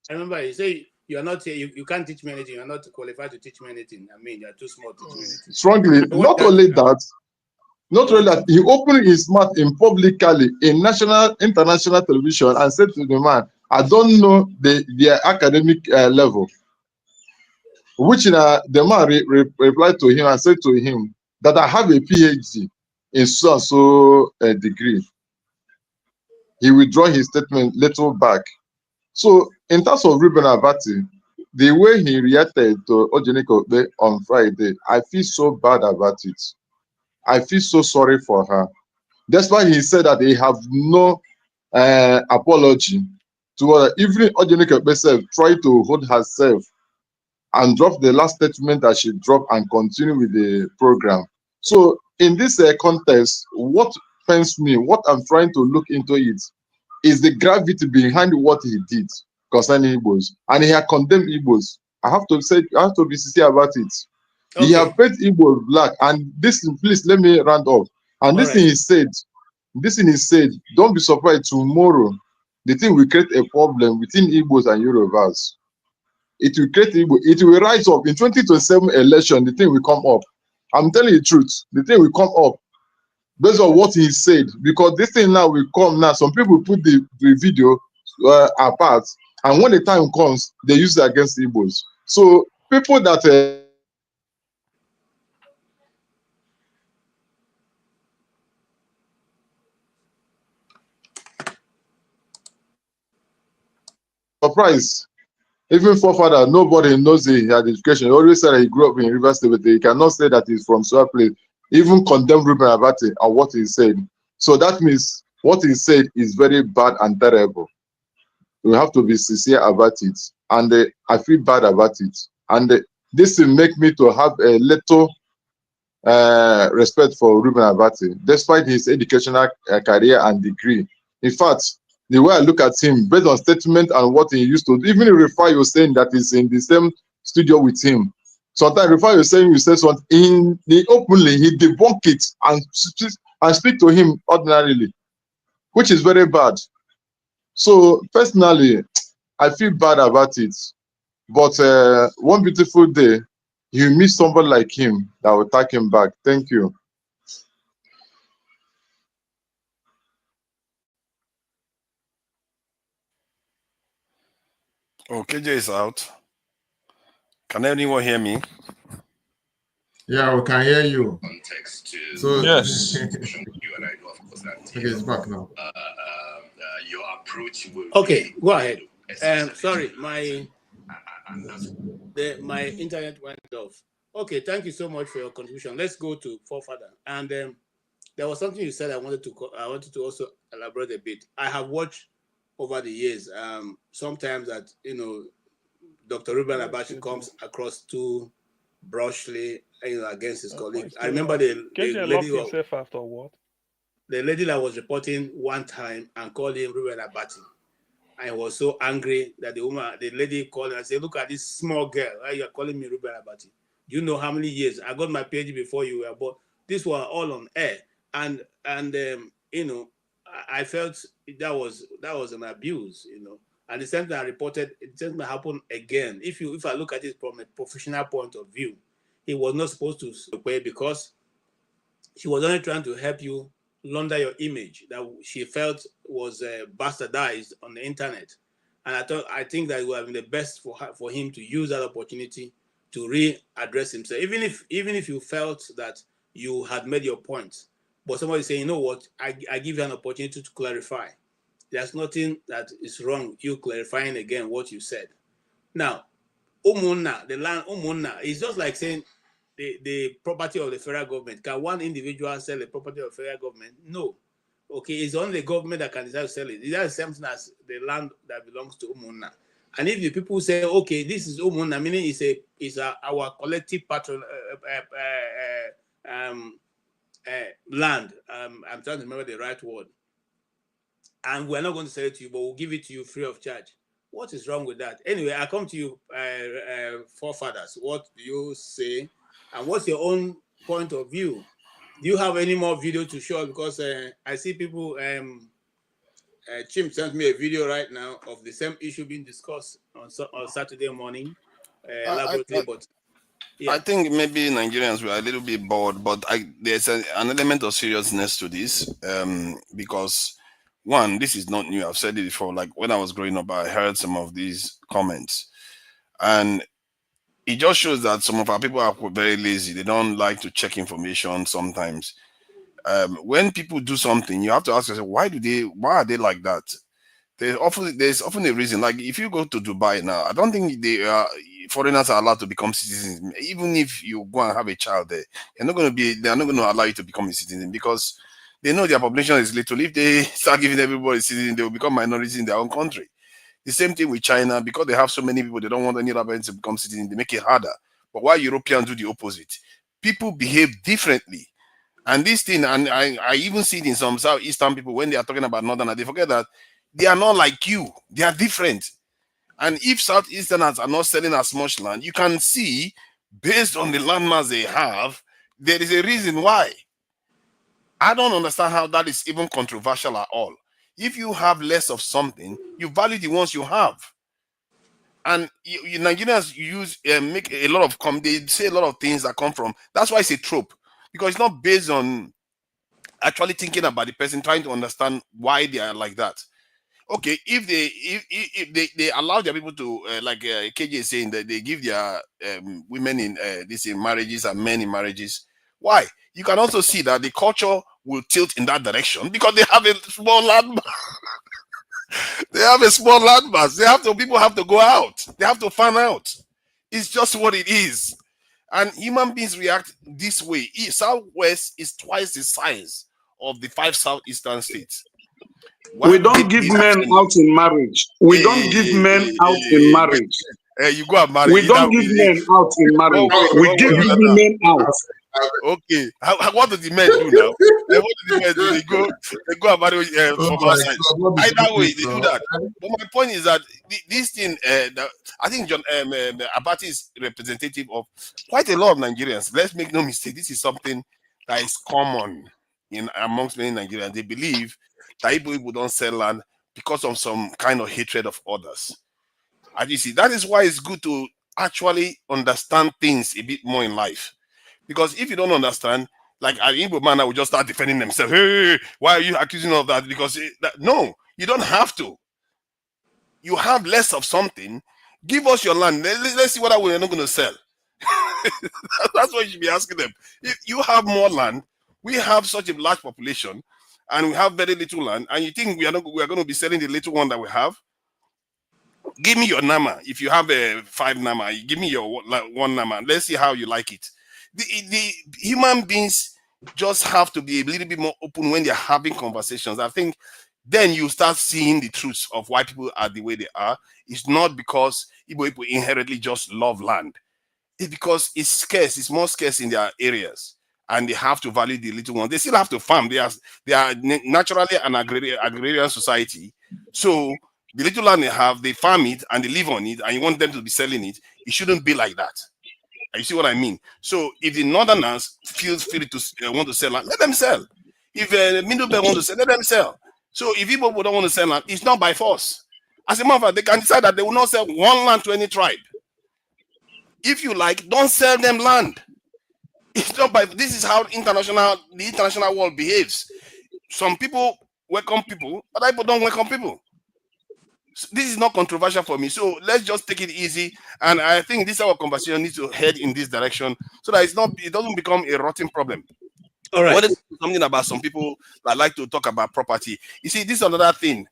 remember he said, you are not here, you can't teach me anything, you're not qualified to teach me anything. I mean, you're too small to teach me anything. Strongly, not only that, he opened his mouth in publicly in national, international television and said to the man, I don't know their academic level. Which the man replied to him and said to him that I have a PhD in so degree. He withdrew his statement little back. So in terms of Ruben Abati, the way he reacted to Ojeneka Obe on Friday, I feel so bad about it. I feel so sorry for her. That's why he said that he have no apology to even Ojeneka Obe tried to hold herself and drop the last statement that she dropped and continue with the program. So in this context, what pains me, what I'm trying to look into it, is the gravity behind what he did concerning Igbos. And he had condemned Igbos. I have to be sincere about it. Okay. He have painted Igbos black, and this, please let me round up. And this thing he said, don't be surprised tomorrow, the thing will create a problem within Igbos and Yorubas. It will create Igbo, it will rise up. In 2027 election, the thing will come up. I'm telling you the truth, the thing will come up based on what he said, because this thing now will come now. Some people put the video apart, and when the time comes, they use it against Igbos. So people that surprise, even forefather, nobody knows he had education. He always said that he grew up in River State, but he cannot say that he's from Swahili place. Even condemn Ruben Abati and what he said. So that means what he said is very bad and terrible. We have to be sincere about it. And I feel bad about it. And this will make me to have a little respect for Ruben Abati, despite his educational career and degree. In fact, the way I look at him, based on statement and what he used to do, even if Rifai was saying that he's in the same studio with him, sometimes Rifai was saying you say something, openly he debunk it and speak to him ordinarily, which is very bad. So personally, I feel bad about it. But one beautiful day, you meet somebody like him that will take him back. Thank you. Oh, KJ is out. Can anyone hear me? Yeah, we can hear you. So Yes. Okay, it's back now. Your approach will okay, go ahead. Sorry, my internet went off. Okay, thank you so much for your contribution. Let's go to Forefather. And there was something you said I wanted to also elaborate a bit. I have watched over the years, sometimes that Dr. Ruben Abachi comes across too brushly, against his colleague. I remember the lady after what? The lady that was reporting one time and called him Ruben Abati. I was so angry that the lady called and said, "Look at this small girl. Why you are calling me Ruben Abati? Do you know how many years I got my PhD before you were born?" This was all on air, and I felt that was an abuse, And the same thing I reported, it just may happen again. If I look at it from a professional point of view, he was not supposed to pay because she was only trying to help you launder your image that she felt was bastardized on the internet. And I think that it would have been the best for him to use that opportunity to readdress himself. Even if you felt that you had made your point, but somebody saying, "You know what, I give you an opportunity to clarify." There's nothing that is wrong you clarifying again what you said. Now, Umunna, the land Umunna, is just like saying the property of the federal government. Can one individual sell the property of the federal government? No. Okay, it's only the government that can decide to sell it. It's the same thing as the land that belongs to Umunna. And if the people say, "Okay, this is Umunna," meaning it's our collective land. I'm trying to remember the right word. And we're not going to sell it to you, but we'll give it to you free of charge. What is wrong with that? Anyway, I come to you, Forefathers. What do you say? And what's your own point of view? Do you have any more video to show? Because I see people, Chim sent me a video right now of the same issue being discussed on Saturday morning. I think maybe Nigerians were a little bit bored, but there's an element of seriousness to this because, one, this is not new. I've said it before. Like when I was growing up, I heard some of these comments. And it just shows that some of our people are very lazy. They don't like to check information sometimes. When people do something, you have to ask yourself, why are they like that? There's often a reason. Like if you go to Dubai now, I don't think foreigners are allowed to become citizens. Even if you go and have a child there, they're not going to allow you to become a citizen because they know their population is little. If they start giving everybody citizen, they will become minorities in their own country. The same thing with China, because they have so many people, they don't want any other person to become citizen. They make it harder. But why Europeans do the opposite? People behave differently. And this thing, and I even see it in some Southeastern people when they are talking about Northerners, they forget that they are not like you. They are different. And if Southeasterners are not selling as much land, you can see, based on the landmass they have, there is a reason why. I don't understand how that is even controversial at all. If you have less of something, you value the ones you have. And Nigerians make a lot of they say a lot of things that come from. That's why it's a trope, because it's not based on actually thinking about the person, trying to understand why they are like that. Okay, if they allow their people to like KJ is saying that they give their women in marriages and men in marriages. Why? You can also see that the culture will tilt in that direction because they have a small land. They have a small landmass. People have to go out. They have to find out. It's just what it is. And human beings react this way. Southwest is twice the size of the 5 southeastern states. We don't give men out in marriage. We don't give men out in marriage. You go and marry. We don't give men out in marriage. We give women out. Okay. What do the men do now? What do the men do? They go and marry from outside. Either way, they do that. But my point is that this thing, I think John Abati is representative of quite a lot of Nigerians. Let's make no mistake. This is something that is common amongst many Nigerians. They believe that people don't sell land because of some kind of hatred of others. And you see, that is why it's good to actually understand things a bit more in life. Because if you don't understand, like an Igbo man, I will just start defending themselves. Hey, why are you accusing of that? Because no, you don't have to. You have less of something. Give us your land. Let's see what we're not going to sell. That's what you should be asking them. If you have more land, we have such a large population, and we have very little land, and you think we are going to be selling the little one that we have? Give me your nama. If you have a 5 nama, give me your 1 nama. Let's see how you like it. The human beings just have to be a little bit more open when they're having conversations. I think then you start seeing the truths of why people are the way they are. It's not because Igbo people inherently just love land. It's because it's scarce. It's more scarce in their areas, and they have to value the little ones. They still have to farm. They are naturally an agrarian society. So the little land they have, they farm it and they live on it, and you want them to be selling it. It shouldn't be like that. You see what I mean? So if the northerners feel free to want to sell land, let them sell. If Middleburg want to sell, let them sell. So if people don't want to sell land, it's not by force. As a matter of fact, they can decide that they will not sell one land to any tribe. If you like, don't sell them land. It's not by. This is how the international world behaves. Some people welcome people, other people don't welcome people. So this is not controversial for me. So let's just take it easy. And I think this our conversation needs to head in this direction so that it doesn't become a rotten problem. All right. What is something about some people that like to talk about property? You see, this is another thing.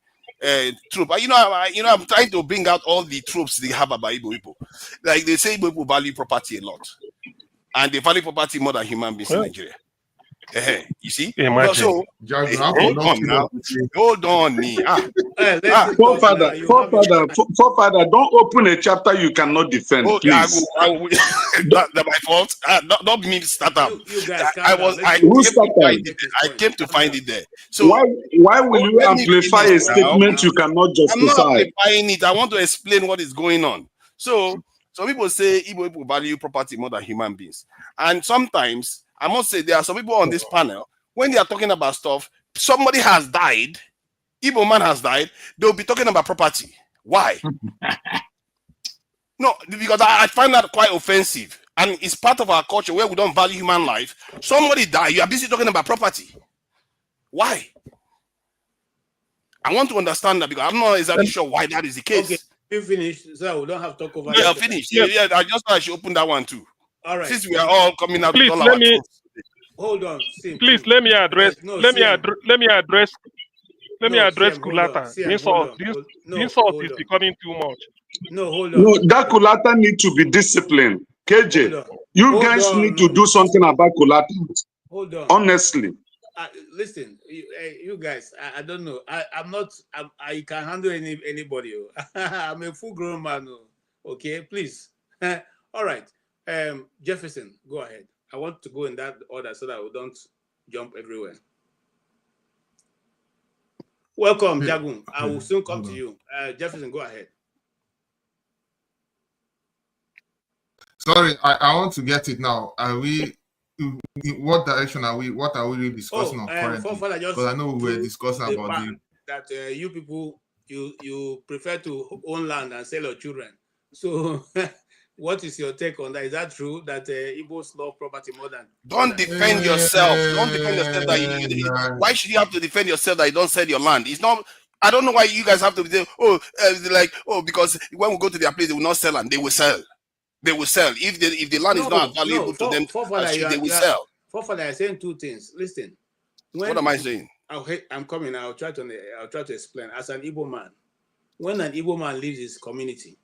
Troop. I'm trying to bring out all the tropes they have about Igbo people. Like they say Igbo people value property a lot. And they value property more than human beings in Nigeria. You see? So, hold on, me. Forefather, don't open a chapter you cannot defend, please. That's my fault. Not me start up. I came to find it there. So why will you amplify a statement you cannot justify? I'm not amplifying it. I want to explain what is going on. So some people say Igbo people value property more than human beings. And sometimes I must say there are some people on this panel, when they are talking about stuff, somebody has died, Igbo man has died, they'll be talking about property. Why? No, because I find that quite offensive. And it's part of our culture where we don't value human life. Somebody died, you are busy talking about property. Why? I want to understand that because I'm not exactly sure why that is the case. Okay, you finished, so we don't have to talk over. Yeah, finished. Yeah, I just thought I should open that one too. All right. Since we are all coming out please, with all our truths. Hold on. Please let me address. Let me address Kulata. The insult is becoming too much. No, hold on. No, that Kulata need to be disciplined. KJ, you guys need to do something about Kulata. Hold on. Honestly. Listen, you guys, I don't know. I can handle anybody. I'm a full-grown man. Okay, please. All right. Jefferson, go ahead. I want to go in that order so that we don't jump everywhere. Welcome, Jagun. I will soon come to you. Jefferson, go ahead. Sorry, I want to get it now. Are we? In what direction are we? What are we really discussing on currently? Because I know we were discussing about that you people you prefer to own land and sell your children. So. What is your take on that? Is that true that Igbos love property more than? Don't defend yourself. Don't defend yourself. That why should you have to defend yourself that you don't sell your land? It's not. I don't know why you guys have to be because when we go to their place, they will not sell and they will sell. They will sell if the land is not valuable to them. They will sell. Forefather, I'm saying two things. Listen. What am I saying? I'm coming. I'll try to explain. As an Igbo man, when an Igbo man leaves his community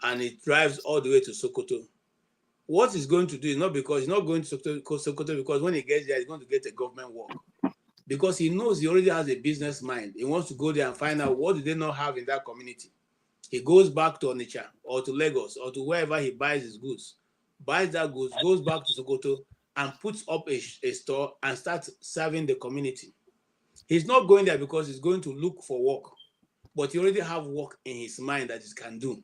and it drives all the way to Sokoto, what he's going to do is not because he's not going to Sokoto because when he gets there, he's going to get a government work. Because he knows he already has a business mind. He wants to go there and find out what do they not have in that community. He goes back to Onitsha or to Lagos or to wherever he buys his goods, buys that goods, goes back to Sokoto and puts up a store and starts serving the community. He's not going there because he's going to look for work, but he already have work in his mind that he can do.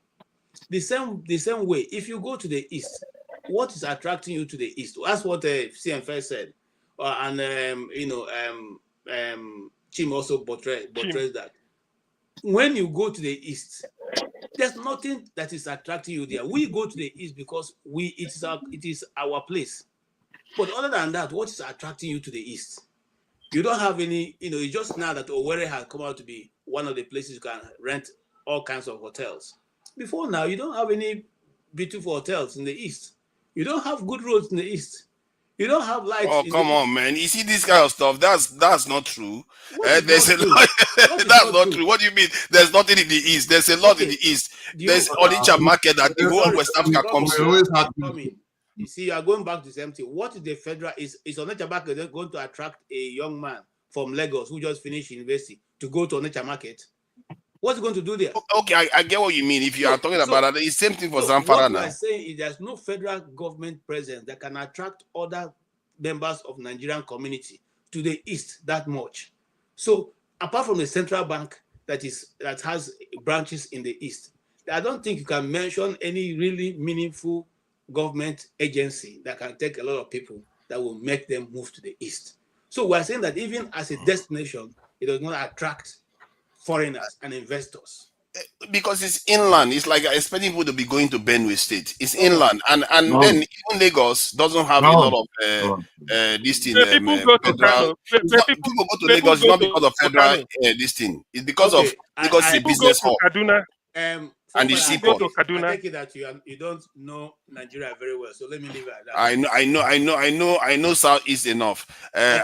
The same way, if you go to the east, what is attracting you to the east? That's what CM first said, and Chim also buttressed that. When you go to the east, there's nothing that is attracting you there. We go to the east because it is our place. But other than that, what is attracting you to the east? You don't have any, it's just now that Owerri has come out to be one of the places you can rent all kinds of hotels. Before now, you don't have any beautiful hotels in the east. You don't have good roads in the east. You don't have lights. Oh, come on, man. You see this kind of stuff. That's not true. There's a lot. That's not true. What do you mean? There's nothing in the east. There's a lot in the east. There's Onitsha market that the whole West Africa comes to. You see, you are going back to the same thing. What is the federal? Is Onitsha market going to attract a young man from Lagos who just finished university to go to Onitsha market? What's he going to do there? Okay, I get what you mean. If you are talking about that, it's the same thing for Zamfara what now. What we are saying is there's no federal government presence that can attract other members of Nigerian community to the east that much. So apart from the central bank that has branches in the east, I don't think you can mention any really meaningful government agency that can take a lot of people that will make them move to the east. So we're saying that even as a destination, it does not attract foreigners and investors. Because it's inland. It's like expecting people to be going to Benue State. It's inland. And then even Lagos doesn't have a lot of this thing. People go to Kano. People go to Lagos not because of federal this thing. It's because of Lagos is a business hub. Kaduna. And the seaport. I take it that you don't know Nigeria very well, so let me leave it at that. I know Southeast enough.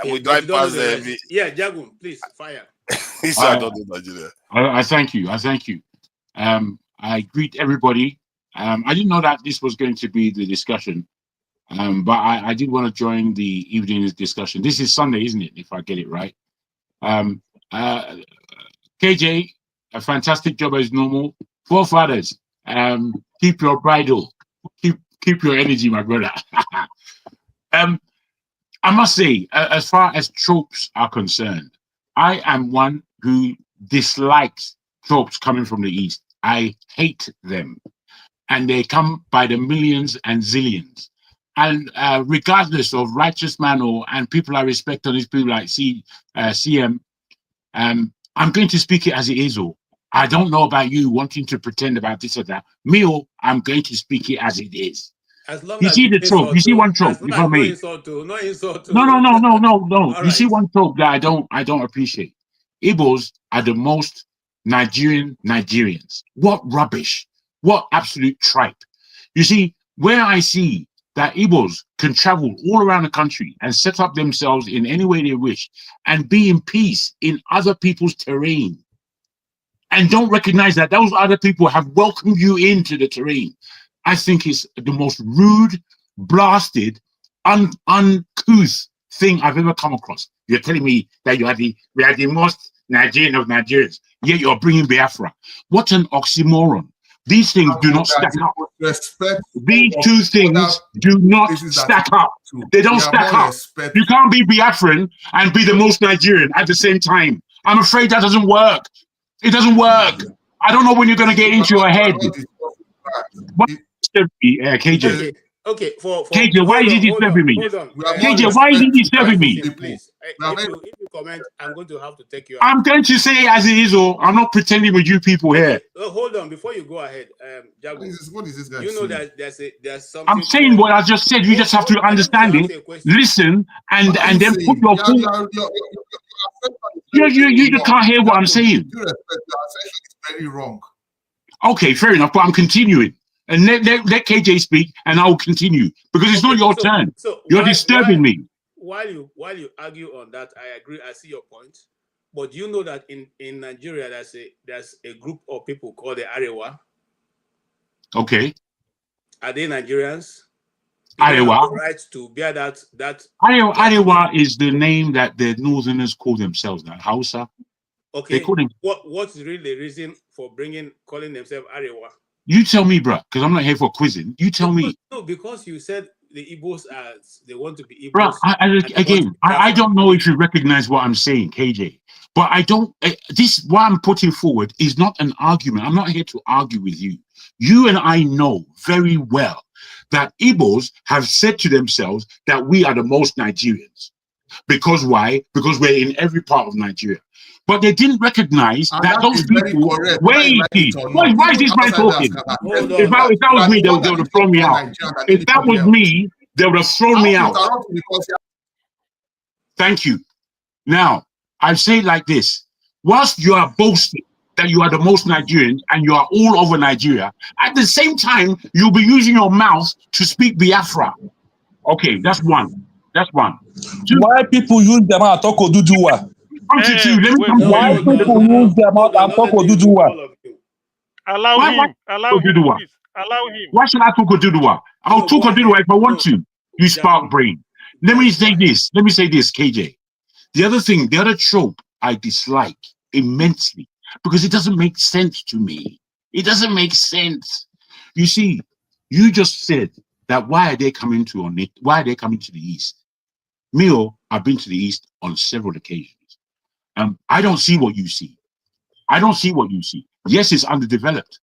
We drive past Jagun, please fire. I thank you. I greet everybody. I didn't know that this was going to be the discussion, but I did want to join the evening's discussion. This is Sunday, isn't it? If I get it right. KJ, a fantastic job as normal. Forefathers, keep your bridle, keep your energy, my brother. I must say, as far as tropes are concerned, I am one who dislikes tropes coming from the East. I hate them. And they come by the millions and zillions. And regardless of righteous man and people I respect on these people like CM, I'm going to speak it as it is. I don't know about you wanting to pretend about this or that. I'm going to speak it as it is. You see the trope. You see one trope. You know me. No insult. No. You see one trope that I don't appreciate. Igbos are the most Nigerians. What rubbish! What absolute tripe! You see, where I see that Igbos can travel all around the country and set up themselves in any way they wish and be in peace in other people's terrain, and don't recognize that those other people have welcomed you into the terrain, I think it's the most rude, blasted, uncouth thing I've ever come across. You're telling me that we are the most Nigerian of Nigerians, yet you're bringing Biafra. What an oxymoron. These things do not stack up. These two things do not stack up. They don't stack up. You can't be Biafran and be the most Nigerian at the same time. I'm afraid that doesn't work. It doesn't work. I don't know when you're going to get into your head. KJ. Okay. For KJ, why is he disturbing me? KJ, why is he disturbing me? Please, if you comment, I'm going to have to take you out. I'm going to say it as it is, I'm not pretending with you people here. Hold on, before you go ahead, Jago, what is this guy? You know that there's something. I'm saying what I just said. You just have to understand it, listen, and then put your full. You just can't hear what I'm saying. It's very wrong. Okay, fair enough, but I'm continuing. And let KJ speak, and I'll continue because it's not your turn. You're disturbing me. While you argue on that, I agree. I see your point, but you know that in Nigeria there's a group of people called the Arewa. Okay. Are they Nigerians? Arewa. Right to bear that. Arewa is the name that the Northerners call themselves now. Hausa. They call him. What's really the reason for calling themselves Arewa? You tell me, bro, because I'm not here for quizzing. You tell me. No, because you said the Igbos they want to be Igbos. Bro, I don't know if you recognize what I'm saying, KJ, but I don't. What I'm putting forward is not an argument. I'm not here to argue with you. You and I know very well that Igbos have said to themselves that we are the most Nigerians. Because why? Because we're in every part of Nigeria. But they didn't recognize that those people. Wait, why is this man talking? If that was me, they would have thrown me out. If that was me, they would have thrown me out. Thank you. Now, I say it like this. Whilst you are boasting that you are the most Nigerians and you are all over Nigeria, at the same time, you'll be using your mouth to speak Biafra. Okay, that's one. That's one. Two. Why people use their mouth to talk Oduduwa? Why people use their mouth and talk Oduduwa? Allow him. Allow him. Why should I talk Oduduwa? I'll talk Oduduwa if I want to. You spark brain. Let me say this, KJ. The other trope I dislike immensely because it doesn't make sense to me. It doesn't make sense. You see, you just said that why are they coming to the East? I've been to the East on several occasions. I don't see what you see. Yes, it's underdeveloped.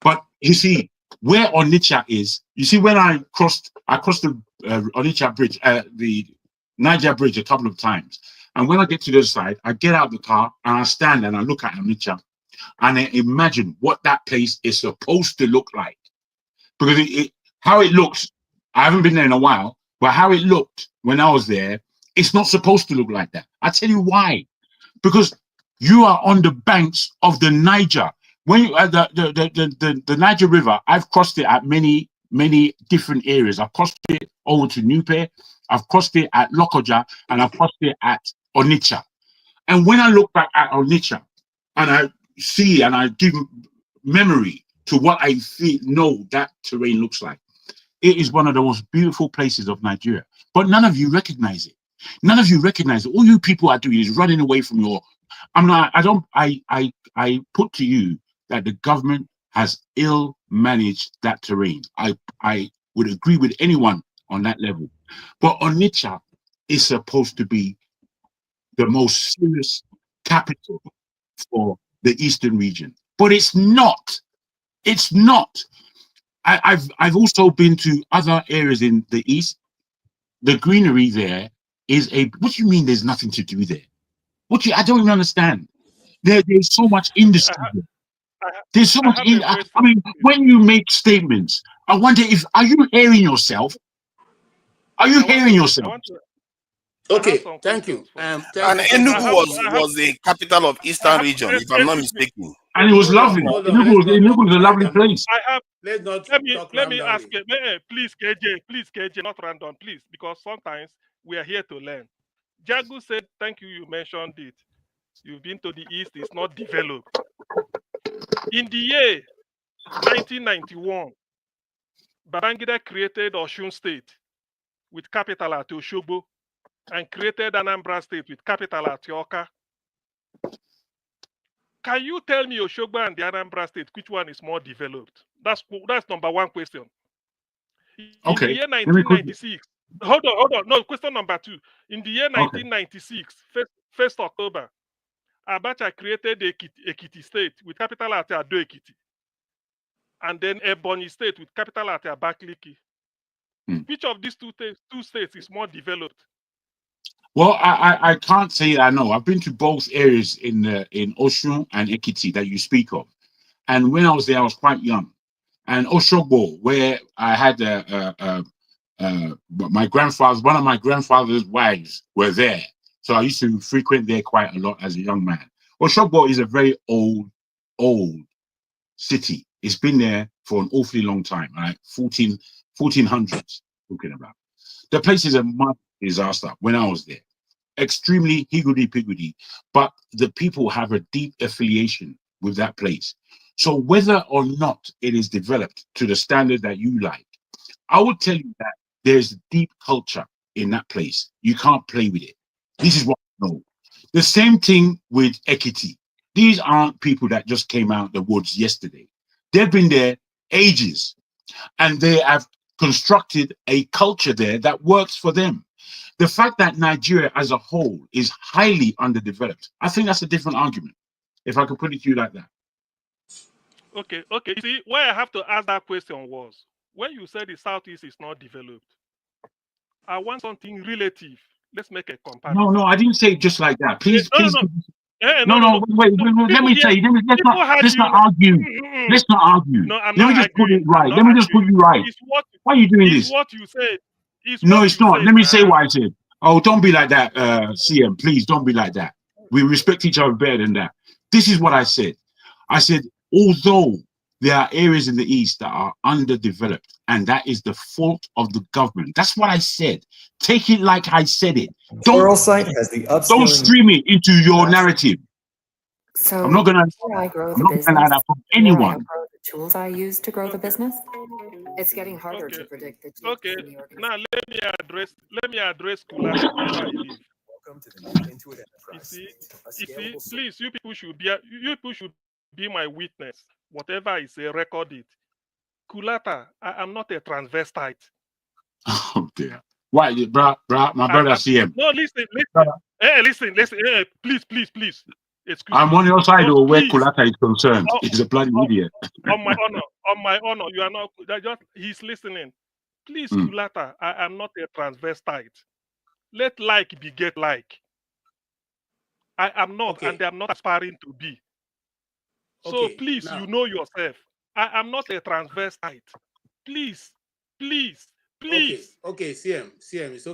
But you see, where Onitsha is, you see, when I crossed the Onitsha Bridge, the Niger Bridge a couple of times. And when I get to the other side, I get out of the car and I stand and I look at Onitsha and I imagine what that place is supposed to look like. Because how it looks, I haven't been there in a while, but how it looked when I was there, it's not supposed to look like that. I tell you why. Because you are on the banks of the Niger. When you the Niger River, I've crossed it at many different areas. I've crossed it over to Nupe, I've crossed it at Lokoja, and I've crossed it at Onitsha. And when I look back at Onitsha, and I see and I give memory to what I know that terrain looks like, it is one of the most beautiful places of Nigeria. But none of you recognize it. None of you recognize it. All you people are doing is running away from your. I put to you that the government has ill managed that terrain. I would agree with anyone on that level. But Onitsha is supposed to be the most serious capital for the Eastern region. But it's not. It's not. I've also been to other areas in the East. The greenery there is what do you mean there's nothing to do there? I don't even understand. There's so much industry there. There's so much. I mean, when you make statements, I wonder are you hearing yourself? Are you hearing yourself? Okay, thank you. And Enugu was the capital of Eastern region, if I'm not mistaken. And it was lovely. Enugu was a lovely place. Let me ask you, please, KJ, not random, please, because sometimes we are here to learn. Jagu said, thank you, you mentioned it. You've been to the East, it's not developed. In the year 1991, Babangida created Osun State with capital at Osogbo and created Anambra State with capital at Yoka. Can you tell me Osogbo and the Anambra State, which one is more developed? That's number one question. In the year 1996, hold on. No, question number two. In the year 1996, 1st October, Abacha created Ekiti State with capital at Ado Ekiti. And then Ebonyi State with capital at Abakaliki. Which of these two states is more developed? Well, I can't say I know. I've been to both areas in Osun and Ekiti that you speak of. And when I was there, I was quite young. And Osogbo, where I had one of my grandfather's wives were there. So I used to frequent there quite a lot as a young man. Osogbo is a very old city. It's been there for an awfully long time, right? 1400s, talking about. The place is a mud disaster when I was there. Extremely higgledy-piggledy, but the people have a deep affiliation with that place. So whether or not it is developed to the standard that you like, I would tell you that there's deep culture in that place. You can't play with it. This is what I know. The same thing with Ekiti. These aren't people that just came out the woods yesterday. They've been there ages, and they have constructed a culture there that works for them. The fact that Nigeria as a whole is highly underdeveloped, I think that's a different argument, if I could put it to you like that. Okay. See, why I have to ask that question was, when you said the Southeast is not developed, I want something relative. Let's make a comparison. No, I didn't say it just like that. Please, please. No. Wait. Let me say. Let's not argue. Let's not argue. No, I'm let me not just put it arguing. right. Let me just put you right. Why are you doing this? It's what you said. No, it's not. Let me say what I said. Oh, don't be like that, CM. Please don't be like that. We respect each other better than that. This is what I said. I said, although there are areas in the East that are underdeveloped, and that is the fault of the government. That's what I said. Take it like I said it. Don't stream it into your narrative. So I'm not gonna I grow I'm the not business. gonna allow that from Where I anyone. grow the tools I use to grow the business. It's getting harder to predict the Okay. Now let me address Kulata before I leave. Welcome to the new Intuit Enterprise. You see, please, you people should be my witness. Whatever I say, record it. Kulata, I am not a transvestite. Oh dear. Why, bro, my brother CM. No, listen. Listen. Please. Excuse I'm me. on your side, or where please. Kulata is concerned. He's a bloody idiot. On my honor, you are not. He's listening. Please, Kulata, I am not a transvestite. Let like beget like. I am not, and I'm not aspiring to be. So please, you know yourself. I am not a transvestite. Please. Okay, CM, it's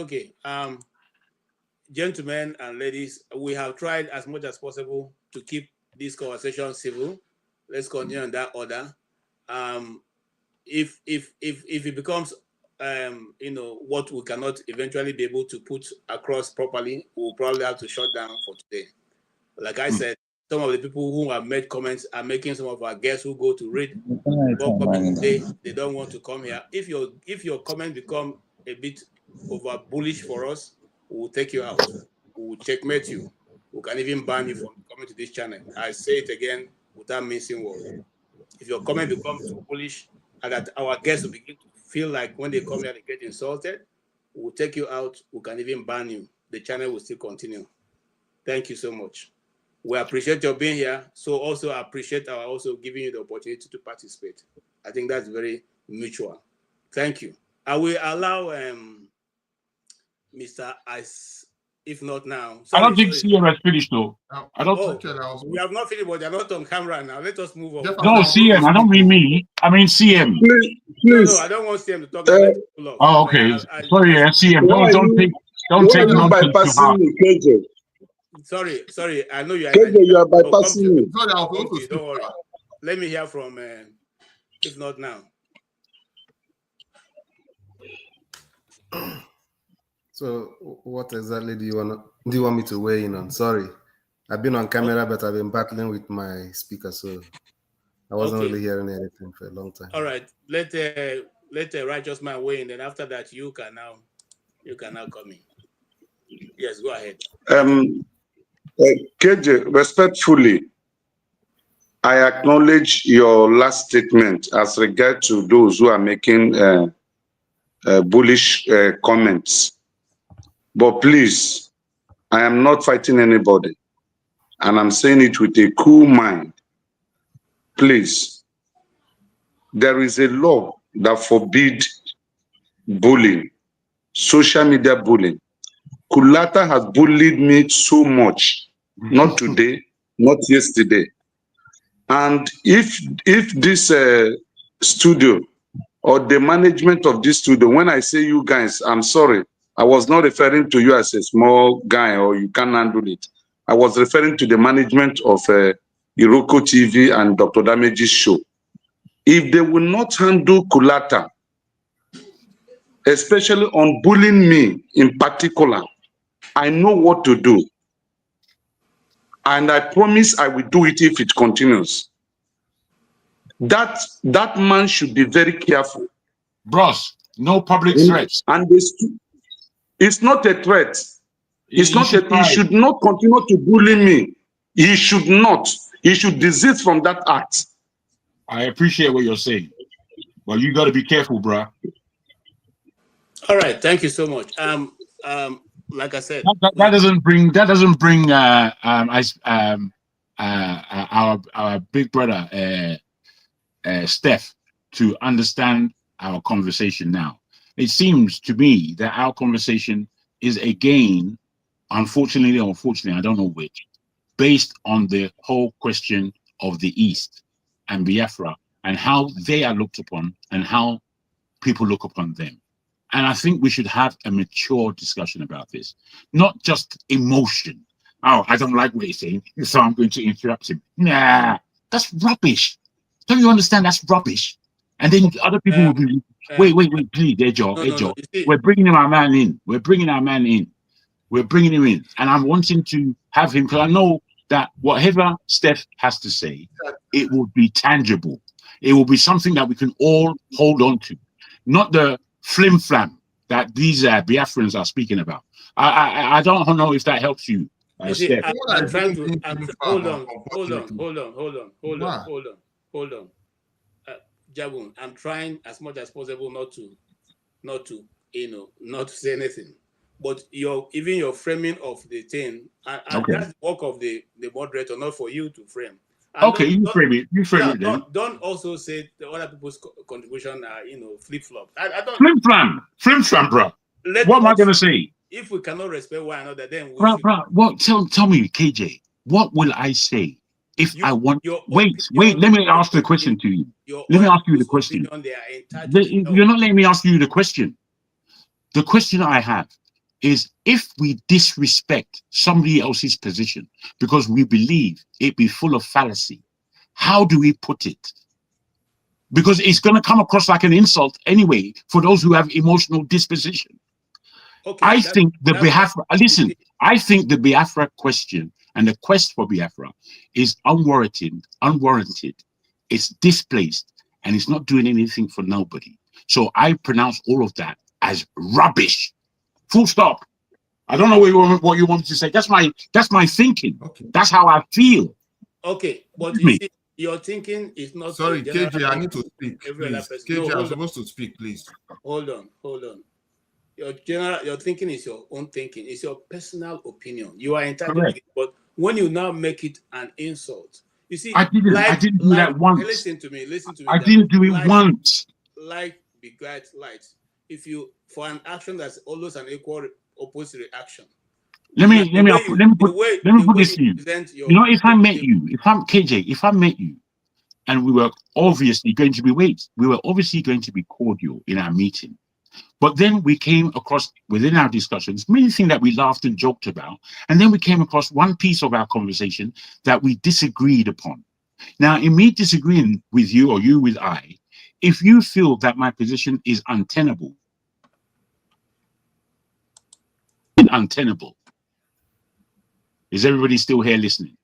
okay. Gentlemen and ladies, we have tried as much as possible to keep this conversation civil. Let's continue in that order. If it becomes what we cannot eventually be able to put across properly, we'll probably have to shut down for today. Like I said, some of the people who have made comments are making some of our guests who go to read today, they don't want to come here. If your comment become a bit over bullish for us, we'll take you out. We'll checkmate you. We can even ban you from coming to this channel. I say it again without missing word. If your comment becomes too bullish and that our guests will begin to feel like when they come here they get insulted, we'll take you out. We can even ban you. The channel will still continue. Thank you so much. We appreciate your being here. So also appreciate our also giving you the opportunity to participate. I think that's very mutual. Thank you. I will allow Mr. Ice, if not now. I don't think CM has finished though. I don't. We have not finished, but they're not on camera now. Let us move on. No, CM. I don't mean me. I mean CM. No, I don't want CM to talk about it. Oh, okay. Sorry, CM. Don't take nonsense to heart. Sorry. I know you are. You are bypassing me. Okay, don't worry. Let me hear from. If not now. So, what exactly do you want me to weigh in on? Sorry, I've been on camera, but I've been battling with my speaker, so I wasn't really hearing anything for a long time. All right, let a righteous man weigh in, and after that, you can now come in. Yes, go ahead. KJ, respectfully, I acknowledge your last statement as regard to those who are making bullish comments. But please, I am not fighting anybody, and I'm saying it with a cool mind. Please, there is a law that forbids bullying, social media bullying. Kulata has bullied me so much, not today, not yesterday. And if this studio or the management of this studio, when I say you guys, I'm sorry, I was not referring to you as a small guy or you can't handle it. I was referring to the management of Iroko TV and Dr. Damage's show. If they will not handle Kulata, especially on bullying me in particular, I know what to do. And I promise I will do it if it continues. That man should be very careful. Bros, no public threats. And it's not a threat. It's not a, he should not continue to bully me. He should not. He should desist from that act. I appreciate what you're saying, but you got to be careful, bro. All right, thank you so much. Like I said, that doesn't bring our big brother Steph to understand our conversation now. It seems to me that our conversation is again, unfortunately or unfortunately, I don't know which, based on the whole question of the East and Biafra and how they are looked upon and how people look upon them. And I think we should have a mature discussion about this, not just emotion. Oh, I don't like what he's saying, so I'm going to interrupt him. Nah, that's rubbish. Don't you understand? That's rubbish. And then other people will be, wait, please, Ejo. We're bringing our man in. We're bringing our man in. We're bringing him in. And I'm wanting to have him, because I know that whatever Steph has to say, it will be tangible. It will be something that we can all hold on to, not the flim-flam that these Biafrans are speaking about. I don't know if that helps you. Steph. I'm trying to hold on. Jabun, I'm trying as much as possible not to say anything. But your framing of the thing, and okay. That's the work of the moderator, not for you to frame. And okay, you frame it. You frame it then. Don't also say the other people's contribution are flip-flop. I don't Flim-flam, bro. What am I gonna say? If we cannot respect one another, then bro. What? Tell me, KJ. What will I say if I want? Wait. Let me ask the question to you. Let me ask you the question. You're not letting me ask you the question. The question I have is, if we disrespect somebody else's position because we believe it be full of fallacy, how do we put it? Because it's going to come across like an insult anyway for those who have emotional disposition. Okay, I think the Biafra question and the quest for Biafra is unwarranted, it's displaced, and it's not doing anything for nobody. So I pronounce all of that as rubbish. Full stop. I don't know what you want to say. That's my thinking. Okay. That's how I feel. Okay, but you see, your thinking is not. Sorry, KJ, I need to speak. Please. KJ, I'm supposed to speak, please. Hold on. Your thinking is your own thinking. It's your personal opinion. You are entitled to it, but when you now make it an insult, you see, I didn't do that once. Listen to me. I didn't do it once. Light begat light. If you for an action that's always an equal opposite reaction. Let me put this to you. If I met you, if I'm met you, and we were obviously going to be cordial in our meeting. But then we came across within our discussions many things that we laughed and joked about, and then we came across one piece of our conversation that we disagreed upon. Now, in me disagreeing with you or you with I, if you feel that my position is untenable, is everybody still here listening?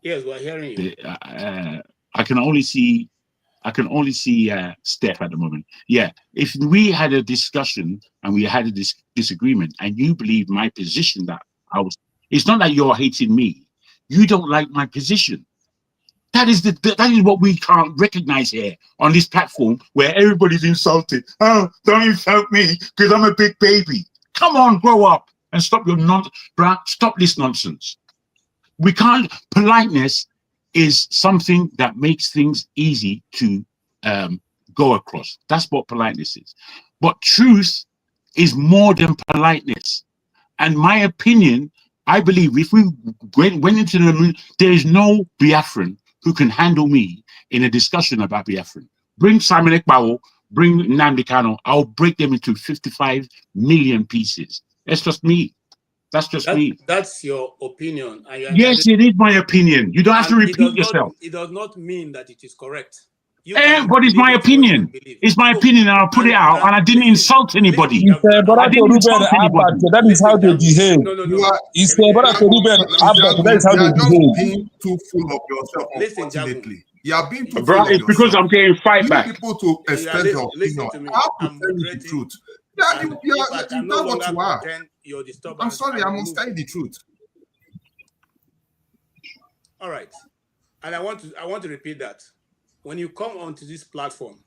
Yes, we're hearing you. I can only see Steph at the moment. Yeah, if we had a discussion and we had a disagreement, and you believe my position it's not that you're hating me. You don't like my position. That is what we can't recognize here on this platform where everybody's insulted. Oh, don't insult me because I'm a big baby. Come on, grow up and stop your stop this nonsense. We can't. Politeness is something that makes things easy to go across. That's what politeness is. But truth is more than politeness. And my opinion, I believe if we went into the moon, there is no Biafran who can handle me in a discussion about Biafran. Bring Simon Ekpa, bring Nnamdi Kanu, I'll break them into 55 million pieces. That's just me. Me. That's your opinion. Yes, it is my opinion. You don't have to repeat yourself. It does not mean that it is correct. But it's my opinion. It's my opinion, and I'll put it out. And I didn't insult anybody. That is how they behave. That is how they behave. Being too full of yourself, unfortunately. You are being too full of yourself. Because I'm getting fight back. People to express their opinion. I have to tell you the truth. That's what you are. I'm sorry, I must tell you the truth. All right. And I want to repeat that. When you come onto this platform,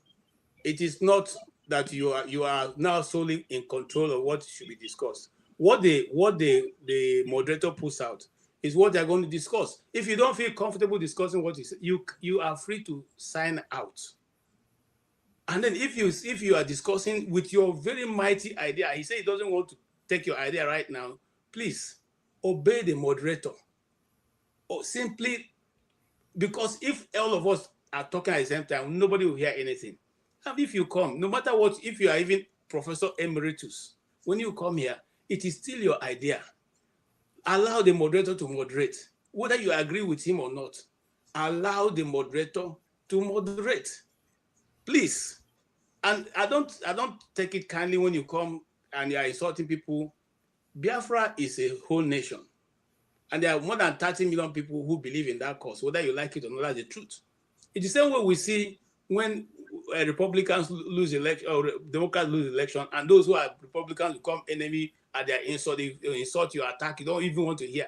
it is not that you are now solely in control of what should be discussed. What the moderator puts out is what they're going to discuss. If you don't feel comfortable discussing what you are free to sign out. And then if you are discussing with your very mighty idea, he said he doesn't want to take your idea right now, please obey the moderator. Or simply, because if all of us are talking at the same time, nobody will hear anything. And if you come, no matter what, if you are even Professor Emeritus, when you come here, it is still your idea. Allow the moderator to moderate. Whether you agree with him or not, allow the moderator to moderate. Please. And I don't take it kindly when you come and you are insulting people. Biafra is a whole nation. And there are more than 30 million people who believe in that cause, whether you like it or not, that's the truth. It's the same way we see when Republicans lose election or Democrats lose election, and those who are Republicans become enemy at their insult, they insult you, attack, you don't even want to hear.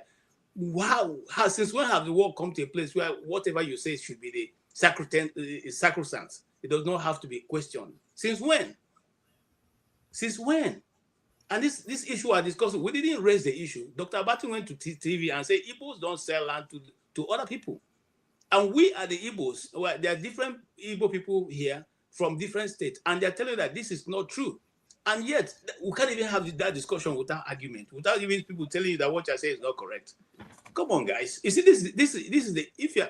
Wow, since when have the world come to a place where whatever you say should be the sacrosanct? It does not have to be questioned. Since when? Since when? And this issue are discussing, we didn't raise the issue. Dr. Abati went to TV and said, Igbos don't sell land to other people. And we are the Igbos. Well, there are different Igbo people here from different states, and they're telling you that this is not true. And yet, we can't even have that discussion without argument, without even people telling you that what you're saying is not correct. Come on, guys. You see, this is the, if you're,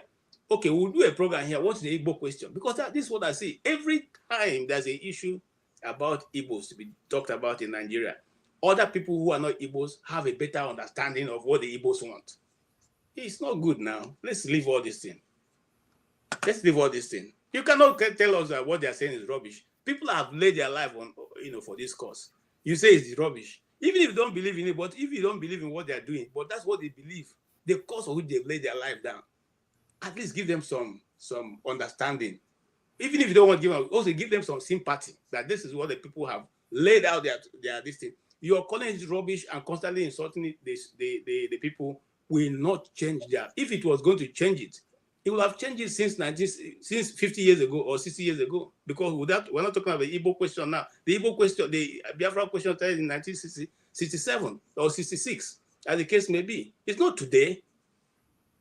okay, we'll do a program here, what's the Igbo question? Because this is what I see. Every time there's an issue about Igbos to be talked about in Nigeria, other people who are not Igbos have a better understanding of what the Igbos want. It's not good now. Let's leave all this thing. Let's leave all this thing. You cannot tell us that what they are saying is rubbish. People have laid their life on, for this cause. You say it's rubbish. Even if you don't believe in it, but if you don't believe in what they are doing, but that's what they believe, the cause of which they've laid their life down, at least give them some understanding. Even if you don't want to give them, also give them some sympathy that this is what the people have laid out their this thing. You're calling it rubbish and constantly insulting the people will not change that. If it was going to change it, it would have changed it since 50 years ago or 60 years ago. Because without, we're not talking about the Igbo question now. The Igbo question, the Biafra question started in 1967 or 66, as the case may be. It's not today.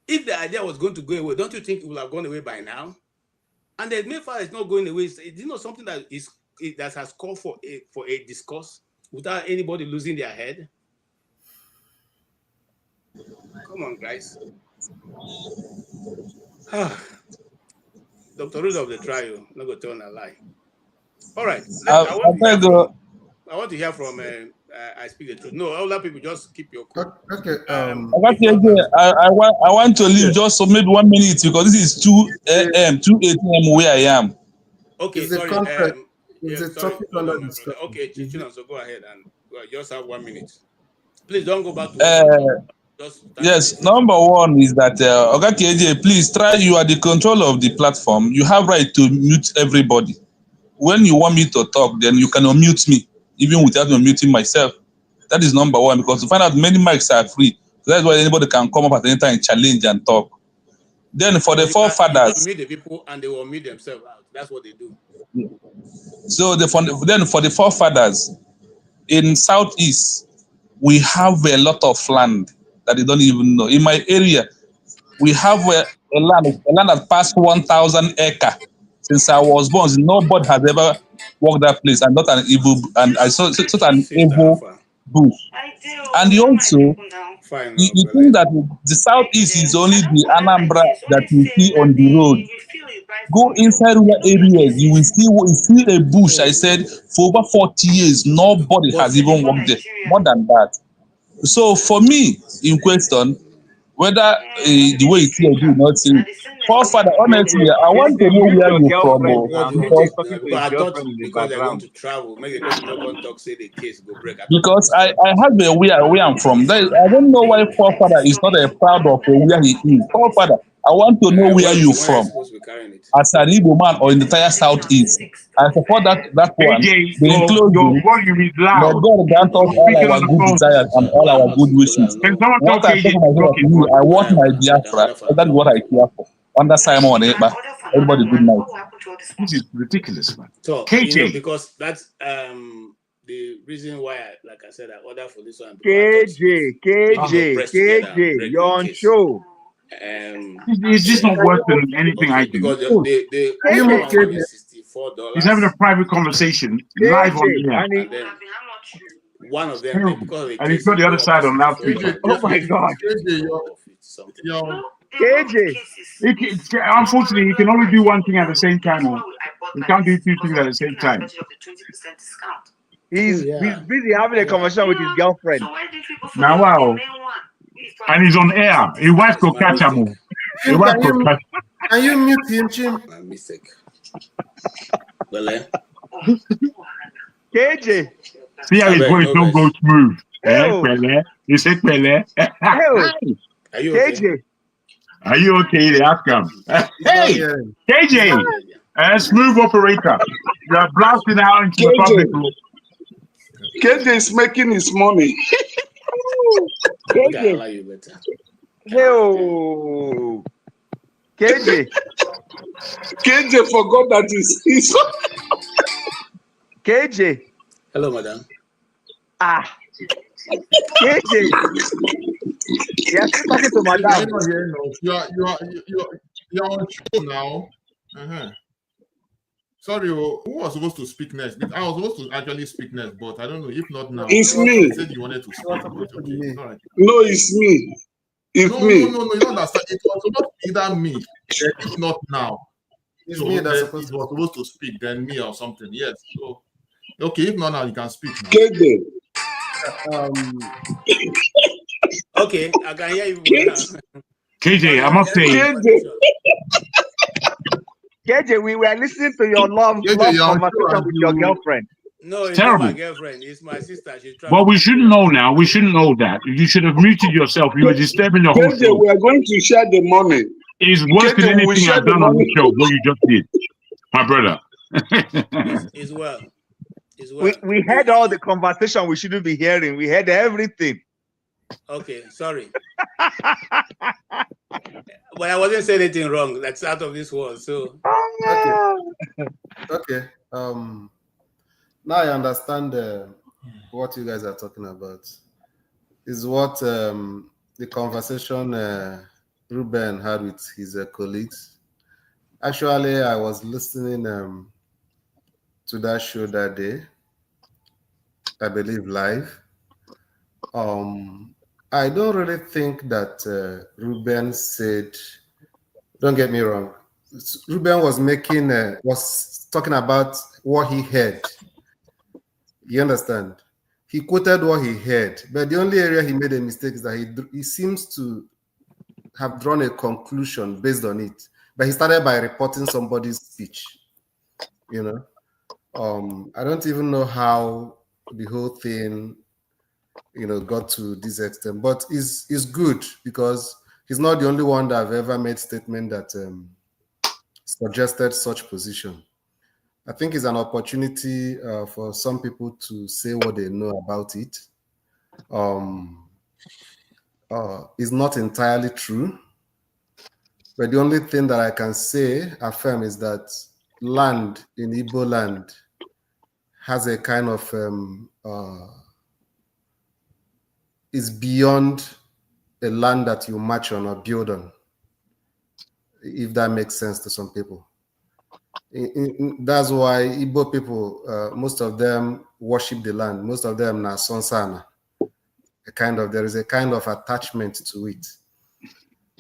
If the idea was going to go away, don't you think it would have gone away by now? And the mere fact it's not going away, it's not something that has called for a discourse without anybody losing their head. Come on, guys. Dr. Rudolph, the trial, not going to tell a lie. All right. I want to hear from I speak the truth. No, other people just keep your cool. Okay. I want to leave just for maybe 1 minute because this is 2 a.m. where I am. Okay, It's sorry. It's a topic under discussion. Okay, Chichinan, so go ahead and just have 1 minute. Please don't go back to yes, number one is that Oga KJ, please try. You are the controller of the platform. You have right to mute everybody. When you want me to talk, then you can unmute me, even without unmuting myself. That is number one, because to find out many mics are free. So that's why anybody can come up at any time, challenge and talk. Then for the forefathers, mute the people and they will mute themselves out. That's what they do. So then for the forefathers in Southeast, we have a lot of land that they don't even know. In my area, we have a land that passed 1,000 acres. Since I was born, nobody has ever walked that place, and not an evil, and I saw an evil bush. And also, you think that the Southeast is only the Anambra that you see on the road. Go inside rural areas, you will see a bush. I said for over 40 years, nobody has even walked there. More than that. So for me, in question, whether the way it's here do not see. Forefather, honestly, I want to know where you're from. Because they're going to travel, maybe the person not going to talk, say the case go break. Because I have a where I'm from. I don't know why forefather is not a proud of where he is. Forefather, I want to know where you're from. As an Igbo man or in the entire Southeast. I support that one. AJ, They enclose your it. volume is May loud. God grant us all Speaking our on the good phone. desires and all our good wishes. Can someone tell What I KJ say to for talk myself, me, I want my Biafra. That is what I care for. Under Simon Ekpa. Everybody, good night. This is ridiculous, man. So, KJ. because that's the reason why, like I said, I ordered for this one. KJ, you're on show. It's just not worse than anything I do. Because the $64. He's having a private conversation live on the air. And then one of them, Terrible. because the And he's got the other side on loudspeaker. Oh my God. KJ. Unfortunately, he can only do one thing at the same time. Or he can't do two things at the same time. He's busy having a conversation with his girlfriend. Now, wow. And he's on air. His wife could catch him. His wife could catch him. Can you mute him, Chim? My mistake. KJ. See how his voice don't go smooth. You say Pele. Are you okay? KJ. Are you okay? They ask him. Hey, KJ, smooth operator. You are blasting out into the public. KJ is making his money. KJ. Hey, KJ. KJ forgot that he's KJ. Hello, madam. KJ. Yes, talking to madam. You're on show now. Sorry, who was supposed to speak next? I was supposed to actually speak next, but I don't know. If not now, it's me. You said you wanted to speak. Okay. All right. No, it's me. It's me. No, you don't understand. It was supposed to be either me, if not now. It's me that's supposed to speak, then me or something. Yes. So, okay, if not now, you can speak now. KJ. Okay, I can hear you. KJ, I must say. KJ, we were listening to your love conversation with your girlfriend. No, it's terrible. not my girlfriend. It's my sister. She's trying. Well, we shouldn't know now. We shouldn't know that. You should have muted yourself. You were disturbing the whole show. We are going to share the money. It's worse than anything I've done on the show. What you just did, my brother. It's well. We heard all the conversation we shouldn't be hearing. We heard everything. Okay, sorry. But I wasn't saying anything wrong. That's out of this world. So okay. Now I understand what you guys are talking about. Is what the conversation Ruben had with his colleagues. Actually, I was listening to that show that day. I believe live. I don't really think that Ruben said. Don't get me wrong. Ruben was talking about what he heard. You understand? He quoted what he heard, but the only area he made a mistake is that he seems to have drawn a conclusion based on it. But he started by reporting somebody's speech. You know, I don't even know how the whole thing, got to this extent. But it's good because he's not the only one that I've ever made statement that suggested such position. I think it's an opportunity for some people to say what they know about it. It's not entirely true, but the only thing that I can affirm is that land in Igbo land has a kind of is beyond a land that you march on or build on, if that makes sense to some people. That's why Igbo people, most of them worship the land. Most of them na sonsana. There is a kind of attachment to it.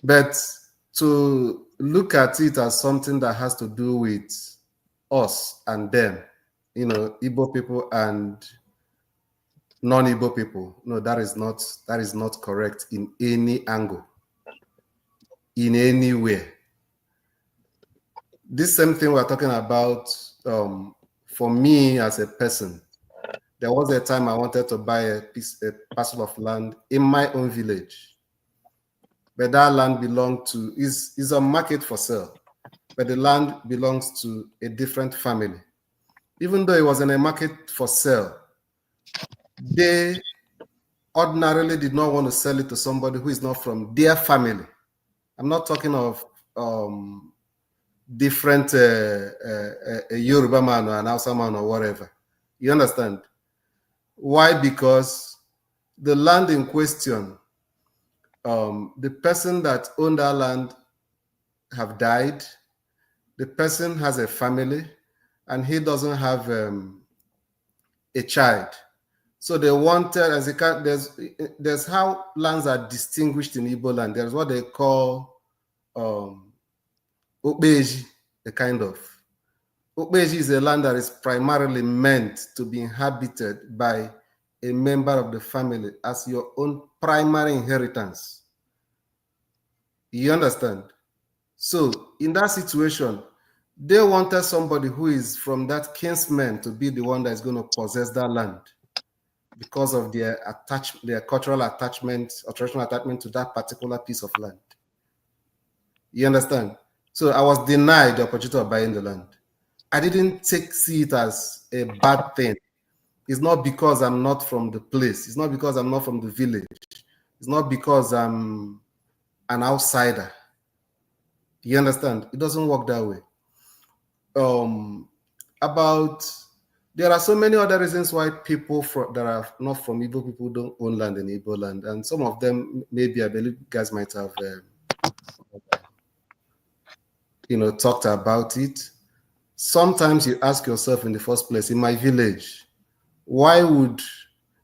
But to look at it as something that has to do with us and them, Igbo people and non-Igbo people, no, that is not correct in any angle, in any way. This same thing we're talking about, for me as a person, there was a time I wanted to buy a parcel of land in my own village. but that land belongs to, is on market for sale, but the land belongs to a different family. Even though it was in a market for sale, they ordinarily did not want to sell it to somebody who is not from their family. I'm not talking of different a Yoruba man or an Hausa man or whatever. You understand? Why? Because the land in question, the person that owned that land have died. The person has a family, and he doesn't have a child. So they wanted, as there's how lands are distinguished in Igbo land. There's what they call Obeji, a kind of. Obeji is a land that is primarily meant to be inhabited by a member of the family as your own primary inheritance. You understand? So in that situation, they wanted somebody who is from that kinsman to be the one that is going to possess that land because of their cultural attachment or traditional attachment to that particular piece of land. You understand? So I was denied the opportunity of buying the land. I didn't see it as a bad thing. It's not because I'm not from the place. It's not because I'm not from the village. It's not because I'm an outsider. You understand? It doesn't work that way. There are so many other reasons why people that are not from Igbo people don't own land in Igbo land, and some of them maybe I believe you guys might have talked about it. Sometimes you ask yourself in the first place, in my village,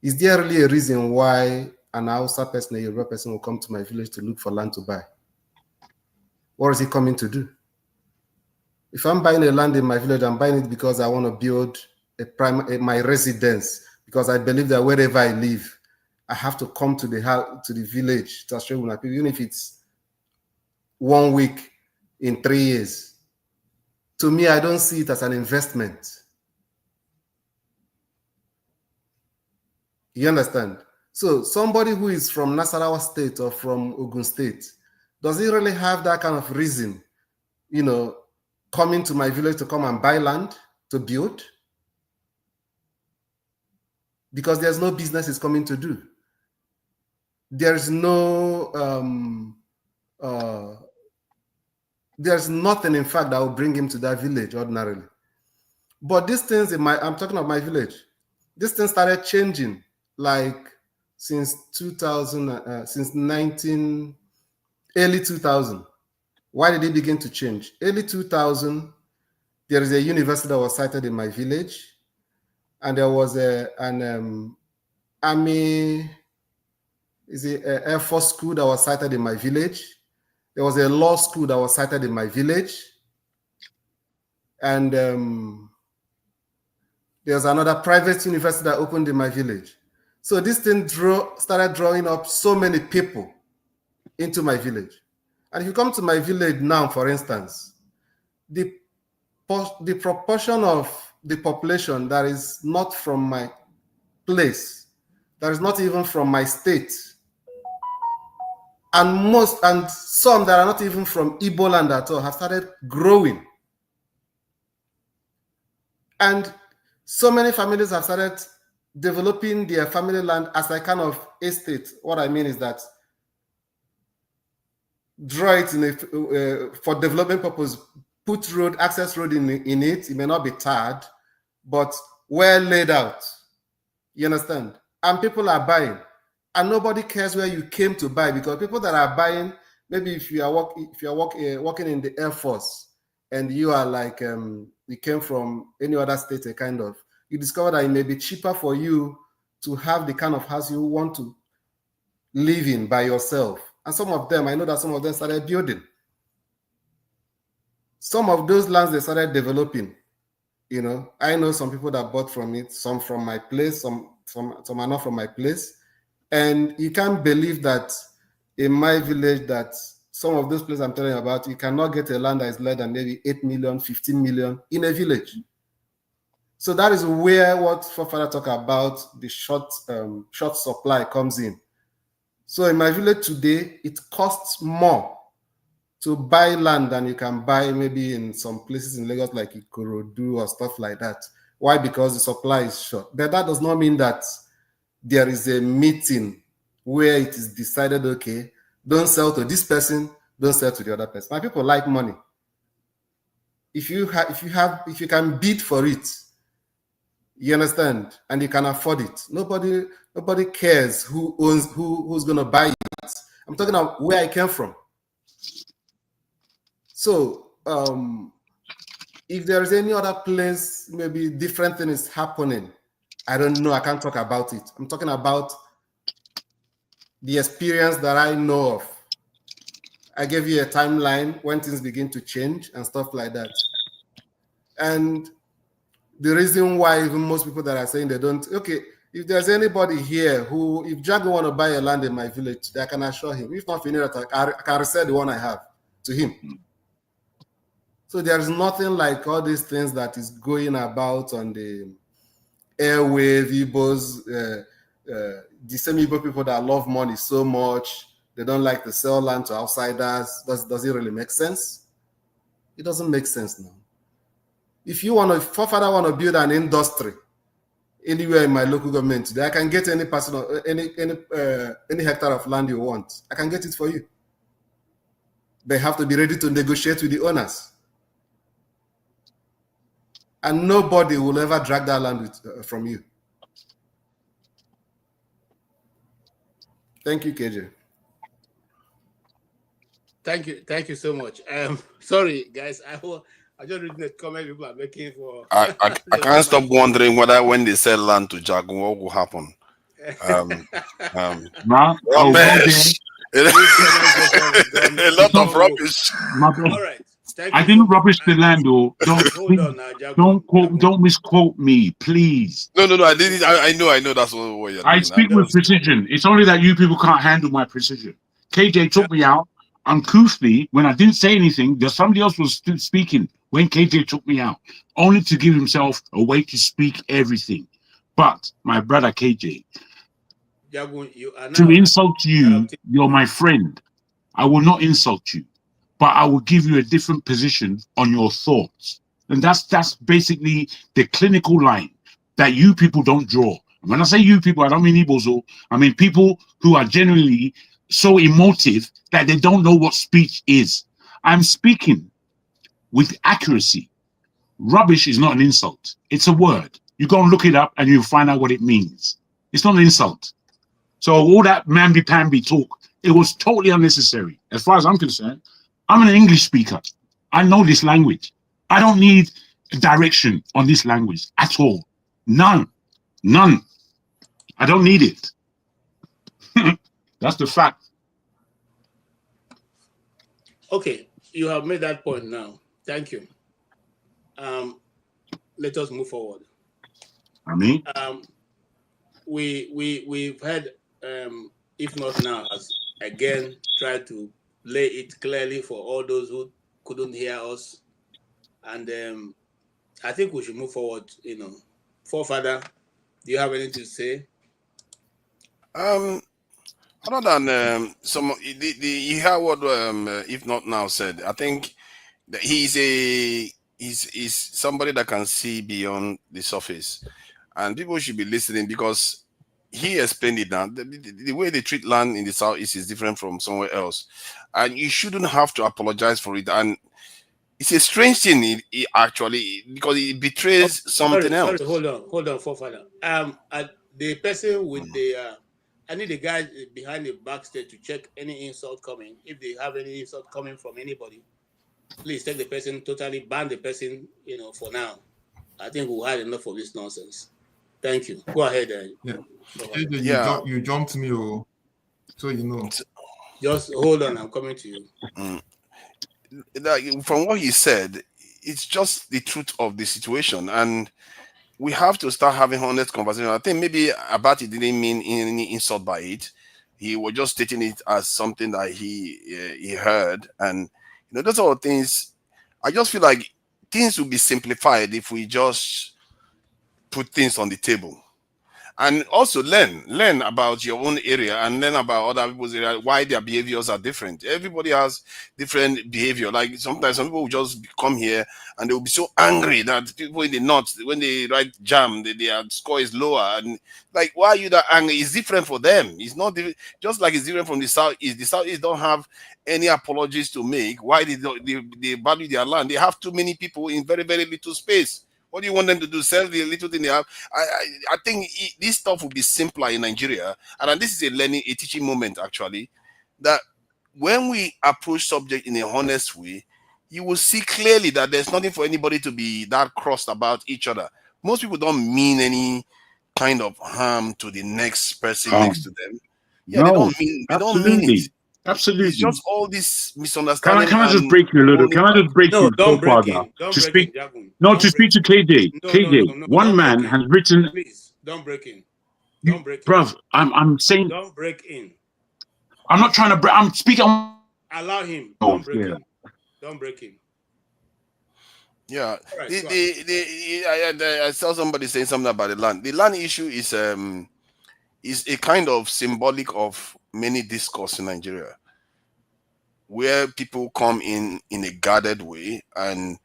is there really a reason why an Hausa person, a Yoruba person will come to my village to look for land to buy? What is he coming to do? If I'm buying a land in my village, I'm buying it because I want to build my residence, because I believe that wherever I live, I have to come to the village to assure my people, even if it's 1 week in 3 years. To me, I don't see it as an investment. You understand? So somebody who is from Nasarawa State or from Ogun State, does he really have that kind of reason, coming to my village to come and buy land to build? Because there's no business he's coming to do. There's nothing, in fact, that will bring him to that village ordinarily. But these things, I'm talking of my village, this thing started changing like since 2000, early 2000. Why did it begin to change? Early 2000, there is a university that was sited in my village, and there was an Army, Air Force school that was sited in my village. There was a law school that was sited in my village. And there's another private university that opened in my village. So this thing started drawing up so many people into my village. And if you come to my village now, for instance, the proportion of the population that is not from my place, that is not even from my state, and some that are not even from Igbo land at all have started growing. And so many families have started developing their family land as a kind of estate. What I mean is that draw it for development purpose, put access road in it. It may not be tarred, but well laid out. You understand? And people are buying. And nobody cares where you came to buy, because people that are buying, maybe if you are working in the Air Force and you are like you came from any other state, you discover that it may be cheaper for you to have the kind of house you want to live in by yourself. And I know that some of them started building. Some of those lands they started developing. I know some people that bought from it, some from my place, some are not from my place. And you can't believe that in my village, that some of those places I'm telling you about, you cannot get a land that is less than maybe 8 million, 15 million in a village. So that is where what Fofana talk about, the short supply comes in. So in my village today, it costs more to buy land than you can buy maybe in some places in Lagos like Ikorodu or stuff like that. Why? Because the supply is short. But that does not mean that there is a meeting where it is decided, okay, don't sell to this person, don't sell to the other person. My people like money. If you can bid for it, you understand, and you can afford it. Nobody cares who's gonna buy it. I'm talking about where I came from. So if there is any other place, maybe different thing is happening, I don't know. I can't talk about it. I'm talking about the experience that I know of. I gave you a timeline when things begin to change and stuff like that. And the reason why even most people that are saying they don't, okay, if there's anybody here who, if Jago want to buy a land in my village, I can assure him. If not, I can resell the one I have to him. So there's nothing like all these things that is going about on the airwave, Igbos, the same Igbo people that love money so much, they don't like to sell land to outsiders. Does it really make sense? It doesn't make sense now. If you want to, forefather want to build an industry anywhere in my local government today, I can get any person, any hectare of land you want. I can get it for you. They have to be ready to negotiate with the owners. And nobody will ever drag that land from you. Thank you, KJ. Thank you so much. Sorry, guys, I just reading the comment people are making for. I can't stop wondering whether when they sell land to Jago, what will happen. Rubbish. A lot of rubbish. All right. I didn't rubbish the land, though. Don't misquote me, please. No. I didn't. I know. That's what you're doing. I speak with precision. It's only that you people can't handle my precision. KJ took me out uncouthly when I didn't say anything. There's somebody else was still speaking when KJ took me out, only to give himself a way to speak everything. But my brother KJ, to insult you, you're my friend. I will not insult you, but I will give you a different position on your thoughts. And that's basically the clinical line that you people don't draw. And when I say you people, I don't mean Ibozo. I mean people who are genuinely so emotive that they don't know what speech is. I'm speaking with accuracy. Rubbish is not an insult. It's a word. You go and look it up and you'll find out what it means. It's not an insult. So all that mamby-pamby talk, it was totally unnecessary. As far as I'm concerned, I'm an English speaker. I know this language. I don't need direction on this language at all. None. I don't need it. That's the fact. Okay, you have made that point now. Thank you. Let us move forward. We've had, if not now, has again tried to lay it clearly for all those who couldn't hear us, and I think we should move forward. Forefather, do you have anything to say? Other than you hear what if not now said. I think that he's somebody that can see beyond the surface, and people should be listening because he explained it now. The way they treat land in the Southeast is different from somewhere else, and you shouldn't have to apologize for it. And it's a strange thing, actually, because it betrays something else. Hold on, forefather. The person with the I need the guy behind the backstage to check any insult coming. If they have any insult coming from anybody, please take the person, totally ban the person, for now. I think we've had enough of this nonsense. Thank you. Go ahead. You jumped me, so you know. Just hold on, I'm coming to you. From what he said, it's just the truth of the situation, and we have to start having honest conversation. I think maybe Abati didn't mean any insult by it. He was just stating it as something that he heard, and those are things. I just feel like things will be simplified if we just put things on the table. and also learn about your own area and learn about other people's area, why their behaviors are different. Everybody has different behavior. Like sometimes some people will just come here and they will be so angry that people in the north, when they write jam, their score is lower. And like, why are you that angry? It's different for them. It's not just like it's different from the southeast. The southeast don't have any apologies to make. Why they value their land? They have too many people in very, very little space. What do you want them to do? Sell the little thing they have? I think this stuff will be simpler in Nigeria. And this is a teaching moment, actually, that when we approach subject in a honest way, you will see clearly that there's nothing for anybody to be that crossed about each other. Most people don't mean any kind of harm to the next person next to them. Yeah, No, they don't mean it. Absolutely. It's just all this misunderstanding. Can I just break you a little? Can I just break you so far now? To speak to KJ. KJ, one man has written. Please don't break in. Don't break in. Bruv, I'm saying. Don't break in. I'm not trying to break. I'm speaking. Allow him. Don't break in. Don't break in. Yeah, I saw somebody saying something about the land. The land issue is a kind of symbolic of many discourse in Nigeria, where people come in a guarded way and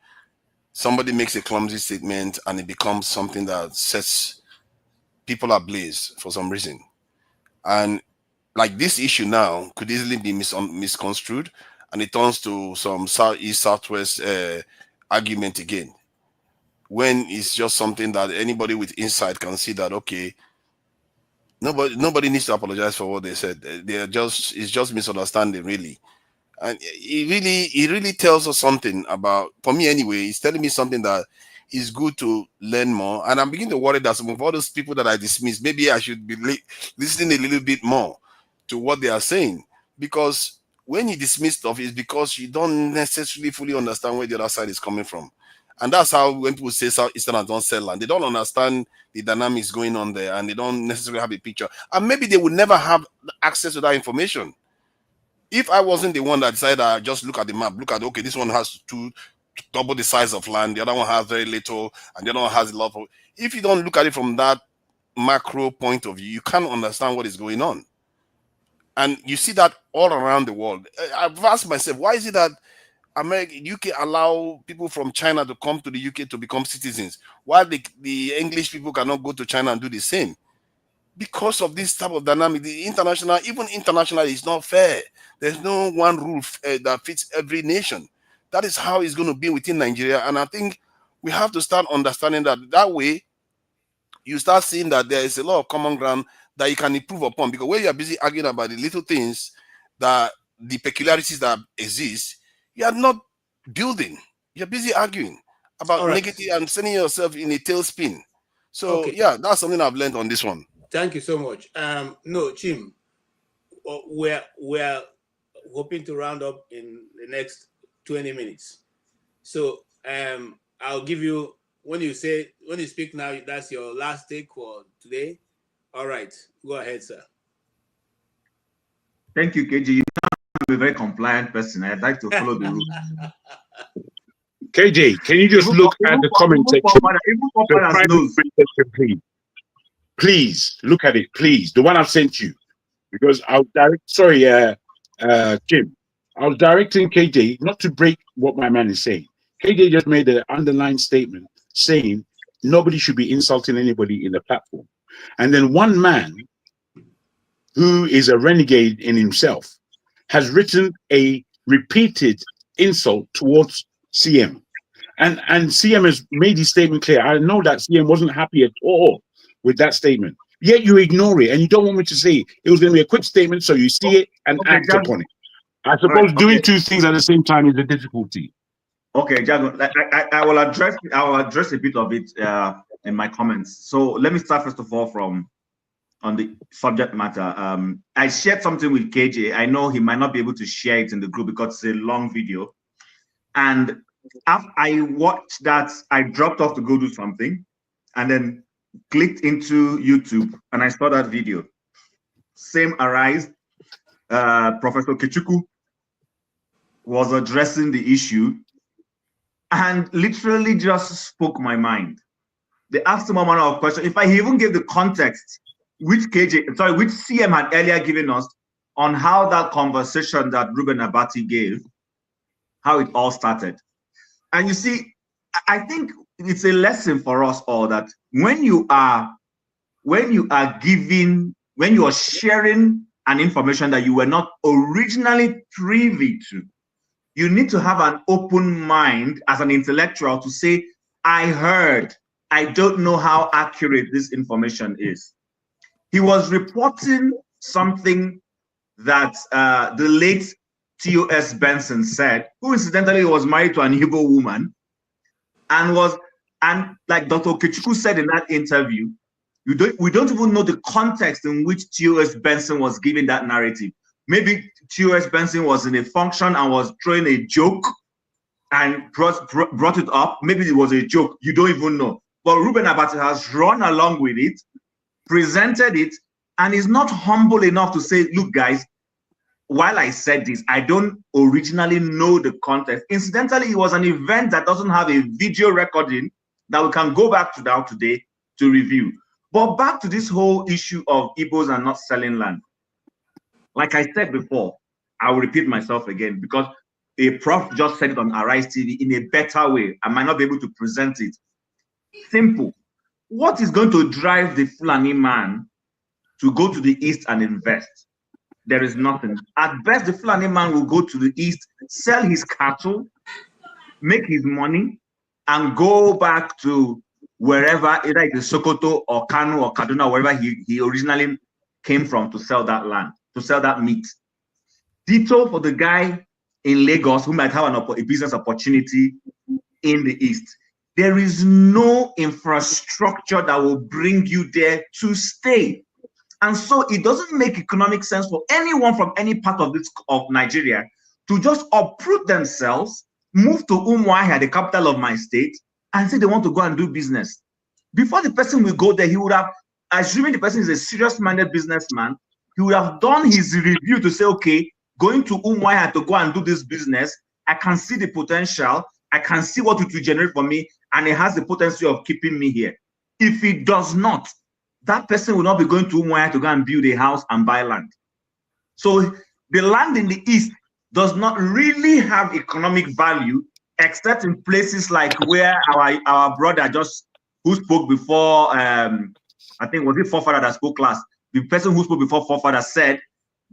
somebody makes a clumsy statement and it becomes something that sets people ablaze for some reason. And like this issue now could easily be misconstrued and it turns to some southeast, southwest argument again, when it's just something that anybody with insight can see that, okay, nobody needs to apologize for what they said. It's just misunderstanding, really. And it really tells us something about, for me anyway, it's telling me something that is good to learn more. And I'm beginning to worry that some of all those people that I dismiss, maybe I should be listening a little bit more to what they are saying. Because when you dismiss stuff, it's because you don't necessarily fully understand where the other side is coming from. And that's how when people say Southeasterners don't sell land, they don't understand the dynamics going on there and they don't necessarily have a picture. And maybe they would never have access to that information. If I wasn't the one that decided I just look at the map, look at, okay, this one has double the size of land, the other one has very little, and the other one has a lot of... If you don't look at it from that macro point of view, you can't understand what is going on. And you see that all around the world. I've asked myself, why is it that UK allow people from China to come to the UK to become citizens, while the English people cannot go to China and do the same? Because of this type of dynamic. Even international is not fair. There's no one rule that fits every nation. That is how it's going to be within Nigeria. And I think we have to start understanding that way you start seeing that there is a lot of common ground that you can improve upon. Because when you're busy arguing about the little things, that the peculiarities that exist, you are not building. You're busy arguing about negative and sending yourself in a tailspin. So yeah, that's something I've learned on this one. Thank you so much. No, Chim, we're hoping to round up in the next 20 minutes. So I'll give you, when you speak now, that's your last take for today. All right, go ahead, sir. Thank you, KJ. You know, I'm a very compliant person. I'd like to follow the rules. KJ, can you just look at the comment section? Please. Please look at it, please. The one I've sent you, because I'll direct. Sorry, Jim. I was directing KJ not to break what my man is saying. KJ just made an underlined statement saying nobody should be insulting anybody in the platform, and then one man who is a renegade in himself has written a repeated insult towards CM, and CM has made his statement clear. I know that CM wasn't happy at all with that statement, yet you ignore it and you don't want me to say it was going to be a quick statement, so you see it and act upon it. I suppose doing two things at the same time is a difficulty. Okay, Jago, I will address a bit of it in my comments. So let me start first of all on the subject matter. I shared something with KJ. I know he might not be able to share it in the group because it's a long video. And after I watched that, I dropped off to go do something and then clicked into YouTube and I saw that video. Same arise. Professor Ojukwu was addressing the issue and literally just spoke my mind. They asked him one manner of question. In fact, he even gave the context which CM had earlier given us on how that conversation that Ruben Abati gave, how it all started. And you see, I think it's a lesson for us all that when you are sharing an information that you were not originally privy to, you need to have an open mind as an intellectual to say, I heard, I don't know how accurate this information is. He was reporting something that the late T.O.S. Benson said, who incidentally was married to an Igbo woman, and like Dr. Ojukwu said in that interview, we don't even know the context in which T.O.S. Benson was giving that narrative. Maybe T.O.S. Benson was in a function and was throwing a joke and brought it up. Maybe it was a joke. You don't even know. But Ruben Abati has run along with it, presented it, and is not humble enough to say, look, guys, while I said this, I don't originally know the context. Incidentally, it was an event that doesn't have a video recording that we can go back to now today to review. But back to this whole issue of Igbos and not selling land. Like I said before, I will repeat myself again because a prof just said it on Arise TV in a better way. I might not be able to present it. Simple. What is going to drive the Fulani man to go to the east and invest? There is nothing. At best, the Fulani man will go to the east, sell his cattle, make his money, and go back to wherever, either it's Sokoto or Kano or Kaduna, wherever he originally came from to sell that land, to sell that meat. Ditto for the guy in Lagos who might have a business opportunity in the east. There is no infrastructure that will bring you there to stay. And so it doesn't make economic sense for anyone from any part of Nigeria to just uproot themselves, move to Umuahia, the capital of my state, and say they want to go and do business. Before the person will go there, he would have, assuming the person is a serious-minded businessman, he would have done his review to say, okay, going to Umuahia to go and do this business, I can see the potential, I can see what it will generate for me, and it has the potential of keeping me here. If it does not, that person will not be going to Umuahia to go and build a house and buy land. So the land in the east does not really have economic value, except in places like where our brother who spoke before, I think was it Forefather that spoke last, the person who spoke before Forefather said,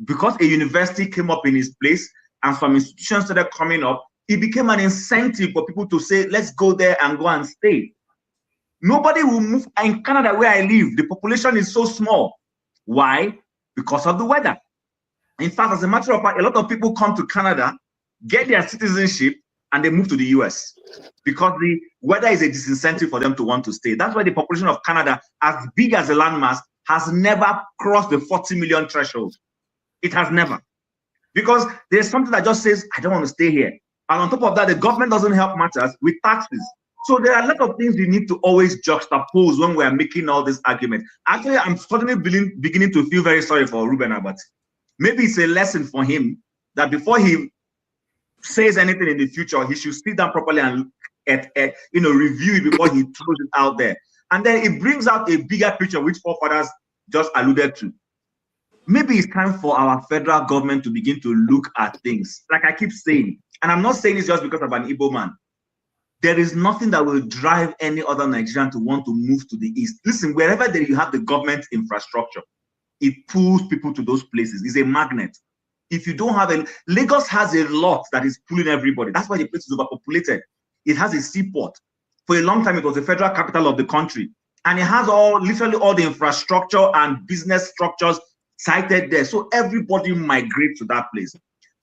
because a university came up in his place and some institutions started coming up, it became an incentive for people to say, let's go there and go and stay. Nobody will move. In Canada, where I live, the population is so small. Why? Because of the weather. In fact, as a matter of fact, a lot of people come to Canada, get their citizenship, and they move to the US because the weather is a disincentive for them to want to stay. That's why the population of Canada, as big as a landmass, has never crossed the 40 million threshold. It has never. Because there's something that just says, I don't want to stay here. And on top of that, the government doesn't help matters with taxes. So there are a lot of things we need to always juxtapose when we are making all this argument. Actually, I'm suddenly beginning to feel very sorry for Ruben Abati. Maybe it's a lesson for him that before he says anything in the future, he should sit down properly and review it before he throws it out there. And then it brings out a bigger picture, which forefathers just alluded to. Maybe it's time for our federal government to begin to look at things. Like I keep saying, and I'm not saying this just because of an Igbo man. There is nothing that will drive any other Nigerian to want to move to the east. Listen, wherever you have the government infrastructure, it pulls people to those places. It's a magnet. If you don't have Lagos has a lot that is pulling everybody. That's why the place is overpopulated. It has a seaport. For a long time, it was the federal capital of the country. And it has literally all the infrastructure and business structures sited there. So everybody migrates to that place.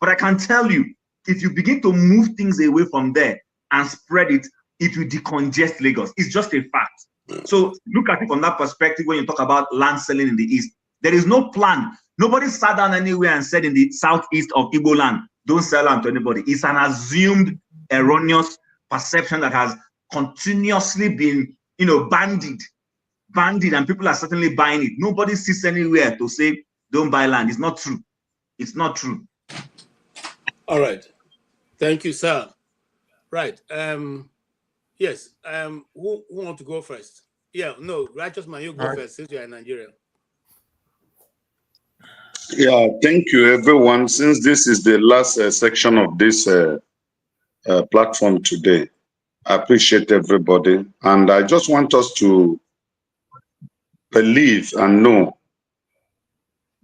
But I can tell you, if you begin to move things away from there and spread it, it will decongest Lagos. It's just a fact. So look at it from that perspective when you talk about land selling in the east. There is no plan. Nobody sat down anywhere and said in the southeast of Igbo land, don't sell land to anybody. It's an assumed erroneous perception that has continuously been, bandied, and people are certainly buying it. Nobody sits anywhere to say, don't buy land. It's not true. It's not true. All right. Thank you, sir. Right. Yes. Who want to go first? Yeah, no, righteous man, you go first since you are in Nigeria. Yeah, thank you, everyone. Since this is the last section of this platform today, I appreciate everybody. And I just want us to believe and know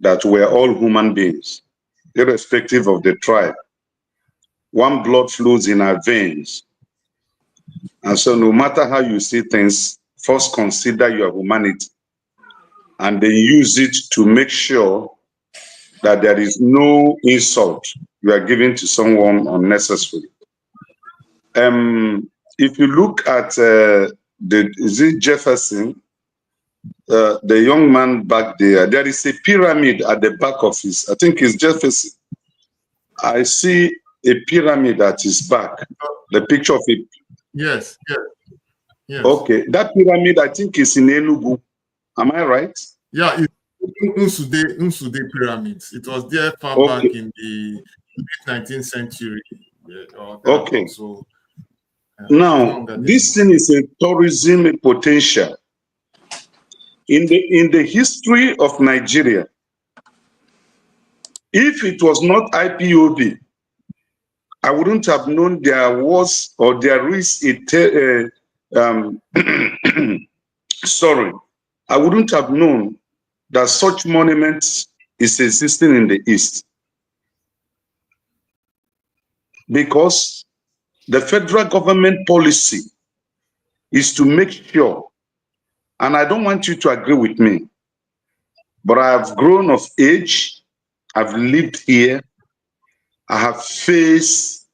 that we're all human beings, irrespective of the tribe. One blood flows in our veins. And so no matter how you see things, first consider your humanity and then use it to make sure that there is no insult you are giving to someone unnecessarily. If you look at is it Jefferson, the young man back there, there is a pyramid at the back of his, I think it's Jefferson. I see a pyramid at his back, the picture of it. Yes, yes, yes. Okay, that pyramid I think is in Enugu. Am I right? Yeah, it's Unsude pyramids. It was there far back in the late 19th century. Okay. So, now, this thing is a tourism potential. In the history of Nigeria, if it was not IPOB, I wouldn't have known there was or there is a sorry, I wouldn't have known that such monuments is existing in the East. Because the federal government policy is to make sure, and I don't want you to agree with me, but I have grown of age, I've lived here, I have faced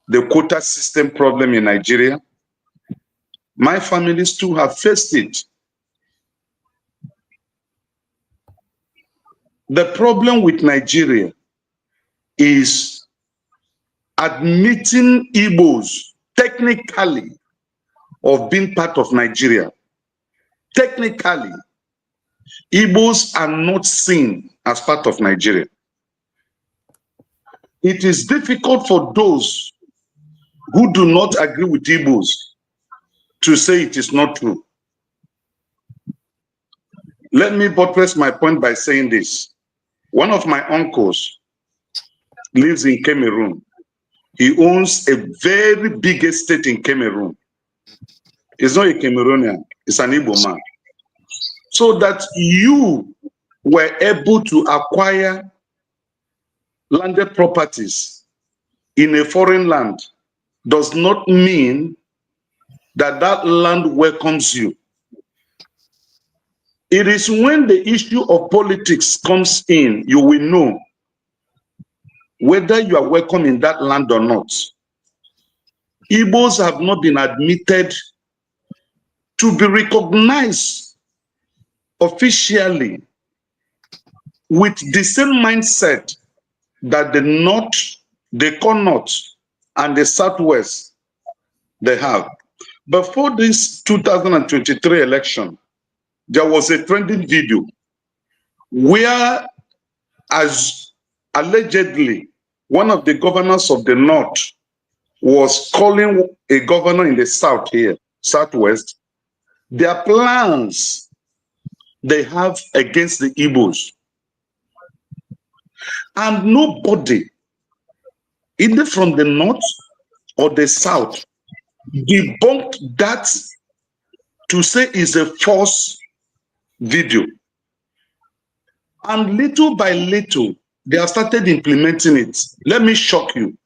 the quota system problem in Nigeria. My families too have faced it. The problem with Nigeria is admitting Igbos technically of being part of Nigeria. Technically, Igbos are not seen as part of Nigeria. It is difficult for those who do not agree with Igbos to say it is not true. Let me buttress my point by saying this. One of my uncles lives in Cameroon. He owns a very big estate in Cameroon. He's not a Cameroonian, he's an Igbo man. So that you were able to acquire landed properties in a foreign land does not mean that that land welcomes you. It is when the issue of politics comes in, you will know whether you are welcome in that land or not. Igbos have not been admitted to be recognized officially with the same mindset that the North, the core North, and the Southwest they have. Before this 2023 election, there was a trending video where, as allegedly, one of the governors of the North was calling a governor in the South here, Southwest, their plans they have against the Igbos. And nobody, either from the North or the South, debunked that to say is a false video. And little by little, they have started implementing it. Let me shock you.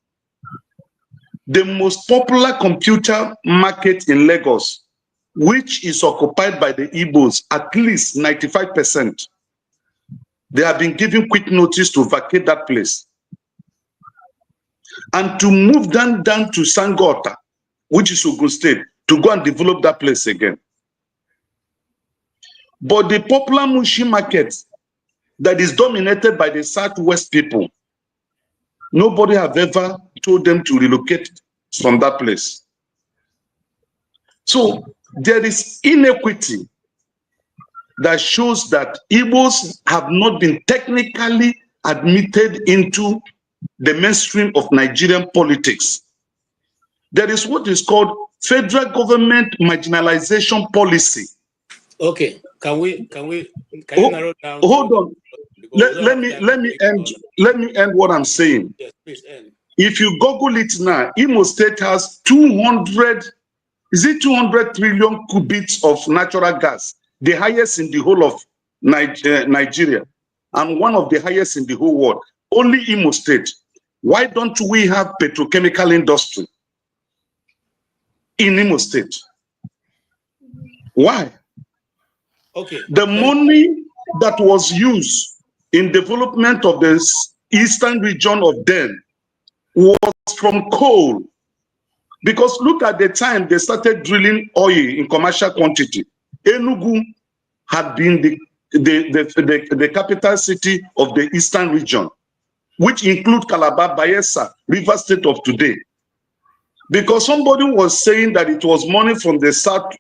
The most popular computer market in Lagos, which is occupied by the Igbos, at least 95%, they have been given quick notice to vacate that place and to move them down to Sangota, which is Ogun State, to go and develop that place again. But the popular Mushi market that is dominated by the Southwest people, nobody have ever told them to relocate from that place. So there is inequity that shows that Igbos have not been technically admitted into the mainstream of Nigerian politics. There is what is called federal government marginalization policy Okay, can you narrow down? Hold on. Let me end what I'm saying. Yes, please end. If you Google it now, Imo State has 200 trillion cubics of natural gas, the highest in the whole of Nigeria, and one of the highest in the whole world. Only Imo State. Why don't we have petrochemical industry in Imo State? Why? Okay. The money that was used in development of the eastern region of then was from coal. Because look at the time they started drilling oil in commercial quantity. Enugu had been the capital city of the eastern region, which include Calabar, Bayelsa, River State of today. Because somebody was saying that it was money from the south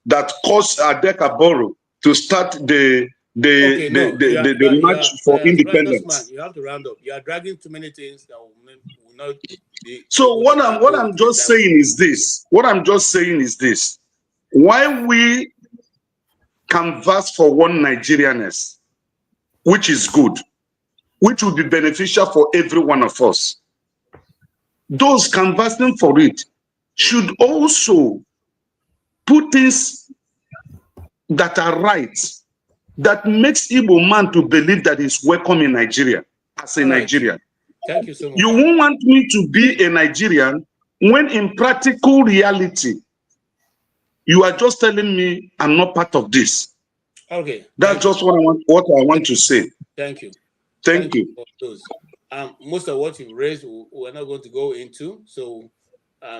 that caused Adeka Borough to start the march for independence. You have to round up. You are dragging too many things that will not be. So what I'm just saying is this. What I'm just saying is this. Why we canvass for one Nigerianness, which is good, which will be beneficial for every one of us. Those canvassing for it should also put things that are right, that makes Igbo man to believe that he's welcome in Nigeria as a Nigerian. Thank you so much. You won't want me to be a Nigerian when in practical reality, you are just telling me I'm not part of this. Okay. That's just what I want to say. Thank you. Thank you. For those. Most of what you raised, we're not going to go into. So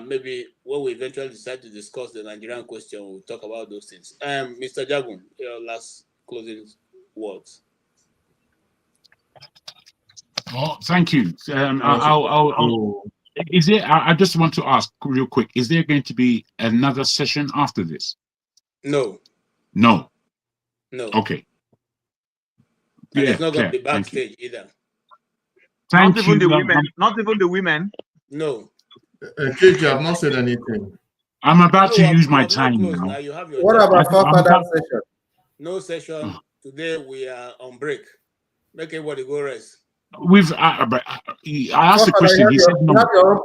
maybe when we eventually decide to discuss the Nigerian question, we'll talk about those things. Mr. Jagun, your last closing words. Oh, thank you. Is there? I just want to ask real quick. Is there going to be another session after this? No. No. No. Okay. And it's not going to be backstage either. Thank not you. Even the women. Not even the women. No. KJ, I've not said anything. I'm about to use my time now. Now you have your What about that session? No session. Today we are on break. Make everybody go rest. I asked the question. He said no.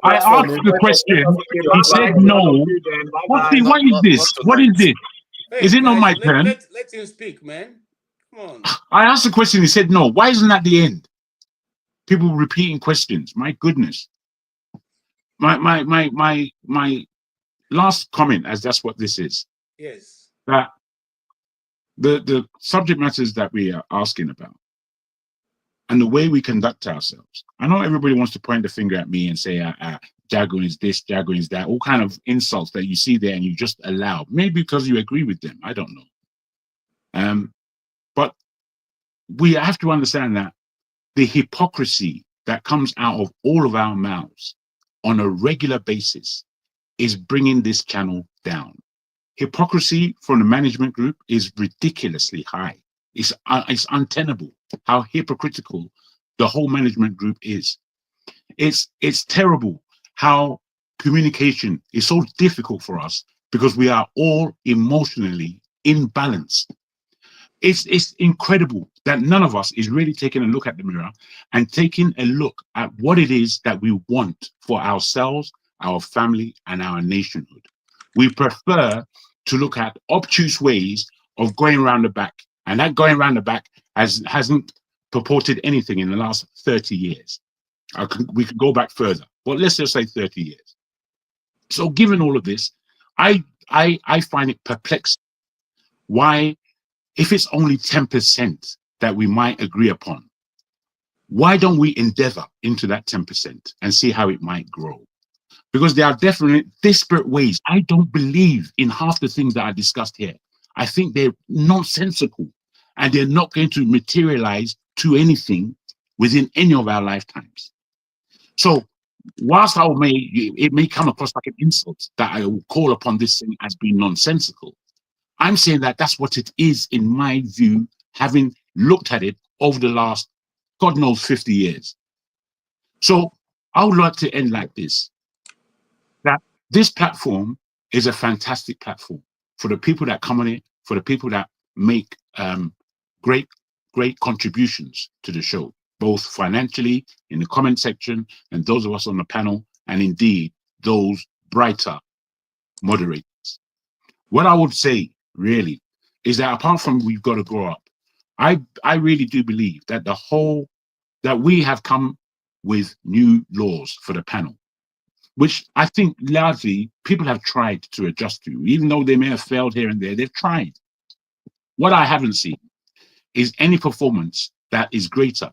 I asked the question. He said no. What is this? What is this? Hey, is it not my turn? Let him speak, man. Come on. I asked the question. He said no. Why isn't that the end? People repeating questions. My goodness. My last comment, as that's what this is. Yes. That the subject matters that we are asking about and the way we conduct ourselves. I know everybody wants to point the finger at me and say, Jaguar is this, Jaguar is that, all kind of insults that you see there and you just allow. Maybe because you agree with them. I don't know. But we have to understand that the hypocrisy that comes out of all of our mouths on a regular basis is bringing this channel down. Hypocrisy from the management group is ridiculously high. It's untenable how hypocritical the whole management group is. It's terrible how communication is so difficult for us because we are all emotionally imbalanced. It's incredible that none of us is really taking a look at the mirror and taking a look at what it is that we want for ourselves, our family, and our nationhood. We prefer to look at obtuse ways of going around the back, and that going around the back hasn't purported anything in the last 30 years. We could go back further, but let's just say 30 years. So given all of this, I find it perplexing why, if it's only 10% that we might agree upon, why don't we endeavor into that 10% and see how it might grow? Because there are definitely disparate ways. I don't believe in half the things that are discussed here. I think they're nonsensical and they're not going to materialize to anything within any of our lifetimes. So whilst it may come across like an insult that I will call upon this thing as being nonsensical, I'm saying that that's what it is in my view, having looked at it over the last, God knows, 50 years. So I would like to end like this, that this platform is a fantastic platform. for the people that come on it, for the people that make great contributions to the show, both financially in the comment section and those of us on the panel, and indeed those brighter moderators. What I would say really is that apart from we've got to grow up, I really do believe that that we have come with new laws for the panel, which I think largely people have tried to adjust to, even though they may have failed here and there, they've tried. What I haven't seen is any performance that is greater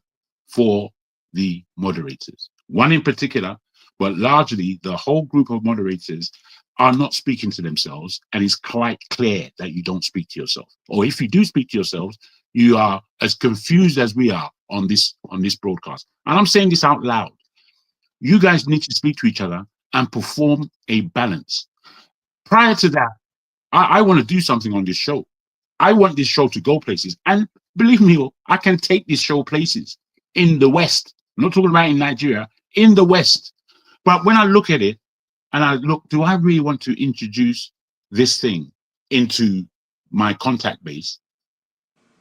for the moderators. One in particular, but largely the whole group of moderators are not speaking to themselves, and it's quite clear that you don't speak to yourself. Or if you do speak to yourselves, you are as confused as we are on this broadcast. And I'm saying this out loud. You guys need to speak to each other and perform a balance. Prior to that, I want to do something on this show. I want this show to go places. And believe me, I can take this show places in the West. I'm not talking about in Nigeria, in the West. But when I look at it, and I look, do I really want to introduce this thing into my contact base?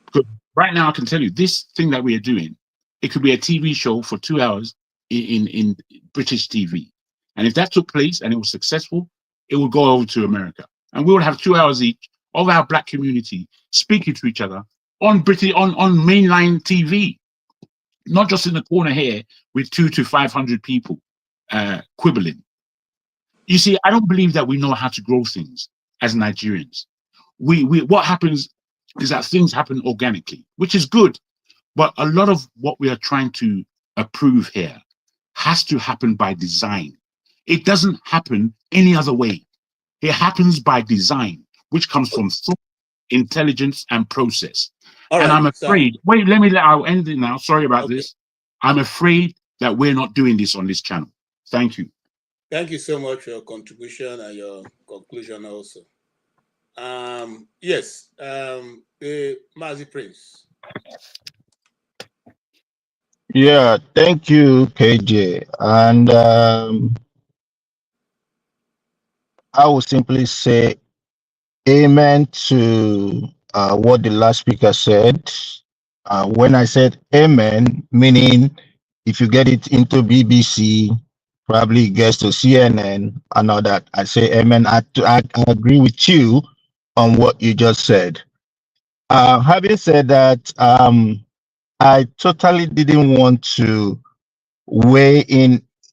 Because right now I can tell you, this thing that we are doing, it could be a TV show for 2 hours in British TV. And if that took place and it was successful, it would go over to America. And we would have 2 hours each of our Black community speaking to each other on mainline TV, not just in the corner here with 200 to 500 people quibbling. You see, I don't believe that we know how to grow things as Nigerians. What happens is that things happen organically, which is good. But a lot of what we are trying to approve here has to happen by design. It doesn't happen any other way. It happens by design, which comes from thought, intelligence, and process. And I'm afraid, I'll end it now. Sorry about this. I'm afraid that we're not doing this on this channel. Thank you. Thank you so much for your contribution and your conclusion also. Yes, Mazi Prince. Yeah, thank you, KJ. And I will simply say amen to what the last speaker said. When I said amen, meaning if you get it into BBC, probably gets to CNN and all that, I say amen. I agree with you on what you just said. Having said that, I totally didn't want to weigh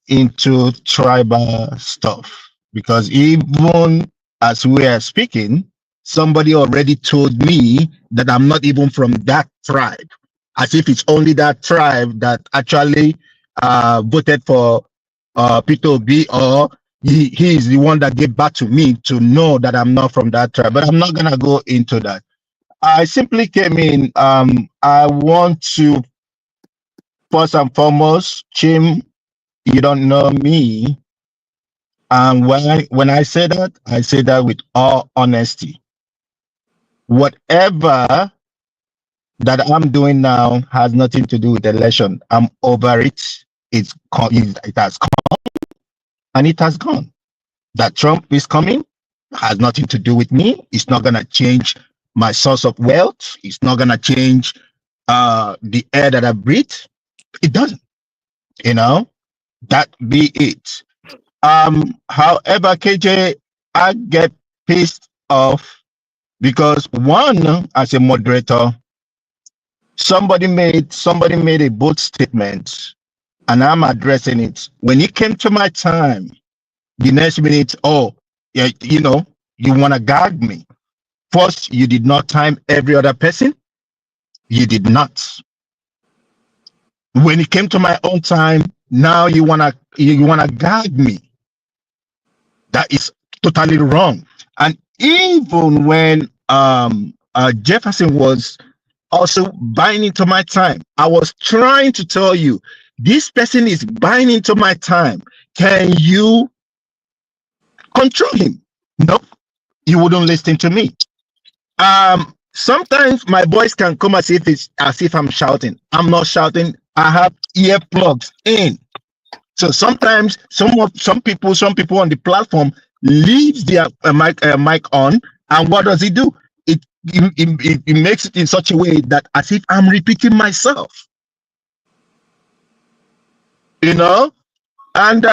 into tribal stuff, because even as we are speaking, somebody already told me that I'm not even from that tribe, as if it's only that tribe that actually voted for Peter Obi, or he is the one that gave back to me to know that I'm not from that tribe. But I'm not gonna go into that. I simply came in. I want to, first and foremost, Chim, you don't know me. And when I say that with all honesty. Whatever that I'm doing now has nothing to do with the election. I'm over it. It has come and it has gone. That Trump is coming has nothing to do with me. It's not gonna change my source of wealth. It's not gonna change the air that I breathe. It doesn't. That be it. However, KJ, I get pissed off because one, as a moderator, somebody made a bold statement, and I'm addressing it. When it came to my time, the next minute, oh, yeah, you want to gag me. First, you did not time every other person. You did not. When it came to my own time, now you wanna gag me. That is totally wrong. And even when Jefferson was also buying into my time, I was trying to tell you, this person is buying into my time. Can you control him? No, you wouldn't listen to me. Sometimes my voice can come as if I'm shouting. I'm not shouting. I have earplugs in. So sometimes some people on the platform leaves their mic on And what does it do? It makes it in such a way that as if I'm repeating myself. You know? And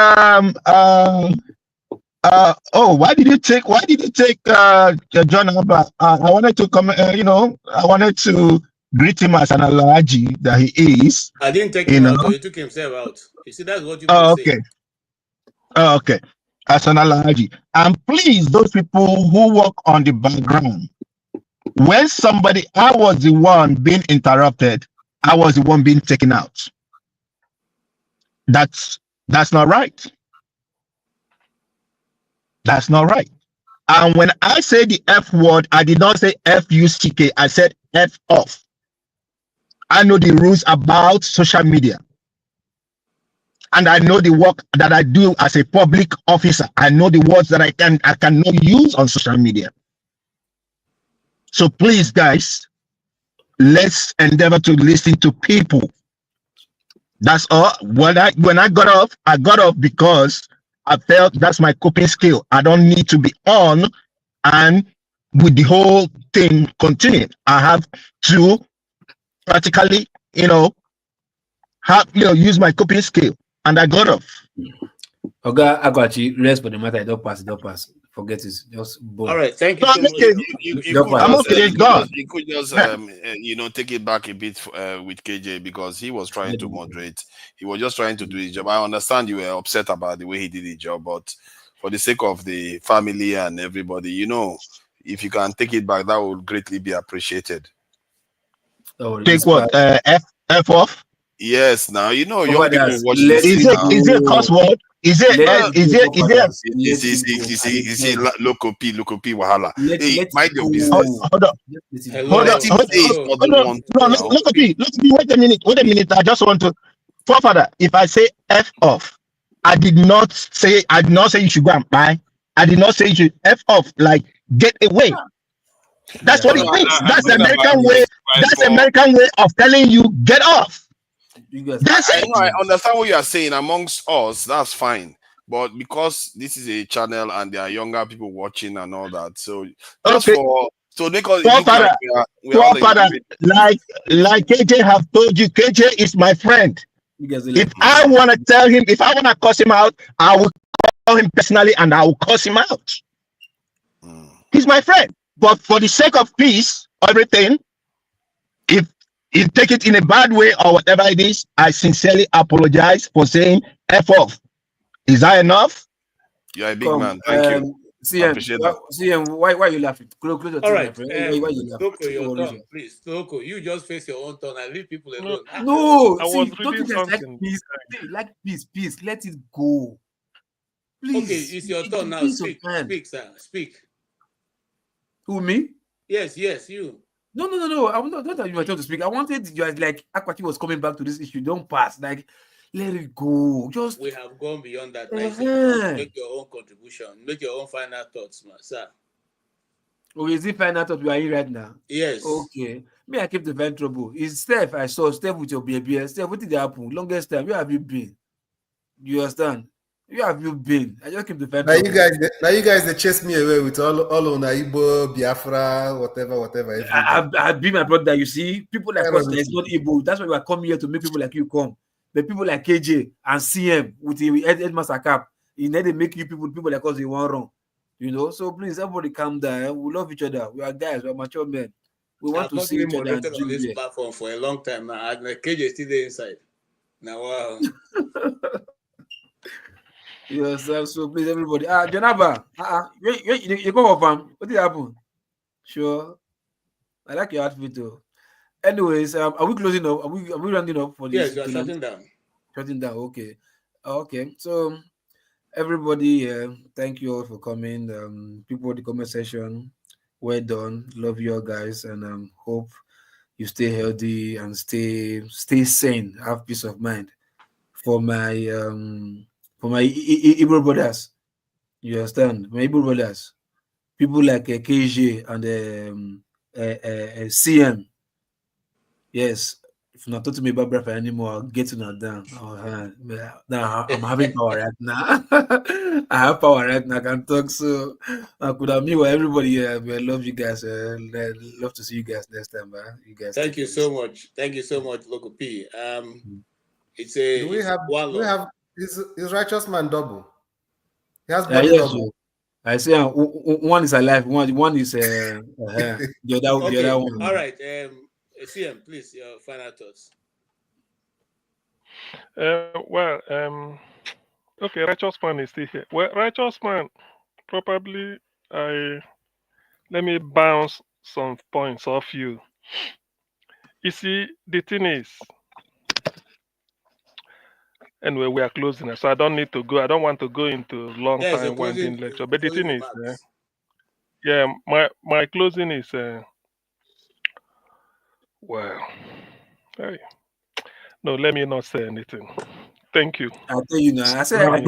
why did you take John Abba? I wanted to come, I wanted to greet him as an allergy that he is. I didn't take him out, he took himself out. You see, that's what you say. Okay. As an allergy. And please, those people who work on the background, when I was the one being interrupted, I was the one being taken out. That's not right. That's not right. And when I say the F word, I did not say F-U-C-K. I said F off. I know the rules about social media. And I know the work that I do as a public officer. I know the words that I cannot use on social media. So please, guys, let's endeavor to listen to people. That's all. When I got off because I felt that's my coping skill. I don't need to be on and with the whole thing continue. I have to practically, use my coping skill. And I got off. Okay, I got you. Rest for the matter. Don't pass. Forget it. Just boom. All right, thank you. No, I'm okay. You could just take it back a bit with KJ because he was trying to moderate. He was just trying to do his job. I understand you were upset about the way he did his job, but for the sake of the family and everybody, if you can take it back, that would greatly be appreciated. Take what? F off? Yes. Now young people watch this. Is it a cuss word? Is it local P wahala? Hey, mind your business. Hold on. Look at me. Wait a minute. I just want to, forefather. If I say F off, I did not say you should go and buy. I did not say you should F off, like get away. That's what it means. That's the American way. That's the American way of telling you get off. That's it. I understand what you are saying. Amongst us, that's fine. But because this is a channel and there are younger people watching and all that, so just because like KJ have told you, KJ is my friend. If I want to tell him, if I want to cuss him out, I will call him personally and I will cuss him out. He's my friend. But for the sake of peace, everything, if you take it in a bad way or whatever it is, I sincerely apologize for saying F off. Is that enough? You're a big man. Thank you. CM, why are you laughing? Close your all right. Why you laughing? Stoko, your turn, please. Stoko, you just face your own turn and leave people alone. No, I was reading something. Like peace. Let it go. Please. Okay, it's your turn now. Speak, sir. Speak. Who, me? Yes, you. No. I was not that you were trying to speak. I wanted you as like Akwati was coming back to this issue. Don't pass. Like, let it go. We have gone beyond that. Make your own contribution. Make your own final thoughts, sir. Oh, is it final thought we are in right now? Yes. Okay. Me, I keep the vent trouble. Is Steph? I saw Steph with your baby. Steph, what did happen? Longest time. Where have you been? You understand? Where have you been? I just keep the vent trouble. Now you guys they chase me away with all on Igbo, Biafra, whatever. I've been my brother. You see, people like us, it's not Igbo. That's why we are coming here to make people like you come. The people like KJ and CM with the headmaster cap, they make you people like us they want wrong. So please, everybody calm down. We love each other. We are guys. We are mature men. We want to see each other. I've on this platform for a long time now. And KJ is still there inside. Now, wow. Yes, so please, everybody. Janaba, you go off, what did happen? Sure. I like your outfit too. Anyways, are we closing up? Are we rounding up for this? Yes, you are shutting down. Shutting down, okay. So everybody, thank you all for coming. People in the comment section, well done. Love you all guys, and hope you stay healthy and stay sane. Have peace of mind. For my Igbo brothers, you understand? My Igbo brothers, people like KJ and CM. Yes, if not talk to me about breath anymore, I'll get to not down. Now I'm having power right now. I have power right now. I can talk. So I could have met everybody here. I love you guys. Love to see you guys next time, man. You guys. Thank you so much. Thank you so much, Local P. It's a. Do we have is righteous man double? He has body Yes, double. I say one is alive. One is the other one. All right. CM, please, your final thoughts. Okay, righteous man is still here. Well, righteous man, probably let me bounce some points off you. You see, the thing is, anyway, we are closing, so I don't need to go. I don't want to go into long time winding lecture. But the thing is, my closing is, well, hey, no, let me not say anything. Thank you. I'll tell you now. I said, CM.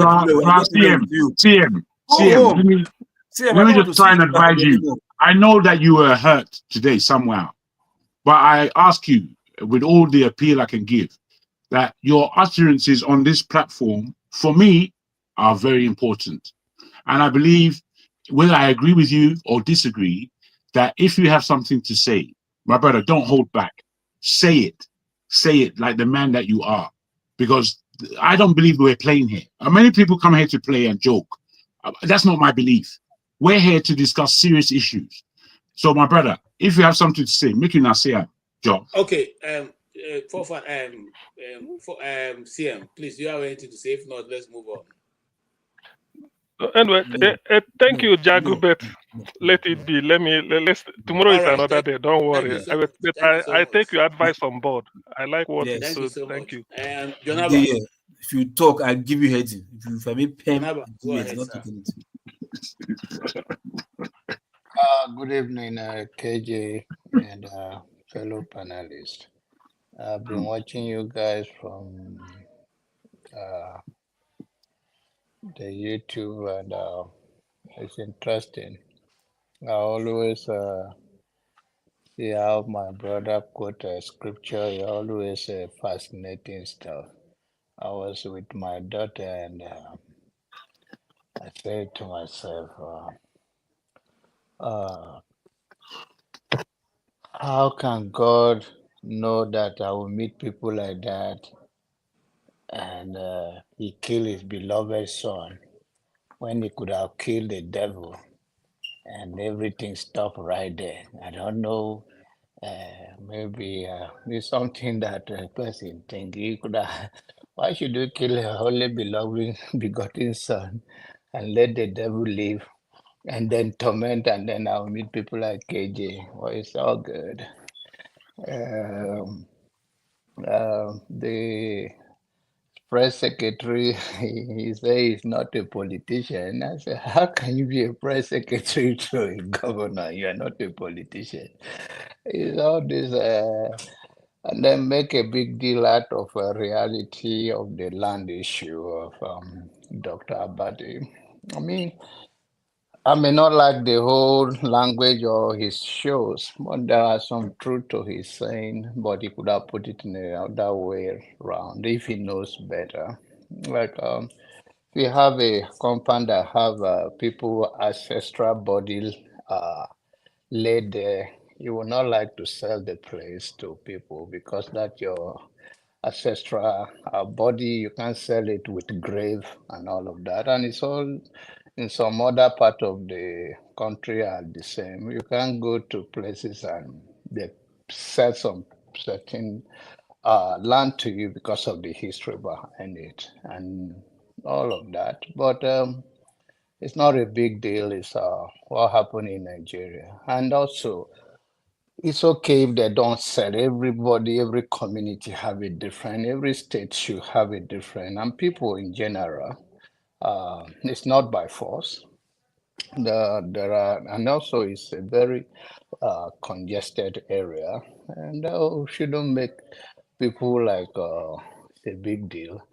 Let me just try and advise you. I know that you were hurt today somehow, but I ask you, with all the appeal I can give, that your utterances on this platform, for me, are very important. And I believe, whether I agree with you or disagree, that if you have something to say, my brother, don't hold back. Say it. Say it like the man that you are. Because I don't believe we're playing here. Many people come here to play and joke. That's not my belief. We're here to discuss serious issues. So, my brother, if you have something to say, make you not say, Joe. Okay. CM, please, do you have anything to say? If not, let's move on. Anyway, thank you, Jagubet. Let it be. Let's. Tomorrow is another day. Don't worry. I take your advice on board. I like what you said. Thank you. If you talk, I'll give you heading. If I make pen, go ahead, not sir. Good evening, KJ and fellow panelists. I've been watching you guys from the YouTube, and it's interesting. I always see how my brother quote scripture. He always fascinating stuff. I was with my daughter, and I said to myself, how can God know that I will meet people like that? And he killed his beloved son when he could have killed the devil, and everything stopped right there. I don't know. Maybe it's something that a person think he could have. Why should you kill a holy beloved begotten son and let the devil live and then torment, and then I'll meet people like KJ? Well, it's all good. The press secretary, he said he's not a politician. I said, how can you be a press secretary to a governor? You are not a politician. It's all this, and then make a big deal out of a reality of the land issue of Dr. Abadi. I mean, I may not like the whole language or his shows, but there are some truth to his saying, but he could have put it in another way around if he knows better. Like we have a compound that have people ancestral bodies laid there. You would not like to sell the place to people because that's your ancestral body. You can't sell it with grave and all of that. And it's all in some other part of the country are the same. You can't go to places and they sell some certain land to you because of the history behind it and all of that. But it's not a big deal. It's what happened in Nigeria. And also, it's okay if they don't sell. Everybody, every community have a different, every state should have a different, and people in general. It's not by force. There are, and also it's a very congested area, and shouldn't make people like a big deal.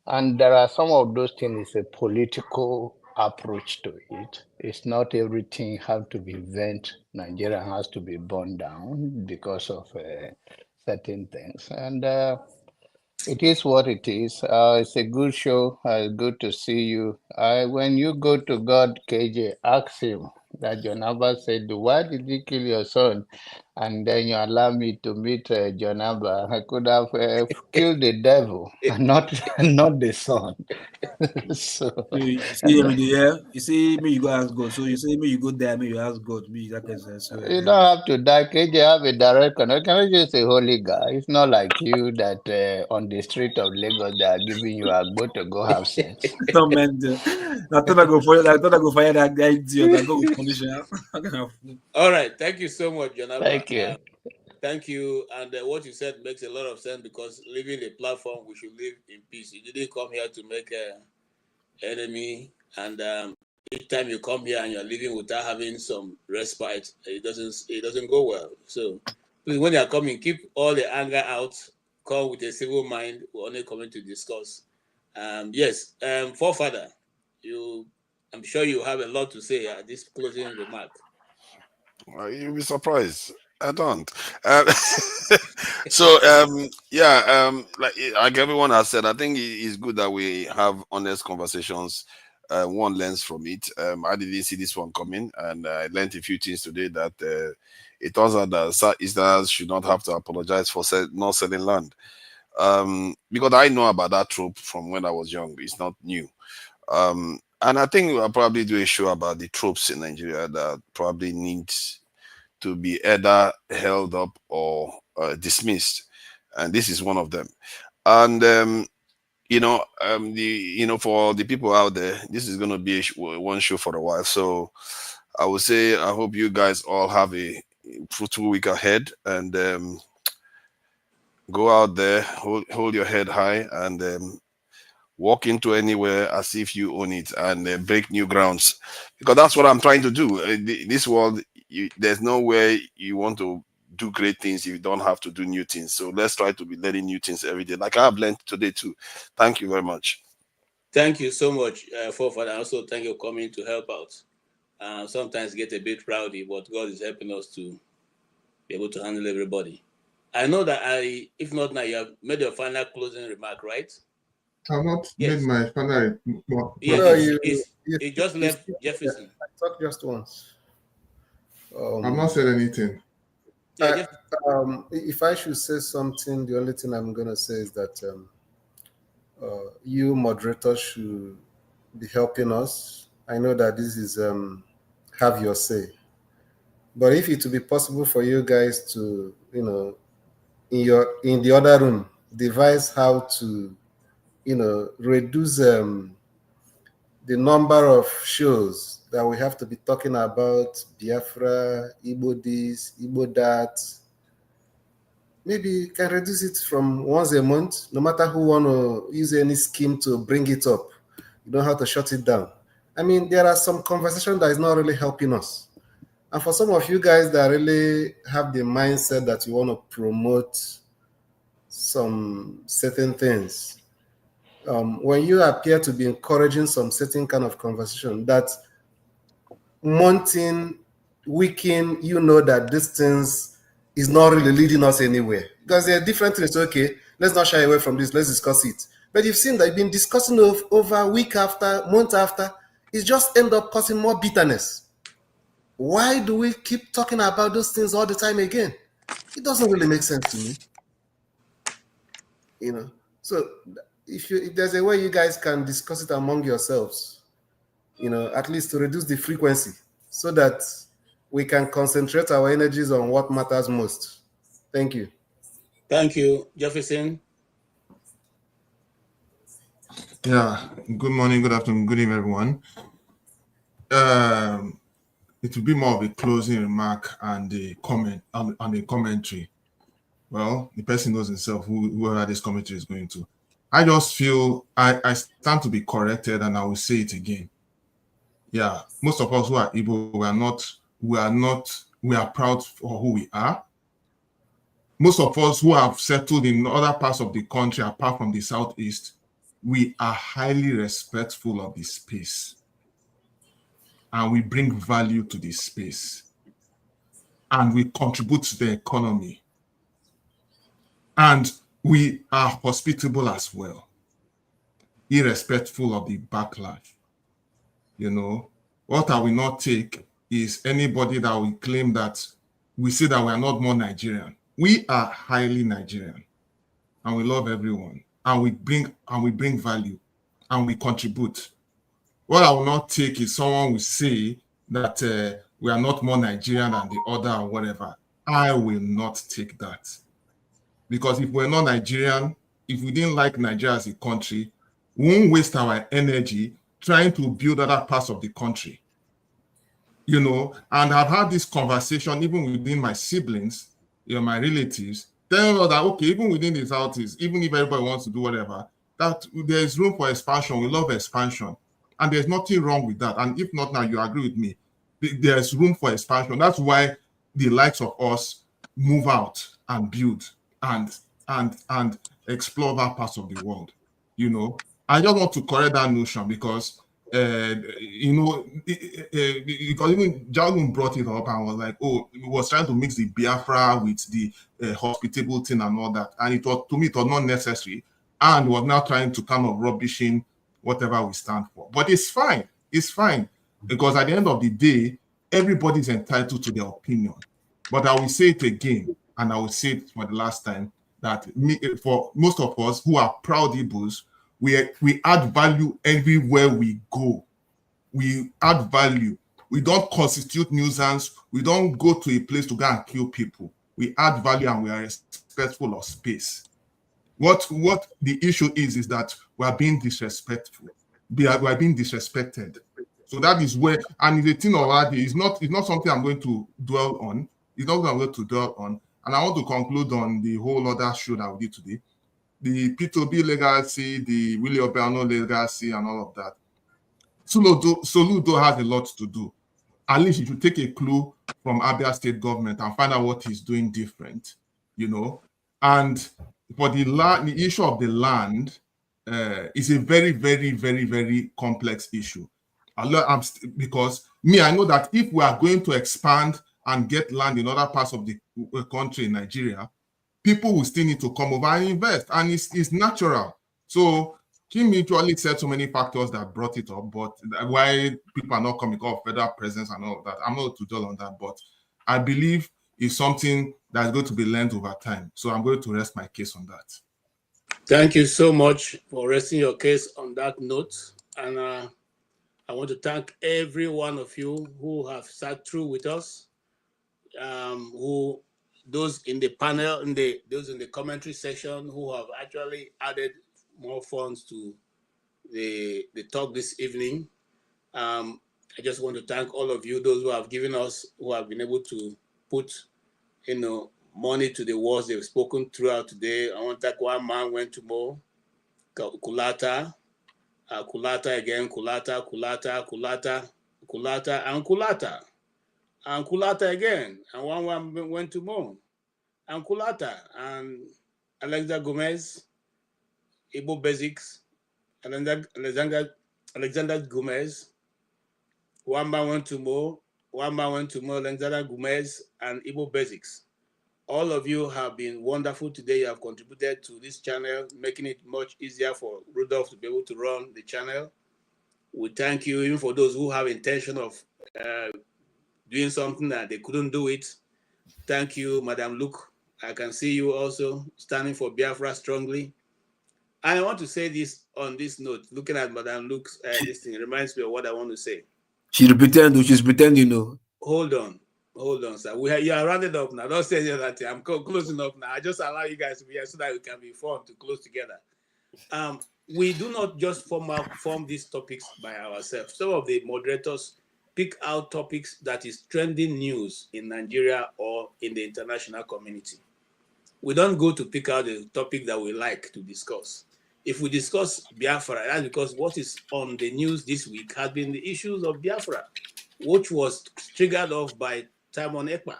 And there are some of those things. It's a political approach to it. It's not everything have to be vent. Nigeria has to be burned down because of certain things. And it is what it is. It's a good show. Good to see you. When you go to God, KJ, ask him that Jonaba said, why did he kill your son? And then you allow me to meet Jonaba. I could have killed the devil, and not the son. So, You see every day, yeah? You see me, you go ask God. So you say me, you go there, me, you ask God, me, that person. So you don't have to die. KJ have a direct connection. Can you just a holy guy? It's not like you that on the street of Lagos they are giving you a boat to go have sex. no man, I thought I go fire that guy idiot. I go with punish him. All right, thank you so much, Jonaba. Thank you. Thank you. And what you said makes a lot of sense because leaving the platform, we should live in peace. You didn't come here to make an enemy. And each time you come here and you're living without having some respite, it doesn't go well. So please, when you are coming, keep all the anger out. Come with a civil mind. We're only coming to discuss. Yes, forefather, I'm sure you have a lot to say at this closing remark. You'll be surprised. I don't. Like everyone has said, I think it's good that we have honest conversations. One learns from it. I didn't see this one coming, and I learned a few things today that it turns out that Southeasterners should not have to apologize for not selling land. Because I know about that trope from when I was young. It's not new. And I think we'll probably do a show about the tropes in Nigeria that probably needs to be either held up or dismissed, and this is one of them. And for the people out there, this is going to be one show for a while. So I would say I hope you guys all have a fruitful week ahead, and go out there, hold your head high, and walk into anywhere as if you own it, and break new grounds, because that's what I'm trying to do. This world, there's no way you want to do great things if you don't have to do new things. So let's try to be learning new things every day, like I have learned today too. Thank you very much. Thank you so much, forefather. Also, thank you for coming to help out. Sometimes get a bit rowdy, but God is helping us to be able to handle everybody. I know that if not now, you have made your final closing remark, right? I've not made my final. He just left Jefferson. I talked just once. I've not said anything. If I should say something, the only thing I'm going to say is that you moderators should be helping us. I know that this is have your say. But if it would be possible for you guys to, in the other room, devise how to, reduce the number of shows that we have to be talking about Biafra, Igbo this, Igbo that. Maybe you can reduce it from once a month, no matter who want to use any scheme to bring it up. You don't have to shut it down. I mean, there are some conversation that is not really helping us. And for some of you guys that really have the mindset that you want to promote some certain things, when you appear to be encouraging some certain kind of conversation, that mounting, weakening, that these things is not really leading us anywhere. Because there are different things. Okay, let's not shy away from this. Let's discuss it. But you've seen that you've been discussing over week after, month after. It just end up causing more bitterness. Why do we keep talking about those things all the time again? It doesn't really make sense to me. So if there's a way you guys can discuss it among yourselves, at least to reduce the frequency so that we can concentrate our energies on what matters most. Thank you. Thank you, Jefferson. Yeah, good morning, good afternoon, good evening, everyone. It will be more of a closing remark and a comment and a commentary. Well, the person knows himself whoever this commentary is going to. I just feel I stand to be corrected, and I will say it again. Yeah, most of us who are Igbo, we are proud for who we are. Most of us who have settled in other parts of the country, apart from the Southeast, we are highly respectful of the space. And we bring value to this space. And we contribute to the economy. And we are hospitable as well, irrespectful of the backlash. You know, what I will not take is anybody that will claim that we say that we are not more Nigerian. We are highly Nigerian, and we love everyone, and we bring value, and we contribute. What I will not take is someone will say that we are not more Nigerian than the other or whatever. I will not take that. Because if we're not Nigerian, if we didn't like Nigeria as a country, we won't waste our energy trying to build other parts of the country. You know, and I've had this conversation even within my siblings, you know, my relatives, telling us that, okay, even within the Southeast, even if everybody wants to do whatever, that there's room for expansion. We love expansion. And there's nothing wrong with that. And if not now, you agree with me, there's room for expansion. That's why the likes of us move out and build and explore other parts of the world. You know, I just want to correct that notion because you know, because even Jalun brought it up and was like, oh, he was trying to mix the Biafra with the hospitable thing and all that. And it was, to me, it was not necessary. And was now trying to kind of rubbishing whatever we stand for. But it's fine. It's fine. Because at the end of the day, everybody's entitled to their opinion. But I will say it again, and I will say it for the last time, that for most of us who are proud Igbos, we add value everywhere we go. We add value. We don't constitute nuisance. We don't go to a place to go and kill people. We add value and we are respectful of space. What the issue is that we are being disrespectful. We are being disrespected. So that is where, and the thing already is not something I'm going to dwell on. It's not something I'm going to dwell on. And I want to conclude on the whole other show that we did today. The P2B legacy, the Willie Obiano legacy, and all of that. Soludo has a lot to do. At least you should take a clue from Abia State government and find out what he's doing different, you know. And for the issue of the land is a very, very, very, very complex issue. Because I know that if we are going to expand and get land in other parts of the country in Nigeria, people will still need to come over and invest, and it's natural. So Kim mutually said so many factors that brought it up, but why people are not coming off federal presence and all of that, I'm not to dwell on that, but I believe it's something that's going to be learned over time. So I'm going to rest my case on that. Thank you so much for resting your case on that note. And I want to thank every one of you who have sat through with us, those in the panel, those in the commentary section who have actually added more funds to the talk this evening. I just want to thank all of you, those who have given us, who have been able to put, money to the words they've spoken throughout today. I want to thank one man went to more, Kulata, Kulata again, Kulata, and Kulata again, and one went to more, and Kulata, and Alexander Gomez, Igbo Basics, Alexander Gomez, one man went to more, Alexander Gomez, and Igbo Basics. All of you have been wonderful today. You have contributed to this channel, making it much easier for Rudolph to be able to run the channel. We thank you, even for those who have intention of doing something that they couldn't do it. Thank you, Madam Luke. I can see you also standing for Biafra strongly. And I want to say this on this note, looking at Madam Luke's this thing reminds me of what I want to say. She's pretending, Hold on, sir. You are rounded up now. Don't say that. I'm closing up now. I just allow you guys to be here so that we can be formed to close together. We do not just form these topics by ourselves. Some of the moderators pick out topics that is trending news in Nigeria or in the international community. We don't go to pick out the topic that we like to discuss. If we discuss Biafra, that's because what is on the news this week has been the issues of Biafra, which was triggered off by Simon Ekpa.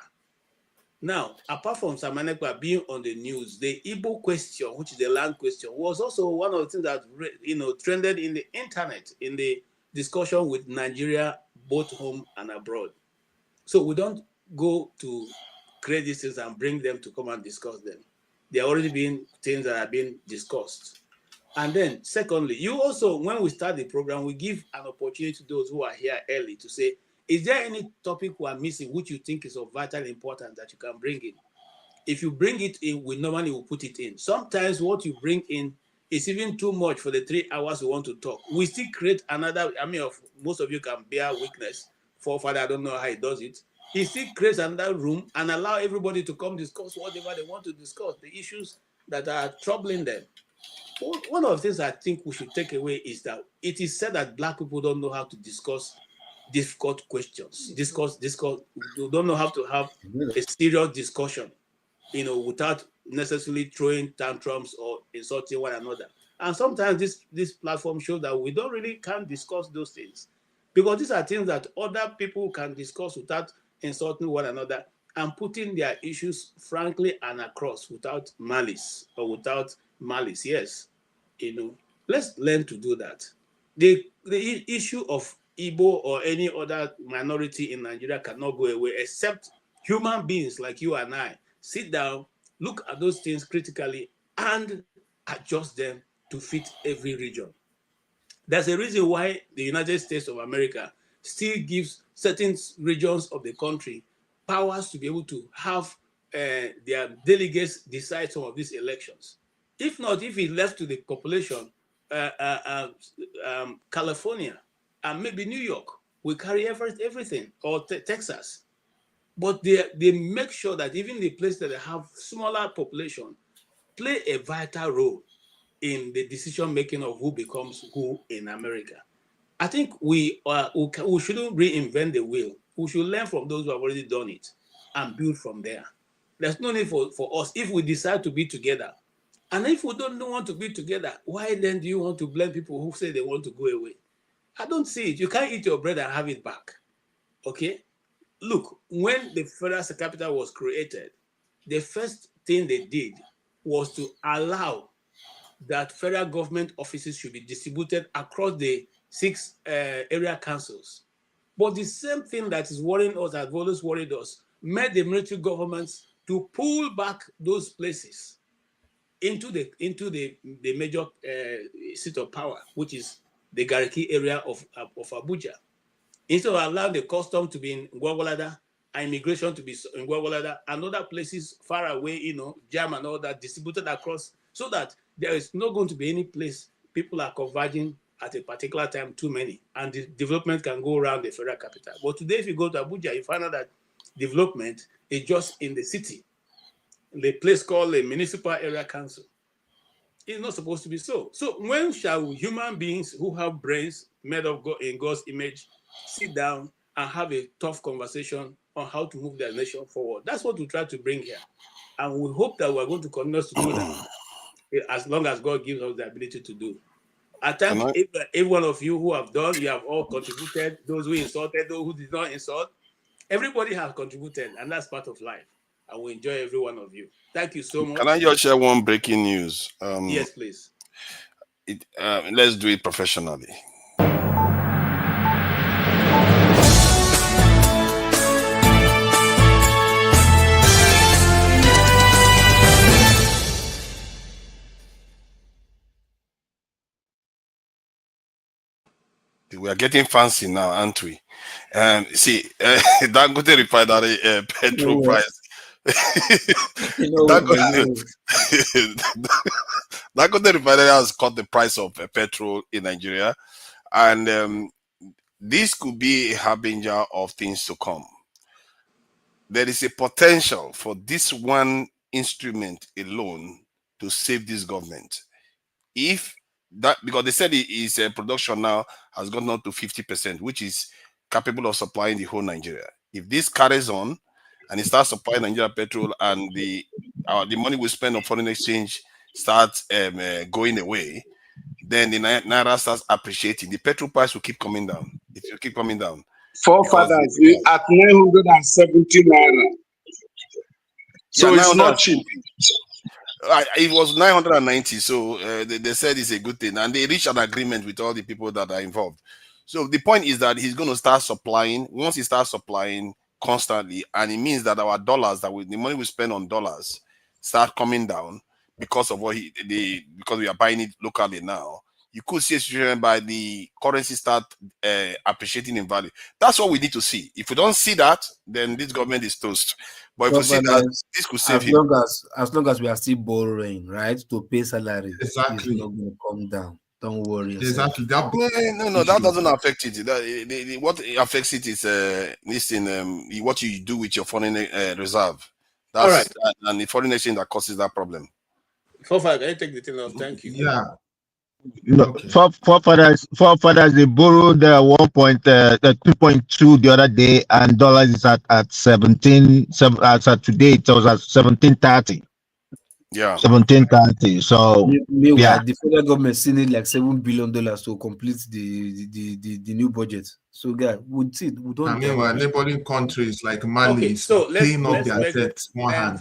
Now, apart from Simon Ekpa being on the news, the Igbo question, which is the land question, was also one of the things that trended in the internet in the discussion with Nigeria, both home and abroad. So we don't go to create these things and bring them to come and discuss them. There are already been things that are being discussed. And then, secondly, you also, when we start the program, we give an opportunity to those who are here early to say, is there any topic we are missing which you think is of vital importance that you can bring in? If you bring it in, we normally will put it in. Sometimes what you bring in is even too much for the 3 hours we want to talk. We still create another, most of you can bear witness. Forefather, I don't know how he does it. He still creates another room and allow everybody to come discuss whatever they want to discuss, the issues that are troubling them. One of the things I think we should take away is that it is said that Black people don't know how to discuss difficult questions. They don't know how to have a serious discussion, without necessarily throwing tantrums or insulting one another. And sometimes this platform shows that we can't discuss those things, because these are things that other people can discuss without insulting one another and putting their issues frankly and across without malice. Yes, let's learn to do that. The issue of Igbo or any other minority in Nigeria cannot go away, except human beings like you and I sit down, look at those things critically, and adjust them to fit every region. There's a reason why the United States of America still gives certain regions of the country powers to be able to have their delegates decide some of these elections. If not, if it left to the population, California and maybe New York will carry everything, or Texas. But they make sure that even the places that have smaller population play a vital role in the decision making of who becomes who in America. I think we shouldn't reinvent the wheel. We should learn from those who have already done it and build from there. There's no need for us, if we decide to be together. And if we don't want to be together, why then do you want to blame people who say they want to go away? I don't see it. You can't eat your bread and have it back. Okay? Look, when the federal capital was created, the first thing they did was to allow that federal government offices should be distributed across the 6 area councils. But the same thing that is worrying us, that always worried us, made the military governments to pull back those places into the major seat of power, which is the Gariki area of Abuja. Instead of allowing the custom to be in Gwagwalada and immigration to be in Gwagwalada and other places far away, Jam and all that, distributed across, so that there is not going to be any place people are converging at a particular time, too many, and the development can go around the federal capital. But today, if you go to Abuja, you find out that development is just in the city, the place called the Municipal Area Council. It's not supposed to be so. So when shall human beings who have brains made of God, in God's image, sit down and have a tough conversation on how to move their nation forward? That's what we try to bring here. And we hope that we're going to continue to do that as long as God gives us the ability to do. I thank every one of you who have done. You have all contributed. Those who insulted, those who did not insult. Everybody has contributed, and that's part of life. And we enjoy every one of you. Thank you so much. Can I just share one breaking news? Yes, please. Let's do it professionally. We are getting fancy now, aren't we? See, Dangote refinery petrol price. Dangote refinery has cut the price of petrol in Nigeria, and this could be a harbinger of things to come. There is a potential for this one instrument alone to save this government. If that, because they said his production now has gone up to 50%, which is capable of supplying the whole Nigeria. If this carries on and it starts supplying Nigeria petrol, and the money we spend on foreign exchange starts going away, then the Naira starts appreciating. The petrol price will keep coming down. It will keep coming down. Forefathers at 970 Naira. So it's not cheap. It was 990, so they said it's a good thing, and they reached an agreement with all the people that are involved. So the point is that he's going to start supplying. Once he starts supplying constantly, and it means that our dollars, the money we spend on dollars, start coming down because of because we are buying it locally now, you could see a situation by the currency start appreciating in value. That's what we need to see. If we don't see that, then this government is toast. But if we see that, this could save him. As long as we are still borrowing, right, to pay salaries, exactly, it's not going to come down. Don't worry. Exactly. No, that doesn't affect it. What affects it is what you do with your foreign reserve. That's all right. And the foreign exchange that causes that problem. Can you take the thing off? Thank you. Yeah. Okay. Forefathers, they borrowed 2.2 the other day, and dollars is at 17. As at today, it was at 17.30. Yeah, 17.30. So meanwhile, the federal government still need like $7 billion to complete the new budget. So, guys, we don't. I mean, neighboring countries like Mali paying off their debts one hand.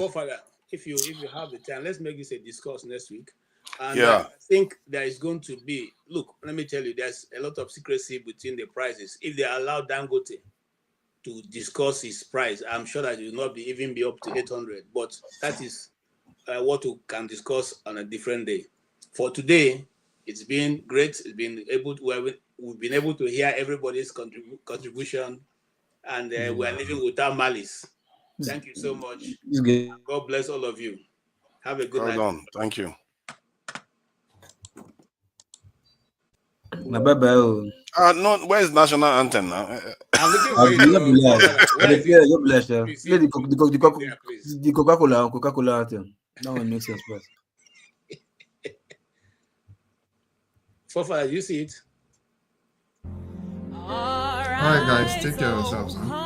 If you have the time, let's make this a discourse next week. And yeah. I think there is going to be, look, let me tell you, there's a lot of secrecy between the prices. If they allow Dangote to discuss his price, I'm sure that it will not even be up to 800. But that is what we can discuss on a different day. For today, it's been great. We've been able to hear everybody's contribution, and we are living without malice. Thank you so much. God bless all of you. Have a good night. Well done. Thank you. No, where's national anthem now? I'm looking for you. The Coca-Cola anthem. That one makes sense, but Fofa, you see it? All right, guys, take care of yourselves. Huh?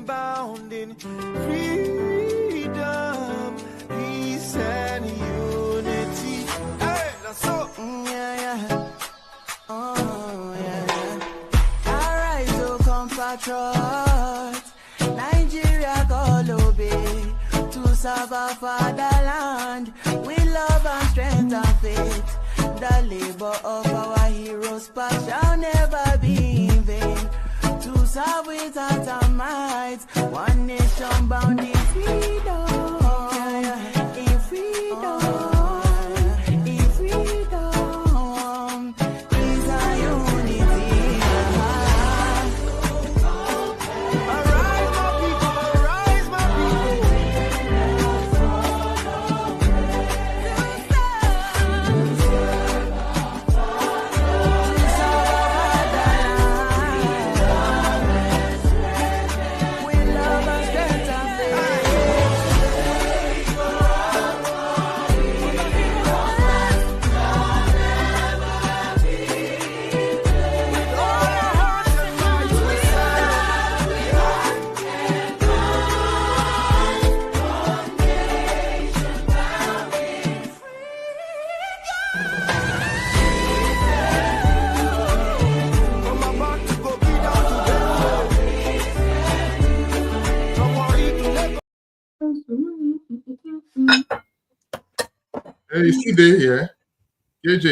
Bound in freedom, peace, and unity. Hey, that's so. Oh, yeah. Alright, so compatriots, Nigeria call obey to serve our fatherland with love and strength and faith. The labor of our heroes past shall never be in vain. To serve without our might, one nation bound in freedom, in freedom, in freedom, peace and unity. Arise, my people, arise, my Hey, you see they here? KJ.